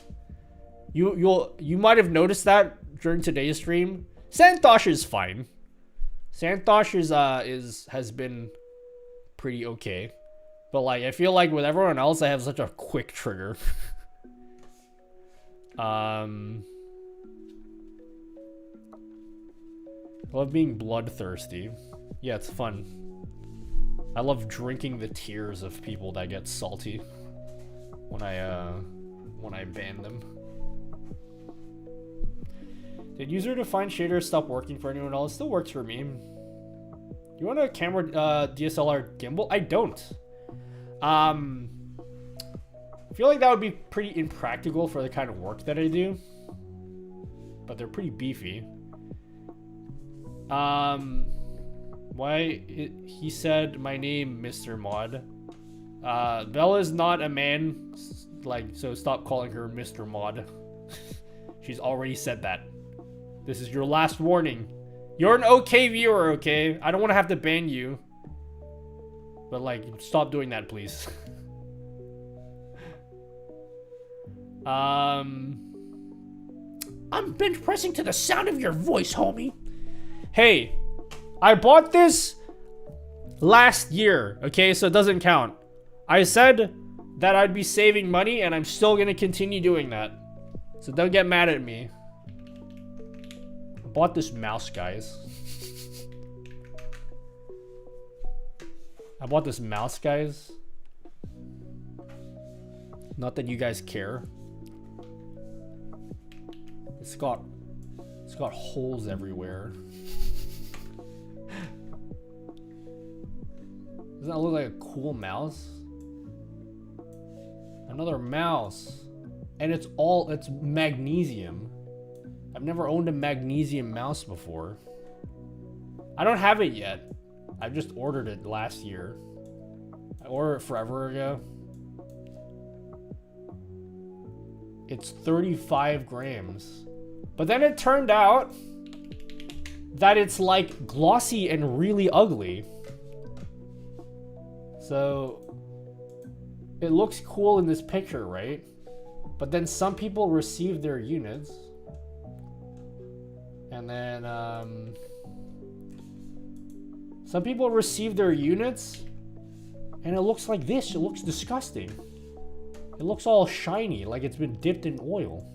Speaker 1: You might have noticed that during today's stream. Santosh is fine. Santosh has been pretty okay. But like, I feel like with everyone else I have such a quick trigger. I love being bloodthirsty. Yeah, it's fun. I love drinking the tears of people that get salty when I ban them. Did user defined shaders stop working for anyone else? It still works for me. You want a camera DSLR gimbal? I don't. I feel like that would be pretty impractical for the kind of work that I do. But they're pretty beefy. Why he said my name, Mr. Mod. Bella's not a man, like, so stop calling her Mr. Mod. She's already said that. This is your last warning. You're an okay viewer, okay? I don't want to have to ban you. But like, stop doing that, please. I'm bench pressing to the sound of your voice, homie. Hey, I bought this last year, okay? So it doesn't count. I said that I'd be saving money, and I'm still gonna continue doing that. So don't get mad at me. I bought this mouse, guys. I bought this mouse, guys. Not that you guys care. It's got holes everywhere. Doesn't that look like a cool mouse? Another mouse. And it's magnesium. I've never owned a magnesium mouse before. I don't have it yet. I just ordered it last year. I ordered it forever ago. It's 35 grams. But then it turned out that it's like glossy and really ugly. So it looks cool in this picture, right? But then some people received their units. And then some people received their units and it looks like this. It looks disgusting. It looks all shiny, like it's been dipped in oil.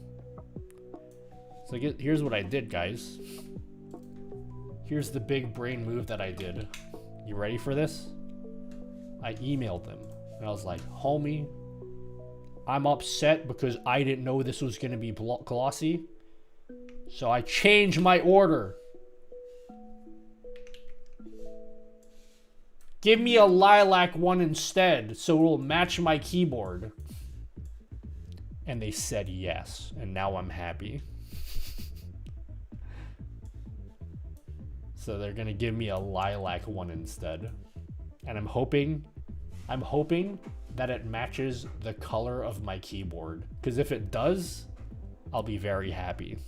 Speaker 1: So here's what I did, guys. Here's the big brain move that I did. You ready for this? I emailed them and I was like, homie, I'm upset because I didn't know this was gonna be glossy. So I changed my order. Give me a lilac one instead so it will match my keyboard. And they said yes, and now I'm happy. So they're gonna give me a lilac one instead. And I'm hoping that it matches the color of my keyboard. Because if it does, I'll be very happy.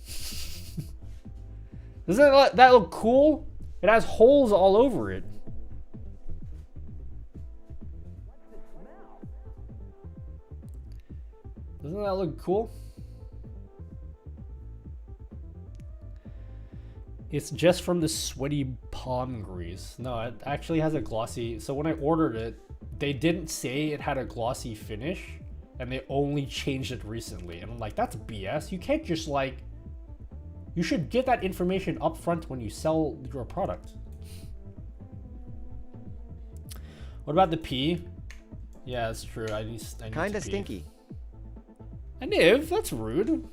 Speaker 1: Doesn't that look cool? It has holes all over it. Doesn't that look cool? It's just from the sweaty palm grease. No, it actually has a glossy. So when I ordered it, they didn't say it had a glossy finish, and they only changed it recently. And I'm like, that's BS. You can't just like, you should get that information up front when you sell your product. What about the pee? Yeah, that's true. I need
Speaker 3: Kinda
Speaker 1: to pee.
Speaker 3: stinky.
Speaker 1: A Niv, that's rude.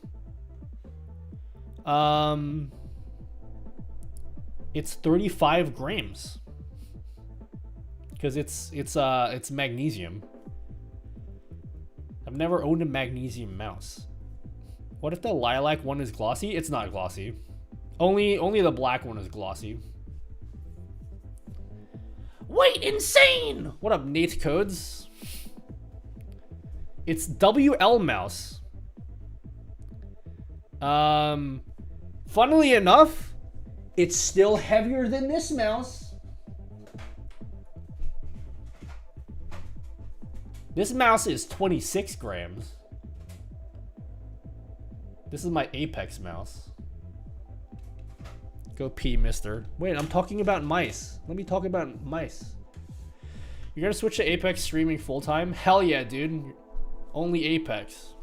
Speaker 1: It's 35 grams. Because it's magnesium. I've never owned a magnesium mouse. What if the lilac one is glossy? It's not glossy. Only the black one is glossy. Wait, insane! What up, Nate Codes? It's WL mouse. Funnily enough, it's still heavier than this mouse. This mouse is 26 grams. This is my Apex mouse. Go pee, mister. Wait, I'm talking about mice. Let me talk about mice. You're gonna switch to Apex streaming full-time? Hell yeah, dude. Only Apex.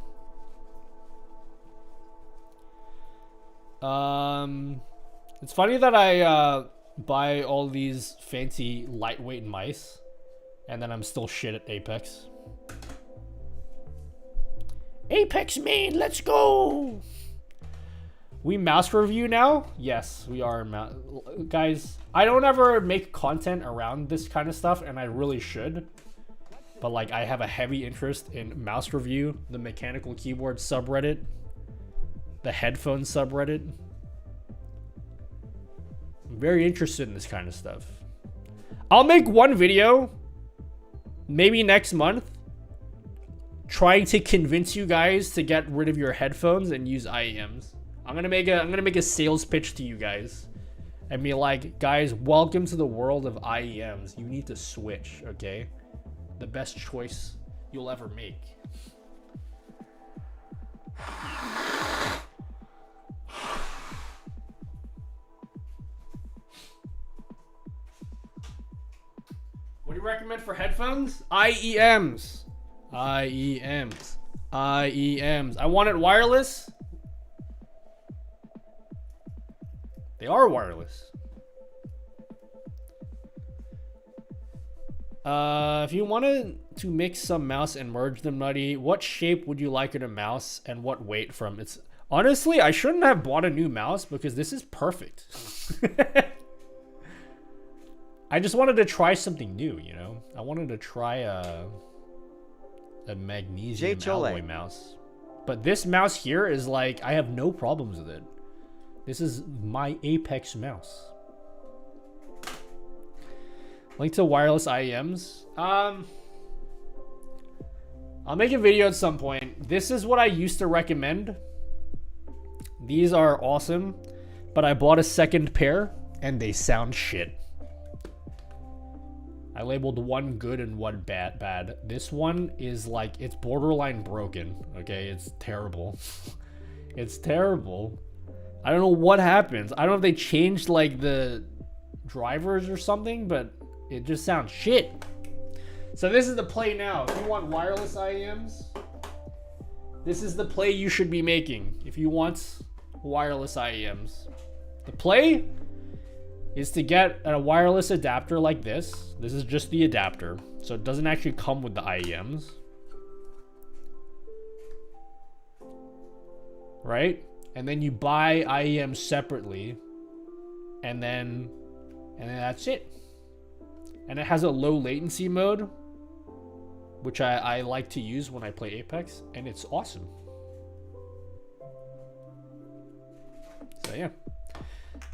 Speaker 1: It's funny that I buy all these fancy lightweight mice, and then I'm still shit at Apex. Apex main, let's go! We mouse review now? Yes, we are. Guys, I don't ever make content around this kind of stuff, and I really should. But like, I have a heavy interest in mouse review, the mechanical keyboard subreddit, the headphone subreddit. I'm very interested in this kind of stuff. I'll make one video, maybe next month, trying to convince you guys to get rid of your headphones and use IEMs. I'm gonna make a sales pitch to you guys and be like, guys, welcome to the world of IEMs. You need to switch, okay? The best choice you'll ever make. What do you recommend for headphones? IEMs. IEMs. IEMs. I want it wireless. They are wireless. If you wanted to mix some mouse and merge them, Nutty, what shape would you like in a mouse and what weight from? It's honestly, I shouldn't have bought a new mouse because this is perfect. I just wanted to try something new, you know? I wanted to try a magnesium alloy mouse. But this mouse here is like, I have no problems with it. This is my Apex mouse. Link to wireless IEMs. I'll make a video at some point. This is what I used to recommend. These are awesome, but I bought a second pair and they sound shit. I labeled one good and one bad. This one is like, it's borderline broken. Okay, it's terrible. It's terrible. I don't know what happens. I don't know if they changed like the drivers or something, but it just sounds shit. So this is the play now. If you want wireless IEMs, this is the play you should be making. If you want wireless IEMs, the play is to get a wireless adapter like this. This is just the adapter, so it doesn't actually come with the IEMs. Right? And then you buy IEMs separately, and then that's it. And it has a low latency mode, which I like to use when I play Apex, and it's awesome. So yeah.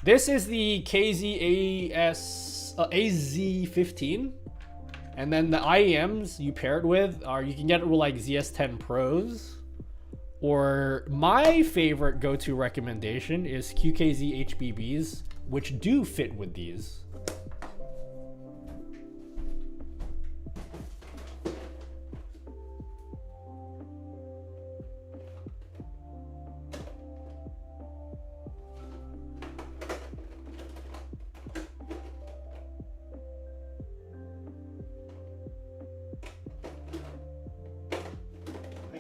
Speaker 1: This is the AZ15, and then the IEMs you pair it with are, you can get it with like ZS10 Pros, or my favorite go-to recommendation is QKZ HBBs, which do fit with these.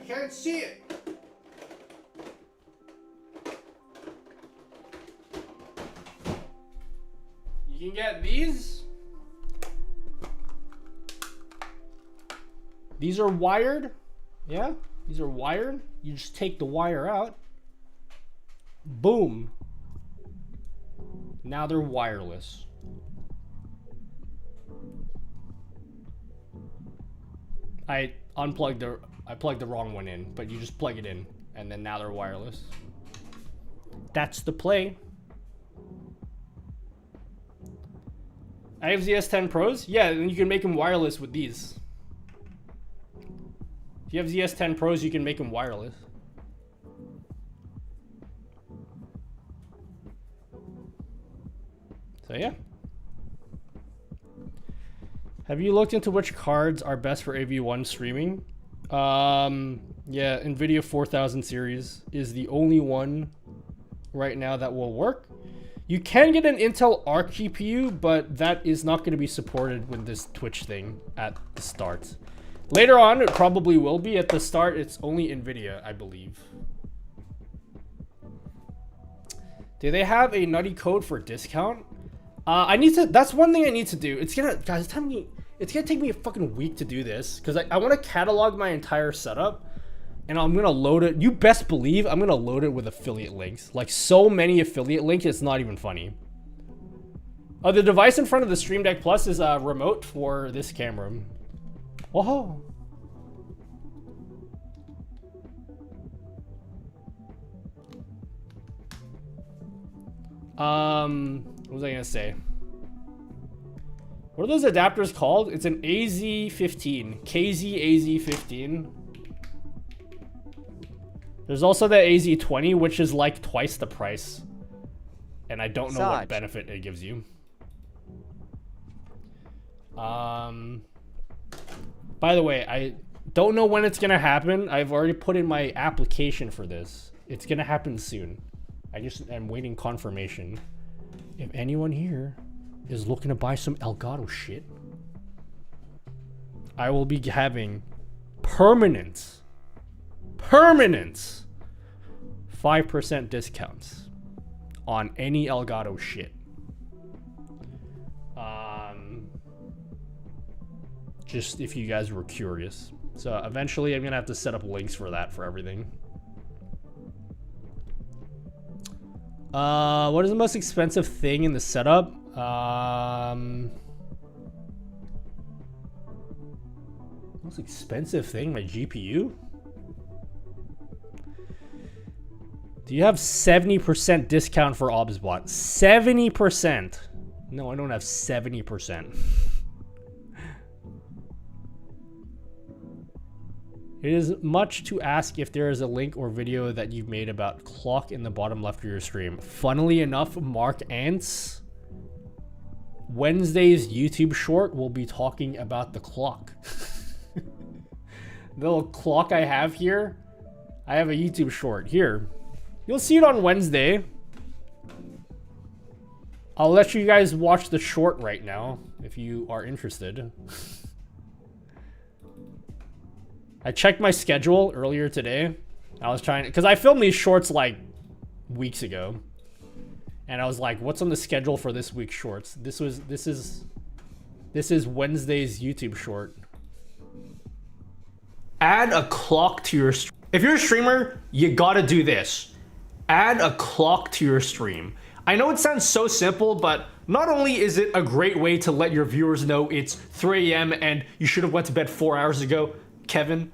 Speaker 1: can't see it. You can get these. These are wired. Yeah, these are wired. You just take the wire out. Boom. Now they're wireless. I plugged the wrong one in, but you just plug it in and then now they're wireless. That's the play. I have ZS10 Pros. Yeah, then you can make them wireless with these. If you have ZS10 Pros, you can make them wireless. So yeah. Have you looked into which cards are best for AV1 streaming? Yeah, NVIDIA 4000 series is the only one right now that will work. You can get an Intel Arc GPU, but that is not going to be supported with this Twitch thing at the start. Later on, it probably will be. At the start, it's only NVIDIA, I believe. Do they have a nutty code for discount? I need to, that's one thing I need to do. It's gonna, guys, it's gonna take me a fucking week to do this, because I want to catalog my entire setup, and I'm gonna load it. You best believe I'm gonna load it with affiliate links. Like, so many affiliate links, it's not even funny. Oh, the device in front of the Stream Deck Plus is a remote for this camera. Oh. What was I gonna say? What are those adapters called? It's an AZ15, KZ-AZ15. There's also the AZ20, which is like twice the price. And I don't know what benefit it gives you. By the way, I don't know when it's gonna happen. I've already put in my application for this. It's gonna happen soon. I'm waiting confirmation. If anyone here is looking to buy some Elgato shit, I will be having permanent 5% discounts on any Elgato shit. Just if you guys were curious. So eventually I'm gonna have to set up links for that for everything. What is the most expensive thing in the setup? Most expensive thing? My GPU? Do you have 70% discount for ObsBot? 70%? No, I don't have 70%. It is much to ask if there is a link or video that you've made about clock in the bottom left of your stream. Funnily enough, Mark Ants, Wednesday's YouTube short will be talking about the clock. The little clock I have here, I have a YouTube short here. You'll see it on Wednesday. I'll let you guys watch the short right now if you are interested. I checked my schedule earlier today. I was trying to, because I filmed these shorts like weeks ago. And I was like, what's on the schedule for this week's shorts? This is Wednesday's YouTube short. Add a clock to your stream. If you're a streamer, you gotta do this. Add a clock to your stream. I know it sounds so simple, but not only is it a great way to let your viewers know it's 3 a.m. and you should have went to bed 4 hours ago, Kevin,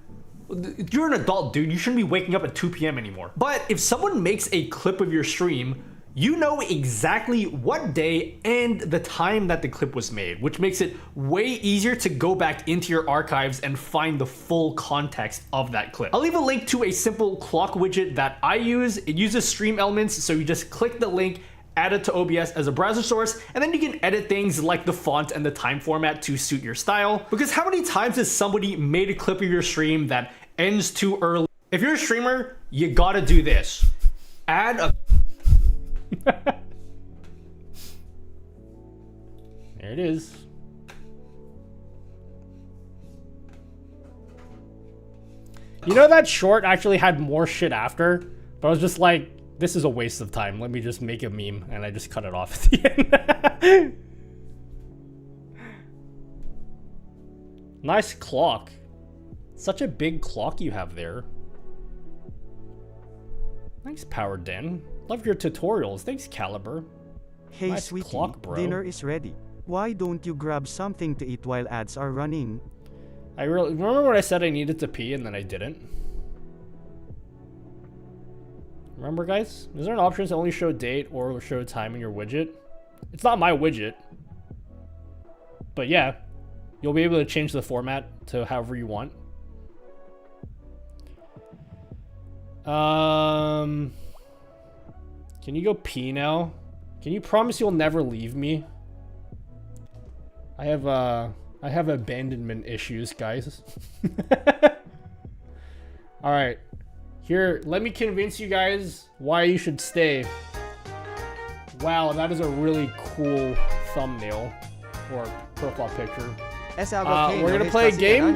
Speaker 1: you're an adult, dude. You shouldn't be waking up at 2 p.m. anymore. But if someone makes a clip of your stream, you know exactly what day and the time that the clip was made, which makes it way easier to go back into your archives and find the full context of that clip. I'll leave a link to a simple clock widget that I use. It uses Stream Elements, so you just click the link, add it to OBS as a browser source, and then you can edit things like the font and the time format to suit your style. Because how many times has somebody made a clip of your stream that ends too early? If you're a streamer, you gotta do this. Add a... There it is. You know that short actually had more shit after, but I was just like, this is a waste of time. Let me just make a meme, and I just cut it off at the end. Nice clock. Such a big clock you have there. Nice power, Den. Love your tutorials. Thanks, Caliber.
Speaker 15: Hey,
Speaker 1: nice
Speaker 15: sweetie,
Speaker 1: clock, bro.
Speaker 15: dinner is ready. Why don't you grab something to eat while ads are running?
Speaker 1: I really remember when I said I needed to pee and then I didn't. Remember, guys? Is there an option to only show date or show time in your widget? It's not my widget. But yeah, you'll be able to change the format to however you want. Can you go pee now? Can you promise you'll never leave me? I have abandonment issues, guys. All right. Here, let me convince you guys why you should stay. Wow, that is a really cool thumbnail or profile picture. We're gonna play a game.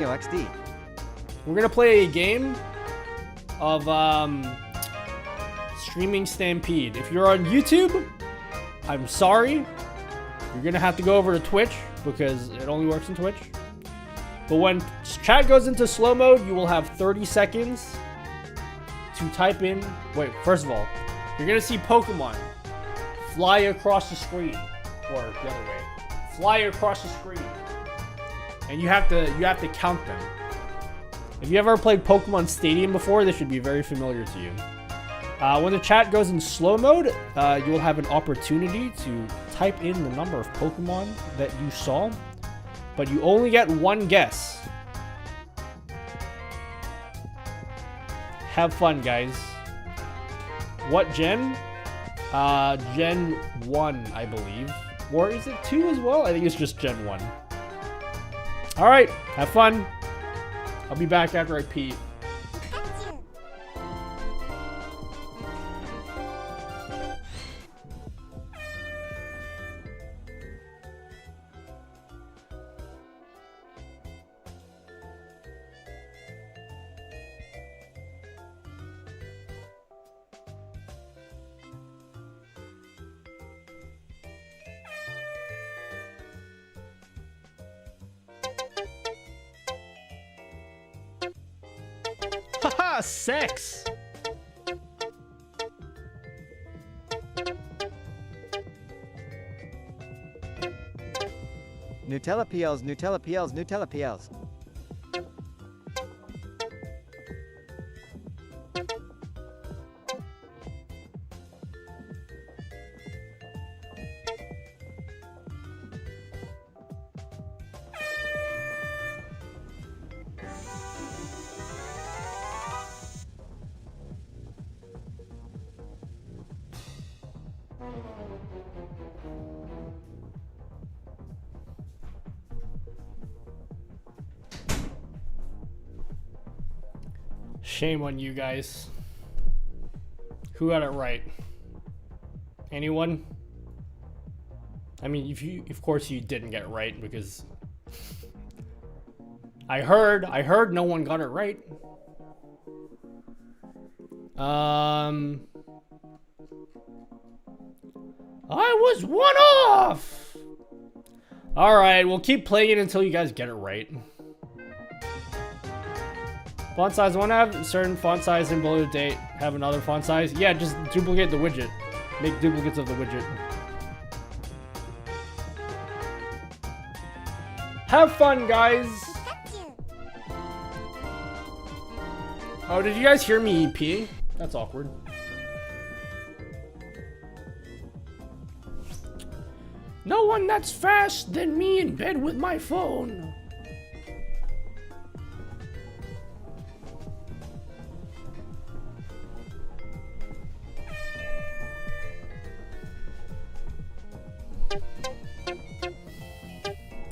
Speaker 1: We're gonna play a game of Streaming Stampede. If you're on YouTube, I'm sorry. You're gonna have to go over to Twitch because it only works in Twitch. But when chat goes into slow mode, you will have 30 seconds to type in. Wait, first of all, you're gonna see Pokemon fly across the screen, or the other way, fly across the screen, and you have to count them. If you ever played Pokemon Stadium before, this should be very familiar to you. When the chat goes in slow mode, you will have an opportunity to type in the number of Pokemon that you saw, but you only get one guess. Have fun, guys. What gen? Gen 1, I believe. Or is it 2 as well? I think it's just Gen 1. Alright, have fun. I'll be back after I pee. Haha, sex!
Speaker 3: Nutella PLs, Nutella PLs, Nutella PLs.
Speaker 1: Shame on you guys. Who got it right? Anyone? I mean, of course you didn't get it right because I heard no one got it right. I was one off. All right, we'll keep playing it until you guys get it right. Font size, I want to have a certain font size and below the date. Have another font size. Yeah, just duplicate the widget. Make duplicates of the widget. Have fun, guys. Oh, did you guys hear me peeing? That's awkward. No one that's fast than me in bed with my phone.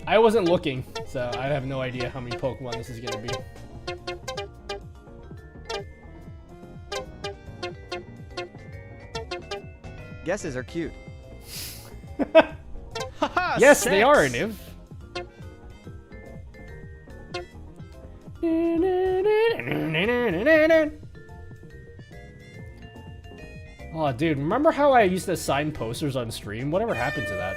Speaker 1: I wasn't looking, so I have no idea how many Pokemon this is gonna be.
Speaker 3: Guesses are cute.
Speaker 1: Yes, they are, Niv. Oh, dude, remember how I used to sign posters on stream? Whatever happened to that?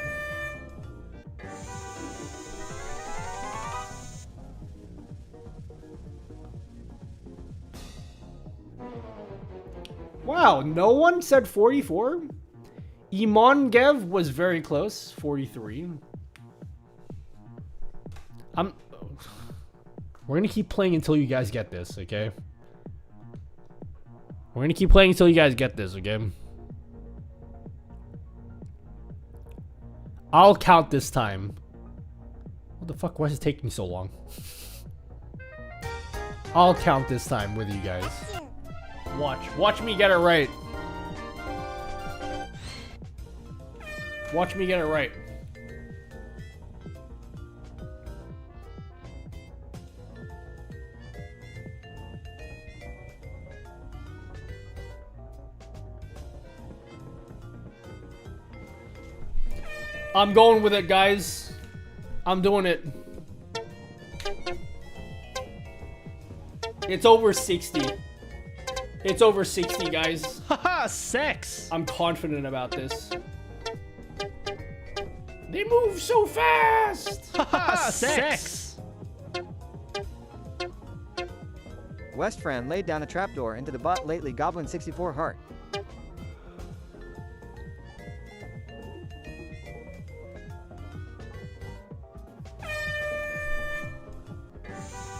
Speaker 1: Wow, no one said 44? Imongev was very close, 43. We're gonna keep playing until you guys get this, okay? We're gonna keep playing until you guys get this, okay? I'll count this time. What the fuck? Why is it taking so long? I'll count this time with you guys. Watch me get it right. Watch me get it right. I'm going with it, guys. I'm doing it. It's over 60. It's over 60, guys. Haha, sex. I'm confident about this. They move so fast. Haha, sex.
Speaker 3: West Fran laid down a trapdoor into the bot lately Goblin 64 heart.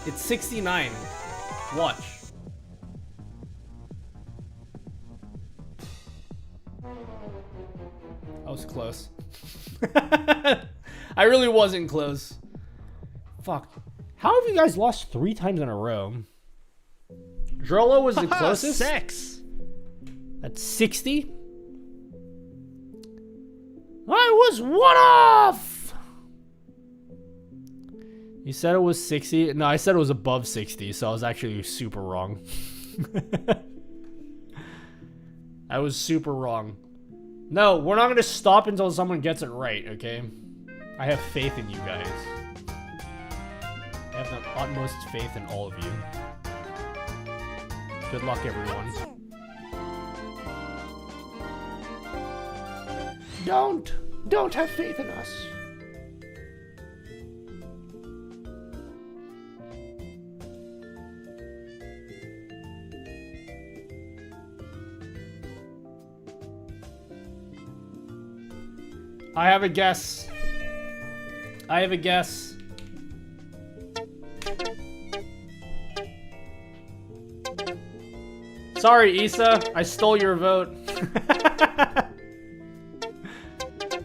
Speaker 1: It's 69. Watch. I was close. I really wasn't close. Fuck. How have you guys lost 3 times in a row? Drollo was the closest. Sex. That's 60. I was 1 off. You said it was 60. No, I said it was above 60, so I was actually super wrong. I was super wrong. No, we're not gonna stop until someone gets it right, okay? I have faith in you guys. I have the utmost faith in all of you. Good luck, everyone. Don't have faith in us. I have a guess. I have a guess. Sorry, Issa. I stole your vote.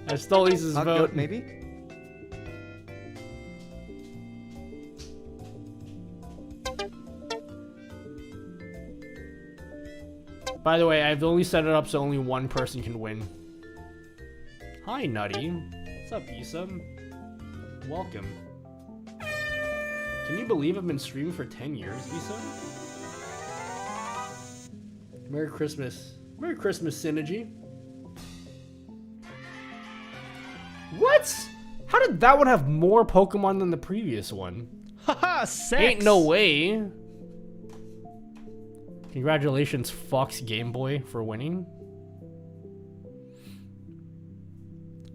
Speaker 1: I stole Issa's vote.
Speaker 3: Maybe?
Speaker 1: By the way, I've only set it up so only one person can win. Hi, Nutty. What's up, Issa? Welcome. Can you believe I've been streaming for 10 years, Issa? Merry Christmas. Merry Christmas, Synergy. What? How did that one have more Pokemon than the previous one? Haha, sex! Ain't no way. Congratulations, Fox Game Boy, for winning.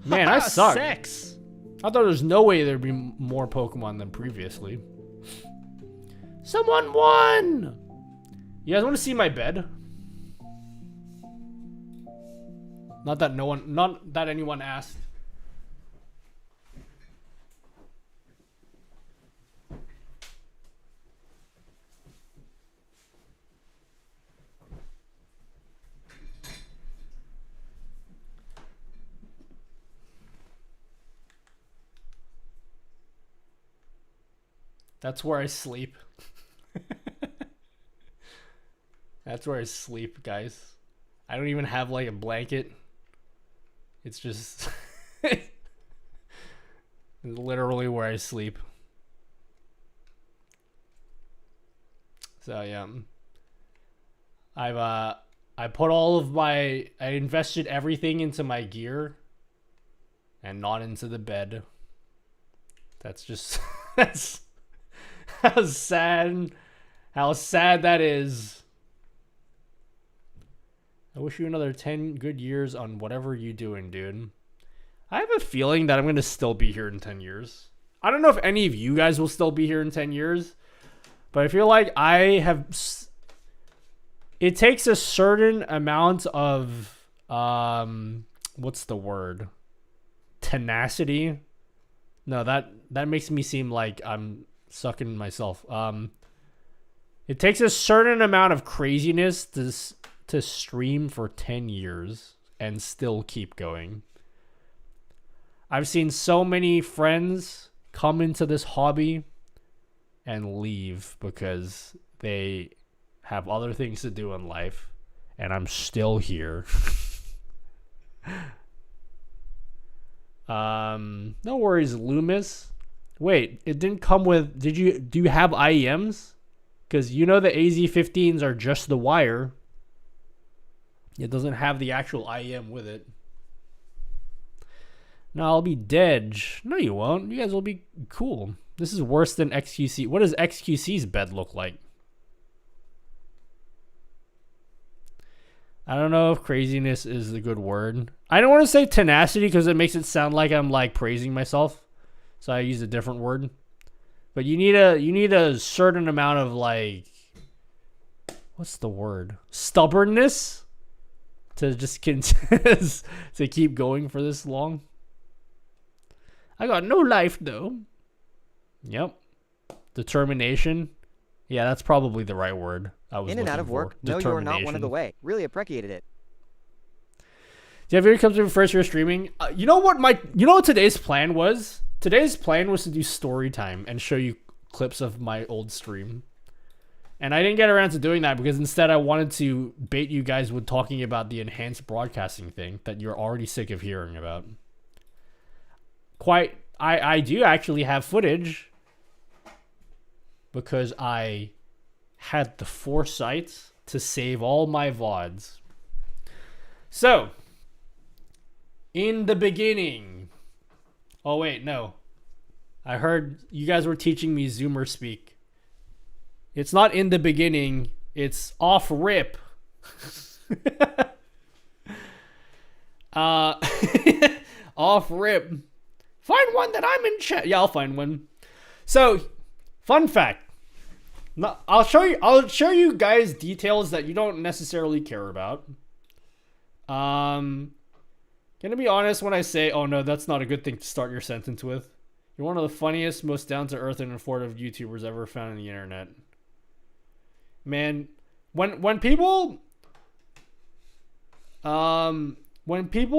Speaker 1: Man, I suck. Sex. I thought there was no way there'd be more Pokemon than previously. Someone won! You guys want to see my bed? Not that anyone asked. That's where I sleep. That's where I sleep, guys. I don't even have like a blanket. It's just literally where I sleep. So yeah. I put all of I invested everything into my gear and not into the bed. That's just how sad How sad that is. I wish you another 10 good years on whatever you're doing, dude. I have a feeling that I'm going to still be here in 10 years. I don't know if any of you guys will still be here in 10 years. But I feel like I have... It takes a certain amount of... what's the word? Tenacity? No, that makes me seem like I'm sucking myself. It takes a certain amount of craziness to stream for 10 years and still keep going. I've seen so many friends come into this hobby and leave because they have other things to do in life, and I'm still here. No worries, Loomis. Wait, it didn't come with... do you have IEMs? Because you know the AZ15s are just the wire. It doesn't have the actual IEM with it. No, I'll be dead. No, you won't. You guys will be cool. This is worse than XQC. What does XQC's bed look like? I don't know if craziness is the good word. I don't want to say tenacity because it makes it sound like I'm like praising myself. So I use a different word. But you need a certain amount of like, what's the word? Stubbornness to just to keep going for this long. I got no life though. Yep. Determination. Yeah, that's probably the right word. I was
Speaker 3: in and out of work. No, you are not one of the way. Really appreciated it.
Speaker 1: Do you have video comes to first year streaming? You know what today's plan was? Today's plan was to do story time and show you clips of my old stream. And I didn't get around to doing that because instead I wanted to bait you guys with talking about the enhanced broadcasting thing that you're already sick of hearing about. I do actually have footage because I had the foresight to save all my VODs. So, in the beginning... Oh, wait, no. I heard you guys were teaching me Zoomer speak. It's not in the beginning. It's off rip. Off rip. Find one that I'm in chat. Yeah, I'll find one. So, fun fact. No, I'll show you guys details that you don't necessarily care about. Gonna be honest when I say, oh no, that's not a good thing to start your sentence with. You're one of the funniest, most down-to-earth and informative YouTubers ever found on the internet. Man, when people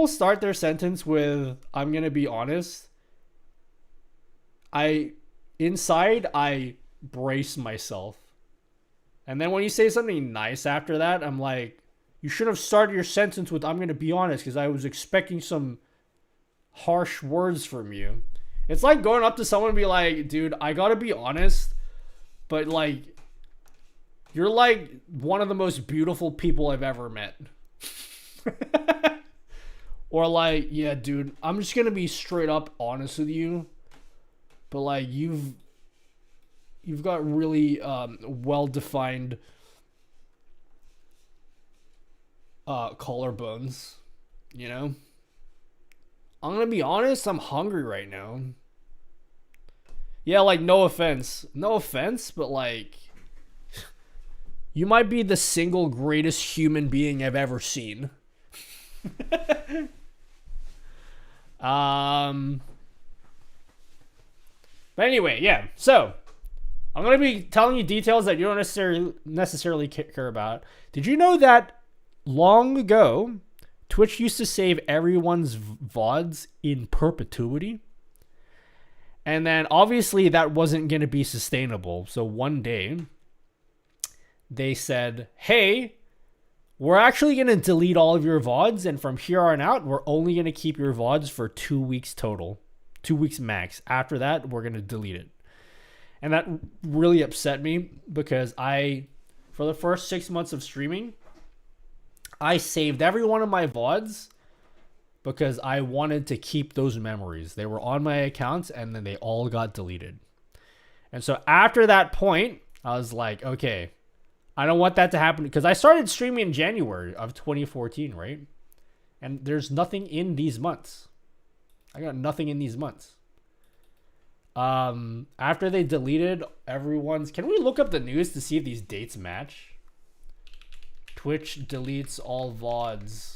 Speaker 1: start their sentence with, I'm gonna be honest, I brace myself. And then when you say something nice after that, I'm like, you should have started your sentence with, I'm going to be honest, because I was expecting some harsh words from you. It's like going up to someone and be like, dude, I got to be honest, but like, you're like one of the most beautiful people I've ever met. Or like, yeah, dude, I'm just going to be straight up honest with you, but like, you've got really well-defined collarbones, you know? I'm gonna be honest, I'm hungry right now. Yeah, like, no offense, but like, you might be the single greatest human being I've ever seen. But anyway, yeah, so I'm going to be telling you details that you don't necessarily care about. Did you know that long ago, Twitch used to save everyone's VODs in perpetuity? And then obviously that wasn't going to be sustainable. So one day they said, hey, we're actually going to delete all of your VODs. And from here on out, we're only going to keep your VODs for 2 weeks total. 2 weeks max. After that, we're going to delete it. And that really upset me because for the first 6 months of streaming, I saved every one of my VODs because I wanted to keep those memories. They were on my accounts and then they all got deleted. And so after that point, I was like, okay, I don't want that to happen because I started streaming in January of 2014, right? And there's nothing in these months. I got nothing in these months. After they deleted everyone's... Can we look up the news to see if these dates match? Twitch deletes all VODs.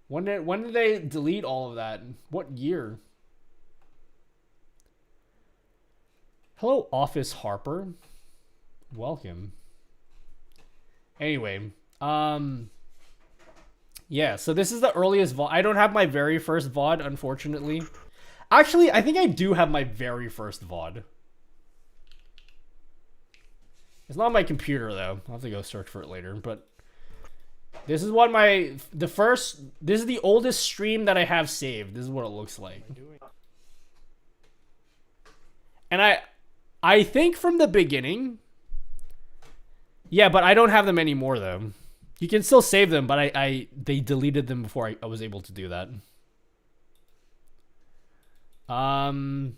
Speaker 1: When did they delete all of that? What year? Hello, Office Harper. Welcome. Anyway, yeah, so this is the earliest VOD. I don't have my very first VOD, unfortunately. Actually, I think I do have my very first VOD. It's not on my computer, though. I'll have to go search for it later, but... This is what this is the oldest stream that I have saved. This is what it looks like. And I think from the beginning... Yeah, but I don't have them anymore, though. You can still save them, but they deleted them before I was able to do that. I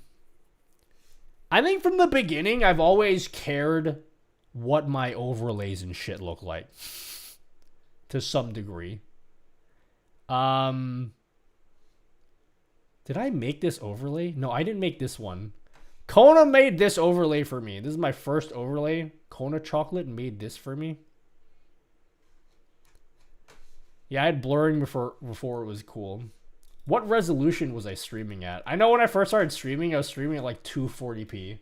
Speaker 1: think from the beginning, I've always cared what my overlays and shit look like. To some degree. Did I make this overlay? No, I didn't make this one. Kona made this overlay for me. This is my first overlay. Kona Chocolate made this for me. Yeah, I had blurring before it was cool. What resolution was I streaming at? I know when I first started streaming, I was streaming at like 240p. It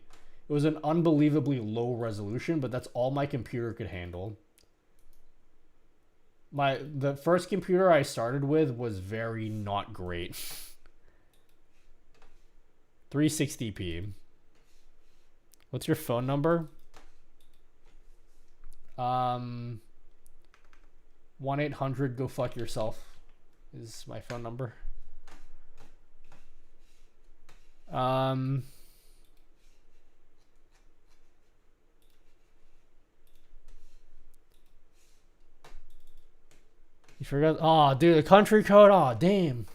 Speaker 1: was an unbelievably low resolution, but that's all my computer could handle. The first computer I started with was very not great. 360p. What's your phone number? 1-800 go fuck yourself is my phone number. You forgot. Oh, dude, the country code. Oh, damn.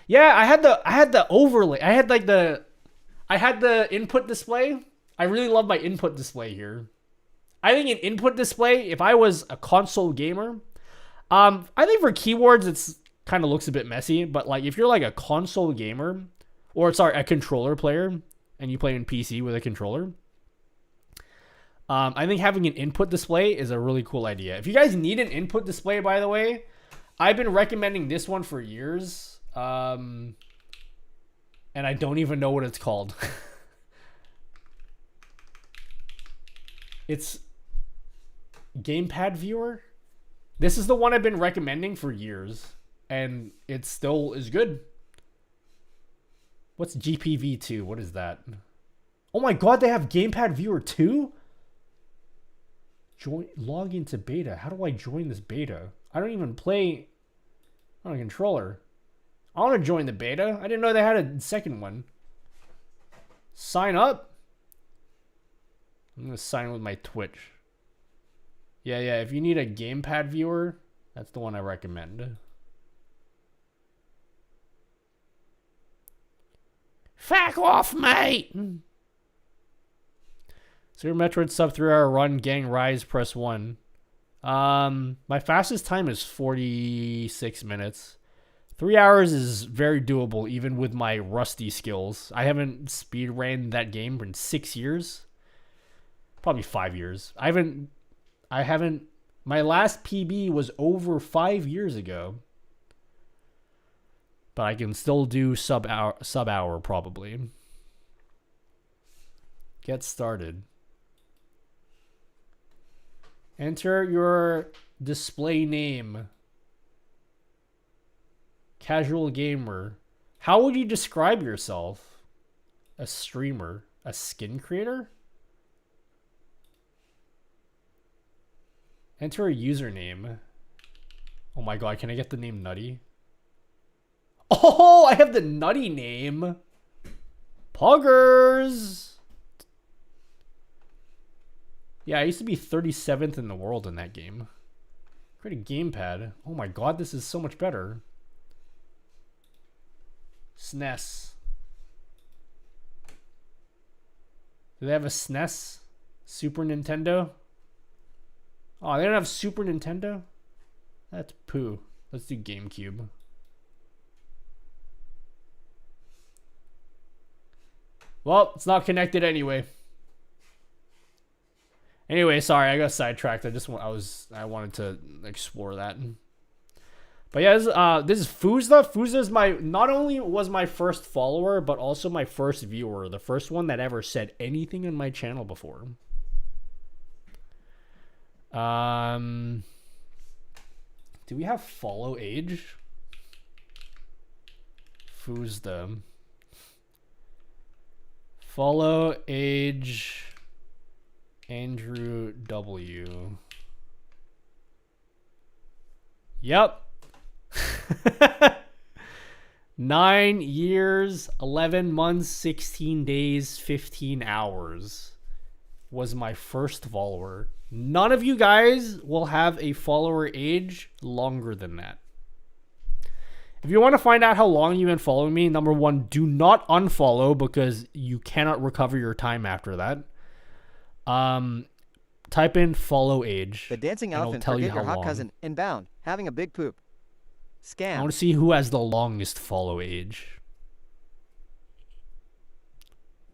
Speaker 1: Yeah, I had the overlay. I had the input display. I really love my input display here. I think an input display, if I was a console gamer, I think for keyboards it's kind of looks a bit messy, but like if you're like a console gamer, or sorry, a controller player, and you play in PC with a controller, I think having an input display is a really cool idea. If you guys need an input display, by the way, I've been recommending this one for years. And I don't even know what it's called. It's Gamepad Viewer. This is the one I've been recommending for years. And it still is good. What's GPV2? What is that? Oh my god, they have Gamepad Viewer 2? Log into beta. How do I join this beta? I don't even play on a controller. I want to join the beta. I didn't know they had a second one. Sign up? I'm going to sign with my Twitch. Yeah, if you need a Gamepad Viewer, that's the one I recommend. Fuck off, mate! Super Metroid sub 3-hour run, gang rise, press 1. My fastest time is 46 minutes. 3 hours is very doable, even with my rusty skills. I haven't speed ran that game in 6 years. Probably 5 years. I haven't, my last PB was over 5 years ago. But I can still do sub hour probably. Get started. Enter your display name. Casual gamer. How would you describe yourself? A streamer? A skin creator? Enter a username. Oh my god, can I get the name Nutty? Oh, I have the Nutty name. Poggers! Yeah, I used to be 37th in the world in that game. Create a gamepad. Oh my god, this is so much better. SNES. Do they have a SNES? Super Nintendo? Oh, they don't have Super Nintendo? That's poo. Let's do GameCube. Well, it's not connected anyway. Anyway, sorry, I got sidetracked. I wanted to explore that. But yeah, this is Fuzda. Fuzda is not only was my first follower, but also my first viewer. The first one that ever said anything on my channel before. Do we have follow age? Fuzda. Follow age Andrew W. Yep. 9 years, 11 months, 16 days, 15 hours was my first follower. None of you guys will have a follower age longer than that. If you want to find out how long you've been following me, number one, do not unfollow because you cannot recover your time after that. Type in follow age.
Speaker 3: The dancing elephant forget your hot cousin inbound having a big poop. Scam.
Speaker 1: I want to see who has the longest follow age.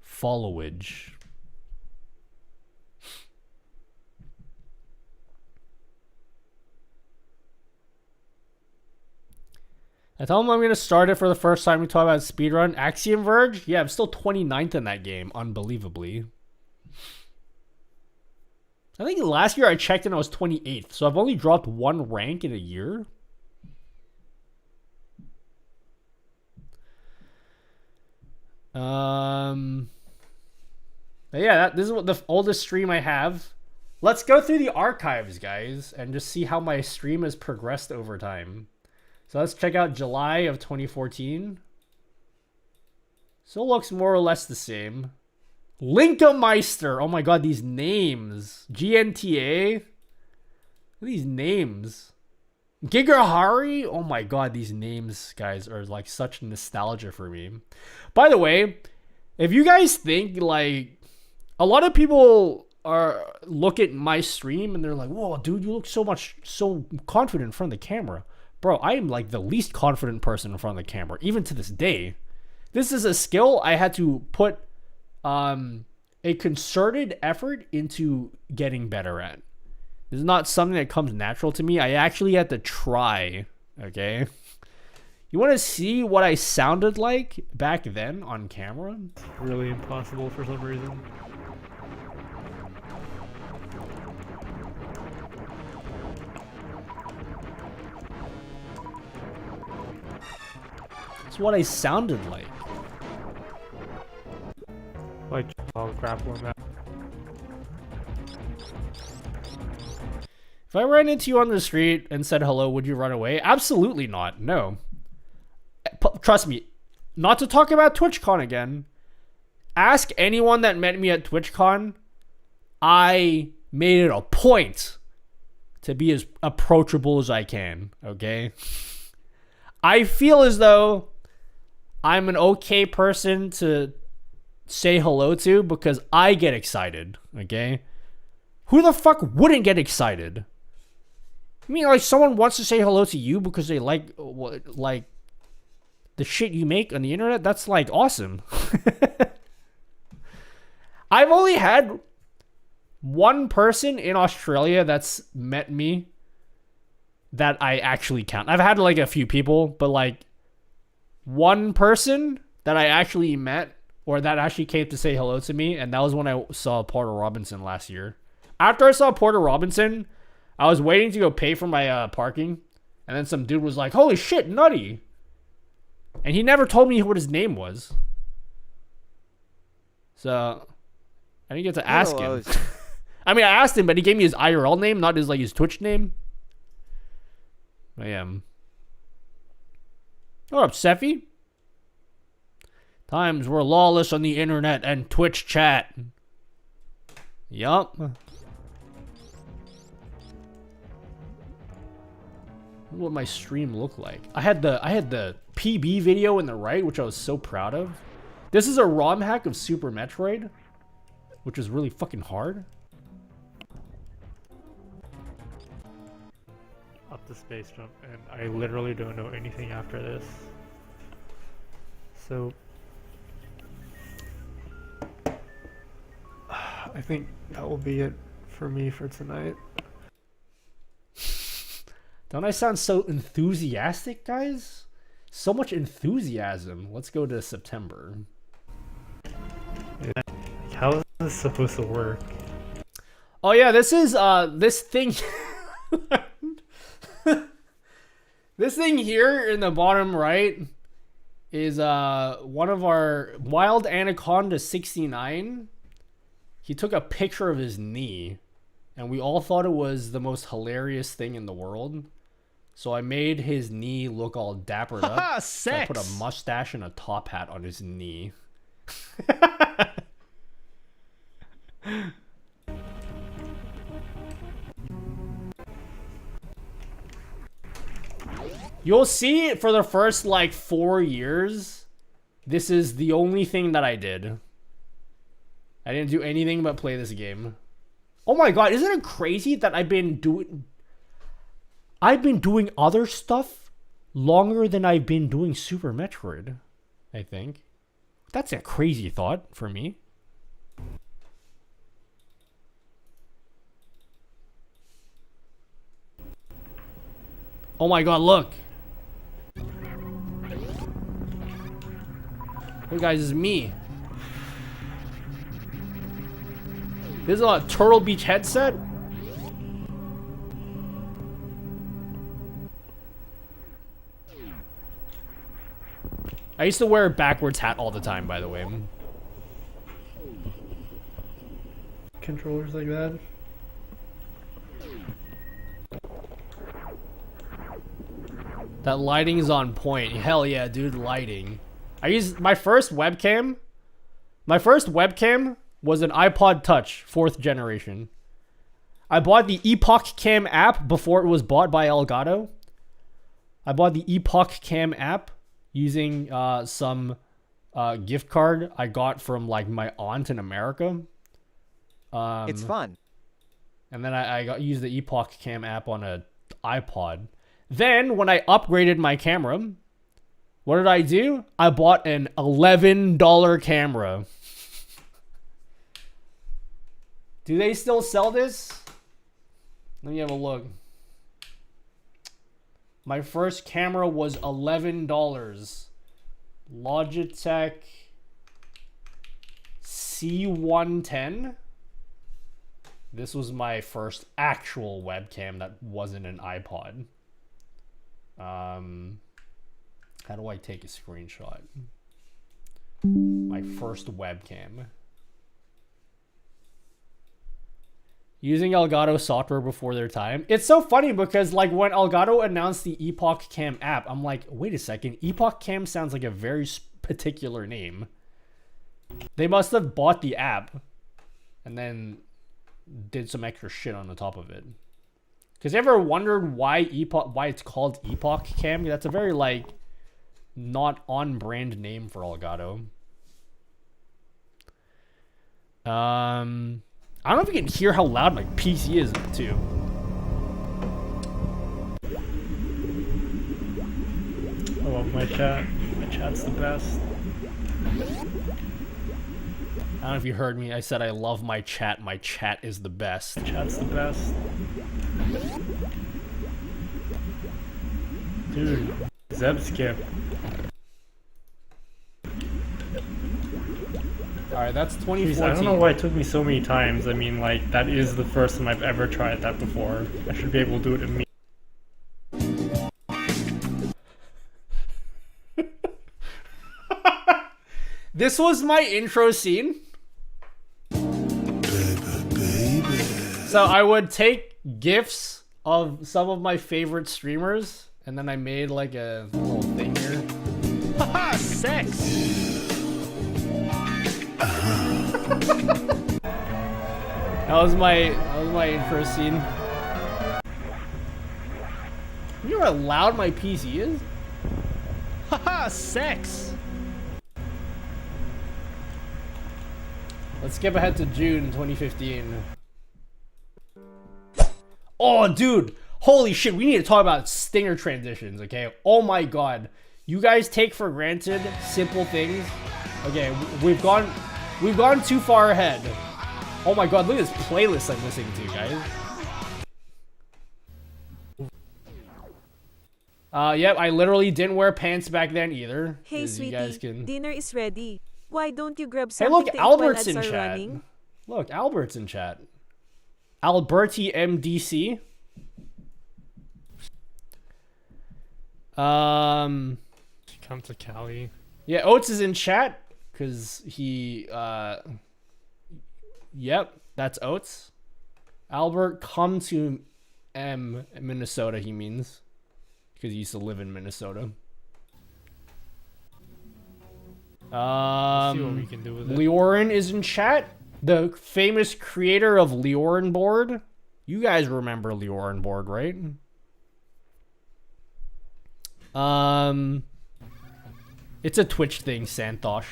Speaker 1: Followage. I tell him I'm going to start it for the first time we talk about speedrun. Axiom Verge? Yeah, I'm still 29th in that game, unbelievably. I think last year I checked and I was 28th, so I've only dropped one rank in a year. Yeah, this is what the oldest stream I have. Let's go through the archives, guys, and just see how my stream has progressed over time. So let's check out July of 2014. Still looks more or less the same. Linkameister. Oh my god, these names. GNTA. Look at these names. Gigahari. Oh my god, these names, guys, are like such nostalgia for me. By the way, if you guys think like a lot of people look at my stream and they're like, whoa, dude, you look so confident in front of the camera. Bro, I am like the least confident person in front of the camera, even to this day. This is a skill I had to put a concerted effort into getting better at. This is not something that comes natural to me. I actually had to try, okay? You want to see what I sounded like back then on camera?
Speaker 17: Really impossible for some reason.
Speaker 1: That's what I sounded like.
Speaker 17: Like, I'll grapple him out.
Speaker 1: If I ran into you on the street and said hello, would you run away? Absolutely not. No. Trust me. Not to talk about TwitchCon again. Ask anyone that met me at TwitchCon. I made it a point to be as approachable as I can. Okay? I feel as though I'm an okay person to say hello to because I get excited. Okay? Who the fuck wouldn't get excited? I mean, like, someone wants to say hello to you because they like the shit you make on the internet? That's, like, awesome. I've only had one person in Australia that's met me that I actually count. I've had, like, a few people, but, like, one person that I actually met or that actually came to say hello to me, and that was when I saw Porter Robinson last year. After I saw Porter Robinson, I was waiting to go pay for my parking, and then some dude was like, holy shit, Nutty. And he never told me what his name was. So, I didn't get to ask him. I mean, I asked him, but he gave me his IRL name, not his, like, his Twitch name. I am. What up, Seffi? Times were lawless on the internet and Twitch chat. Yup. What my stream looked like. I had the PB video in the right, which I was so proud of. This is a ROM hack of Super Metroid. which is really fucking hard.
Speaker 17: Up the space jump, and I literally don't know anything after this. So I think that will be it for me for tonight.
Speaker 1: Don't I sound so enthusiastic, guys? So much enthusiasm. Let's go to September.
Speaker 17: How is this supposed to work?
Speaker 1: Oh yeah, this is this thing. This thing here in the bottom right is one of our Wild Anaconda 69. He took a picture of his knee, and we all thought it was the most hilarious thing in the world. So I made his knee look all dappered up. So I put a mustache and a top hat on his knee. You'll see for the first like 4 years, this is the only thing that I did. I didn't do anything but play this game. Oh my god, isn't it crazy that I've been doing other stuff longer than I've been doing Super Metroid, I think. That's a crazy thought for me. Oh my god, look. Look guys, this is me. This is a Turtle Beach headset. I used to wear a backwards hat all the time, by the way.
Speaker 17: Controllers like that.
Speaker 1: That lighting is on point. Hell yeah, dude, lighting. I used my first webcam. My first webcam was an iPod Touch, 4th generation. I bought the Epoch Cam app before it was bought by Elgato. I bought the Epoch Cam app using some gift card I got from like my aunt in America.
Speaker 3: It's fun.
Speaker 1: And then I used the Epoch Cam app on a iPod. Then when I upgraded my camera, what did I do? I bought an $11 camera. Do they still sell this? Let me have a look. My first camera was $11. Logitech C110. This was my first actual webcam that wasn't an iPod. How do I take a screenshot? My first webcam. Using Elgato software before their time. It's so funny because like when Elgato announced the Epoch Cam app, I'm like, wait a second, Epoch Cam sounds like a very particular name. They must have bought the app and then did some extra shit on the top of it. Because you ever wondered why it's called Epoch Cam? That's a very like not on brand name for Elgato. I don't know if you can hear how loud my PC is too.
Speaker 17: I love my chat. My chat's the best.
Speaker 1: I don't know if you heard me. I said I love my chat. My chat is the best.
Speaker 17: Chat's the best. Dude, Zeb skip.
Speaker 1: Alright, that's 2014.
Speaker 17: Jeez, I don't know why it took me so many times. I mean, like, that is the first time I've ever tried that before. I should be able to do it immediately.
Speaker 1: This was my intro scene. So I would take GIFs of some of my favorite streamers, and then I made like a little thing here. Haha, sex! That was my intro scene. You know how loud my PC is? Haha, sex! Let's skip ahead to June 2015. Oh, dude. Holy shit, we need to talk about stinger transitions, okay? Oh my god. You guys take for granted simple things. Okay, we've gone too far ahead. Oh my god, look at this playlist I'm listening to, guys. Yep, I literally didn't wear pants back then either.
Speaker 9: Hey, sweetie,
Speaker 1: you guys can...
Speaker 9: dinner is ready. Why don't you grab
Speaker 1: Hey,
Speaker 9: something
Speaker 1: look,
Speaker 9: to eat while
Speaker 1: Albert's
Speaker 9: ads
Speaker 1: in
Speaker 9: are
Speaker 1: chat.
Speaker 9: running?
Speaker 1: Look, Albert's in chat. Alberti MDC.
Speaker 17: Come to Cali.
Speaker 1: Yeah, Oates is in chat because he yep, that's Oates. Albert, come to Minnesota, he means, because he used to live in Minnesota.
Speaker 17: See what we can do with it.
Speaker 1: Leorin is in chat, the famous creator of Leorin board. You guys remember Leorin board, right? It's a Twitch thing, Santosh.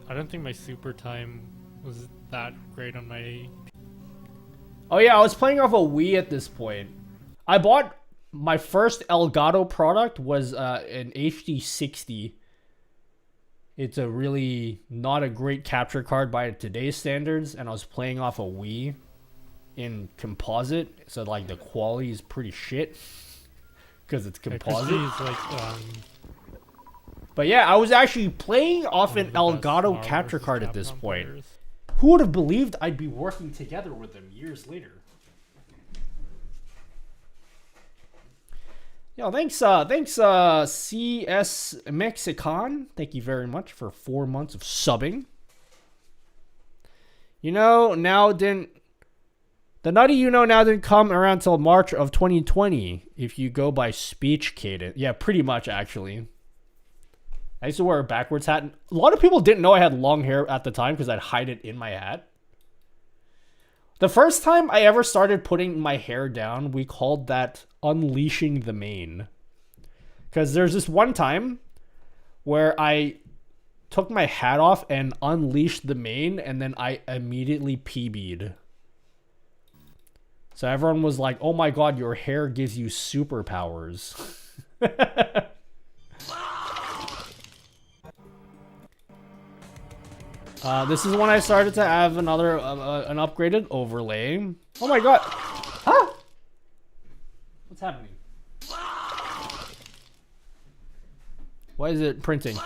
Speaker 17: I don't think my super time was that great on my...
Speaker 1: Oh yeah, I was playing off a Wii at this point. I bought my first Elgato product was an HD60. It's a really not a great capture card by today's standards, and I was playing off a Wii in composite, so like the quality is pretty shit because it's composite. But yeah, I was actually playing off an Elgato capture card at this point. Who would have believed I'd be working together with them years later? Yo, thanks, CS Mexican. Thank you very much for 4 months of subbing. You know, now didn't... The nutty you know now didn't come around till March of 2020, if you go by speech cadence. Yeah, pretty much, actually. I used to wear a backwards hat. A lot of people didn't know I had long hair at the time because I'd hide it in my hat. The first time I ever started putting my hair down, we called that unleashing the mane. Because there's this one time where I took my hat off and unleashed the mane, and then I immediately PB'd. So everyone was like, oh my god, your hair gives you superpowers. This is when I started to have another an upgraded overlay. Oh my god! Ah! What's happening? Why is it printing?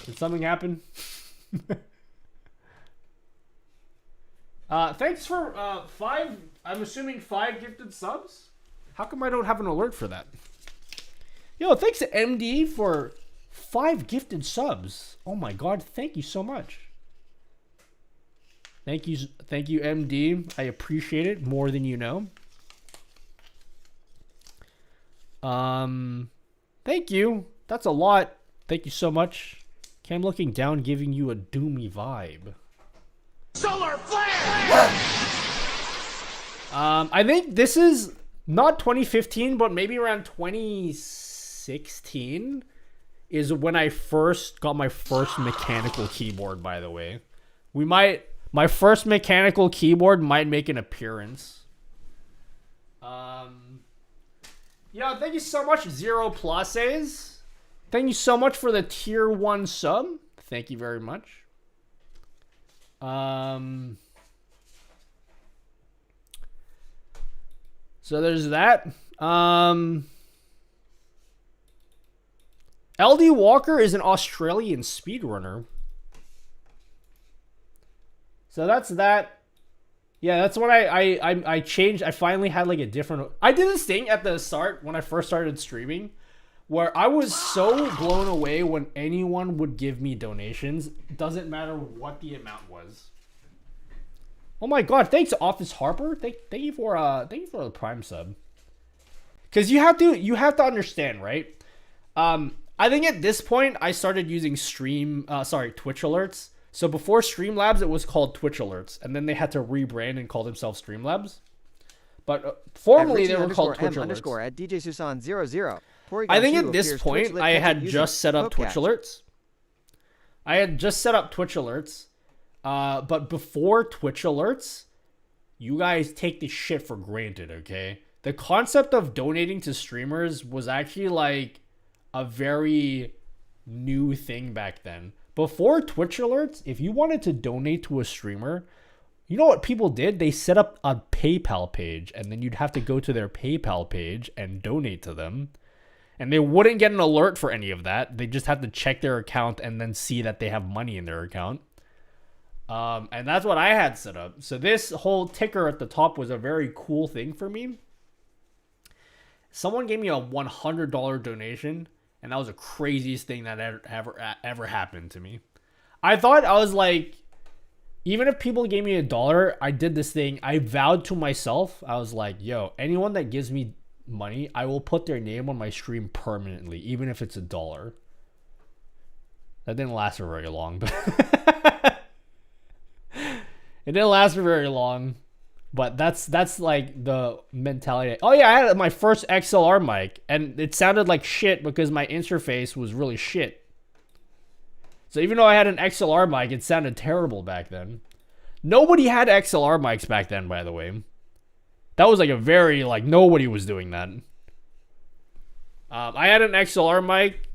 Speaker 1: Did something happen? Thanks for 5. I'm assuming 5 gifted subs. How come I don't have an alert for that? Yo, thanks to MD for 5 gifted subs. Oh my god! Thank you so much. Thank you, MD. I appreciate it more than you know. Thank you. That's a lot. Thank you so much. Okay, I'm looking down, giving you a doomy vibe.
Speaker 11: Solar flare!
Speaker 1: I think this is not 2015, but maybe around 2016 is when I first got my first mechanical keyboard, by the way. My first mechanical keyboard might make an appearance. Yeah, thank you so much, Zero Pluses. Thank you so much for the tier 1 sub. Thank you very much. So there's that. LD Walker is an Australian speedrunner. So that's that. Yeah, that's when I changed. I finally had like a different... I did this thing at the start when I first started streaming where I was so blown away when anyone would give me donations. Doesn't matter what the amount was. Oh my god, thanks Office Harper. Thank you for the Prime sub. Cuz you have to understand, right? I think at this point I started using Twitch alerts. So before Streamlabs, it was called Twitch Alerts, and then they had to rebrand and call themselves Streamlabs. But formerly they were called Twitch Alerts.
Speaker 3: At DJ Susan 00.
Speaker 1: I think at this point I had just set up Twitch Alerts. But before Twitch alerts, you guys take this shit for granted, okay? The concept of donating to streamers was actually like a very new thing back then. Before Twitch alerts, if you wanted to donate to a streamer, you know what people did? They set up a PayPal page, and then you'd have to go to their PayPal page and donate to them. And they wouldn't get an alert for any of that. They just have to check their account and then see that they have money in their account. And that's what I had set up. So this whole ticker at the top was a very cool thing for me. Someone gave me a $100 donation, and that was the craziest thing that ever happened to me. I was like, even if people gave me $1, I did this thing. I vowed to myself. I was like, yo, anyone that gives me money, I will put their name on my stream permanently, even if it's $1. That didn't last for very long, but it didn't last for very long. But that's like the mentality. Oh yeah, I had my first XLR mic, and it sounded like shit because my interface was really shit. So even though I had an XLR mic, it sounded terrible back then. Nobody had XLR mics back then, by the way. That was like a very, like, nobody was doing that. I had an XLR mic.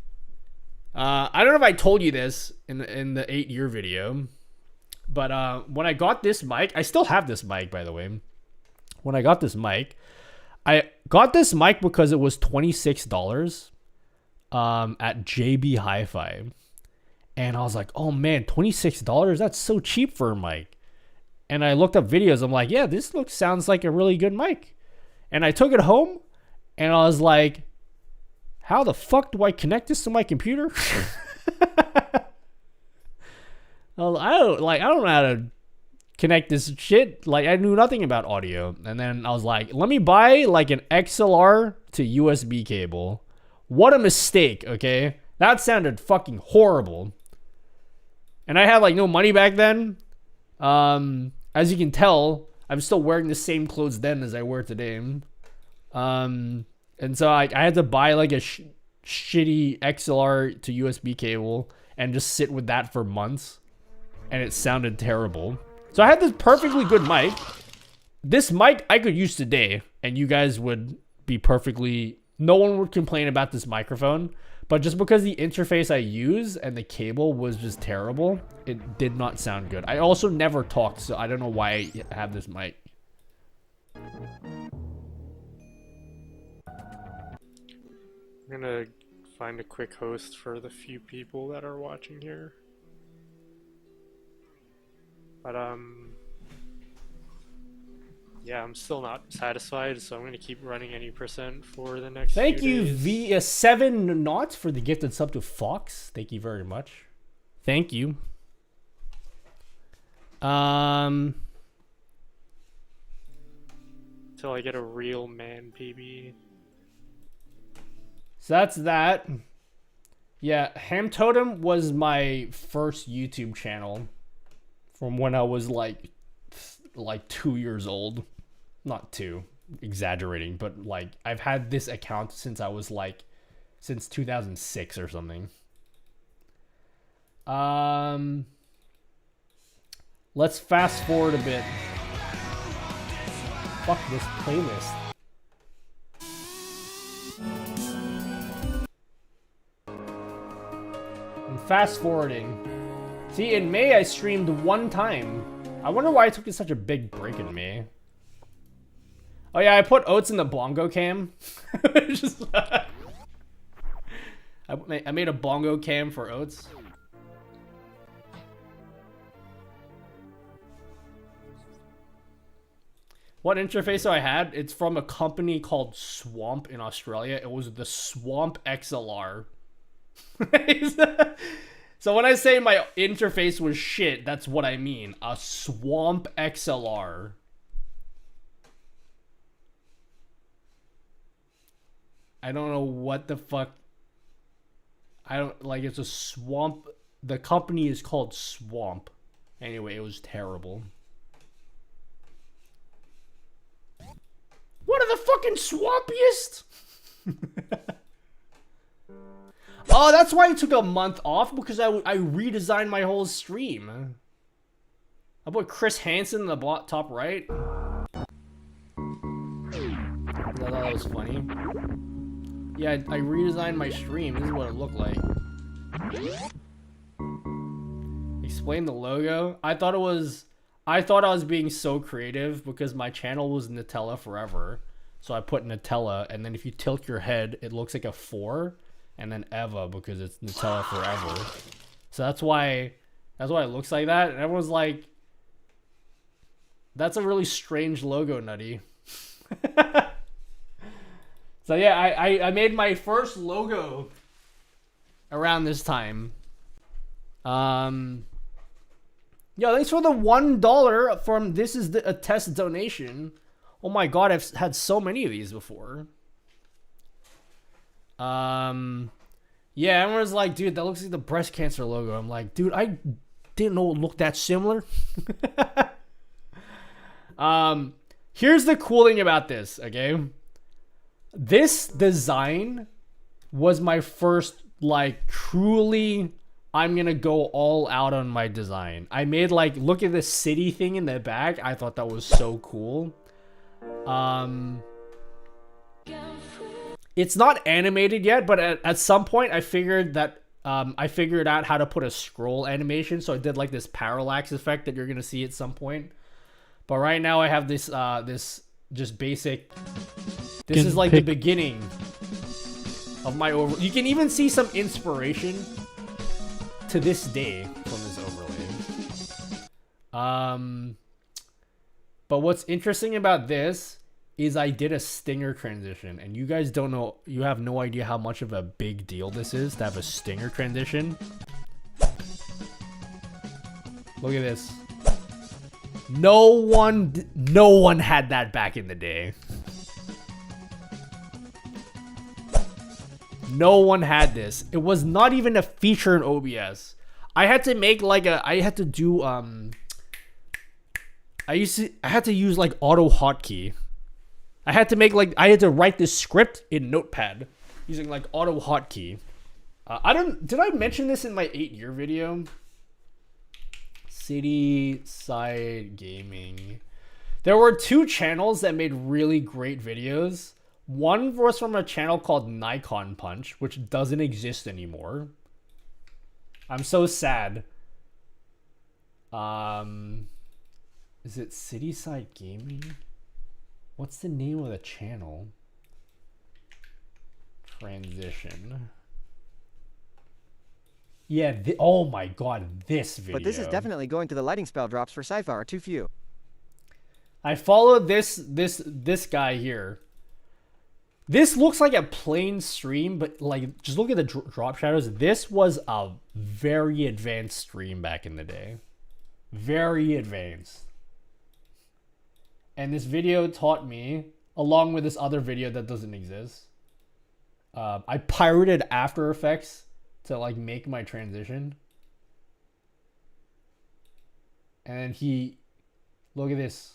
Speaker 1: I don't know if I told you this in the 8-year video. But when I got this mic, I still have this mic, by the way. When I got this mic because it was $26 at JB Hi-Fi. And I was like, oh man, $26? That's so cheap for a mic. And I looked up videos. I'm like, yeah, this sounds like a really good mic. And I took it home, and I was like, how the fuck do I connect this to my computer? I don't know how to connect this shit. Like, I knew nothing about audio. And then I was like, let me buy like an XLR to USB cable. What a mistake, okay? That sounded fucking horrible. And I had like no money back then. As you can tell, I'm still wearing the same clothes then as I wear today. And so I had to buy like a shitty XLR to USB cable and just sit with that for months. And it sounded terrible. So I had this perfectly good mic. This mic I could use today, and you guys would be perfectly... No one would complain about this microphone. But just because the interface I use and the cable was just terrible, it did not sound good. I also never talked, so I don't know why I have this mic.
Speaker 17: I'm gonna find a quick host for the few people that are watching here. But yeah, I'm still not satisfied, so I'm gonna keep running any % for the next
Speaker 1: Thank
Speaker 17: few
Speaker 1: you,
Speaker 17: days.
Speaker 1: V7 Knots, for the gifted sub to Fox. Thank you very much. Thank you.
Speaker 17: Till I get a real man PB.
Speaker 1: So that's that. Yeah, Ham Totem was my first YouTube channel from when I was like 2 years old. Not 2, exaggerating, but like I've had this account since I was like since 2006 or something. Let's fast forward a bit. Fuck this playlist. I'm fast forwarding. See, in May I streamed 1 time. I wonder why I took such a big break in May. Oh yeah, I put Oats in the bongo cam. Just, I made a bongo cam for Oats. What interface I had? It's from a company called Swamp in Australia. It was the Swamp XLR. So when I say my interface was shit, that's what I mean. A Swamp XLR. I don't know what the fuck. I don't like. It's a Swamp. The company is called Swamp. Anyway, it was terrible. One of the fucking swampiest. Oh, that's why I took a month off, because I redesigned my whole stream. I put Chris Hansen in the top right. I thought that was funny. Yeah, I redesigned my stream. This is what it looked like. Explain the logo. I thought I was being so creative because my channel was Nutella Forever. So I put Nutella, and then if you tilt your head, it looks like a 4, and then Eva because it's Nutella Forever. So that's why it looks like that. And everyone's like, that's a really strange logo, Nutty. So yeah, I made my first logo around this time. Yo, thanks for the $1 from this is a test donation. Oh my god, I've had so many of these before. Yeah, everyone's like, dude, that looks like the breast cancer logo. I'm like, dude, I didn't know it looked that similar. Here's the cool thing about this, okay? This design was my first, like, truly, I'm gonna go all out on my design. I made, like, look at the city thing in the back. I thought that was so cool. It's not animated yet, but at some point I figured that I figured out how to put a scroll animation, so I did like this parallax effect that you're gonna see at some point. But right now I have this this just basic. This is like the beginning of my over. You can even see some inspiration to this day from this overlay. But what's interesting about this is I did a stinger transition, and you guys don't know, you have no idea how much of a big deal this is to have a stinger transition. Look at this. No one had that back in the day. No one had this. It was not even a feature in OBS. I had to make like I had to do I had to use like auto hotkey. I had to write this script in Notepad using like auto hotkey. Did I mention this in my 8-year video? City Side Gaming. There were 2 channels that made really great videos. One was from a channel called Nikon Punch, which doesn't exist anymore. I'm so sad. Is it City Side Gaming? What's the name of the channel? Transition. Yeah, oh my god, this video.
Speaker 3: But this is definitely going to the lighting spell drops for sci-fi are too few.
Speaker 1: I followed this guy here. This looks like a plain stream, but like, just look at the drop shadows. This was a very advanced stream back in the day. Very advanced. And this video taught me, along with this other video that doesn't exist. I pirated After Effects to like make my transition. And look at this.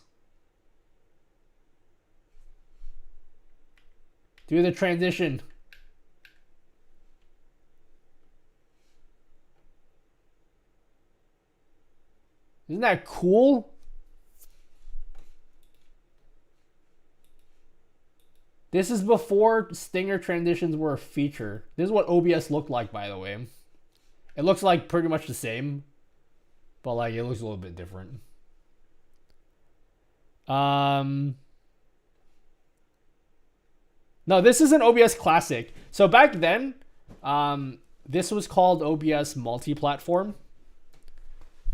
Speaker 1: Do the transition. Isn't that cool? This is before stinger transitions were a feature. This is what OBS looked like, by the way. It looks like pretty much the same, but like it looks a little bit different. No, this is an OBS Classic. So back then, this was called OBS Multi-Platform.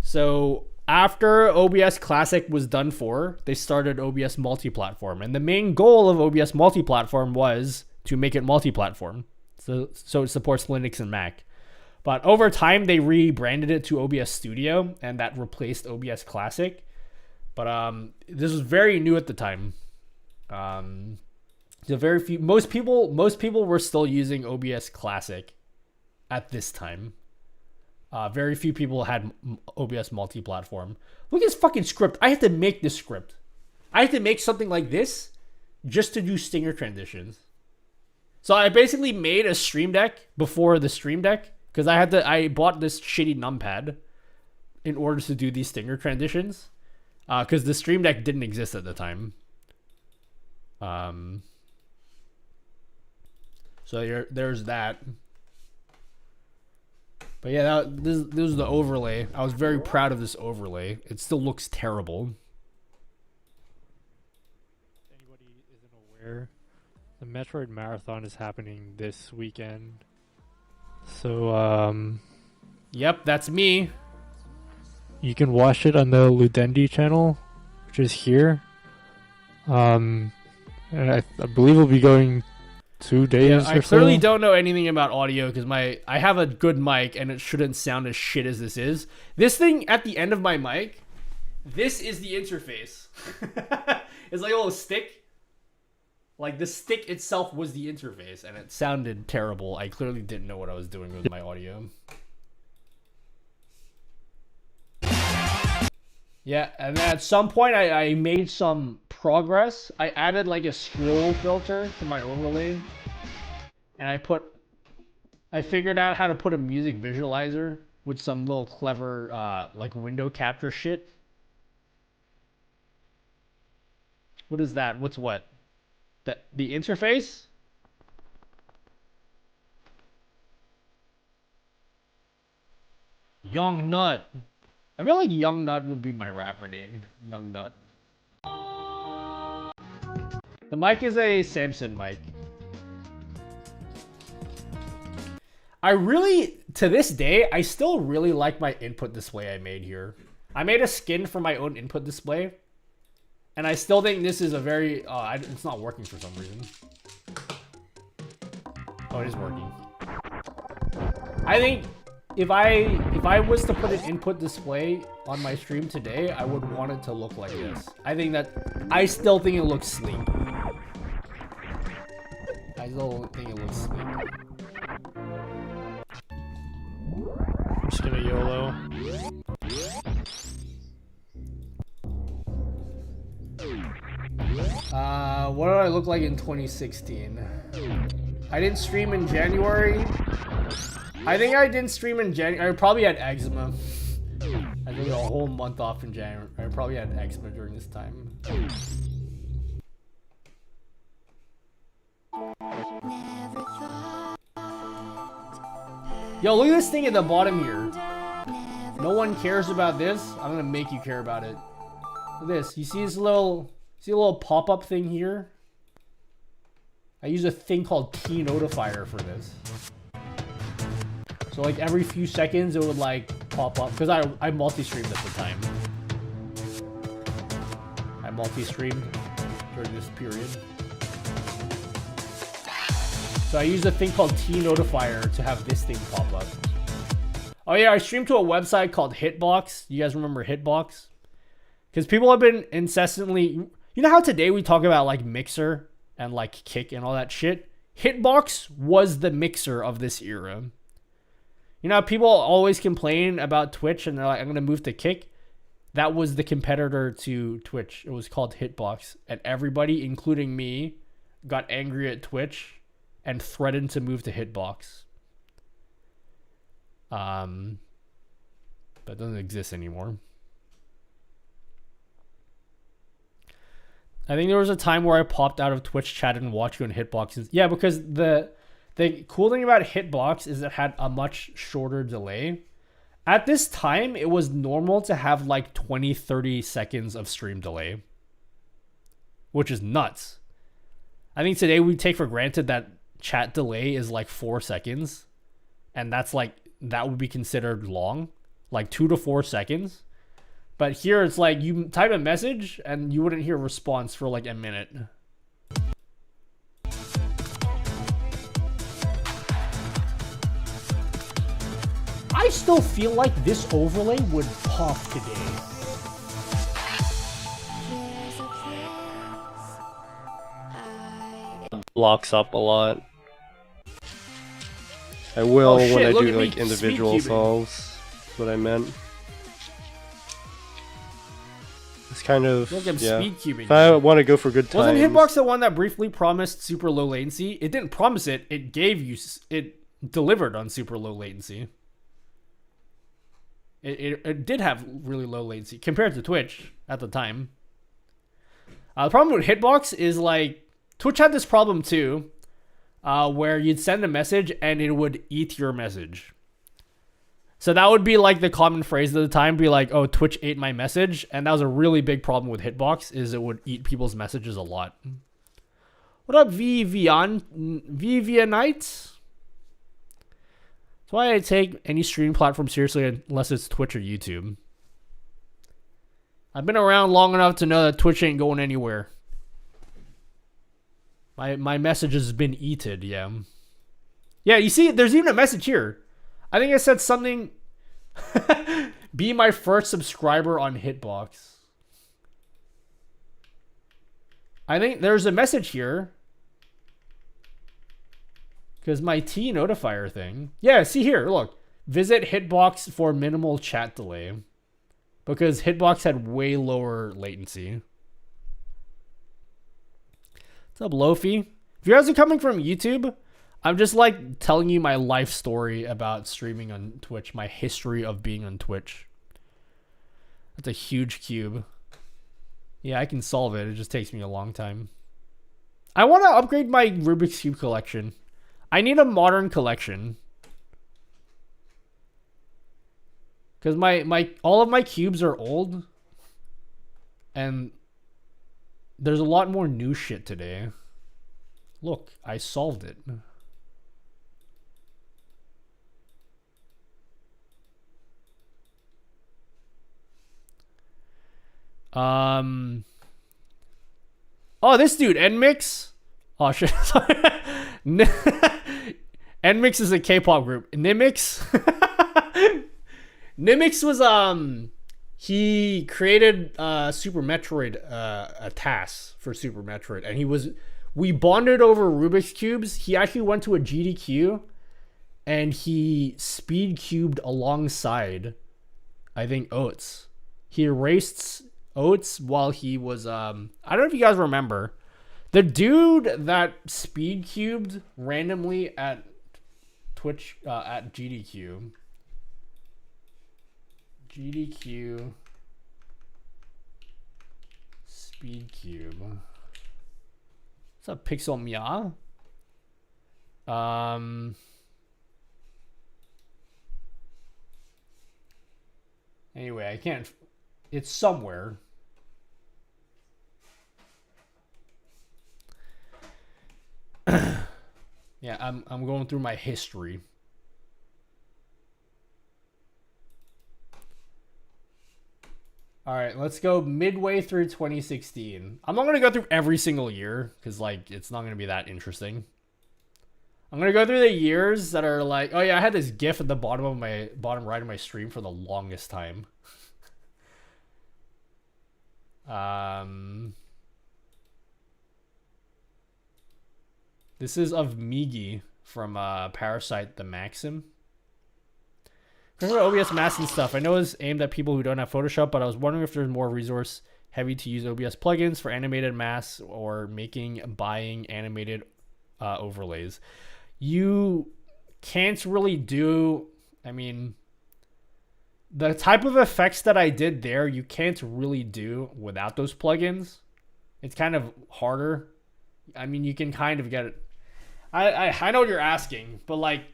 Speaker 1: So after OBS Classic was done for, they started OBS Multi-Platform. And the main goal of OBS Multi-Platform was to make it multi-platform. So it supports Linux and Mac. But over time, they rebranded it to OBS Studio, and that replaced OBS Classic. But this was very new at the time. Most people were still using OBS Classic at this time. Very few people had OBS multi-platform. Look at this fucking script. I had to make this script. I had to make something like this just to do stinger transitions. So I basically made a Stream Deck before the Stream Deck because I bought this shitty numpad. in order to do these stinger transitions, because the Stream Deck didn't exist at the time. So there's that. But yeah, this was the overlay. I was very proud of this overlay. It still looks terrible.
Speaker 17: If anybody isn't aware, the Metroid Marathon is happening this weekend. So,
Speaker 1: yep, that's me.
Speaker 17: You can watch it on the Ludendi channel, which is here. And I believe we'll be going 2 days.
Speaker 1: Yeah, I clearly don't know anything about audio because I have a good mic and it shouldn't sound as shit as this is. This thing at the end of my mic, this is the interface. It's like a little stick. Like the stick itself was the interface and it sounded terrible. I clearly didn't know what I was doing with my audio. Yeah, and then at some point I made some progress. I added like a scroll filter to my overlay. And I figured out how to put a music visualizer with some little clever like window capture shit. What is that? What's what? The interface? Young Nut. I feel like Young Nut would be my rapper name. Young Nut. The mic is a Samson mic. I really, to this day, I still really like my input display I made here. I made a skin for my own input display. And I still think this is a very, it's not working for some reason. Oh, it is working. I think if I was to put an input display on my stream today, I would want it to look like this. I still think it looks sleek. I still think it looks sleek.
Speaker 17: I'm just gonna YOLO.
Speaker 1: What did I look like in 2016? I didn't stream in January. I think I didn't stream in January. I probably had eczema. I took a whole month off in January. I probably had eczema during this time. Yo, look at this thing at the bottom here. No one cares about this. I'm gonna make you care about it. Look at this. You see this little... See a little pop-up thing here? I use a thing called T-Notifier for this. So like every few seconds it would like pop up. Because I multi-streamed at the time. I multi-streamed during this period. So I use a thing called T-Notifier to have this thing pop up. Oh yeah, I streamed to a website called Hitbox. You guys remember Hitbox? Because people have been incessantly... You know how today we talk about like Mixer and like Kick and all that shit? Hitbox was the Mixer of this era. You know how people always complain about Twitch and they're like, I'm going to move to Kick? That was the competitor to Twitch. It was called Hitbox. And everybody, including me, got angry at Twitch and threatened to move to Hitbox. But it doesn't exist anymore. I think there was a time where I popped out of Twitch chat and watched you on Hitbox. Yeah, because the cool thing about Hitbox is it had a much shorter delay. At this time, it was normal to have like 20-30 seconds of stream delay. Which is nuts. I think today we take for granted that chat delay is like 4 seconds. And that's like, that would be considered long. Like 2 to 4 seconds. But here it's like you type a message and you wouldn't hear a response for like a minute. I still feel like this overlay would pop today.
Speaker 18: Locks up a lot. I will when I do like individual solves. That's what I meant. It's kind of, yeah.
Speaker 1: Speed cubing.
Speaker 18: If I want to go for good times.
Speaker 1: Wasn't Hitbox the one that briefly promised super low latency? It didn't promise it. It gave you... It delivered on super low latency. It did have really low latency compared to Twitch at the time. The problem with Hitbox is like Twitch had this problem too, where you'd send a message and it would eat your message. So that would be like the common phrase at the time, be like, oh, Twitch ate my message. And that was a really big problem with Hitbox, is it would eat people's messages a lot. What up, Vivianite? That's why I take any streaming platform seriously unless it's Twitch or YouTube. I've been around long enough to know that Twitch ain't going anywhere. My message has been eaten, yeah. Yeah, you see, there's even a message here. I think I said something. Be my first subscriber on Hitbox. I think there's a message here. Because my T notifier thing. Yeah, see here, look. Visit Hitbox for minimal chat delay. Because Hitbox had way lower latency. What's up, Lofi? If you guys are coming from YouTube, I'm just like telling you my life story about streaming on Twitch, my history of being on Twitch. That's a huge cube. Yeah, I can solve it. It just takes me a long time. I want to upgrade my Rubik's Cube collection. I need a modern collection. Because all of my cubes are old. And there's a lot more new shit today. Look, I solved it. Oh, this dude, NMix. Oh shit. Sorry. NMix is a K-pop group. Nimix. Nimix was he created Super Metroid, a task for Super Metroid, and we bonded over Rubik's cubes. He actually went to a GDQ and he speed cubed alongside, I think, Oates. He erased Oates while he was I don't know if you guys remember the dude that speed cubed randomly at Twitch at GDQ speed cube. What's up, Pixel Mia? Anyway, I can't, it's somewhere. Yeah, I'm going through my history. All right, let's go midway through 2016. I'm not going to go through every single year because like it's not going to be that interesting. I'm going to go through the years that are like, oh yeah, I had this GIF at the bottom right of my stream for the longest time. This is of Migi from Parasite the Maxim. OBS masks and stuff. I know it's aimed at people who don't have Photoshop, but I was wondering if there's more resource heavy to use OBS plugins for animated masks or buying animated overlays. You can't really do, I mean, the type of effects that I did there, you can't really do without those plugins. It's kind of harder. I mean, you can kind of get it. I know what you're asking, but like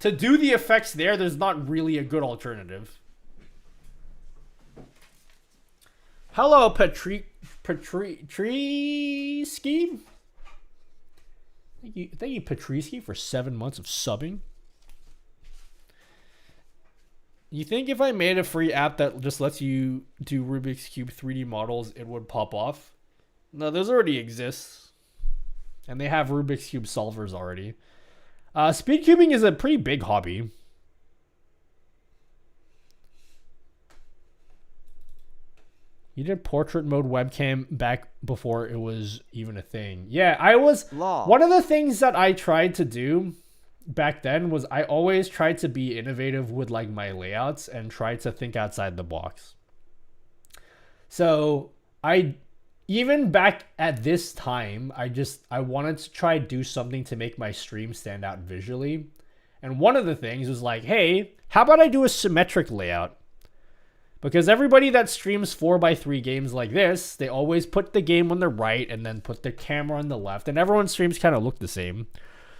Speaker 1: to do the effects there's not really a good alternative. Hello, Patriski. Thank you, Patriski, for 7 months of subbing. You think if I made a free app that just lets you do Rubik's Cube 3D models, it would pop off? No, those already exist. And they have Rubik's Cube solvers already. Speed cubing is a pretty big hobby. You did portrait mode webcam back before it was even a thing. Yeah, one of the things that I tried to do back then was I always tried to be innovative with like my layouts and tried to think outside the box. So even back at this time, I wanted to try do something to make my stream stand out visually. And one of the things was like, hey, how about I do a symmetric layout? Because everybody that streams 4x3 games like this, they always put the game on the right and then put the camera on the left. And everyone's streams kind of look the same.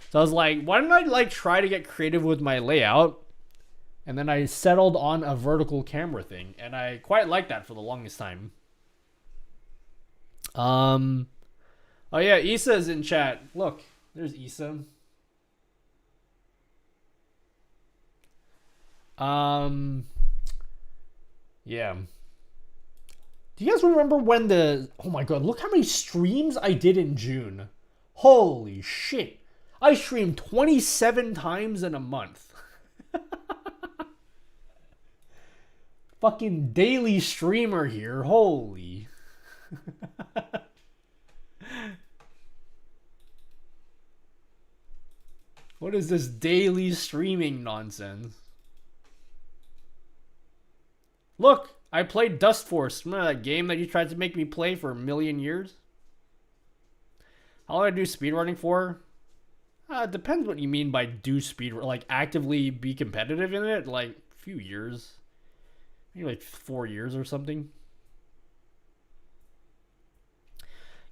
Speaker 1: So I was like, why don't I like try to get creative with my layout? And then I settled on a vertical camera thing. And I quite liked that for the longest time. Oh yeah, Issa's in chat. Look, there's Issa. Yeah. Do you guys remember when the... Oh my god, look how many streams I did in June. Holy shit. I streamed 27 times in a month. Fucking daily streamer here. Holy. What is this daily streaming nonsense? Look, I played Dust Force. Remember that game that you tried to make me play for a million years? How long did I do speedrunning for? It depends what you mean by do speedrun. Like, actively be competitive in it? Like, a few years. Maybe like 4 years or something.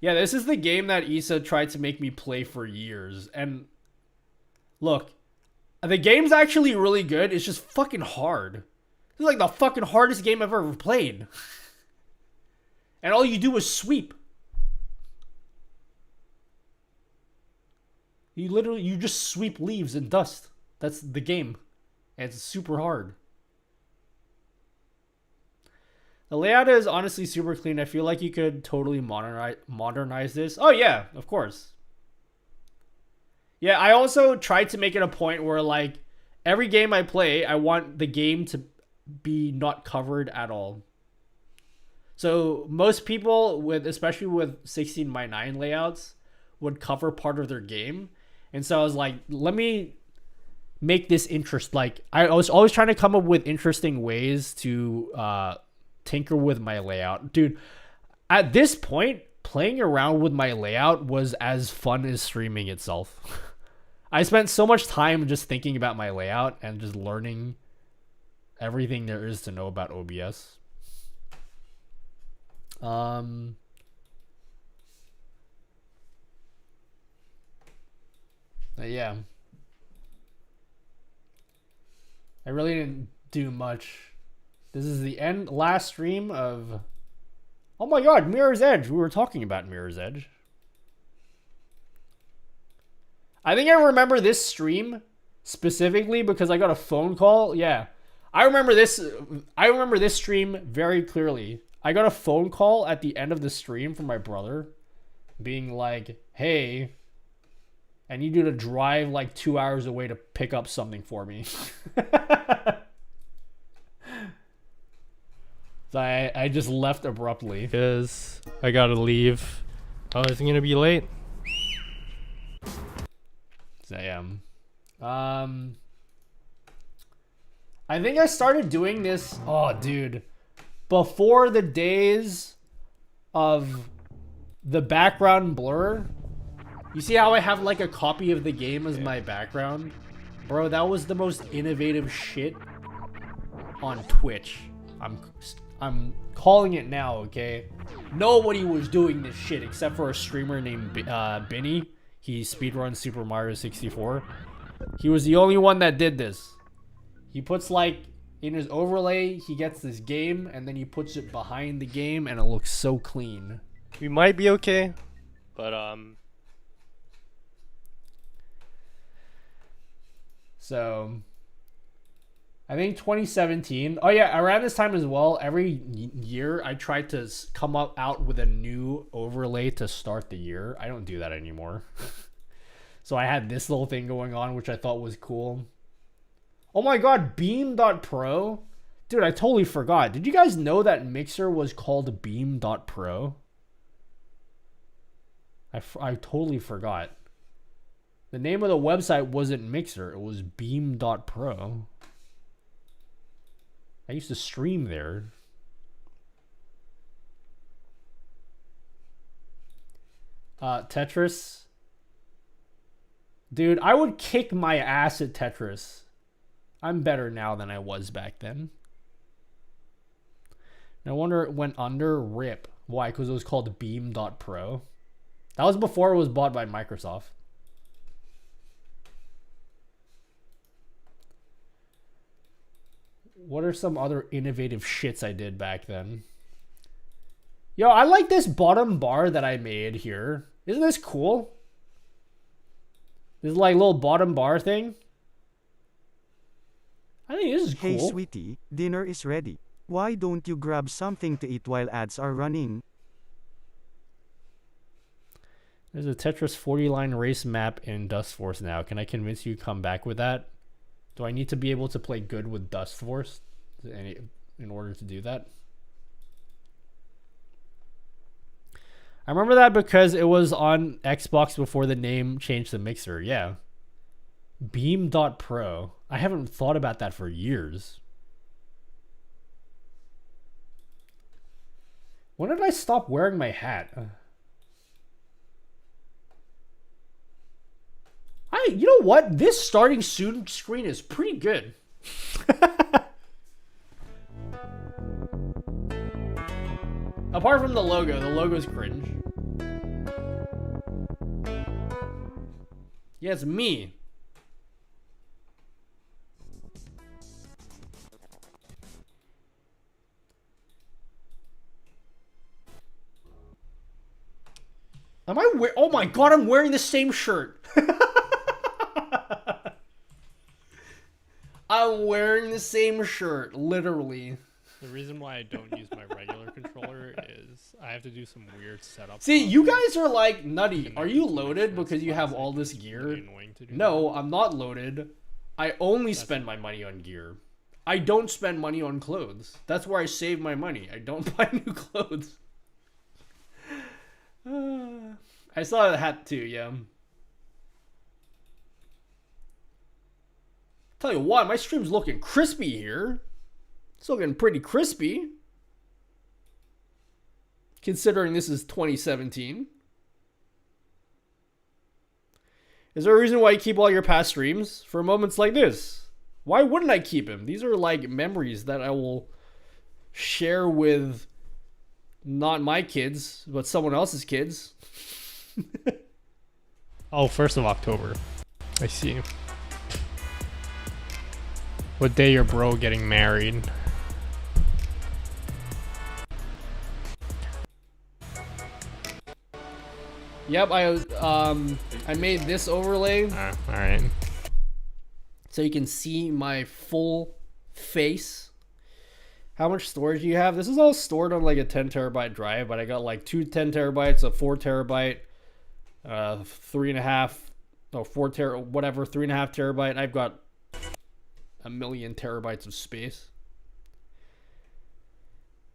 Speaker 1: Yeah, this is the game that Issa tried to make me play for years. And, look, the game's actually really good. It's just fucking hard. This is like the fucking hardest game I've ever played. And all you do is sweep. You just sweep leaves and dust. That's the game. And it's super hard. The layout is honestly super clean. I feel like you could totally modernize this. Oh yeah, of course. Yeah, I also tried to make it a point where like every game I play, I want the game to be not covered at all. So most people especially with 16:9 layouts would cover part of their game. And so I was like, let me make this I was always trying to come up with interesting ways to tinker with my layout. Dude, at this point, playing around with my layout was as fun as streaming itself. I spent so much time just thinking about my layout and just learning everything there is to know about OBS. Yeah. I really didn't do much. This is the last stream of... Oh my god, Mirror's Edge. We were talking about Mirror's Edge. I think I remember this stream specifically because I got a phone call. Yeah. I remember this stream very clearly. I got a phone call at the end of the stream from my brother being like, hey, I need you to drive like 2 hours away to pick up something for me. So I just left abruptly.
Speaker 17: Because I gotta leave. Oh, is it gonna be late?
Speaker 1: So yeah. I think I started doing this, oh dude, before the days of the background blur. You see how I have like a copy of the game as my background? Bro, that was the most innovative shit on Twitch. I'm calling it now, okay? Nobody was doing this shit except for a streamer named Benny. He speedruns Super Mario 64. He was the only one that did this. He puts like in his overlay, he gets this game and then he puts it behind the game and it looks so clean.
Speaker 18: We might be okay, but
Speaker 1: So I think 2017. Oh yeah, around this time as well, every year I try to come out with a new overlay to start the year. I don't do that anymore. So I had this little thing going on, which I thought was cool. Oh my god, Beam.pro? Dude, I totally forgot. Did you guys know that Mixer was called Beam.pro? I totally forgot. The name of the website wasn't Mixer, it was Beam.pro. I used to stream there. Tetris. Dude, I would kick my ass at Tetris. I'm better now than I was back then. No wonder it went under. RIP. Why? Because it was called Beam.Pro. That was before it was bought by Microsoft. What are some other innovative shits I did back then? Yo, I like this bottom bar that I made here. Isn't this cool? This like little bottom bar thing. I think this is cool.
Speaker 15: Hey sweetie, dinner is ready. Why don't you grab something to eat while ads are running?
Speaker 1: There's a Tetris 40 line race map in Dust Force now. Can I convince you to come back with that? Do I need to be able to play good with Dust Force in order to do that? I remember that because it was on Xbox before the name changed to Mixer. Yeah. Beam.Pro. I haven't thought about that for years. When did I stop wearing my hat? You know what? This starting soon screen is pretty good. Apart from the logo's cringe. Yeah, it's me. Am I oh my god, I'm wearing the same shirt. I'm wearing the same shirt, literally.
Speaker 17: The reason why I don't use my regular controller is I have to do some weird setup.
Speaker 1: See, you guys are like, Nutty, are you loaded because you have all this gear? No, I'm not loaded. I only spend my money on gear. I don't spend money on clothes. That's where I save my money. I don't buy new clothes. I saw the hat too, yeah. Tell you what, my stream's looking crispy here. It's looking pretty crispy. Considering this is 2017. Is there a reason why you keep all your past streams? For moments like this. Why wouldn't I keep them? These are like memories that I will share with not my kids, but someone else's kids.
Speaker 17: Oh, 1st of October. I see. What day your bro getting married?
Speaker 1: Yep, I made this overlay.
Speaker 17: Alright.
Speaker 1: So you can see my full face. How much storage do you have? This is all stored on like a 10 terabyte drive, but I got like 2 10 terabytes, a 4 terabyte, 3.5, or 4 ter, whatever, 3.5 terabyte. I've got a million terabytes of space.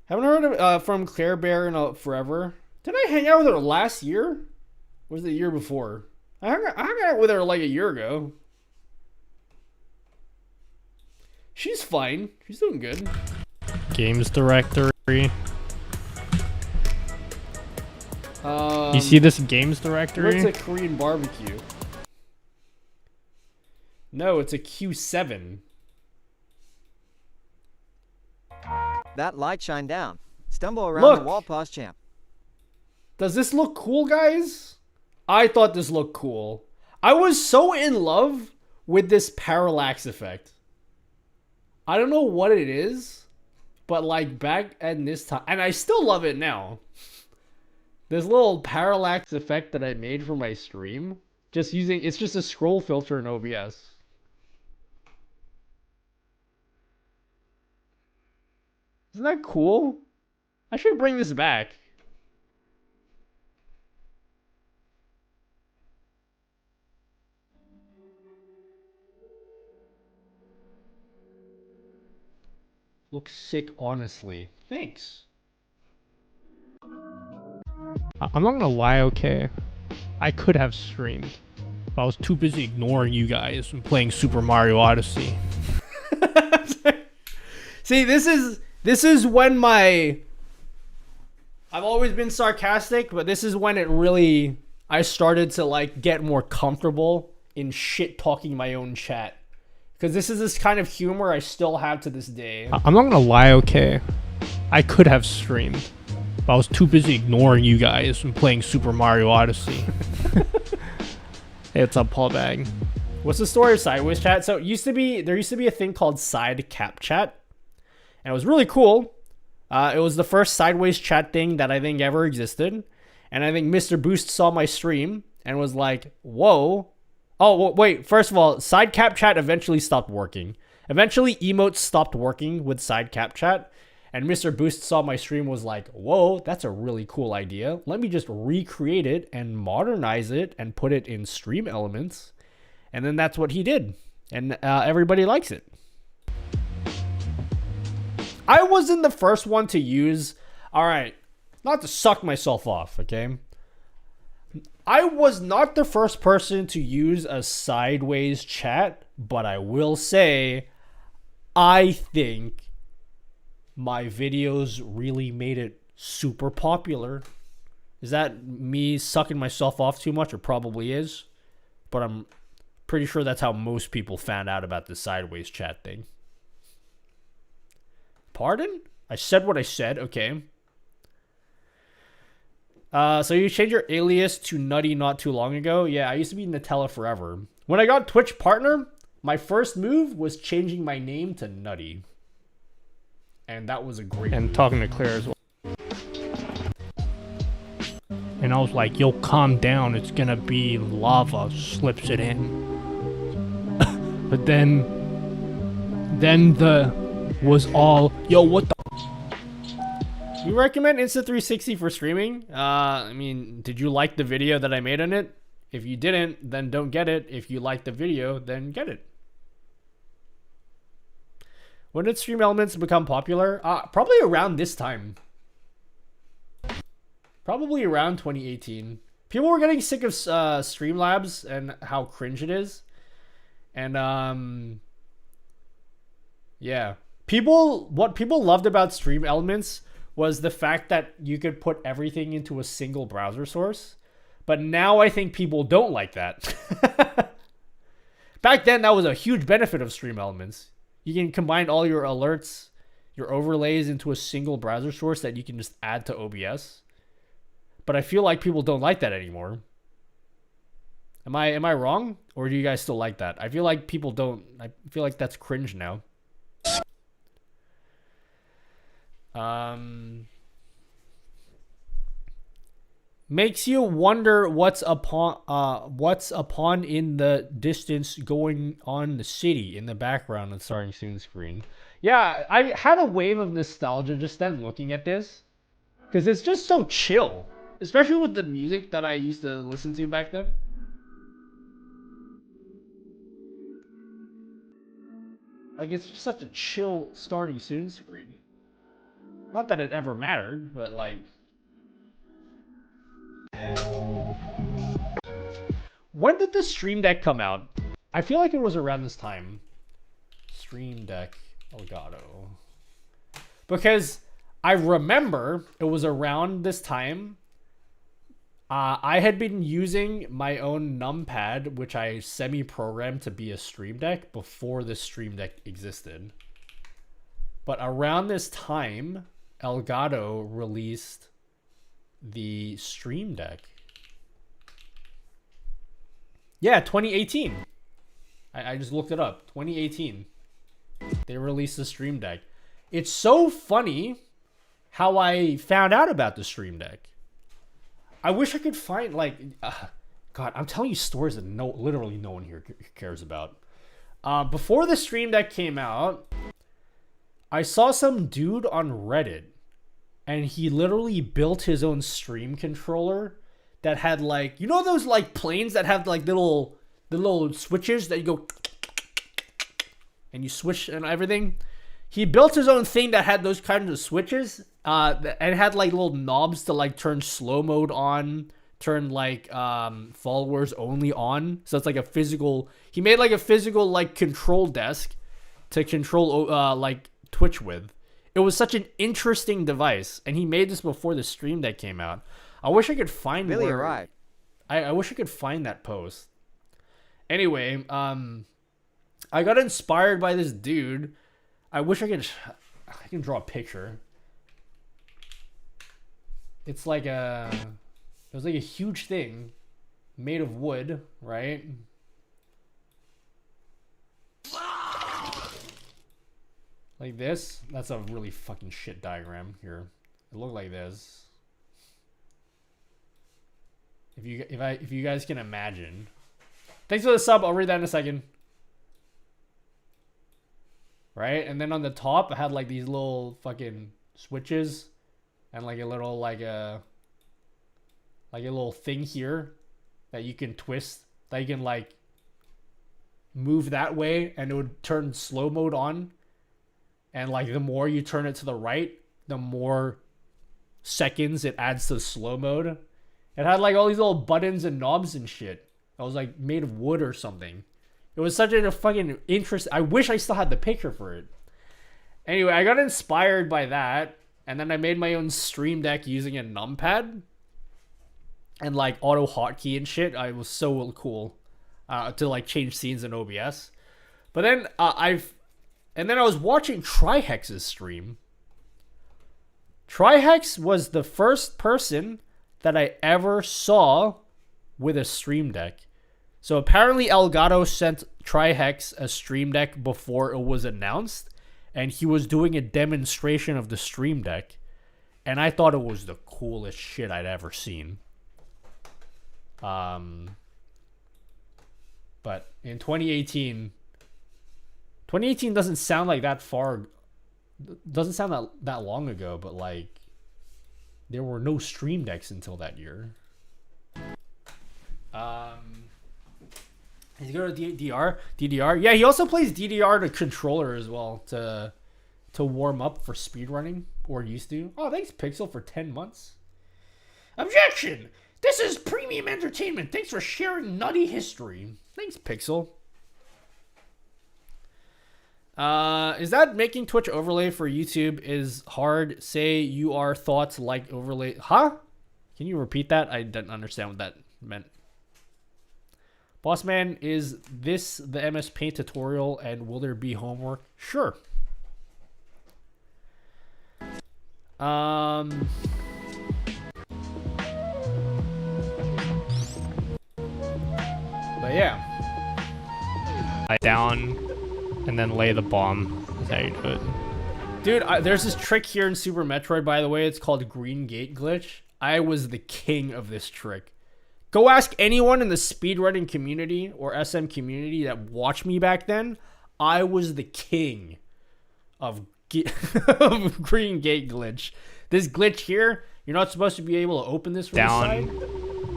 Speaker 1: Haven't heard of, from Claire Bear in forever. Did I hang out with her last year? Or was it the year before? I hung out with her like a year ago. She's fine. She's doing good.
Speaker 17: Games directory. You see this games directory?
Speaker 1: What's a Korean barbecue? No, it's a Q7.
Speaker 3: That light shine down. Stumble around the wall, pause champ.
Speaker 1: Does this look cool, guys? I thought this looked cool. I was so in love with this parallax effect. I don't know what it is, but like back at this time, and I still love it now. This little parallax effect that I made for my stream, it's just a scroll filter in OBS. Isn't that cool? I should bring this back. Looks sick, honestly. Thanks.
Speaker 17: I'm not gonna lie, okay? I could have streamed, but I was too busy ignoring you guys and playing Super Mario Odyssey.
Speaker 1: See, this is when I've always been sarcastic, but this is when I started to like get more comfortable in shit talking my own chat. Because this is this kind of humor I still have to this day.
Speaker 17: I'm not gonna lie, okay?
Speaker 1: I could have streamed, but I was too busy ignoring you guys and playing Super Mario Odyssey. Hey, what's up, Paul Bag? What's the story of Sideways Chat? So there used to be a thing called Side Cap Chat, and it was really cool. It was the first Sideways Chat thing that I think ever existed, and I think Mr. Boost saw my stream and was like, "Whoa." Oh, well, wait, first of all, Side Cap Chat eventually stopped working. Eventually, emotes stopped working with Side Cap Chat, and Mr. Boost saw my stream, was like, whoa, that's a really cool idea. Let me just recreate it and modernize it and put it in stream elements. And then that's what he did. And everybody likes it. I wasn't the first one to use... Alright, not to suck myself off, okay? I was not the first person to use a Sideways Chat, but I will say, I think my videos really made it super popular. Is that me sucking myself off too much? It probably is. But I'm pretty sure that's how most people found out about the Sideways Chat thing. Pardon? I said what I said, okay. So you changed your alias to Nutty not too long ago? Yeah, I used to be Nutella forever. When I got Twitch partner, my first move was changing my name to Nutty. And that was a great move. Talking to Claire as well. And I was like, yo, calm down. It's gonna be lava. Slips it in. But then was all, yo, what the... You recommend Insta360 for streaming? I mean, did you like the video that I made on it? If you didn't, then don't get it. If you liked the video, then get it. When did Stream Elements become popular? Probably around this time. Probably around 2018. People were getting sick of Streamlabs and how cringe it is. And, yeah. What people loved about Stream Elements was the fact that you could put everything into a single browser source. But now I think people don't like that. Back then, that was a huge benefit of Stream Elements. You can combine all your alerts, your overlays into a single browser source that you can just add to OBS. But I feel like people don't like that anymore. Am I wrong? Or do you guys still like that? I feel like people don't. I feel like that's cringe now. Makes you wonder what's upon in the distance going on in the city in the background and starting soon screen. Yeah, I had a wave of nostalgia just then looking at this, because it's just so chill, especially with the music that I used to listen to back then. Like, it's just such a chill starting soon screen. Not that it ever mattered, but like... When did the Stream Deck come out? I feel like it was around this time. Stream Deck Elgato. Because I remember it was around this time. I had been using my own numpad, which I semi-programmed to be a Stream Deck before the Stream Deck existed. But around this time, Elgato released the Stream Deck. Yeah, 2018. I just looked it up. 2018. They released the Stream Deck. It's so funny how I found out about the Stream Deck. I wish I could find, like... God, I'm telling you stories that literally no one here cares about. Before the Stream Deck came out, I saw some dude on Reddit, and he literally built his own stream controller that had, like, you know those like planes that have like the little switches that you go and you switch and everything? He built his own thing that had those kinds of switches, and had like little knobs to like turn slow mode on, turn like followers only on. So it's like a physical. He made like a physical like control desk to control like Twitch with. It was such an interesting device, and he made this before the Stream Deck came out. I wish I could find
Speaker 3: Really arrived.
Speaker 1: I wish I could find that post. Anyway, I got inspired by this dude. I wish I can draw a picture. it's like a, it was like a huge thing made of wood, right? Like this. That's a really fucking shit diagram here. It looked like this. If you guys can imagine. Thanks for the sub. I'll read that in a second. Right? And then on the top, I had like these little fucking switches and like a little like a little thing here that you can twist, that you can like move that way and it would turn slow mode on. And like the more you turn it to the right, the more seconds it adds to slow mode. It had like all these little buttons and knobs and shit. It was like made of wood or something. It was such a fucking interest. I wish I still had the picture for it. Anyway, I got inspired by that. And then I made my own Stream Deck using a numpad. And like auto hotkey and shit. I was so cool to like change scenes in OBS. But then and then I was watching Trihex's stream. Trihex was the first person that I ever saw with a Stream Deck. So apparently Elgato sent Trihex a Stream Deck before it was announced, and he was doing a demonstration of the Stream Deck, and I thought it was the coolest shit I'd ever seen. But in 2018 doesn't sound like that far, doesn't sound that long ago, but like there were no Stream Decks until that year. He's going to DDR. Yeah, he also plays DDR to controller as well to warm up for speedrunning, or used to. Oh, thanks Pixel for 10 months. Objection! This is premium entertainment. Thanks for sharing nutty history. Thanks Pixel. Is that making Twitch overlay for YouTube is hard? Say you are thoughts like overlay. Huh? Can you repeat that? I didn't understand what that meant. Bossman, is this the MS Paint tutorial and will there be homework? Sure. But yeah.
Speaker 17: Down and then lay the bomb. That's how you do it.
Speaker 1: Dude, there's this trick here in Super Metroid, by the way. It's called Green Gate Glitch. I was the king of this trick. Go ask anyone in the speedrunning community or SM community that watched me back then. I was the king of Green Gate Glitch. This glitch here, you're not supposed to be able to open this from the side.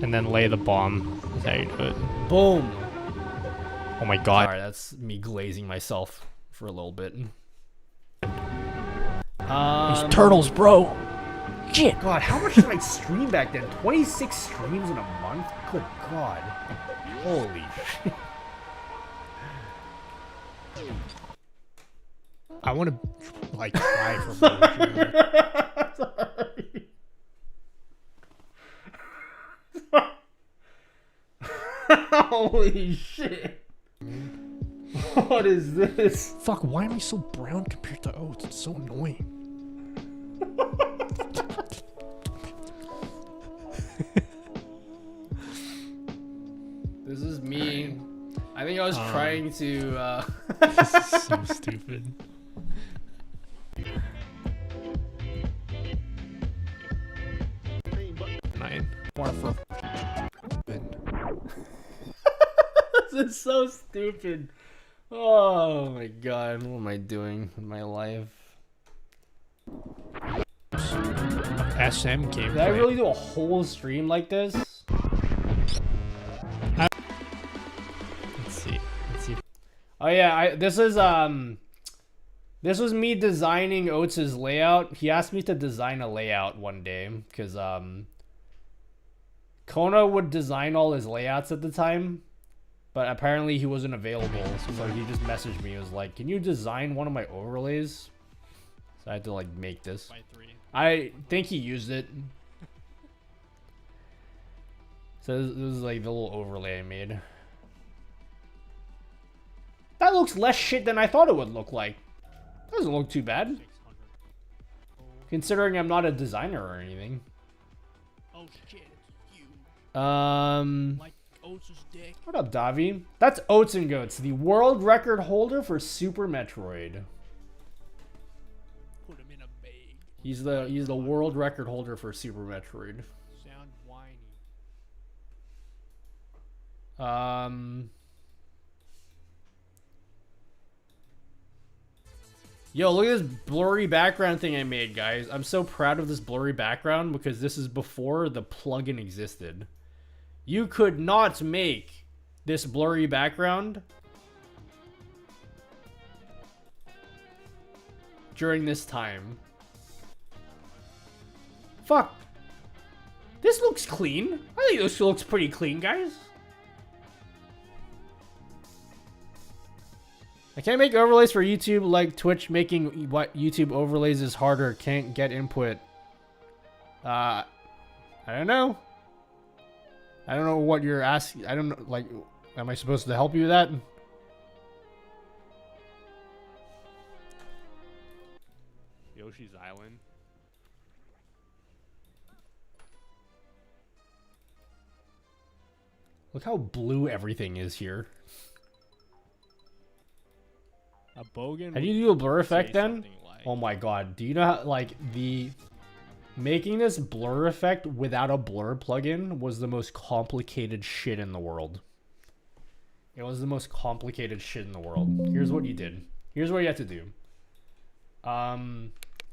Speaker 17: And then lay the bomb. That's how you do it.
Speaker 1: Boom.
Speaker 17: Oh my god.
Speaker 1: Alright, that's me glazing myself for a little bit.
Speaker 17: These turtles, bro. Shit.
Speaker 1: God, how much did I stream back then? 26 streams in a month? Good God. Holy shit.
Speaker 17: I want to, like, cry for emotion.
Speaker 1: Sorry. Holy shit. What is this?
Speaker 17: Fuck, why am I so brown compared to oats? It's so annoying.
Speaker 1: This is me. I think I was trying to
Speaker 17: This is so stupid. Nine.
Speaker 1: This is so stupid. Oh my god, what am I doing in my life?
Speaker 17: SM game.
Speaker 1: Did I really do a whole stream like this?
Speaker 17: Let's see.
Speaker 1: Oh yeah, this was me designing Oates' layout. He asked me to design a layout one day because Kona would design all his layouts at the time, but apparently he wasn't available, so he just messaged me. He was like, "Can you design one of my overlays?" So I had to like make this. I think he used it. So this is like the little overlay I made. That looks less shit than I thought it would look like. Doesn't look too bad. Considering I'm not a designer or anything.
Speaker 19: Oh shit, it's you.
Speaker 1: Like
Speaker 19: Oats' dick.
Speaker 1: What up, Davi? That's Oats and Goats, the world record holder for Super Metroid.
Speaker 19: Put him in a bag.
Speaker 1: He's the world record holder for Super Metroid.
Speaker 19: Sound whiny.
Speaker 1: Yo, look at this blurry background thing I made, guys. I'm so proud of this blurry background because this is before the plugin existed. You could not make this blurry background during this time. Fuck. This looks clean. I think this looks pretty clean, guys. I can't make overlays for YouTube like Twitch. Making what YouTube overlays is harder. Can't get input. I don't know. I don't know what you're asking. I don't know. Like, am I supposed to help you with that?
Speaker 20: Yoshi's Island.
Speaker 1: Look how blue everything is here.
Speaker 20: A bogan.
Speaker 1: How do you do a blur effect then? Oh my god. Do you know how, like, making this blur effect without a blur plugin was the most complicated shit in the world. It was the most complicated shit in the world. Here's what you did. Here's what you have to do.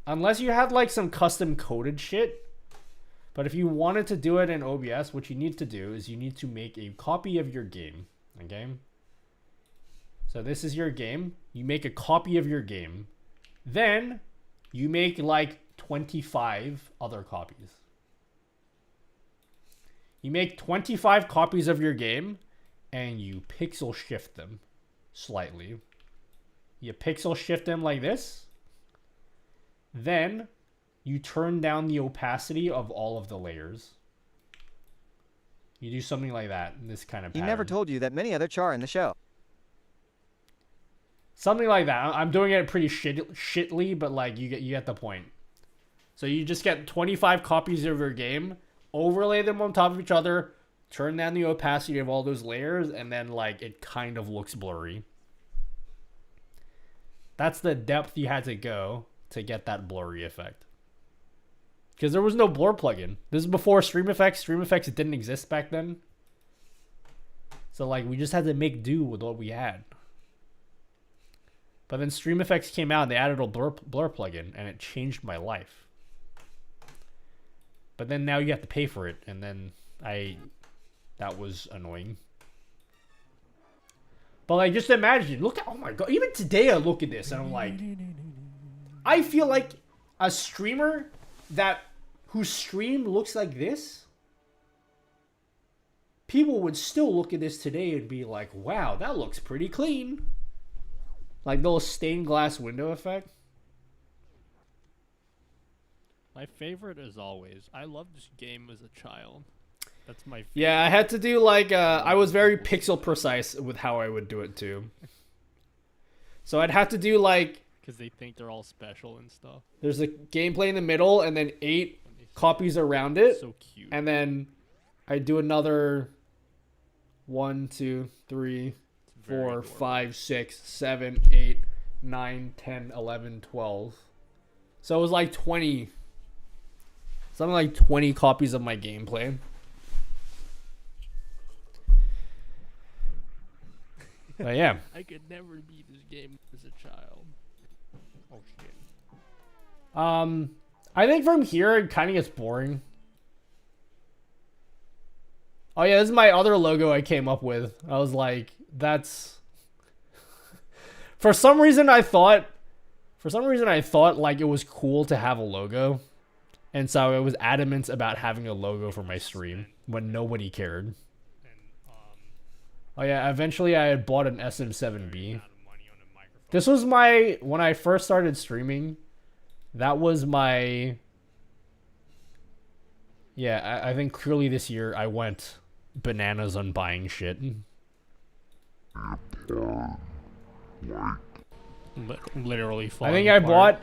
Speaker 1: Unless you had like some custom coded shit. But if you wanted to do it in OBS, what you need to do is you need to make a copy of your game. Okay? So this is your game. You make a copy of your game. Then you make like 25 other copies. You make 25 copies of your game and you pixel shift them slightly. You pixel shift them like this. Then you turn down the opacity of all of the layers. You do something like that in this kind of pattern.
Speaker 3: He never told you that many other char in the show.
Speaker 1: Something like that. I'm doing it pretty shittily, but like you get the point. So you just get 25 copies of your game, overlay them on top of each other, turn down the opacity of all those layers, and then like it kind of looks blurry. That's the depth you had to go to get that blurry effect. Because there was no blur plugin. This is before Stream Effects. Stream Effects didn't exist back then. So like we just had to make do with what we had. But then Stream Effects came out and they added a blur plugin and it changed my life. But then now you have to pay for it, and then that was annoying. But like, just imagine, look at, oh my god, even today I look at this and I'm like, I feel like a streamer whose stream looks like this, people would still look at this today and be like, wow, that looks pretty clean. Like the little stained glass window effect.
Speaker 20: My favorite is always. I loved this game as a child. That's my favorite.
Speaker 1: Yeah, I had to do like, I was very pixel precise with how I would do it too. So I'd have to do like...
Speaker 20: Because they think they're all special and stuff.
Speaker 1: There's a gameplay in the middle and then 8 copies around it.
Speaker 20: So cute.
Speaker 1: And then I do another 1, 2, 3, 4, 5, 6, 7, 8, 9, 10, 11, 12. So it was like 20. Something like 20 copies of my gameplay. But yeah.
Speaker 20: I could never beat this game as a child. Oh shit.
Speaker 1: I think from here it kind of gets boring. Oh yeah, this is my other logo I came up with. I was like, that's... For some reason I thought like it was cool to have a logo. And so I was adamant about having a logo for my stream when nobody cared. Oh yeah, eventually I had bought an SM7B. This was my, when I first started streaming, that was my, yeah, I think clearly this year I went bananas on buying shit.
Speaker 20: Literally
Speaker 1: I think I bought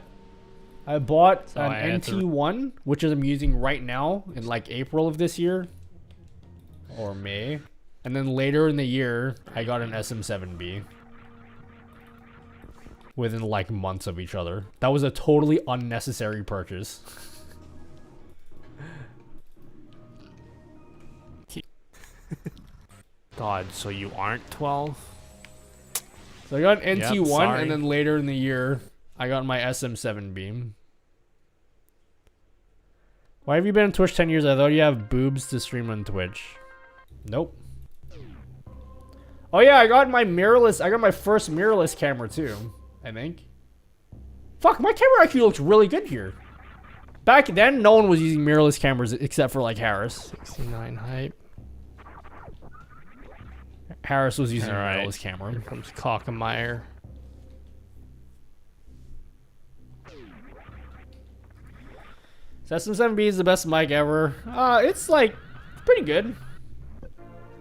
Speaker 1: I bought
Speaker 20: So I
Speaker 1: an
Speaker 20: had to-
Speaker 1: NT1, which I'm using right now in like April of this year. Or May. And then later in the year, I got an SM7B. Within like months of each other. That was a totally unnecessary purchase.
Speaker 20: God, so you aren't 12?
Speaker 1: So I got an
Speaker 20: Yep,
Speaker 1: NT1,
Speaker 20: sorry.
Speaker 1: and then later in the year, I got my SM7B. Why have you been on Twitch 10 years? I thought you have boobs to stream on Twitch. Nope. Oh yeah, I got my mirrorless. I got my first mirrorless camera too. I think. Fuck, my camera actually looks really good here. Back then, no one was using mirrorless cameras except for like Harris.
Speaker 20: 69 hype.
Speaker 1: Harris was using a
Speaker 20: Alright.
Speaker 1: mirrorless camera.
Speaker 20: Here comes Cockemeyer.
Speaker 1: So SM7B is the best mic ever. It's like pretty good.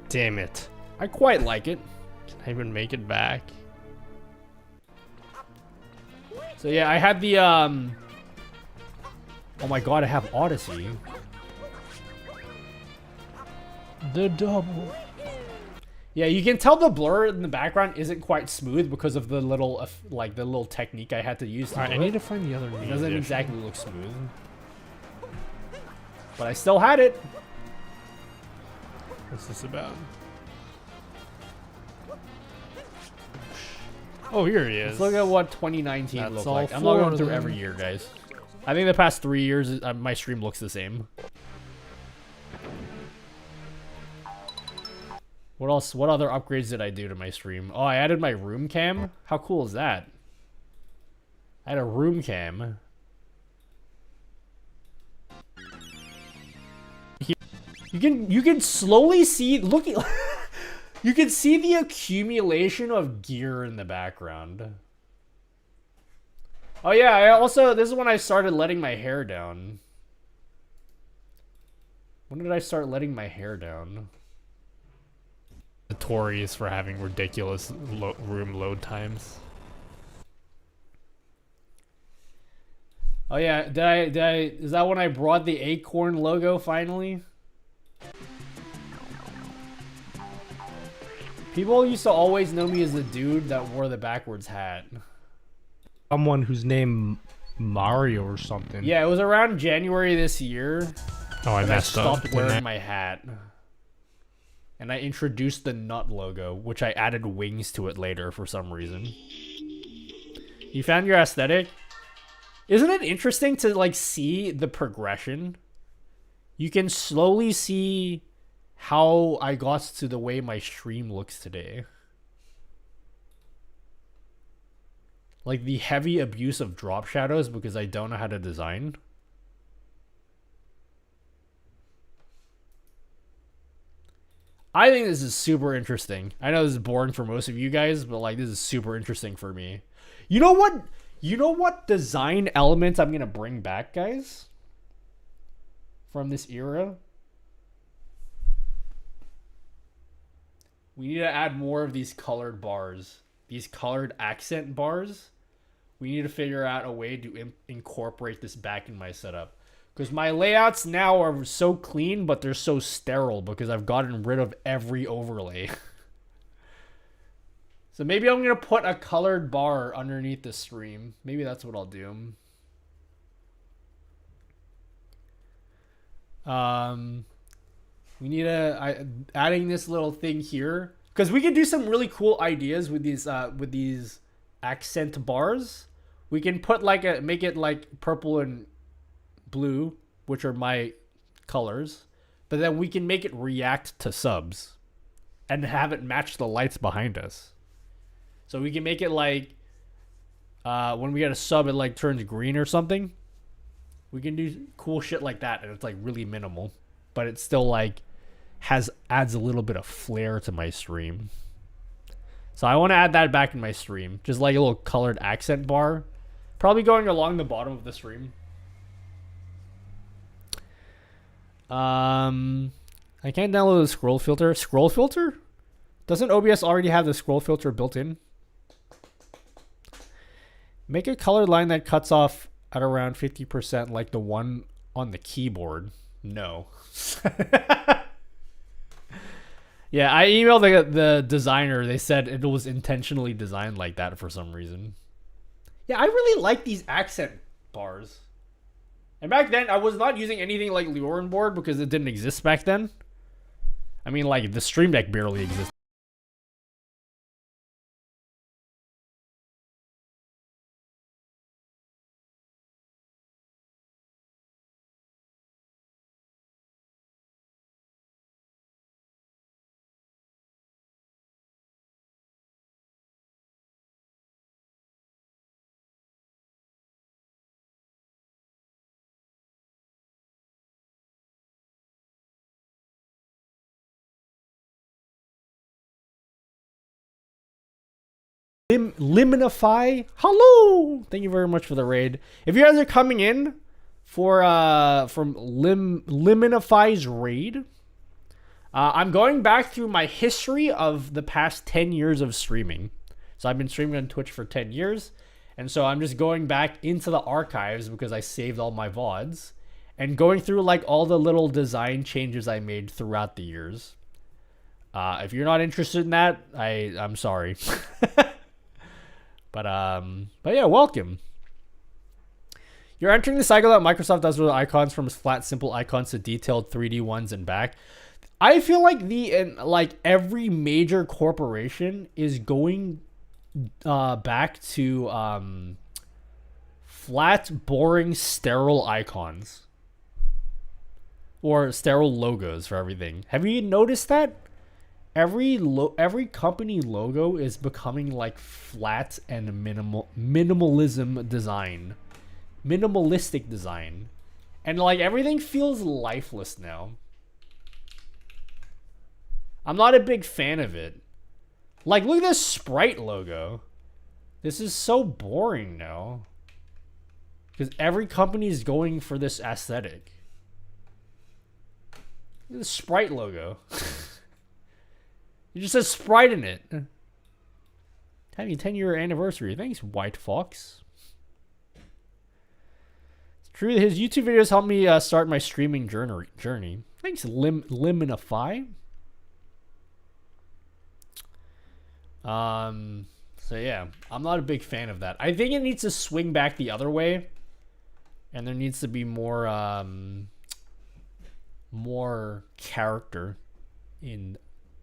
Speaker 20: Damn it.
Speaker 1: I quite like it.
Speaker 20: Can I even make it back?
Speaker 1: So yeah, I had the oh my god, I have Odyssey.
Speaker 20: The double.
Speaker 1: Yeah, you can tell the blur in the background isn't quite smooth because of the little like the little technique I had to use.
Speaker 20: Alright, I need to find the other
Speaker 1: It doesn't
Speaker 20: edition.
Speaker 1: exactly look smooth. But I still had it.
Speaker 20: What's this about? Oh, here he is.
Speaker 1: Let's look at what 2019
Speaker 20: That's
Speaker 1: looked
Speaker 20: all
Speaker 1: like. I'm not
Speaker 20: four
Speaker 1: going
Speaker 20: of
Speaker 1: through
Speaker 20: them.
Speaker 1: every year, guys. I think the past 3 years, my stream looks the same. What else? What other upgrades did I do to my stream? Oh, I added my room cam. How cool is that? I had a room cam. You can slowly see you can see the accumulation of gear in the background. Oh yeah, I also this is when I started letting my hair down. When did I start letting my hair down?
Speaker 20: Notorious for having ridiculous room load times.
Speaker 1: Oh yeah, did I is that when I brought the acorn logo finally? People used to always know me as the dude that wore the backwards hat.
Speaker 20: Someone whose name Mario or something.
Speaker 1: Yeah, it was around January this year.
Speaker 20: Oh, I
Speaker 1: that
Speaker 20: messed up.
Speaker 1: stopped wearing my hat. And I introduced the nut logo, which I added wings to it later for some reason. You found your aesthetic? Isn't it interesting to like see the progression? You can slowly see how I got to the way my stream looks today. Like the heavy abuse of drop shadows because I don't know how to design. I think this is super interesting. I know this is boring for most of you guys, but like this is super interesting for me. You know what? You know what design elements I'm gonna bring back, guys? From this era? We need to add more of these colored bars. These colored accent bars. We need to figure out a way to incorporate this back in my setup. Because my layouts now are so clean, but they're so sterile because I've gotten rid of every overlay. So maybe I'm going to put a colored bar underneath the stream. Maybe that's what I'll do. We need adding this little thing here. Because we can do some really cool ideas with these accent bars. We can put make it like purple and blue, which are my colors, but then we can make it react to subs and have it match the lights behind us. So we can make it like when we get a sub it like turns green or something. We can do cool shit like that, and it's like really minimal, but it still like adds a little bit of flair to my stream. So I want to add that back in my stream, just like a little colored accent bar, probably going along the bottom of the stream. I can't download the scroll filter. Scroll filter? Doesn't OBS already have the scroll filter built in? Make a colored line that cuts off at around 50% like the one on the keyboard? No. Yeah, I emailed the designer. They said it was intentionally designed like that for some reason. Yeah, I really like these accent bars. And back then, I was not using anything like Leorin board because it didn't exist back then. I mean, like, the Stream Deck barely existed. Liminify, hello! Thank you very much for the raid. If you guys are coming in for from Liminify's raid, I'm going back through my history of the past 10 years of streaming. So I've been streaming on Twitch for 10 years, and so I'm just going back into the archives because I saved all my VODs and going through like all the little design changes I made throughout the years. If you're not interested in that, I'm sorry. But yeah, welcome. You're entering the cycle that Microsoft does with icons, from flat, simple icons to detailed 3D ones and back. I feel like every major corporation is going back to flat, boring, sterile icons or sterile logos for everything. Have you noticed that? Every company logo is becoming like flat and minimalistic design, and like everything feels lifeless now. I'm not a big fan of it. Like, look at this Sprite logo. This is so boring now because every company is going for this aesthetic. Look at the Sprite logo. It just says Sprite in it. Having a 10-year anniversary. Thanks, White Fox. It's true that his YouTube videos helped me start my streaming journey. Thanks, Liminify. So yeah, I'm not a big fan of that. I think it needs to swing back the other way, and there needs to be more more character in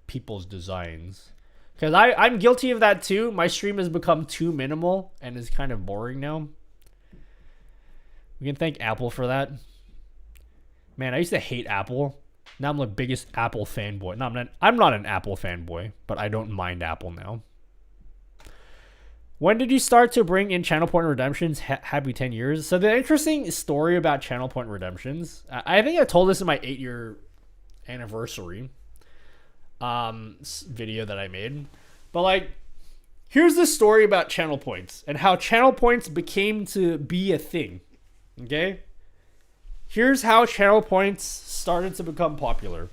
Speaker 1: people's designs, because I'm guilty of that too. My stream has become too minimal and is kind of boring now. We can thank Apple for that. Man, I used to hate Apple. Now I'm the biggest Apple fanboy. No, I'm not an Apple fanboy, but I don't mind Apple now. When did you start to bring in channel point redemptions? Happy 10 years. So the interesting story about channel point redemptions, I think I told this in my 8-year anniversary video that I made, but like, here's the story about channel points and how channel points became to be a thing. Okay, here's how channel points started to become popular.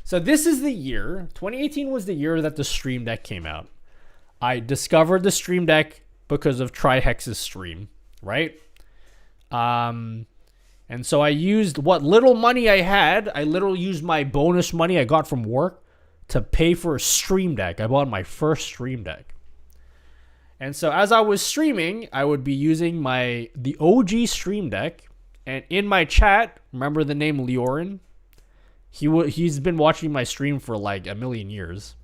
Speaker 1: So this is the year 2018 was the year that the Stream Deck came out. I discovered the Stream Deck because of Trihex's stream, right? And so I used what little money I had. I literally used my bonus money I got from work to pay for a Stream Deck. I bought my first Stream Deck. And so as I was streaming, I would be using the OG Stream Deck. And in my chat, remember the name Leorin? He's been watching my stream for like a million years.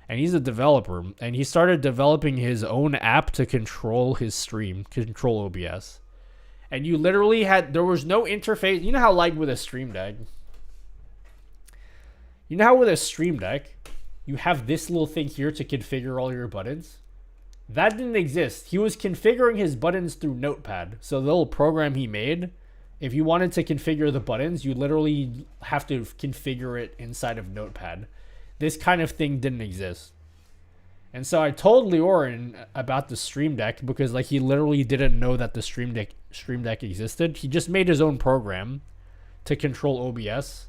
Speaker 1: And he's a developer. And he started developing his own app to control his stream, control OBS. And you literally there was no interface. You know how like with a Stream Deck, you have this little thing here to configure all your buttons. That didn't exist. He was configuring his buttons through Notepad. So the little program he made, if you wanted to configure the buttons, you literally have to configure it inside of Notepad. This kind of thing didn't exist. And so I told Leorin about the Stream Deck because like he literally didn't know that the Stream Deck existed. He just made his own program to control OBS,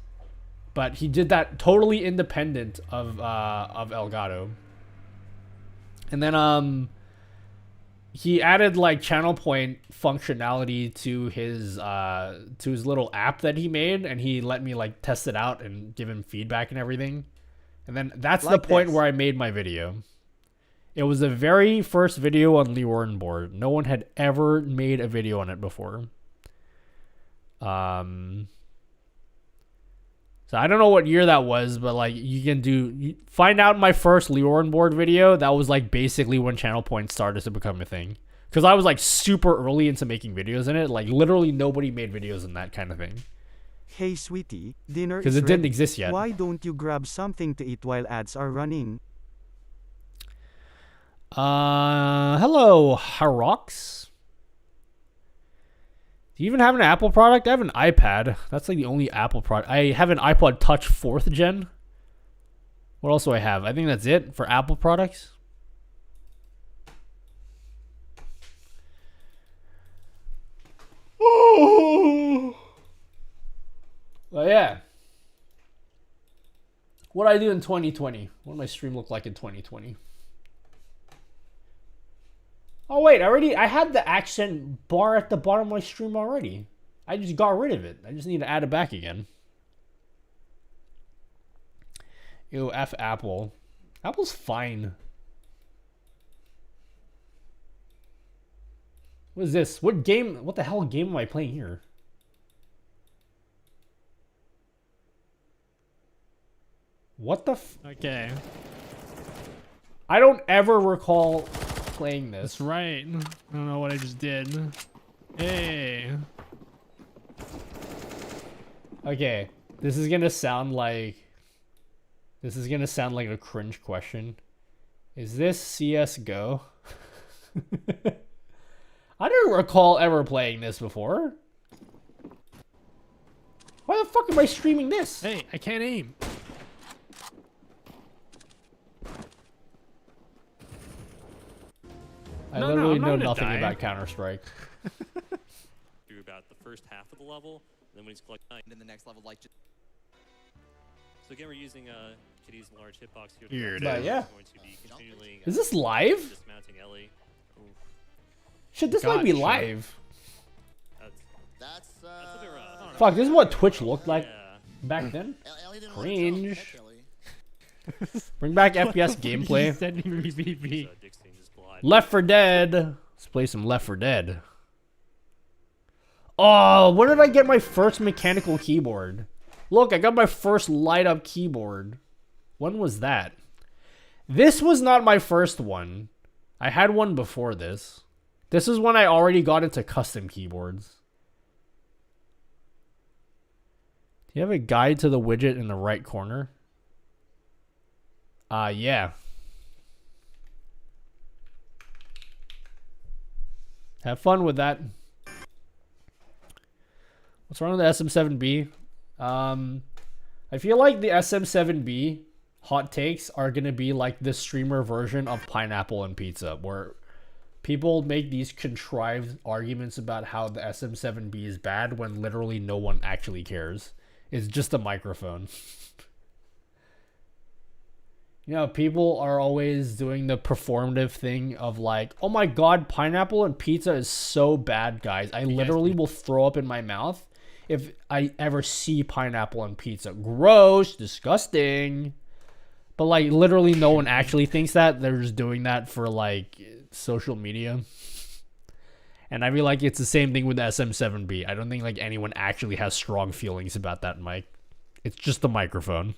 Speaker 1: but he did that totally independent of Elgato. And then he added like channel point functionality to his little app that he made, and he let me like test it out and give him feedback and everything. And then that's the point where I made my video. It was the very first video on Leeuwarden board. No one had ever made a video on it before. So I don't know what year that was, but like find out my first Leeuwarden board video. That was like basically when channel points started to become a thing. Because I was like super early into making videos in it. Like literally nobody made videos in that kind of thing.
Speaker 15: Hey sweetie, dinner is
Speaker 1: because it didn't exist yet.
Speaker 15: Why don't you grab something to eat while ads are running?
Speaker 1: Hello, Harox. Do you even have an Apple product? I have an iPad. That's like the only Apple product. I have an iPod Touch 4th gen. What else do I have? I think that's it for Apple products. Oh. Well, yeah. What did I do in 2020? What did my stream look like in 2020? Oh wait, I had the accent bar at the bottom of my stream already. I just got rid of it. I just need to add it back again. Ew, F Apple. Apple's fine. What is this? What game? What the hell game am I playing here? What the f-
Speaker 20: Okay.
Speaker 1: I don't ever recall playing this.
Speaker 20: That's right. I don't know what I just did. Hey.
Speaker 1: Okay. This is gonna sound like a cringe question. Is this CS:GO? I don't recall ever playing this before. Why the fuck am I streaming this?
Speaker 20: Hey, I can't aim.
Speaker 1: I literally know nothing about Counter-Strike.
Speaker 21: Do about the first half of the level, and then when he's collecting in the next level, like. So again, we're using Kitty's large hitbox here.
Speaker 20: Here it
Speaker 1: is. Yeah.
Speaker 21: Going to be continually,
Speaker 1: Is this live?
Speaker 21: Dismounting Ellie.
Speaker 1: Shit, this might be live.
Speaker 21: That's a bit rough.
Speaker 1: Fuck, this is what Twitch looked like back then. Cringe. Bring back FPS gameplay.
Speaker 20: Sending me BB.
Speaker 1: Left 4 Dead. Let's play some Left 4 Dead. Oh, when did I get my first mechanical keyboard? Look, I got my first light up keyboard. When was that? This was not my first one. I had one before this. This is when I already got into custom keyboards. Do you have a guide to the widget in the right corner? Yeah. Have fun with that. What's wrong with the SM7B? I feel like the SM7B hot takes are gonna be like the streamer version of Pineapple and Pizza, where people make these contrived arguments about how the SM7B is bad when literally no one actually cares. It's just a microphone. You know, people are always doing the performative thing of like, oh my god, Pineapple and Pizza is so bad, guys. I literally will throw up in my mouth if I ever see Pineapple and Pizza. Gross, disgusting. But like, literally no one actually thinks that. They're just doing that for like social media. And I feel like it's the same thing with the SM7B. I don't think like anyone actually has strong feelings about that mic. It's just the microphone.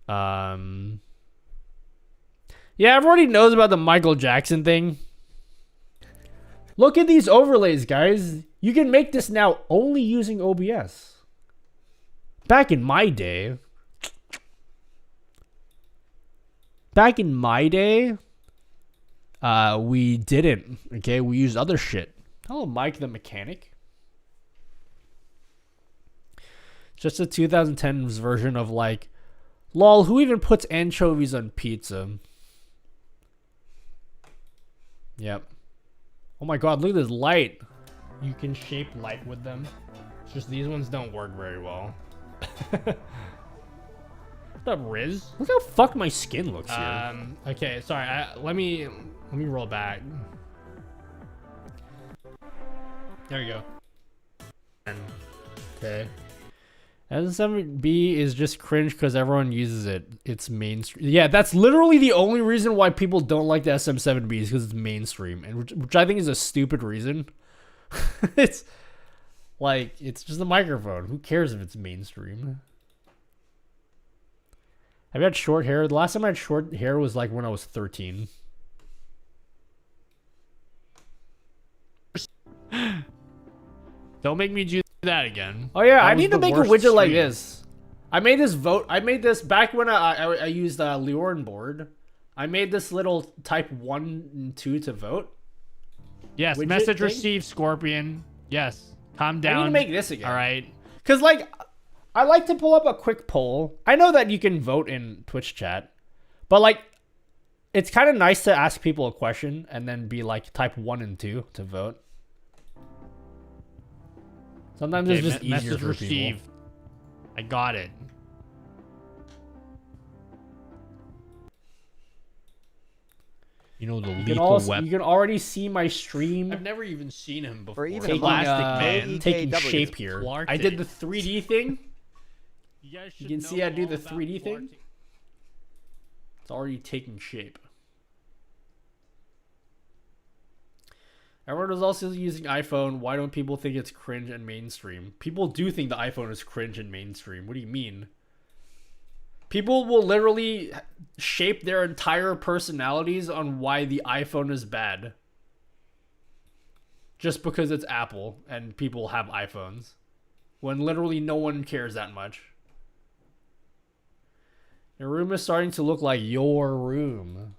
Speaker 1: Yeah, everybody knows about the Michael Jackson thing. Look at these overlays, guys. You can make this now only using OBS. Back in my day, we didn't. Okay, we used other shit. Hello, Mike the Mechanic. Just a 2010s version of like, lol, who even puts anchovies on pizza? Yep. Oh my god, look at this light. You can shape light with them. It's just these ones don't work very well. What's up, Riz? Look how fucked my skin looks here. Okay, sorry. Let me roll back. There we go. Okay. S7B is just cringe because everyone uses it. It's mainstream. Yeah, that's literally the only reason why people don't like the SM7B is because it's mainstream, and which I think is a stupid reason. It's like, it's just a microphone. Who cares if it's mainstream? Have you had short hair? The last time I had short hair was like when I was 13. Don't make me do that again. Oh yeah, I need to make a widget like this. I made this back when I used Leorin board. I made this little type 1 and 2 to vote.
Speaker 20: Yes,
Speaker 1: widget
Speaker 20: message
Speaker 1: thing.
Speaker 20: received, Scorpion. Yes, calm down.
Speaker 1: I need to make this again.
Speaker 20: All right.
Speaker 1: Because, like, I like to pull up a quick poll. I know that you can vote in Twitch chat. But, like, it's kind of nice to ask people a question and then be, like, type 1 and 2 to vote. Sometimes it's just easier for people.
Speaker 20: I got it. You know the lethal weapon.
Speaker 1: You can already see my stream.
Speaker 20: I've never even seen him before.
Speaker 3: Or even
Speaker 1: taking,
Speaker 20: Plastic Man.
Speaker 1: taking
Speaker 3: AEKW.
Speaker 1: shape here. I did the 3D thing.
Speaker 20: You guys
Speaker 1: You can see I do the 3D thing. It's already taking shape. Everyone is also using iPhone. Why don't people think it's cringe and mainstream? People do think the iPhone is cringe and mainstream. What do you mean? People will literally shape their entire personalities on why the iPhone is bad. Just because it's Apple and people have iPhones. When literally no one cares that much. Your room is starting to look like your room.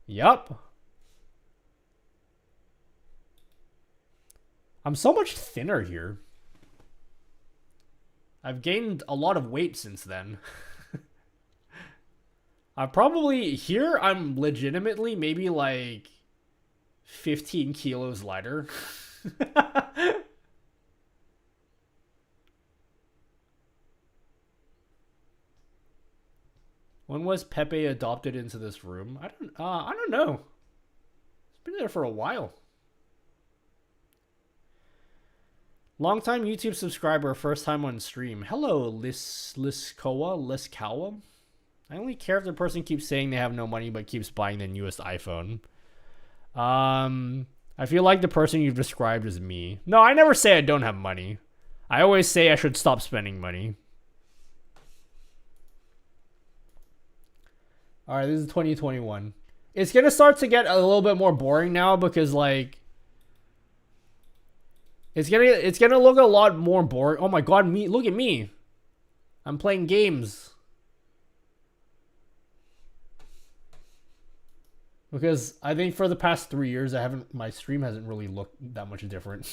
Speaker 1: Yup. I'm so much thinner here. I've gained a lot of weight since then. I'm legitimately maybe like 15 kilos lighter. When was Pepe adopted into this room? I don't know. It's been there for a while. Long-time YouTube subscriber, first time on stream. Hello, Liskowa. I only care if the person keeps saying they have no money but keeps buying the newest iPhone. I feel like the person you've described is me. No, I never say I don't have money. I always say I should stop spending money. Alright, this is 2021. It's gonna start to get a little bit more boring now because, like, it's gonna look a lot more boring. Oh my god, look at me. I'm playing games. Because I think for the past 3 years my stream hasn't really looked that much different.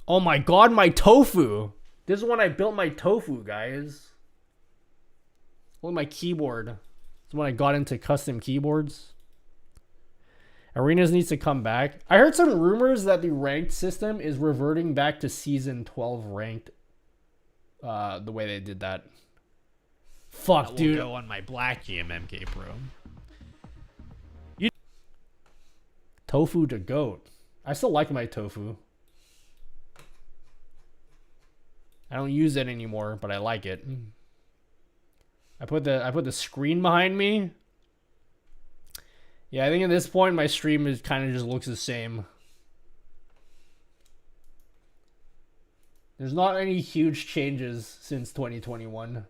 Speaker 1: Oh my god, my tofu. This is when I built my tofu, guys. Look at my keyboard. This is when I got into custom keyboards. Arenas needs to come back. I heard some rumors that the ranked system is reverting back to season 12 ranked. The way they did that. Fuck,
Speaker 20: That
Speaker 1: dude.
Speaker 20: will go on my Black Game MK Pro.
Speaker 1: Tofu to goat. I still like my tofu. I don't use it anymore, but I like it. I put the screen behind me. Yeah, I think at this point my stream is kind of just looks the same. There's not any huge changes since 2021.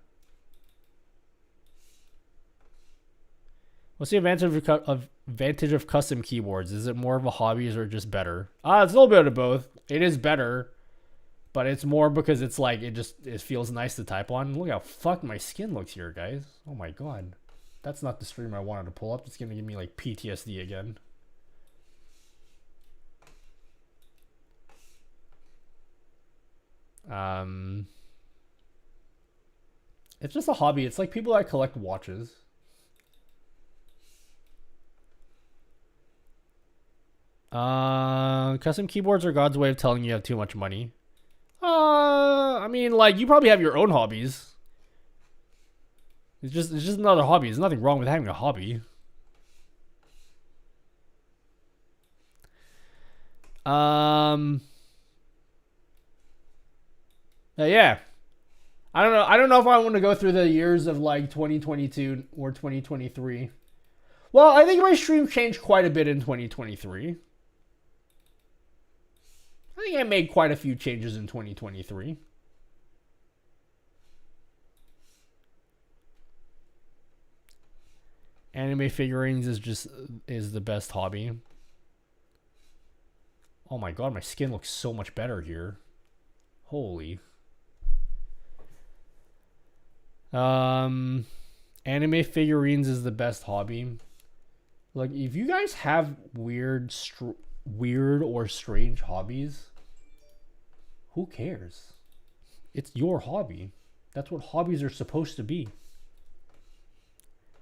Speaker 1: What's the advantage of custom keyboards? Is it more of a hobby or just better? It's a little bit of both. It is better, but it's more because it's like it feels nice to type on. Look how fucked my skin looks here, guys. Oh my god. That's not the stream I wanted to pull up. It's gonna give me like PTSD again. It's just a hobby. It's like people that collect watches. Custom keyboards are God's way of telling you have too much money. I mean, like, you probably have your own hobbies. It's just another hobby. There's nothing wrong with having a hobby. Yeah. I don't know. I don't know if I want to go through the years of like 2022 or 2023. Well, I think my stream changed quite a bit in 2023. I think I made quite a few changes in 2023. Anime figurines is the best hobby. Oh my god, my skin looks so much better here. Holy. Anime figurines is the best hobby. Like, if you guys have weird or strange hobbies, who cares? It's your hobby. That's what hobbies are supposed to be.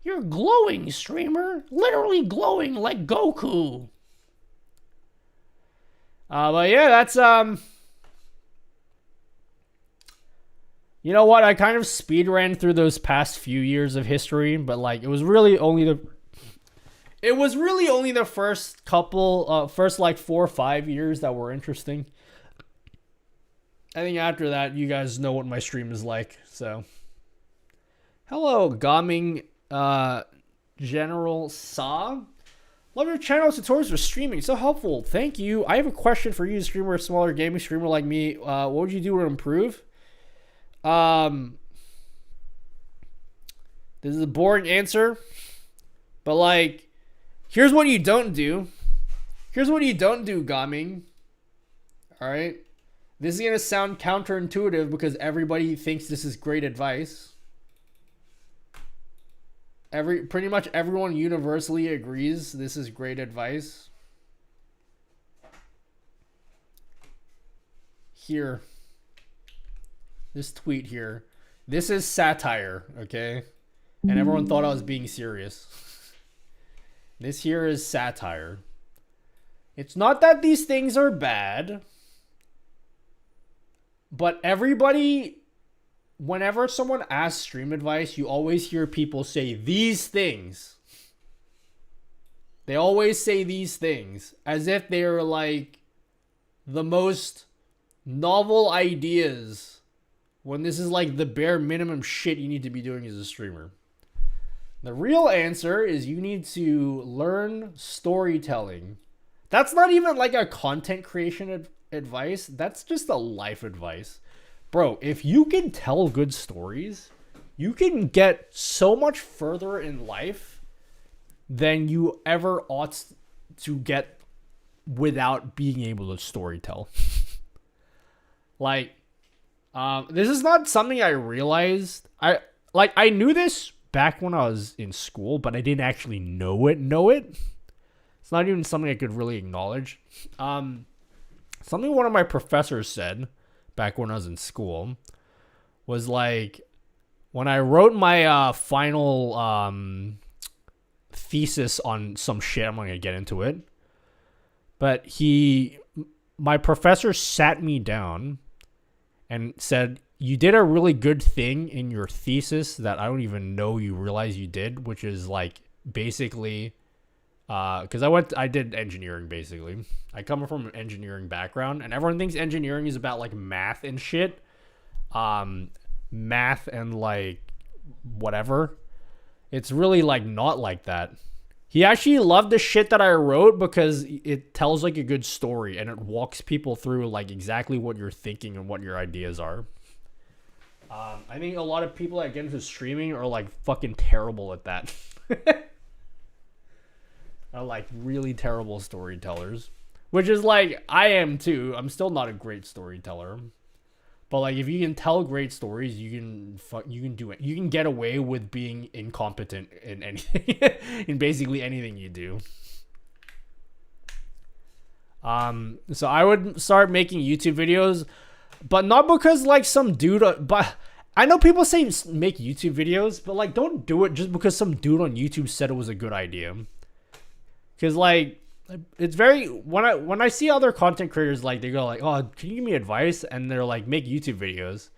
Speaker 1: You're glowing, streamer. Literally glowing like Goku. But yeah, that's, you know what? I kind of speed ran through those past few years of history, but like, it was really only the first couple, first like 4 or 5 years that were interesting. I think after that, you guys know what my stream is like, so. Hello, Gaming, General Sa. Love your channel tutorials for streaming. So helpful. Thank you. I have a question for you, streamer, a smaller gaming streamer like me. What would you do to improve? This is a boring answer, but like, here's what you don't do. Here's what you don't do, Gaming. Alright? This is gonna sound counterintuitive because everybody thinks this is great advice. Pretty much everyone universally agrees this is great advice. Here. This tweet here. This is satire, okay? And everyone thought I was being serious. This here is satire. It's not that these things are bad, but everybody, whenever someone asks stream advice, you always hear people say these things. They always say these things as if they're like the most novel ideas, when this is like the bare minimum shit you need to be doing as a streamer. The real answer is you need to learn storytelling. That's not even like a content creation advice. That's just a life advice. Bro, if you can tell good stories, you can get so much further in life than you ever ought to get without being able to storytell. Like, this is not something I realized. I knew this back when I was in school, but I didn't actually know it. It's not even something I could really acknowledge. Something one of my professors said back when I was in school was like, when I wrote my final thesis on some shit, I'm not gonna get into it, but my professor sat me down and said, you did a really good thing in your thesis that I don't even know you realize you did, which is like basically, because I did engineering basically. I come from an engineering background, and everyone thinks engineering is about like math and shit. Math and like whatever. It's really like not like that. He actually loved the shit that I wrote because it tells like a good story and it walks people through like exactly what you're thinking and what your ideas are. I think a lot of people that get into streaming are like fucking terrible at that. Are like really terrible storytellers, which is like I am too. I'm still not a great storyteller, but like if you can tell great stories, you can do it. You can get away with being incompetent in anything, in basically anything you do. So I would start making YouTube videos, but not because like some dude, but I know people say make YouTube videos, but like don't do it just because some dude on YouTube said it was a good idea. Because like it's very when I see other content creators like they go like, oh, can you give me advice? And they're like, make YouTube videos.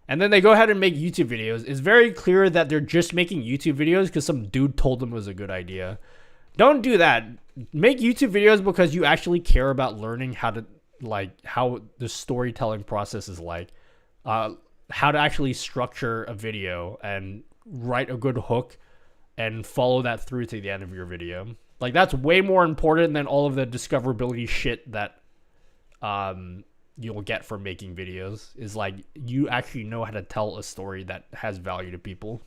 Speaker 1: And then they go ahead and make YouTube videos. It's very clear that they're just making YouTube videos because some dude told them it was a good idea. Don't do that. Make YouTube videos because you actually care about learning how to how the storytelling process is like, how to actually structure a video and write a good hook and follow that through to the end of your video. Like that's way more important than all of the discoverability shit that you'll get from making videos. Is like you actually know how to tell a story that has value to people.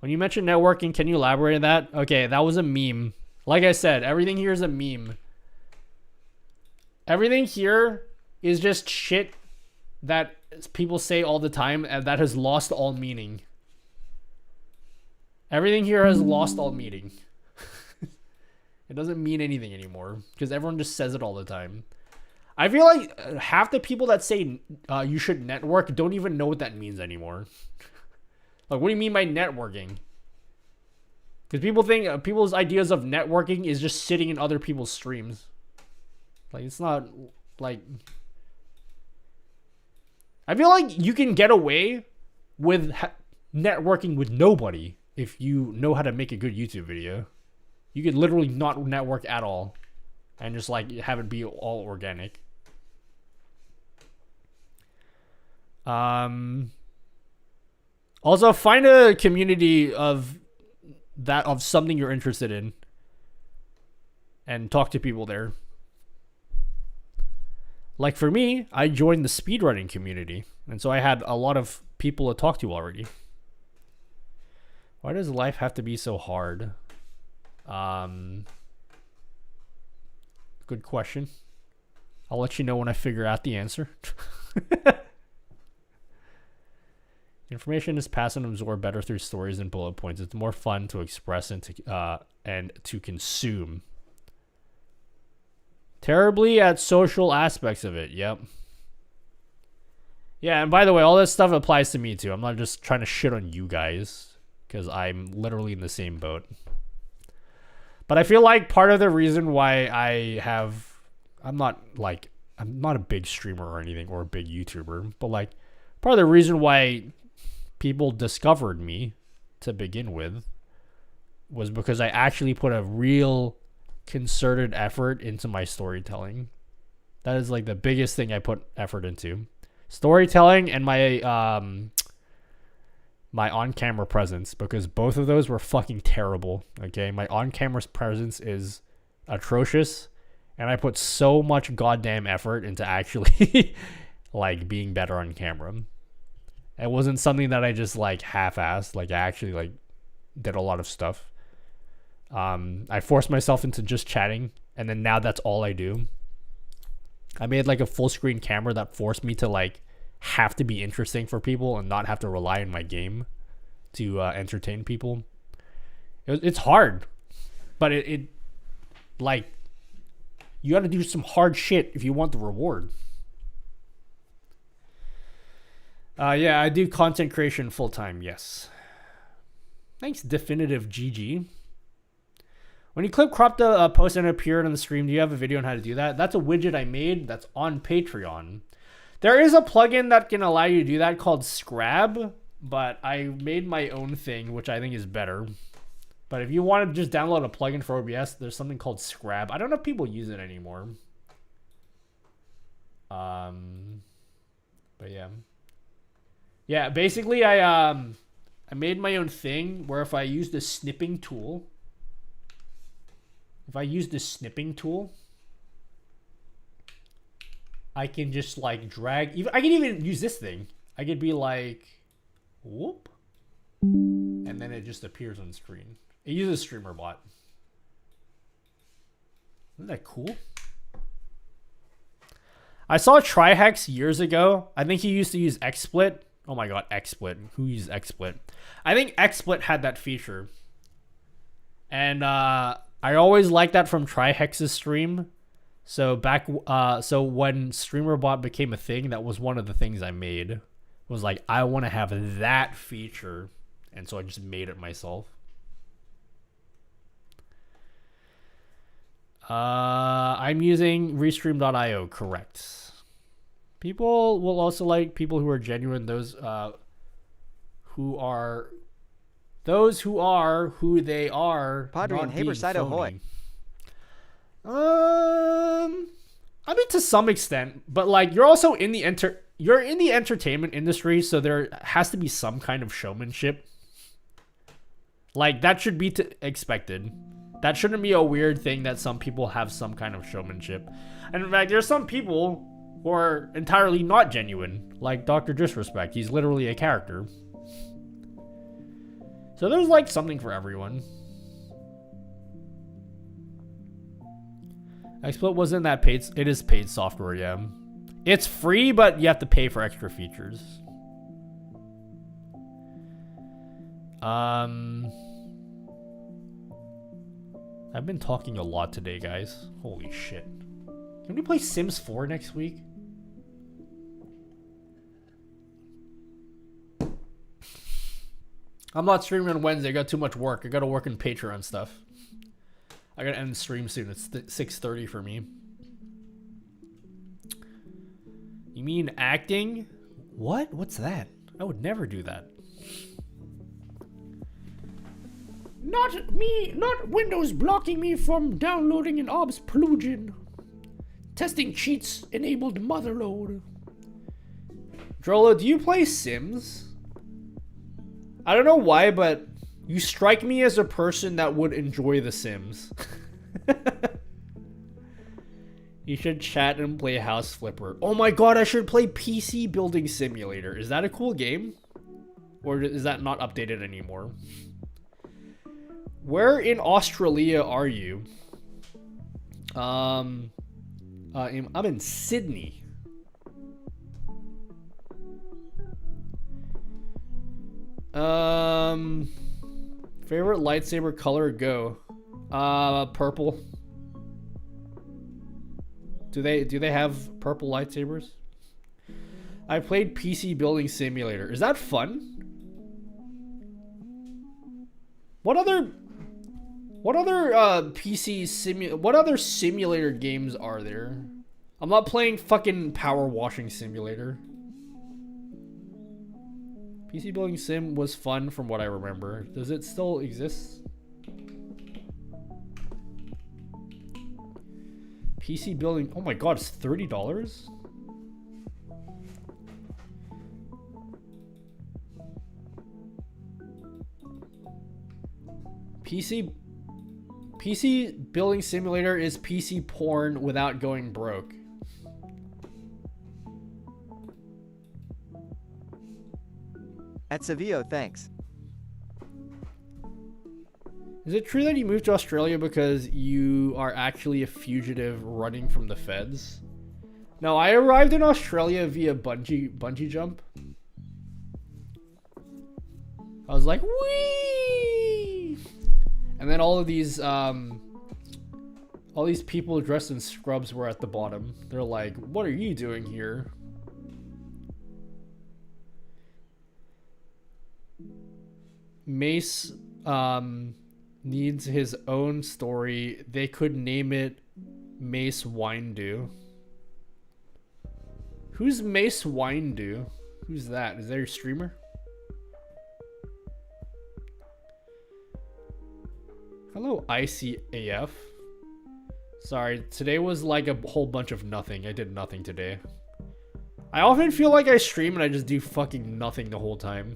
Speaker 1: When you mentioned networking, can you elaborate on that? Okay, that was a meme. Like I said, everything here is a meme. Everything here is just shit that people say all the time and that has lost all meaning. Everything here has lost all meaning. It doesn't mean anything anymore because everyone just says it all the time. I feel like half the people that say you should network don't even know what that means anymore. Like, what do you mean by networking? Because people think people's ideas of networking is just sitting in other people's streams. Like, it's not like... I feel like you can get away with networking with nobody if you know how to make a good YouTube video. You could literally not network at all and just like have it be all organic. Also, find a community of something you're interested in and talk to people there. Like for me, I joined the speedrunning community, and so I had a lot of people to talk to already. Why does life have to be so hard? Good question. I'll let you know when I figure out the answer. Information is passed and absorbed better through stories and bullet points. It's more fun to express and to consume. Terribly at social aspects of it. Yep. Yeah, and by the way, all this stuff applies to me too. I'm not just trying to shit on you guys because I'm literally in the same boat. But I feel like part of the reason why I'm not a big streamer or anything or a big YouTuber, but like part of the reason why people discovered me to begin with was because I actually put a real concerted effort into my storytelling. That is like the biggest thing I put effort into. Storytelling and my my on-camera presence, because both of those were fucking terrible. Okay, my on-camera presence is atrocious, and I put so much goddamn effort into actually like being better on camera. It wasn't something that I just like half-assed. Like I actually like did a lot of stuff. I forced myself into just chatting, and then now that's all I do. I made like a full screen camera that forced me to like have to be interesting for people and not have to rely on my game to entertain people. It's hard, but it like you got to do some hard shit if you want the reward. Yeah, I do content creation full time. Yes. Thanks, Definitive GG. When you clip crop the post and appear on the stream, do you have a video on how to do that? That's a widget I made that's on Patreon. There is a plugin that can allow you to do that called Scrab, but I made my own thing, which I think is better. But if you want to just download a plugin for OBS, there's something called Scrab. I don't know if people use it anymore. But yeah. Yeah, basically I made my own thing where if I use the snipping tool, I can just like drag. I can even use this thing. I could be like, whoop, and then it just appears on screen. It uses Streamer Bot. Isn't that cool? I saw Trihex years ago. I think he used to use XSplit. Oh my god, XSplit. Who uses XSplit? I think XSplit had that feature. And I always liked that from Trihex's stream. So so when StreamerBot became a thing, that was one of the things I made. Was like, I want to have that feature, and so I just made it myself. I'm using Restream.io, correct. People will also like people who are genuine, those who are who they are.
Speaker 3: Padre and Haberside Ahoy.
Speaker 1: I mean, to some extent, but like you're also in the entertainment industry, so there has to be some kind of showmanship. Like that should be expected. That shouldn't be a weird thing that some people have some kind of showmanship. And in fact, there's some people who are entirely not genuine, like Dr. Disrespect. He's literally a character. So there's like something for everyone. XSplit wasn't that paid. It is paid software, yeah. It's free, but you have to pay for extra features. I've been talking a lot today, guys. Holy shit. Can we play Sims 4 next week? I'm not streaming on Wednesday. I got too much work. I gotta work in Patreon stuff. I gotta end the stream soon. It's 6:30 for me. You mean acting? What? What's that? I would never do that.
Speaker 5: Not me, not Windows blocking me from downloading an OBS plugin. Testing cheats enabled motherload.
Speaker 1: Drolo, do you play Sims? I don't know why, but you strike me as a person that would enjoy The Sims. You should chat and play House Flipper. Oh my god, I should play PC Building Simulator. Is that a cool game? Or is that not updated anymore? Where in Australia are you? I'm in Sydney. Favorite lightsaber color? Go. Purple. Do they have purple lightsabers? I played PC Building Simulator. Is that fun? What other what other simulator games are there? I'm not playing fucking Power Washing Simulator. PC Building Sim was fun from what I remember. Does it still exist? PC Building, oh my god, it's $30? PC Building Simulator is PC porn without going broke.
Speaker 3: At Sevilla, thanks.
Speaker 1: Is it true that you moved to Australia because you are actually a fugitive running from the feds? No, I arrived in Australia via bungee jump. I was like, whee! And then all these people dressed in scrubs were at the bottom. They're like, what are you doing here? Mace needs his own story. They could name it Mace Windu. Who's Mace Windu? Who's that? Is that your streamer? Hello, ICAF. Sorry, today was like a whole bunch of nothing. I did nothing today. I often feel like I stream and I just do fucking nothing the whole time.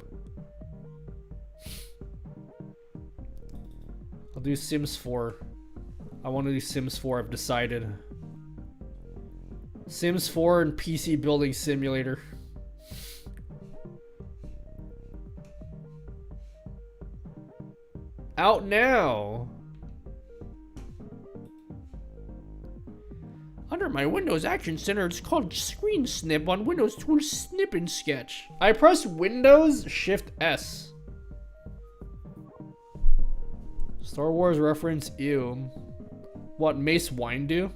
Speaker 1: I'll do Sims 4. I want to do Sims 4, I've decided. Sims 4 and PC Building Simulator. Out now!
Speaker 5: Under my Windows Action Center, it's called Screen Snip on Windows Tools Snip and Sketch.
Speaker 1: I press Windows Shift S. Star Wars reference, ew. What, Mace Windu?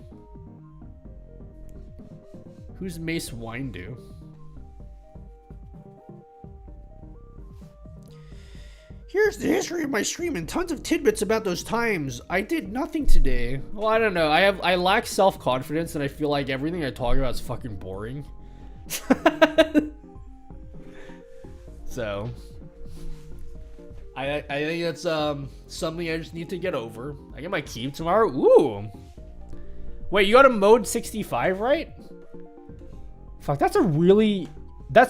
Speaker 1: Who's Mace Windu?
Speaker 5: Here's the history of my stream and tons of tidbits about those times. I did nothing today.
Speaker 1: Well, I don't know. I lack self-confidence and I feel like everything I talk about is fucking boring. So I think that's something I just need to get over. I get my key tomorrow. Ooh. Wait, you got a mode 65, right? Fuck, that's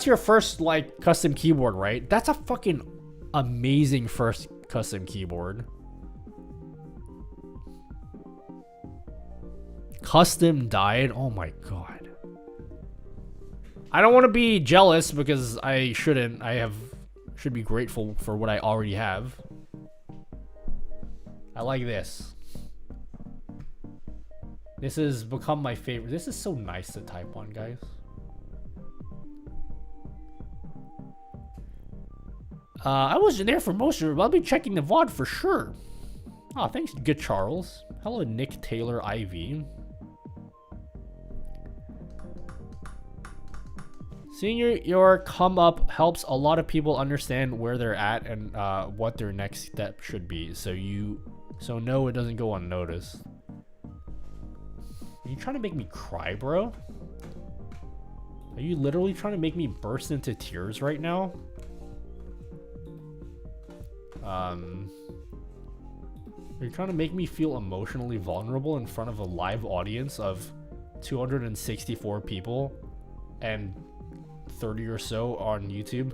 Speaker 1: your first like custom keyboard, right? That's a fucking amazing first custom keyboard. Custom dyed? Oh my god. I don't want to be jealous because I shouldn't. Should be grateful for what I already have. I like this. This has become my favorite. This is so nice to type on, guys.
Speaker 5: I wasn't there for most of it, but I'll be checking the VOD for sure.
Speaker 1: Oh, thanks, good Charles. Hello, Nick Taylor IV. Seeing your come up helps a lot of people understand where they're at and what their next step should be. So no, it doesn't go unnoticed. Are you trying to make me cry, bro? Are you literally trying to make me burst into tears right now? Are you trying to make me feel emotionally vulnerable in front of a live audience of 264 people and 30 or so on YouTube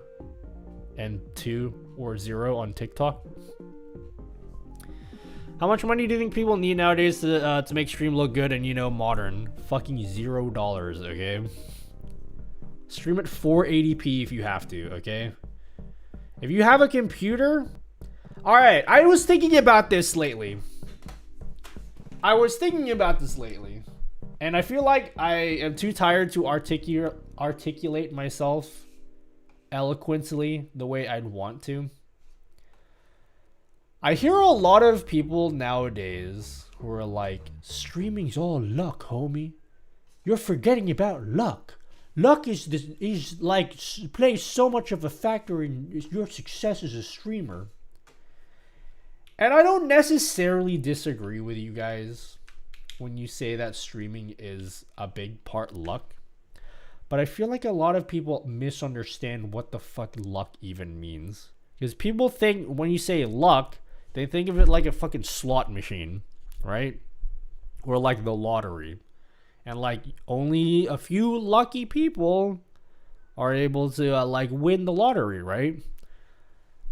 Speaker 1: and 2 or 0 on TikTok? How much money do you think people need nowadays to make stream look good and, you know, modern? Fucking $0, okay? Stream at 480p if you have to, okay? If you have a computer... Alright, I was thinking about this lately. And I feel like I am too tired to articulate myself eloquently the way I'd want to. I hear a lot of people nowadays who are like, streaming's all luck, homie. You're forgetting about luck. Luck is plays so much of a factor in your success as a streamer. And I don't necessarily disagree with you guys when you say that streaming is a big part luck. But I feel like a lot of people misunderstand what the fuck luck even means. Because people think when you say luck, they think of it like a fucking slot machine, right? Or like the lottery. And like only a few lucky people are able to like win the lottery, right?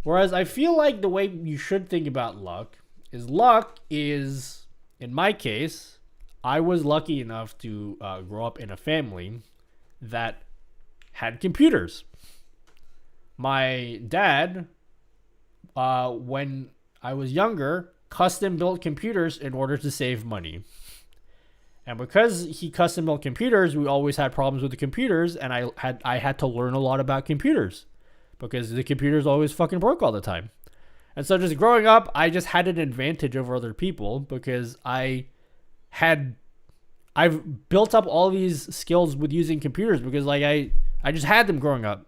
Speaker 1: Whereas I feel like the way you should think about luck is, in my case, I was lucky enough to grow up in a family that had computers. My dad, when I was younger, custom built computers in order to save money. And because he custom built computers, we always had problems with the computers, and I had to learn a lot about computers. Because the computers always fucking broke all the time. And so just growing up, I just had an advantage over other people because I've built up all these skills with using computers because like I just had them growing up.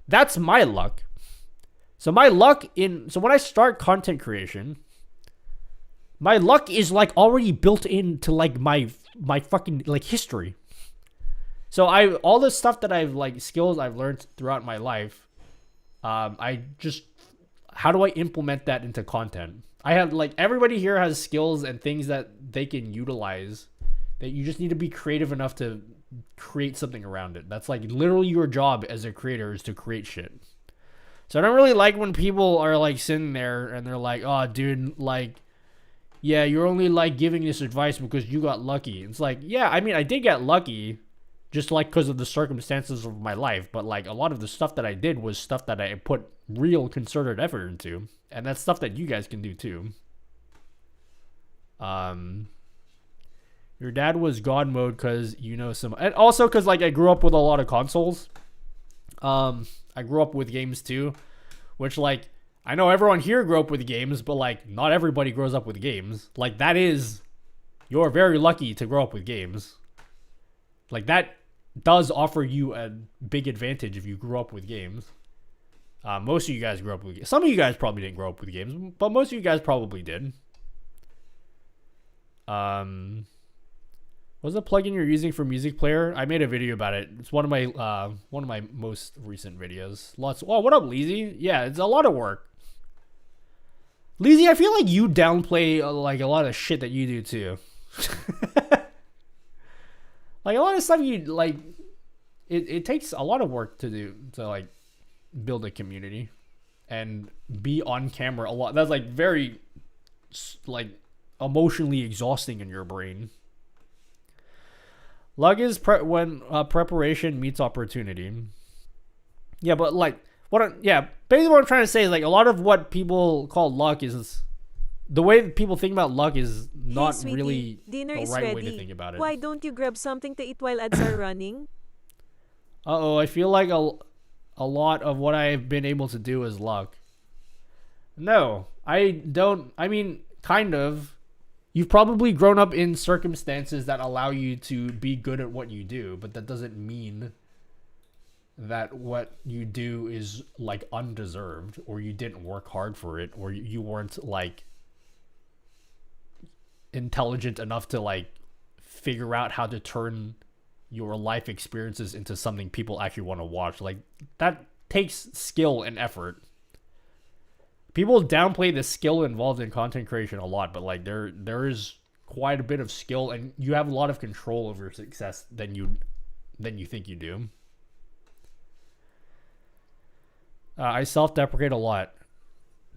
Speaker 1: That's my luck. So when I start content creation, my luck is like already built into like my fucking like history. So all the stuff that I've like skills I've learned throughout my life, how do I implement that into content? I have like everybody here has skills and things that they can utilize that you just need to be creative enough to create something around it. That's like literally your job as a creator is to create shit. So I don't really like when people are like sitting there and they're like, oh dude, like, yeah, you're only like giving this advice because you got lucky. It's like, yeah, I mean, I did get lucky just like because of the circumstances of my life. But like a lot of the stuff that I did was stuff that I put real concerted effort into. And that's stuff that you guys can do too. Your dad was God mode because you know some, and also because like I grew up with a lot of consoles. I grew up with games too, which like I know everyone here grew up with games, but like not everybody grows up with games. Like you're very lucky to grow up with games. Like that does offer you a big advantage if you grew up with games. Most of you guys grew up with games. Some of you guys probably didn't grow up with games, but most of you guys probably did. What's the plugin you're using for music player? I made a video about it. It's one of my most recent videos. Oh, what up, Leezy? Yeah, it's a lot of work. Leezy, I feel like you downplay like a lot of shit that you do too. Like a lot of stuff you like. It takes a lot of work to do to like build a community and be on camera a lot. That's like very like emotionally exhausting in your brain. Luck is when preparation meets opportunity. Yeah, but like basically what I'm trying to say is like a lot of what people call luck is the way people think about luck is not
Speaker 9: Hey, sweetie,
Speaker 1: really
Speaker 9: dinner
Speaker 1: the
Speaker 9: is
Speaker 1: right way
Speaker 9: ready.
Speaker 1: to think about it.
Speaker 9: Why don't you grab something to eat while ads are running?
Speaker 1: I feel like a lot of what I've been able to do is luck. No, I don't. I mean, kind of. You've probably grown up in circumstances that allow you to be good at what you do, but that doesn't mean that what you do is like undeserved, or you didn't work hard for it, or you weren't like intelligent enough to like figure out how to turn your life experiences into something people actually want to watch. Like that takes skill and effort. People downplay the skill involved in content creation a lot, but like there is quite a bit of skill, and you have a lot of control over success than you think you do. I self-deprecate a lot.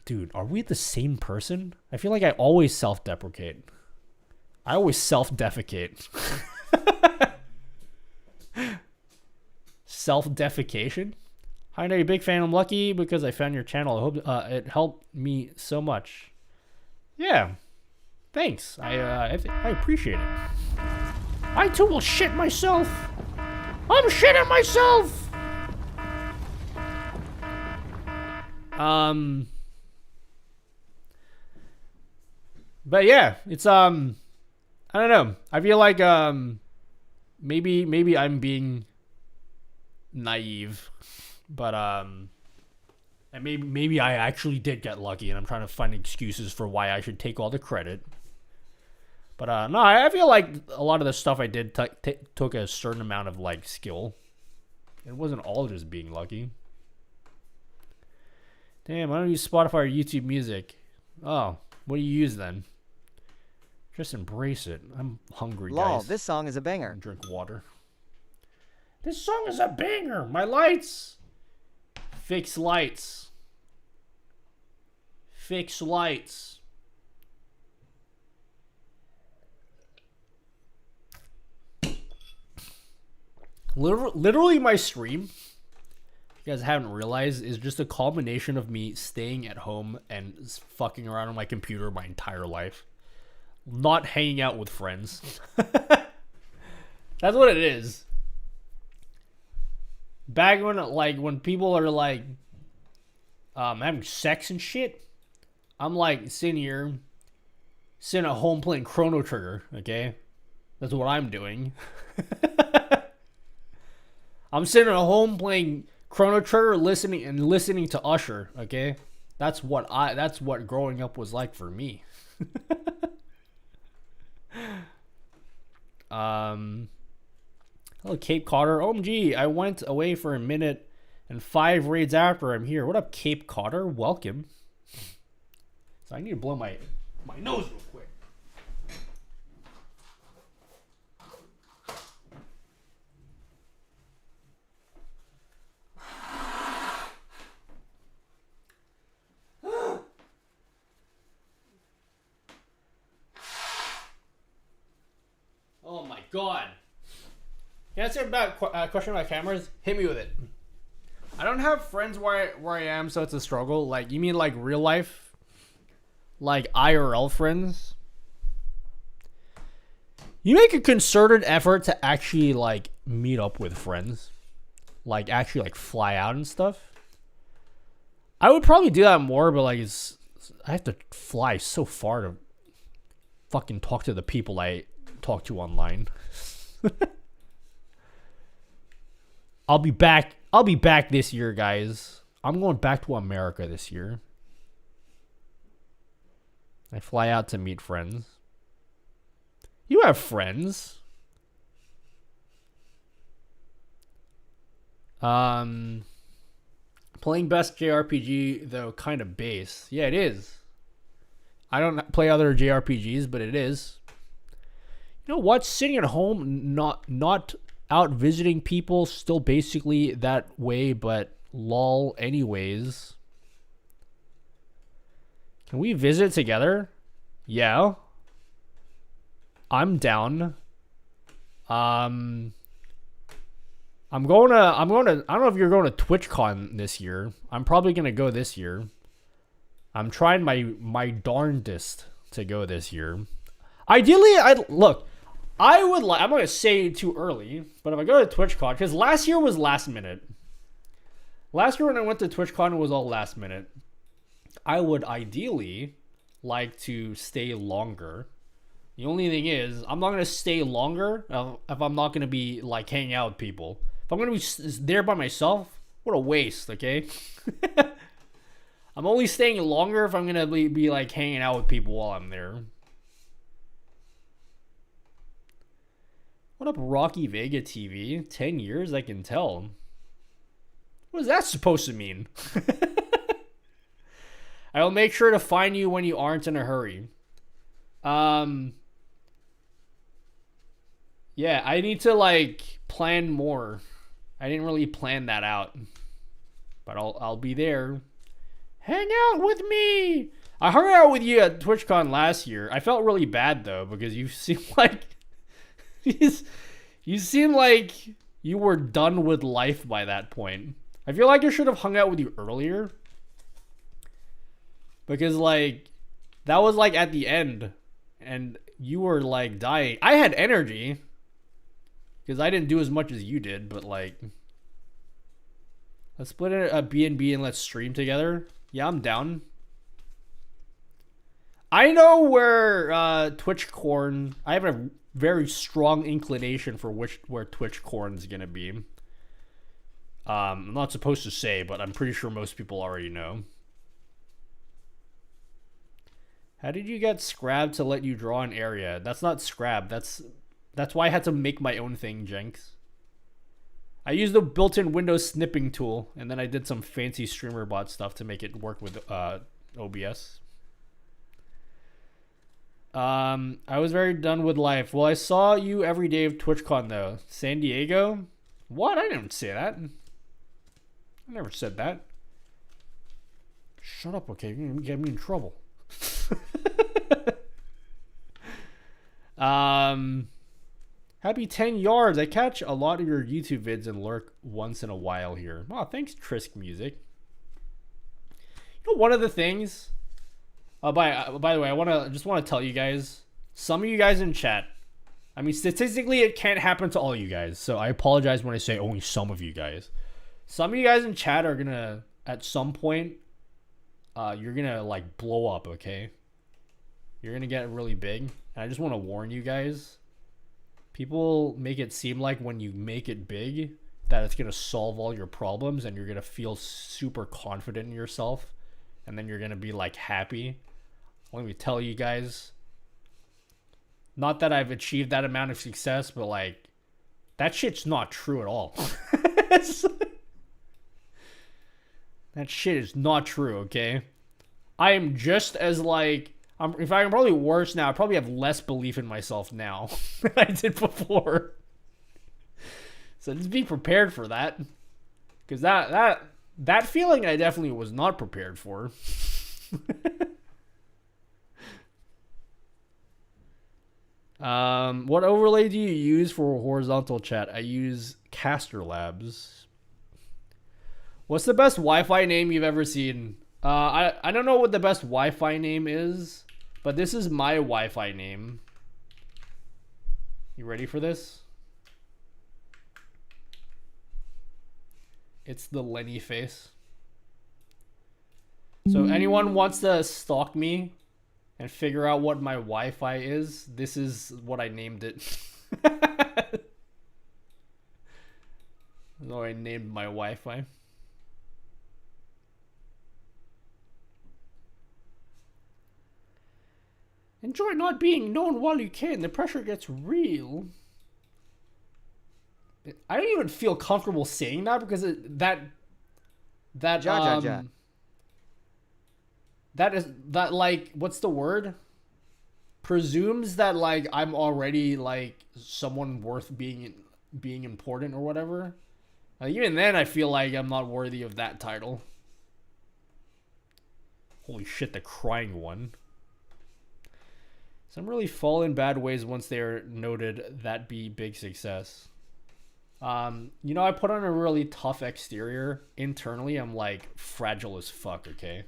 Speaker 1: Dude, are we the same person? I feel like I always self-deprecate. I always self-defecate. Self-defecation? Hi, now you're a big fan. I'm lucky because I found your channel. I hope it helped me so much. Yeah. Thanks. I appreciate it.
Speaker 5: I too will shit myself. I'm shitting myself.
Speaker 1: But yeah, it's I don't know. I feel like maybe I'm being naive, but and maybe I actually did get lucky, and I'm trying to find excuses for why I should take all the credit. But no, I feel like a lot of the stuff I did took a certain amount of like skill. It wasn't all just being lucky. Damn, I don't use Spotify or YouTube Music. Oh, what do you use then? Just embrace it. I'm hungry,
Speaker 3: Lol,
Speaker 1: guys.
Speaker 3: this song is a banger.
Speaker 1: Drink water.
Speaker 5: This song is a banger. My lights.
Speaker 1: Fix lights. Fix lights. Literally my stream, if you guys haven't realized, is just a culmination of me staying at home and fucking around on my computer my entire life. Not hanging out with friends. That's what it is. Back when people are like having sex and shit, I'm like sitting at home playing Chrono Trigger, okay? That's what I'm doing. I'm sitting at home playing Chrono Trigger, listening to Usher, okay? That's what growing up was like for me. Hello, Cape Codder. OMG, I went away for a minute and 5 raids after I'm here. What up, Cape Codder? Welcome. So I need to blow my nose real quick. Oh my god. Can I answer about question about cameras? Hit me with it. I don't have friends where I am, so it's a struggle. Like, you mean like real life? Like IRL friends? You make a concerted effort to actually like meet up with friends. Like actually like fly out and stuff. I would probably do that more, but like I have to fly so far to fucking talk to the people I talk to online. I'll be back this year, guys. I'm going back to America this year. I fly out to meet friends. You have friends. Playing best JRPG though kind of base. Yeah, it is. I don't play other JRPGs, but it is. You know what? Sitting at home, not out visiting people, still basically that way, but lol anyways. Can we visit together? Yeah. I'm down. I'm going to I don't know if you're going to TwitchCon this year. I'm probably going to go this year. I'm trying my darndest to go this year. Ideally, I'm going to say it too early, but if I go to TwitchCon, because last year was last minute. Last year when I went to TwitchCon, it was all last minute. I would ideally like to stay longer. The only thing is, I'm not going to stay longer if I'm not going to be like hanging out with people. If I'm going to be there by myself, what a waste, okay? I'm only staying longer if I'm going to be like hanging out with people while I'm there. What up, Rocky Vega TV? 10 years, I can tell. What is that supposed to mean? I will make sure to find you when you aren't in a hurry. Yeah, I need to like plan more. I didn't really plan that out. But I'll be there. Hang out with me. I hung out with you at TwitchCon last year. I felt really bad though because you seem like you seem like you were done with life by that point. I feel like I should have hung out with you earlier. Because like that was like at the end and you were like dying. I had energy because I didn't do as much as you did, but like let's split a B&B and let's stream together. Yeah, I'm down. I know where TwitchCorn. I have a very strong inclination for where TwitchCorn's gonna be. I'm not supposed to say, but I'm pretty sure most people already know. How did you get Scrab to let you draw an area? That's not Scrab. That's why I had to make my own thing, Jenks. I used the built-in Windows snipping tool, and then I did some fancy streamer bot stuff to make it work with OBS. I was very done with life. Well, I saw you every day of TwitchCon, though. San Diego? What? I didn't say that. I never said that. Shut up, okay? You're going to get me in trouble. Happy 10 yards. I catch a lot of your YouTube vids and lurk once in a while here. Oh, thanks, Trisk Music. You know, one of the things. By the way, I just want to tell you guys. Some of you guys in chat. I mean, statistically, it can't happen to all you guys. So I apologize when I say only some of you guys. Some of you guys in chat are gonna, at some point, you're gonna like blow up. Okay. You're gonna get really big. And I just want to warn you guys. People make it seem like when you make it big, that it's going to solve all your problems and you're going to feel super confident in yourself. And then you're going to be like happy. Let me tell you guys. Not that I've achieved that amount of success, but like, that shit's not true at all. That shit is not true, okay? I am just as like... in fact, I'm probably worse now. I probably have less belief in myself now than I did before. So just be prepared for that. Because that feeling I definitely was not prepared for. What overlay do you use for horizontal chat? I use Caster Labs. What's the best Wi-Fi name you've ever seen? I don't know what the best Wi-Fi name is. But this is my Wi-Fi name. You ready for this? It's the Lenny face. So anyone wants to stalk me and figure out what my Wi-Fi is, this is what I named it. So I named my Wi-Fi.
Speaker 5: Enjoy not being known while you can. The pressure gets real.
Speaker 1: I don't even feel comfortable saying that because that like, what's the word? Presumes that like I'm already like someone worth being important or whatever. Even then, I feel like I'm not worthy of that title. Holy shit, the crying one. Some really fall in bad ways once they are noted. That be big success. You know, I put on a really tough exterior. Internally, I'm like fragile as fuck, okay?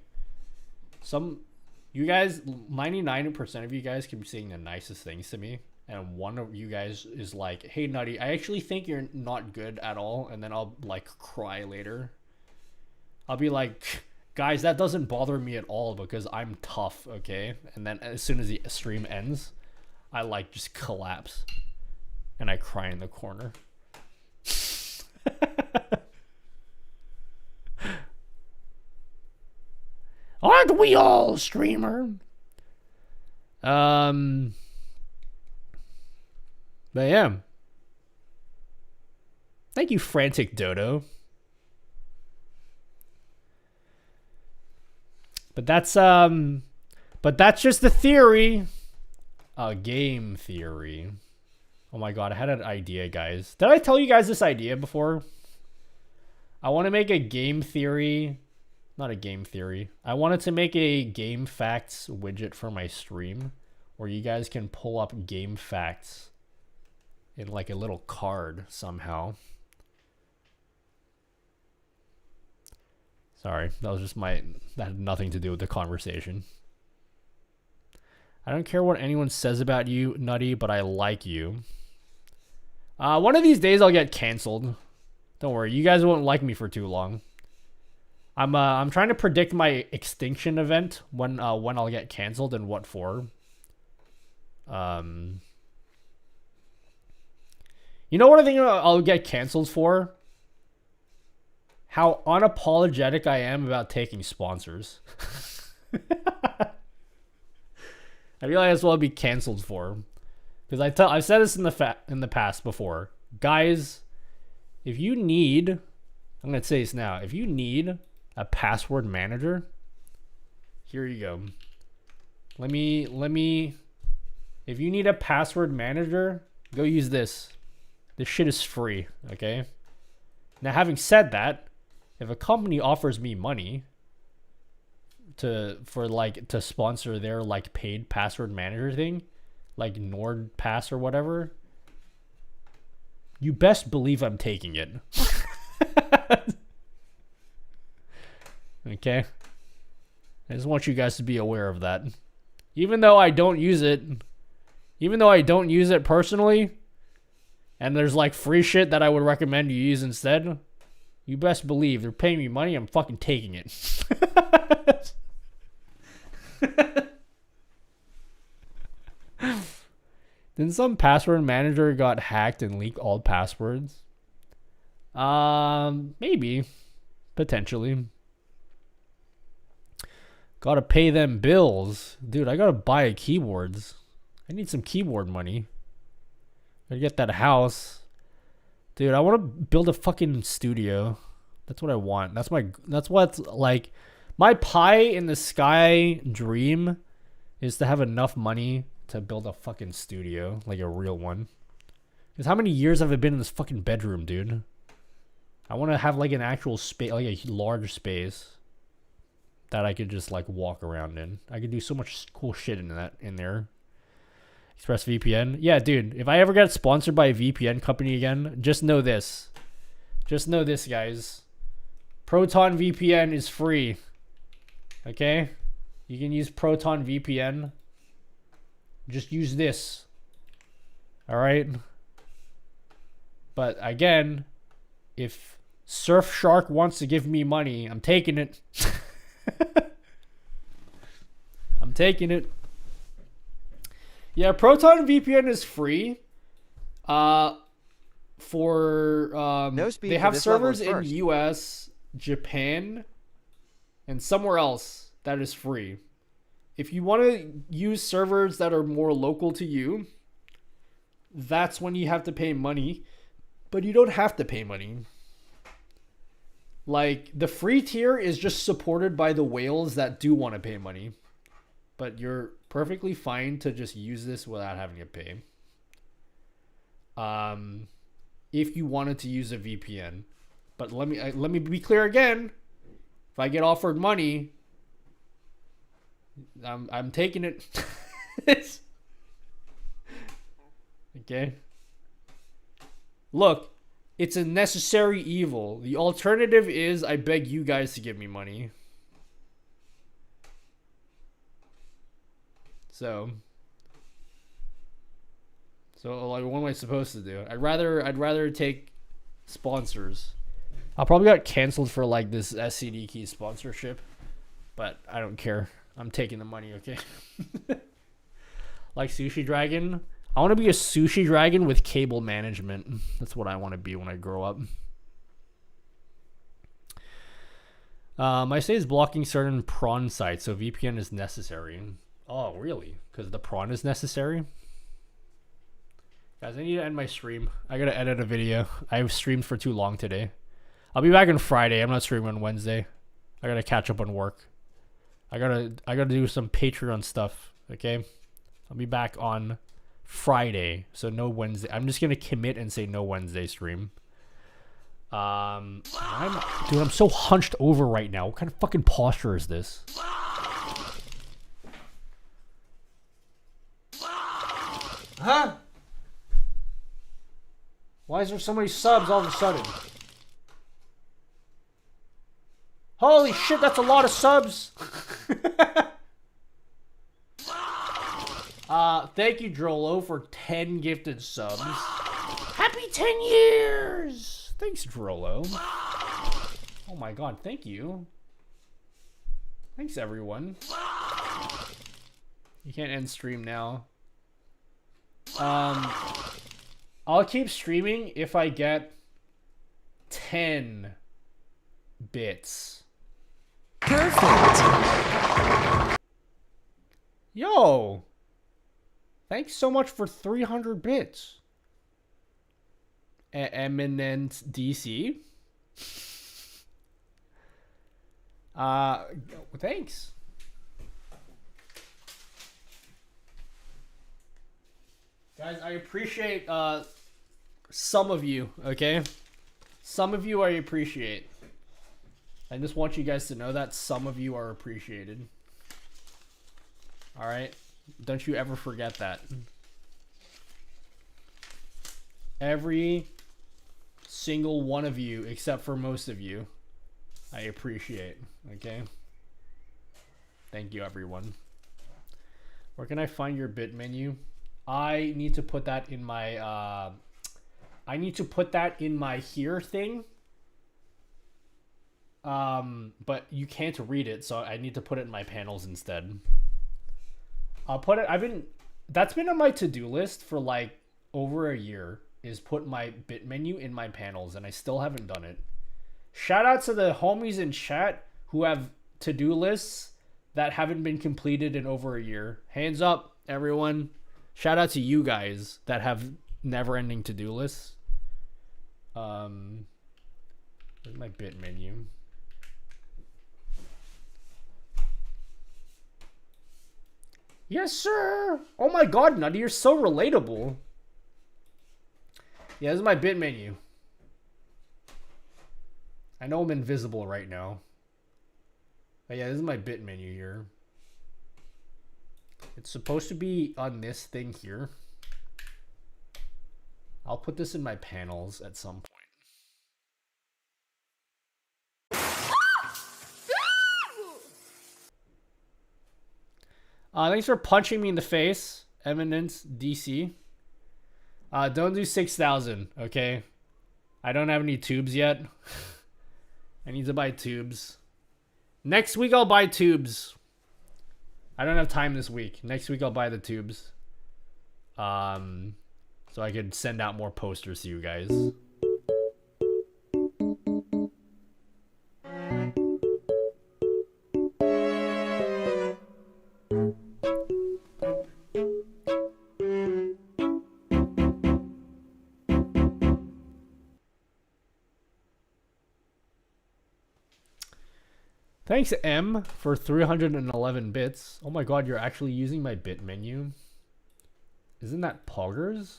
Speaker 1: You guys, 99% of you guys can be saying the nicest things to me. And one of you guys is like, hey, Nutty, I actually think you're not good at all. And then I'll like cry later. I'll be like, guys, that doesn't bother me at all because I'm tough, okay? And then as soon as the stream ends, I like just collapse. And I cry in the corner.
Speaker 5: Aren't we all, streamer?
Speaker 1: But yeah. Thank you, Frantic Dodo. But that's just the theory. Game theory. Oh my god, I had an idea, guys. Did I tell you guys this idea before? I want to make a game theory. Not a game theory. I wanted to make a game facts widget for my stream where you guys can pull up game facts in like a little card somehow. Sorry, that was just that had nothing to do with the conversation. I don't care what anyone says about you, Nutty, but I like you. One of these days I'll get canceled. Don't worry, you guys won't like me for too long. I'm trying to predict my extinction event when I'll get canceled and what for. You know what I think I'll get canceled for? How unapologetic I am about taking sponsors. I feel like that's what I'll be canceled for. Because I've said this in the past before. Guys, if you need, I'm going to say this now. If you need a password manager, here you go. Let me, if you need a password manager, go use this. This shit is free, okay? Now, having said that, if a company offers me money to sponsor their like paid password manager thing, like NordPass or whatever, you best believe I'm taking it. Okay? I just want you guys to be aware of that. Even though I don't use it personally, and there's like free shit that I would recommend you use instead, you best believe they're paying me money, I'm fucking taking it. Didn't some password manager got hacked and leaked all passwords? Maybe. Potentially. Gotta pay them bills. Dude, I gotta buy keyboards. I need some keyboard money. Gotta get that house. Dude, I want to build a fucking studio. That's what I want. That's what's like my pie in the sky dream is to have enough money to build a fucking studio, like a real one. Because how many years have I been in this fucking bedroom, dude? I want to have like an actual space, like a large space that I could just like walk around in. I could do so much cool shit in there. ExpressVPN. Yeah, dude, if I ever get sponsored by a VPN company again, just know this. Just know this, guys. Proton VPN is free. Okay? You can use Proton VPN. Just use this. Alright? But again, if Surfshark wants to give me money, I'm taking it. I'm taking it. Yeah, Proton VPN is free. They have servers in US, Japan, and somewhere else that is free. If you want to use servers that are more local to you, that's when you have to pay money. But you don't have to pay money. Like, the free tier is just supported by the whales that do want to pay money. But you're perfectly fine to just use this without having to pay. If you wanted to use a VPN. But let me be clear again. If I get offered money, I'm taking it. Okay. Look, it's a necessary evil. The alternative is I beg you guys to give me money. So like, what am I supposed to do? I'd rather take sponsors. I'll probably get canceled for like this SCD key sponsorship, but I don't care. I'm taking the money, okay? Like Sushi Dragon. I want to be a Sushi Dragon with cable management. That's what I want to be when I grow up. I say is blocking certain prawn sites, so VPN is necessary. Oh, really? Because the prawn is necessary? Guys, I need to end my stream. I gotta edit a video. I've streamed for too long today. I'll be back on Friday. I'm not streaming on Wednesday. I gotta catch up on work. I gotta do some Patreon stuff. Okay, I'll be back on Friday, so no Wednesday. I'm just gonna commit and say no Wednesday stream. Dude, I'm so hunched over right now. What kind of fucking posture is this? Huh? Why is there so many subs all of a sudden? Holy shit, that's a lot of subs. Thank you, Drolo, for 10 gifted subs. Happy 10 years! Thanks, Drolo. Oh my god, thank you. Thanks, everyone. You can't end stream now. I'll keep streaming if I get 10 bits. Perfect. Yo. Thanks so much for 300 bits. Eminent DC. Thanks. Guys, I appreciate some of you, okay? Some of you I appreciate. I just want you guys to know that some of you are appreciated. Alright? Don't you ever forget that. Every single one of you, except for most of you, I appreciate, okay? Thank you, everyone. Where can I find your bit menu? I need to put that in my here thing. But you can't read it, so I need to put it in my panels instead. I'll put it, that's been on my to-do list for like over a year, is put my bit menu in my panels, and I still haven't done it. Shout out to the homies in chat who have to-do lists that haven't been completed in over a year. Hands up, everyone. Shout out to you guys that have never-ending to-do lists. Where's my bit menu? Yes, sir. Oh my god, Nutty, you're so relatable. Yeah, this is my bit menu. I know I'm invisible right now. But yeah, this is my bit menu here. It's supposed to be on this thing here. I'll put this in my panels at some point. Thanks for punching me in the face, Eminence DC. Don't do 6,000, okay? I don't have any tubes yet. I need to buy tubes. Next week I'll buy tubes. I don't have time this week. Next week I'll buy the tubes. So I could send out more posters to you guys. Thanks, M, for 311 bits. Oh my god, you're actually using my bit menu. Isn't that poggers?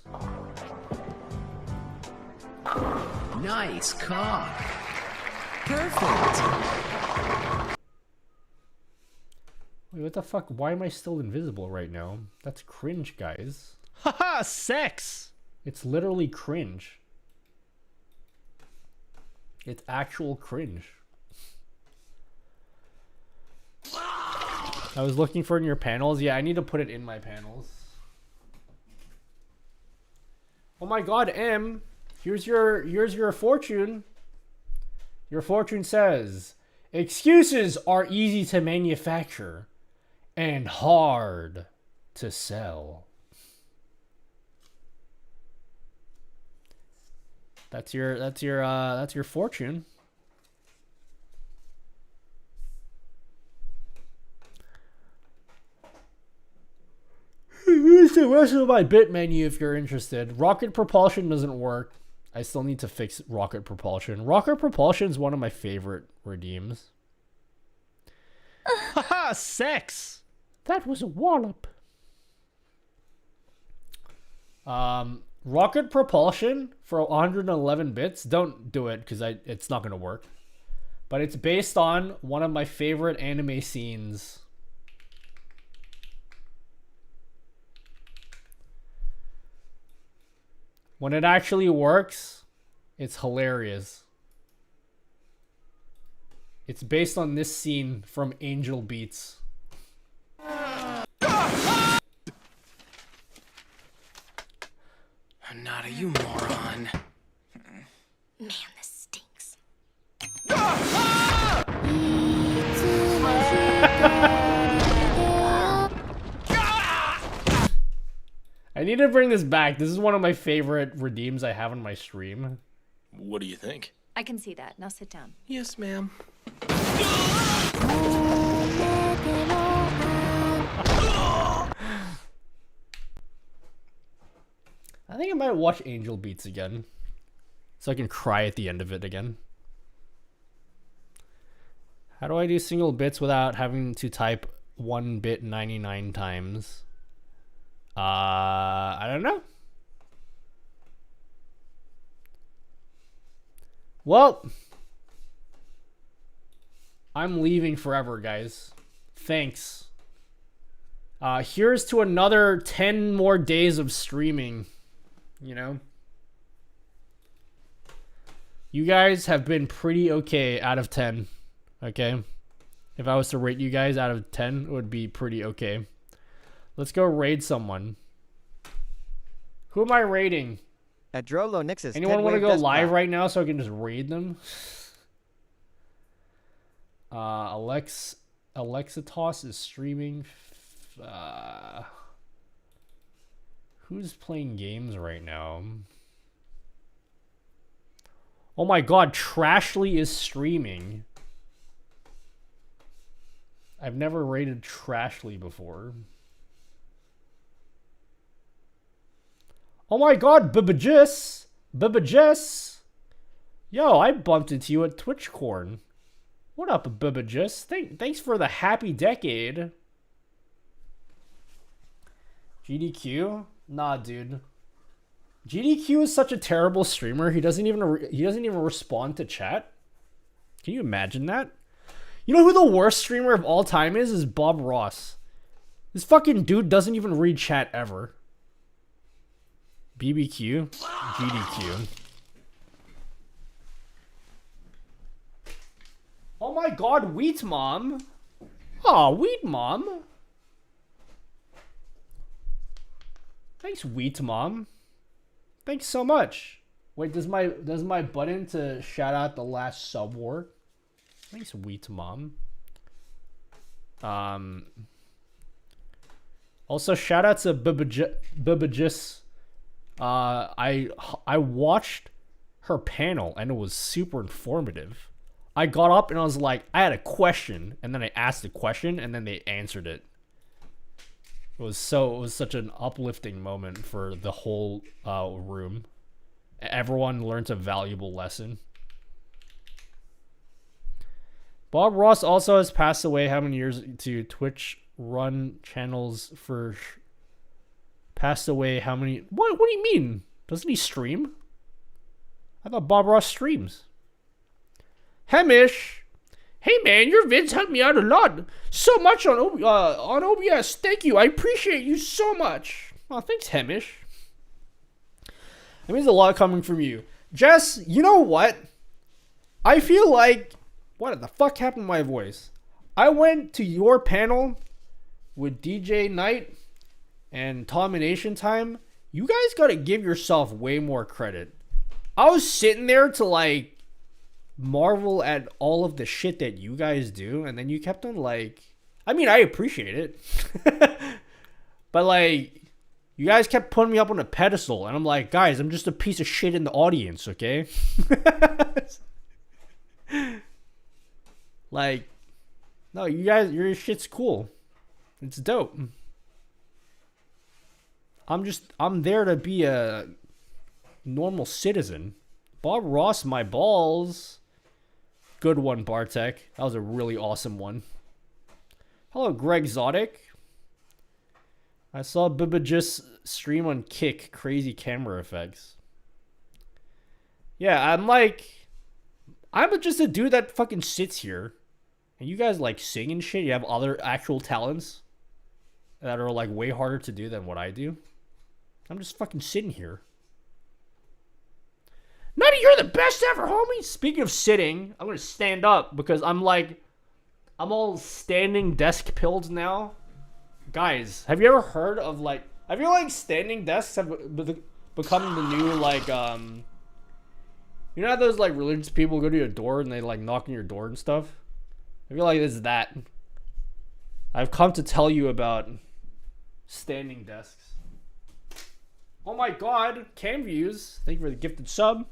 Speaker 11: Nice cock. Perfect.
Speaker 1: Wait, what the fuck? Why am I still invisible right now? That's cringe, guys. Haha, sex! It's literally cringe. It's actual cringe. I was looking for it in your panels. Yeah, I need to put it in my panels. Oh my god, M. Here's your fortune. Your fortune says, excuses are easy to manufacture and hard to sell. That's your fortune. Here's the rest of my bit menu if you're interested. Rocket propulsion doesn't work. I still need to fix rocket propulsion. Rocket propulsion is one of my favorite redeems. Haha, sex!
Speaker 5: That was a wallop.
Speaker 1: Rocket propulsion for 111 bits. Don't do it because it's not gonna work. But it's based on one of my favorite anime scenes. When it actually works, it's hilarious. It's based on this scene from Angel Beats.
Speaker 11: Nada, you moron.
Speaker 6: Man, this stinks.
Speaker 1: I need to bring this back. This is one of my favorite redeems I have on my stream.
Speaker 10: What do you think?
Speaker 22: I can see that. Now sit down.
Speaker 11: Yes, ma'am.
Speaker 1: I think I might watch Angel Beats again, so I can cry at the end of it again. How do I do single bits without having to type 1 bit 99 times? I don't know. Well, I'm leaving forever, guys. Thanks. Here's to another 10 more days of streaming. You know? You guys have been pretty okay out of 10. Okay? If I was to rate you guys out of 10, it would be pretty okay. Let's go raid someone. Who am I raiding?
Speaker 3: At Drolo Nix's.
Speaker 1: Anyone want to go live right now so I can just raid them? Alexitos is streaming. Who's playing games right now? Oh my god, Trashly is streaming. I've never raided Trashly before. Oh my god, Bibajis! Bibajis! Yo, I bumped into you at TwitchCorn. What up, Bibajis? Thanks for the happy decade. GDQ? Nah, dude. GDQ is such a terrible streamer. He doesn't even respond to chat. Can you imagine that? You know who the worst streamer of all time is? Is Bob Ross. This fucking dude doesn't even read chat ever. BBQ? GDQ. Oh my god, Wheat Mom. Aw, Wheat Mom. Thanks, Wheat Mom. Thanks so much. Wait, does my button to shout out the last sub work? Thanks, Wheat Mom. Also, shout out to Bibajis. I watched her panel and it was super informative. I got up and I was like, I had a question, and then I asked the question and then they answered it. It was such an uplifting moment for the whole room. Everyone learned a valuable lesson. Bob Ross also has passed away. How many years to Twitch run channels for? Passed away. How many? What do you mean? Doesn't he stream? I thought Bob Ross streams. Hemish. Hey man, your vids help me out a lot. So much on OBS. Thank you. I appreciate you so much. Oh, thanks, Hemish. That means a lot coming from you. Jess, you know what? I feel like... What the fuck happened to my voice? I went to your panel with DJ Knight and Domination Time. You guys gotta give yourself way more credit. I was sitting there to like marvel at all of the shit that you guys do, and then you kept on like... I mean, I appreciate it. But like... You guys kept putting me up on a pedestal, and I'm like, guys, I'm just a piece of shit in the audience, okay? Like, no, you guys, your shit's cool. It's dope. I'm there to be a normal citizen. Bob Ross, my balls. Good one, Bartek. That was a really awesome one. Hello, Greg Zodic. I saw Bubba just stream on Kick. Crazy camera effects. Yeah, I'm just a dude that fucking sits here. And you guys like sing and shit. You have other actual talents that are like way harder to do than what I do. I'm just fucking sitting here. Nutty, you're the best ever, homie. Speaking of sitting, I'm gonna stand up because I'm all standing desk pilled now. Guys, have you ever heard of like... I feel like standing desks have become the new like... You know how those like religious people go to your door and they like knock on your door and stuff? I feel like it's that. I've come to tell you about standing desks. Oh my god, cam views. Thank you for the gifted sub.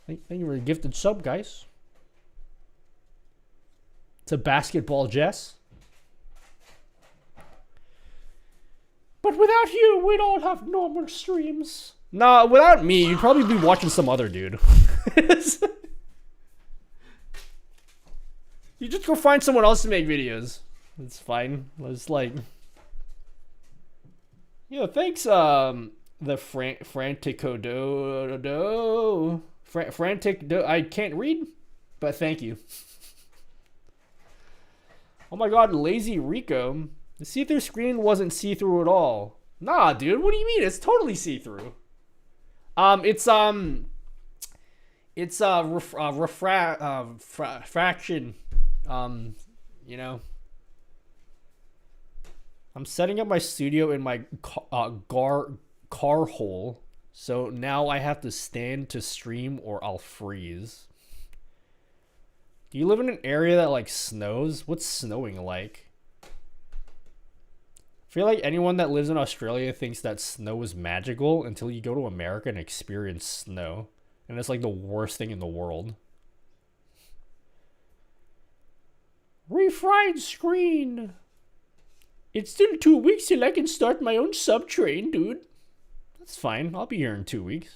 Speaker 1: Thank you for the gifted sub, guys. It's a basketball, Jess. But without you, we'd all have normal streams. Nah, without me, you'd probably be watching some other dude. You just go find someone else to make videos. It's fine. It's like... Yo, thanks, the Frantico Frantic... I can't read, but thank you. Oh my god, Lazy Rico. The see-through screen wasn't see-through at all. Nah, dude, what do you mean? It's totally see-through. It's fraction. You know. I'm setting up my studio in my car hole. So now I have to stand to stream or I'll freeze. Do you live in an area that like snows? What's snowing like? I feel like anyone that lives in Australia thinks that snow is magical until you go to America and experience snow. And it's like the worst thing in the world. Refried screen. It's still 2 weeks till I can start my own sub train, dude. That's fine. I'll be here in 2 weeks.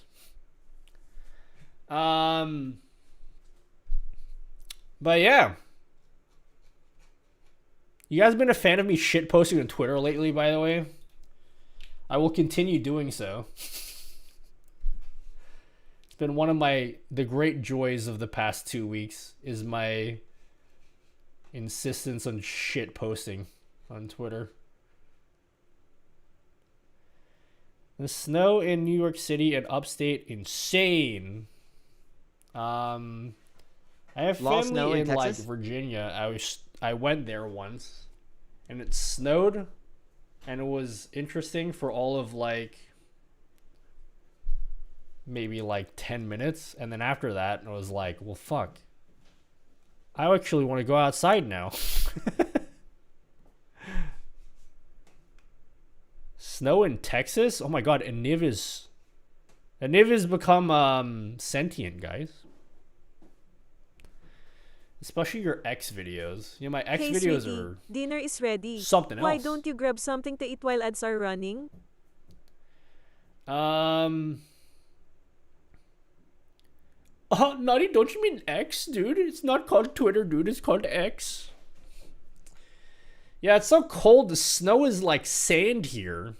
Speaker 1: But yeah. You guys been a fan of me shitposting on Twitter lately, by the way? I will continue doing so. It's been one of the great joys of the past 2 weeks is my insistence on shitposting on Twitter. The snow in New York City and upstate, insane. I have family in like Virginia. I went there once, and it snowed, and it was interesting for all of like maybe like 10 minutes, and then after that, it was like, well, fuck. I actually want to go outside now. Snow in Texas? Oh my god, Aniv has become sentient, guys. Especially your X videos. You know, my X videos
Speaker 9: sweetie,
Speaker 12: are
Speaker 9: dinner is ready.
Speaker 12: something
Speaker 9: Why
Speaker 12: else.
Speaker 9: don't you grab something to eat while ads are running?
Speaker 1: Nutty, don't you mean X, dude? It's not called Twitter, dude. It's called X. Yeah, it's so cold. The snow is like sand here.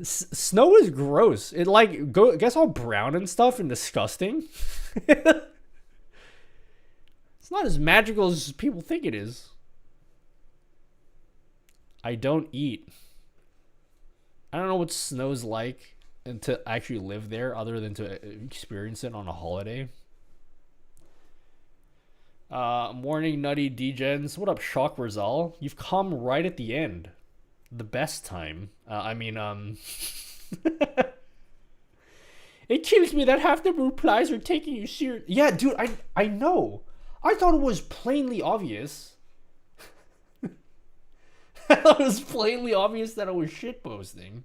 Speaker 1: Snow is gross. It like gets all brown and stuff and disgusting. It's not as magical as people think it is. I don't eat. I don't know what snow's like and to actually live there other than to experience it on a holiday. Morning Nutty Degens. What up, Shock Rizal? You've come right at the end. The best time. It kills me that half the replies are taking you serious. Yeah, dude, I know. I thought it was plainly obvious. I thought it was plainly obvious that I was shitposting.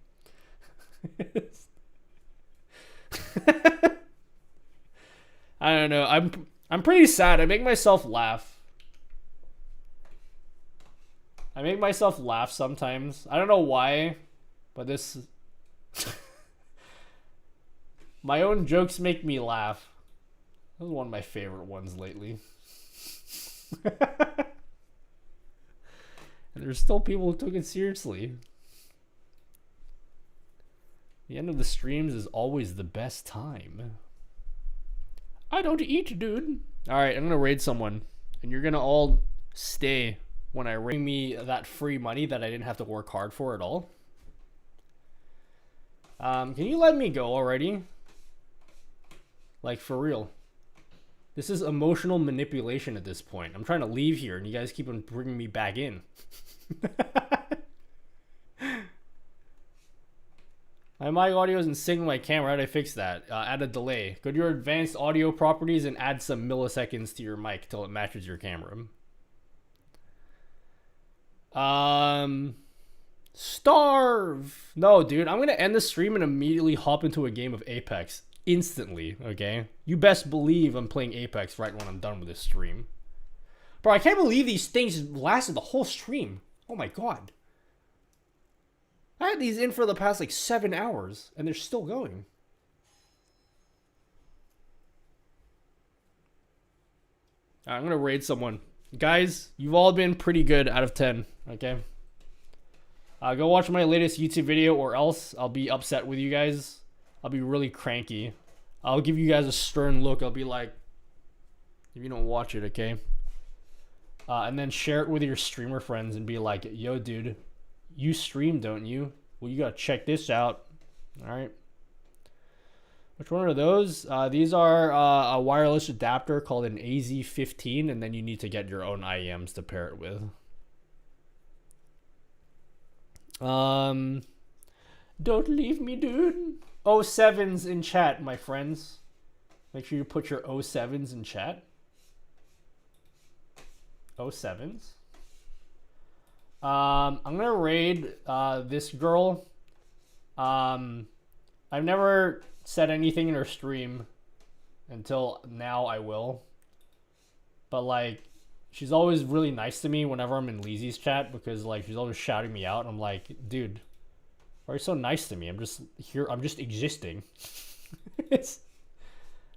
Speaker 1: I don't know. I'm pretty sad. I make myself laugh. I make myself laugh sometimes. I don't know why, but this... My own jokes make me laugh. This is one of my favorite ones lately. And there's still people who took it seriously. The end of the streams is always the best time. I don't eat, dude. Alright, I'm gonna raid someone. And you're gonna all stay when I ring me that free money that I didn't have to work hard for at all. Can you let me go already? Like, for real. This is emotional manipulation at this point. I'm trying to leave here and you guys keep on bringing me back in. My mic audio isn't syncing with my camera. How do I fix that? Add a delay. Go to your advanced audio properties and add some milliseconds to your mic till it matches your camera. Starve. No, dude. I'm gonna end the stream and immediately hop into a game of Apex. Instantly, okay? You best believe I'm playing Apex right when I'm done with this stream. Bro, I can't believe these things lasted the whole stream. Oh my god. I had these in for the past like 7 hours and they're still going. Alright, I'm gonna raid someone. Guys, you've all been pretty good out of 10, okay? Go watch my latest YouTube video or else I'll be upset with you guys. I'll be really cranky. I'll give you guys a stern look. I'll be like, if you don't watch it, okay? And then share it with your streamer friends and be like, yo, dude, you stream, don't you? Well, you gotta check this out. Alright. Which one are those? These are a wireless adapter called an AZ15, and then you need to get your own IEMs to pair it with. Don't leave me, dude. 07s in chat, my friends. Make sure you put your 07s in chat. 07s. I'm gonna raid this girl. I've never said anything in her stream until now. I will. But like, she's always really nice to me whenever I'm in Leezy's chat because like she's always shouting me out. I'm like, dude, why are you so nice to me? I'm just here. I'm just existing.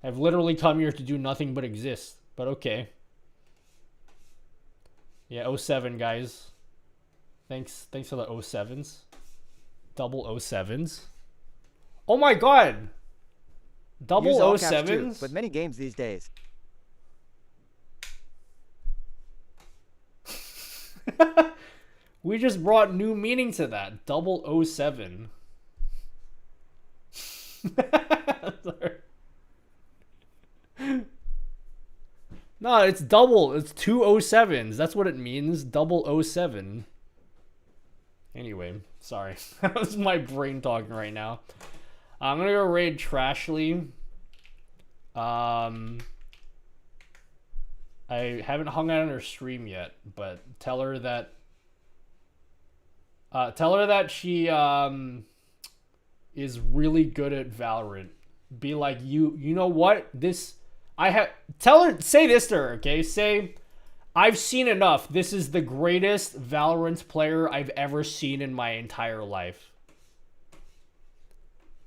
Speaker 1: I've literally come here to do nothing but exist. But okay. Yeah, 07 guys. Thanks for the 07s. Double 07s. Oh my god! Double
Speaker 3: Use all caps
Speaker 1: 07s?
Speaker 3: too, with many games these days.
Speaker 1: We just brought new meaning to that. Double 07. No, it's double. It's 2 07s. That's what it means. Double 07. Anyway, sorry. That was my brain talking right now. I'm gonna go raid Trashly. I haven't hung out on her stream yet, but tell her that she is really good at Valorant. Be like, you know what? Say this to her, okay? Say, I've seen enough. This is the greatest Valorant player I've ever seen in my entire life.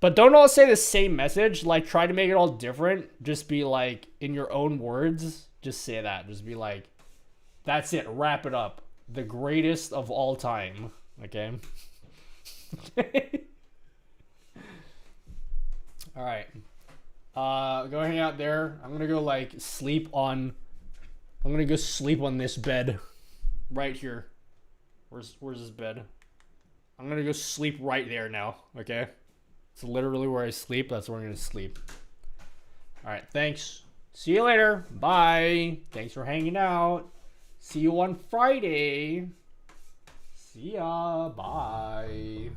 Speaker 1: But don't all say the same message. Like, try to make it all different. Just be like, in your own words, just say that. Just be like, that's it. Wrap it up. The greatest of all time. Okay? Alright. Go hang out there. I'm gonna go, like, sleep on... I'm gonna go sleep on this bed. Right here. Where's this bed? I'm gonna go sleep right there now. Okay? It's literally where I sleep. That's where I'm gonna sleep. Alright, thanks. See you later. Bye. Thanks for hanging out. See you on Friday. See ya. Bye.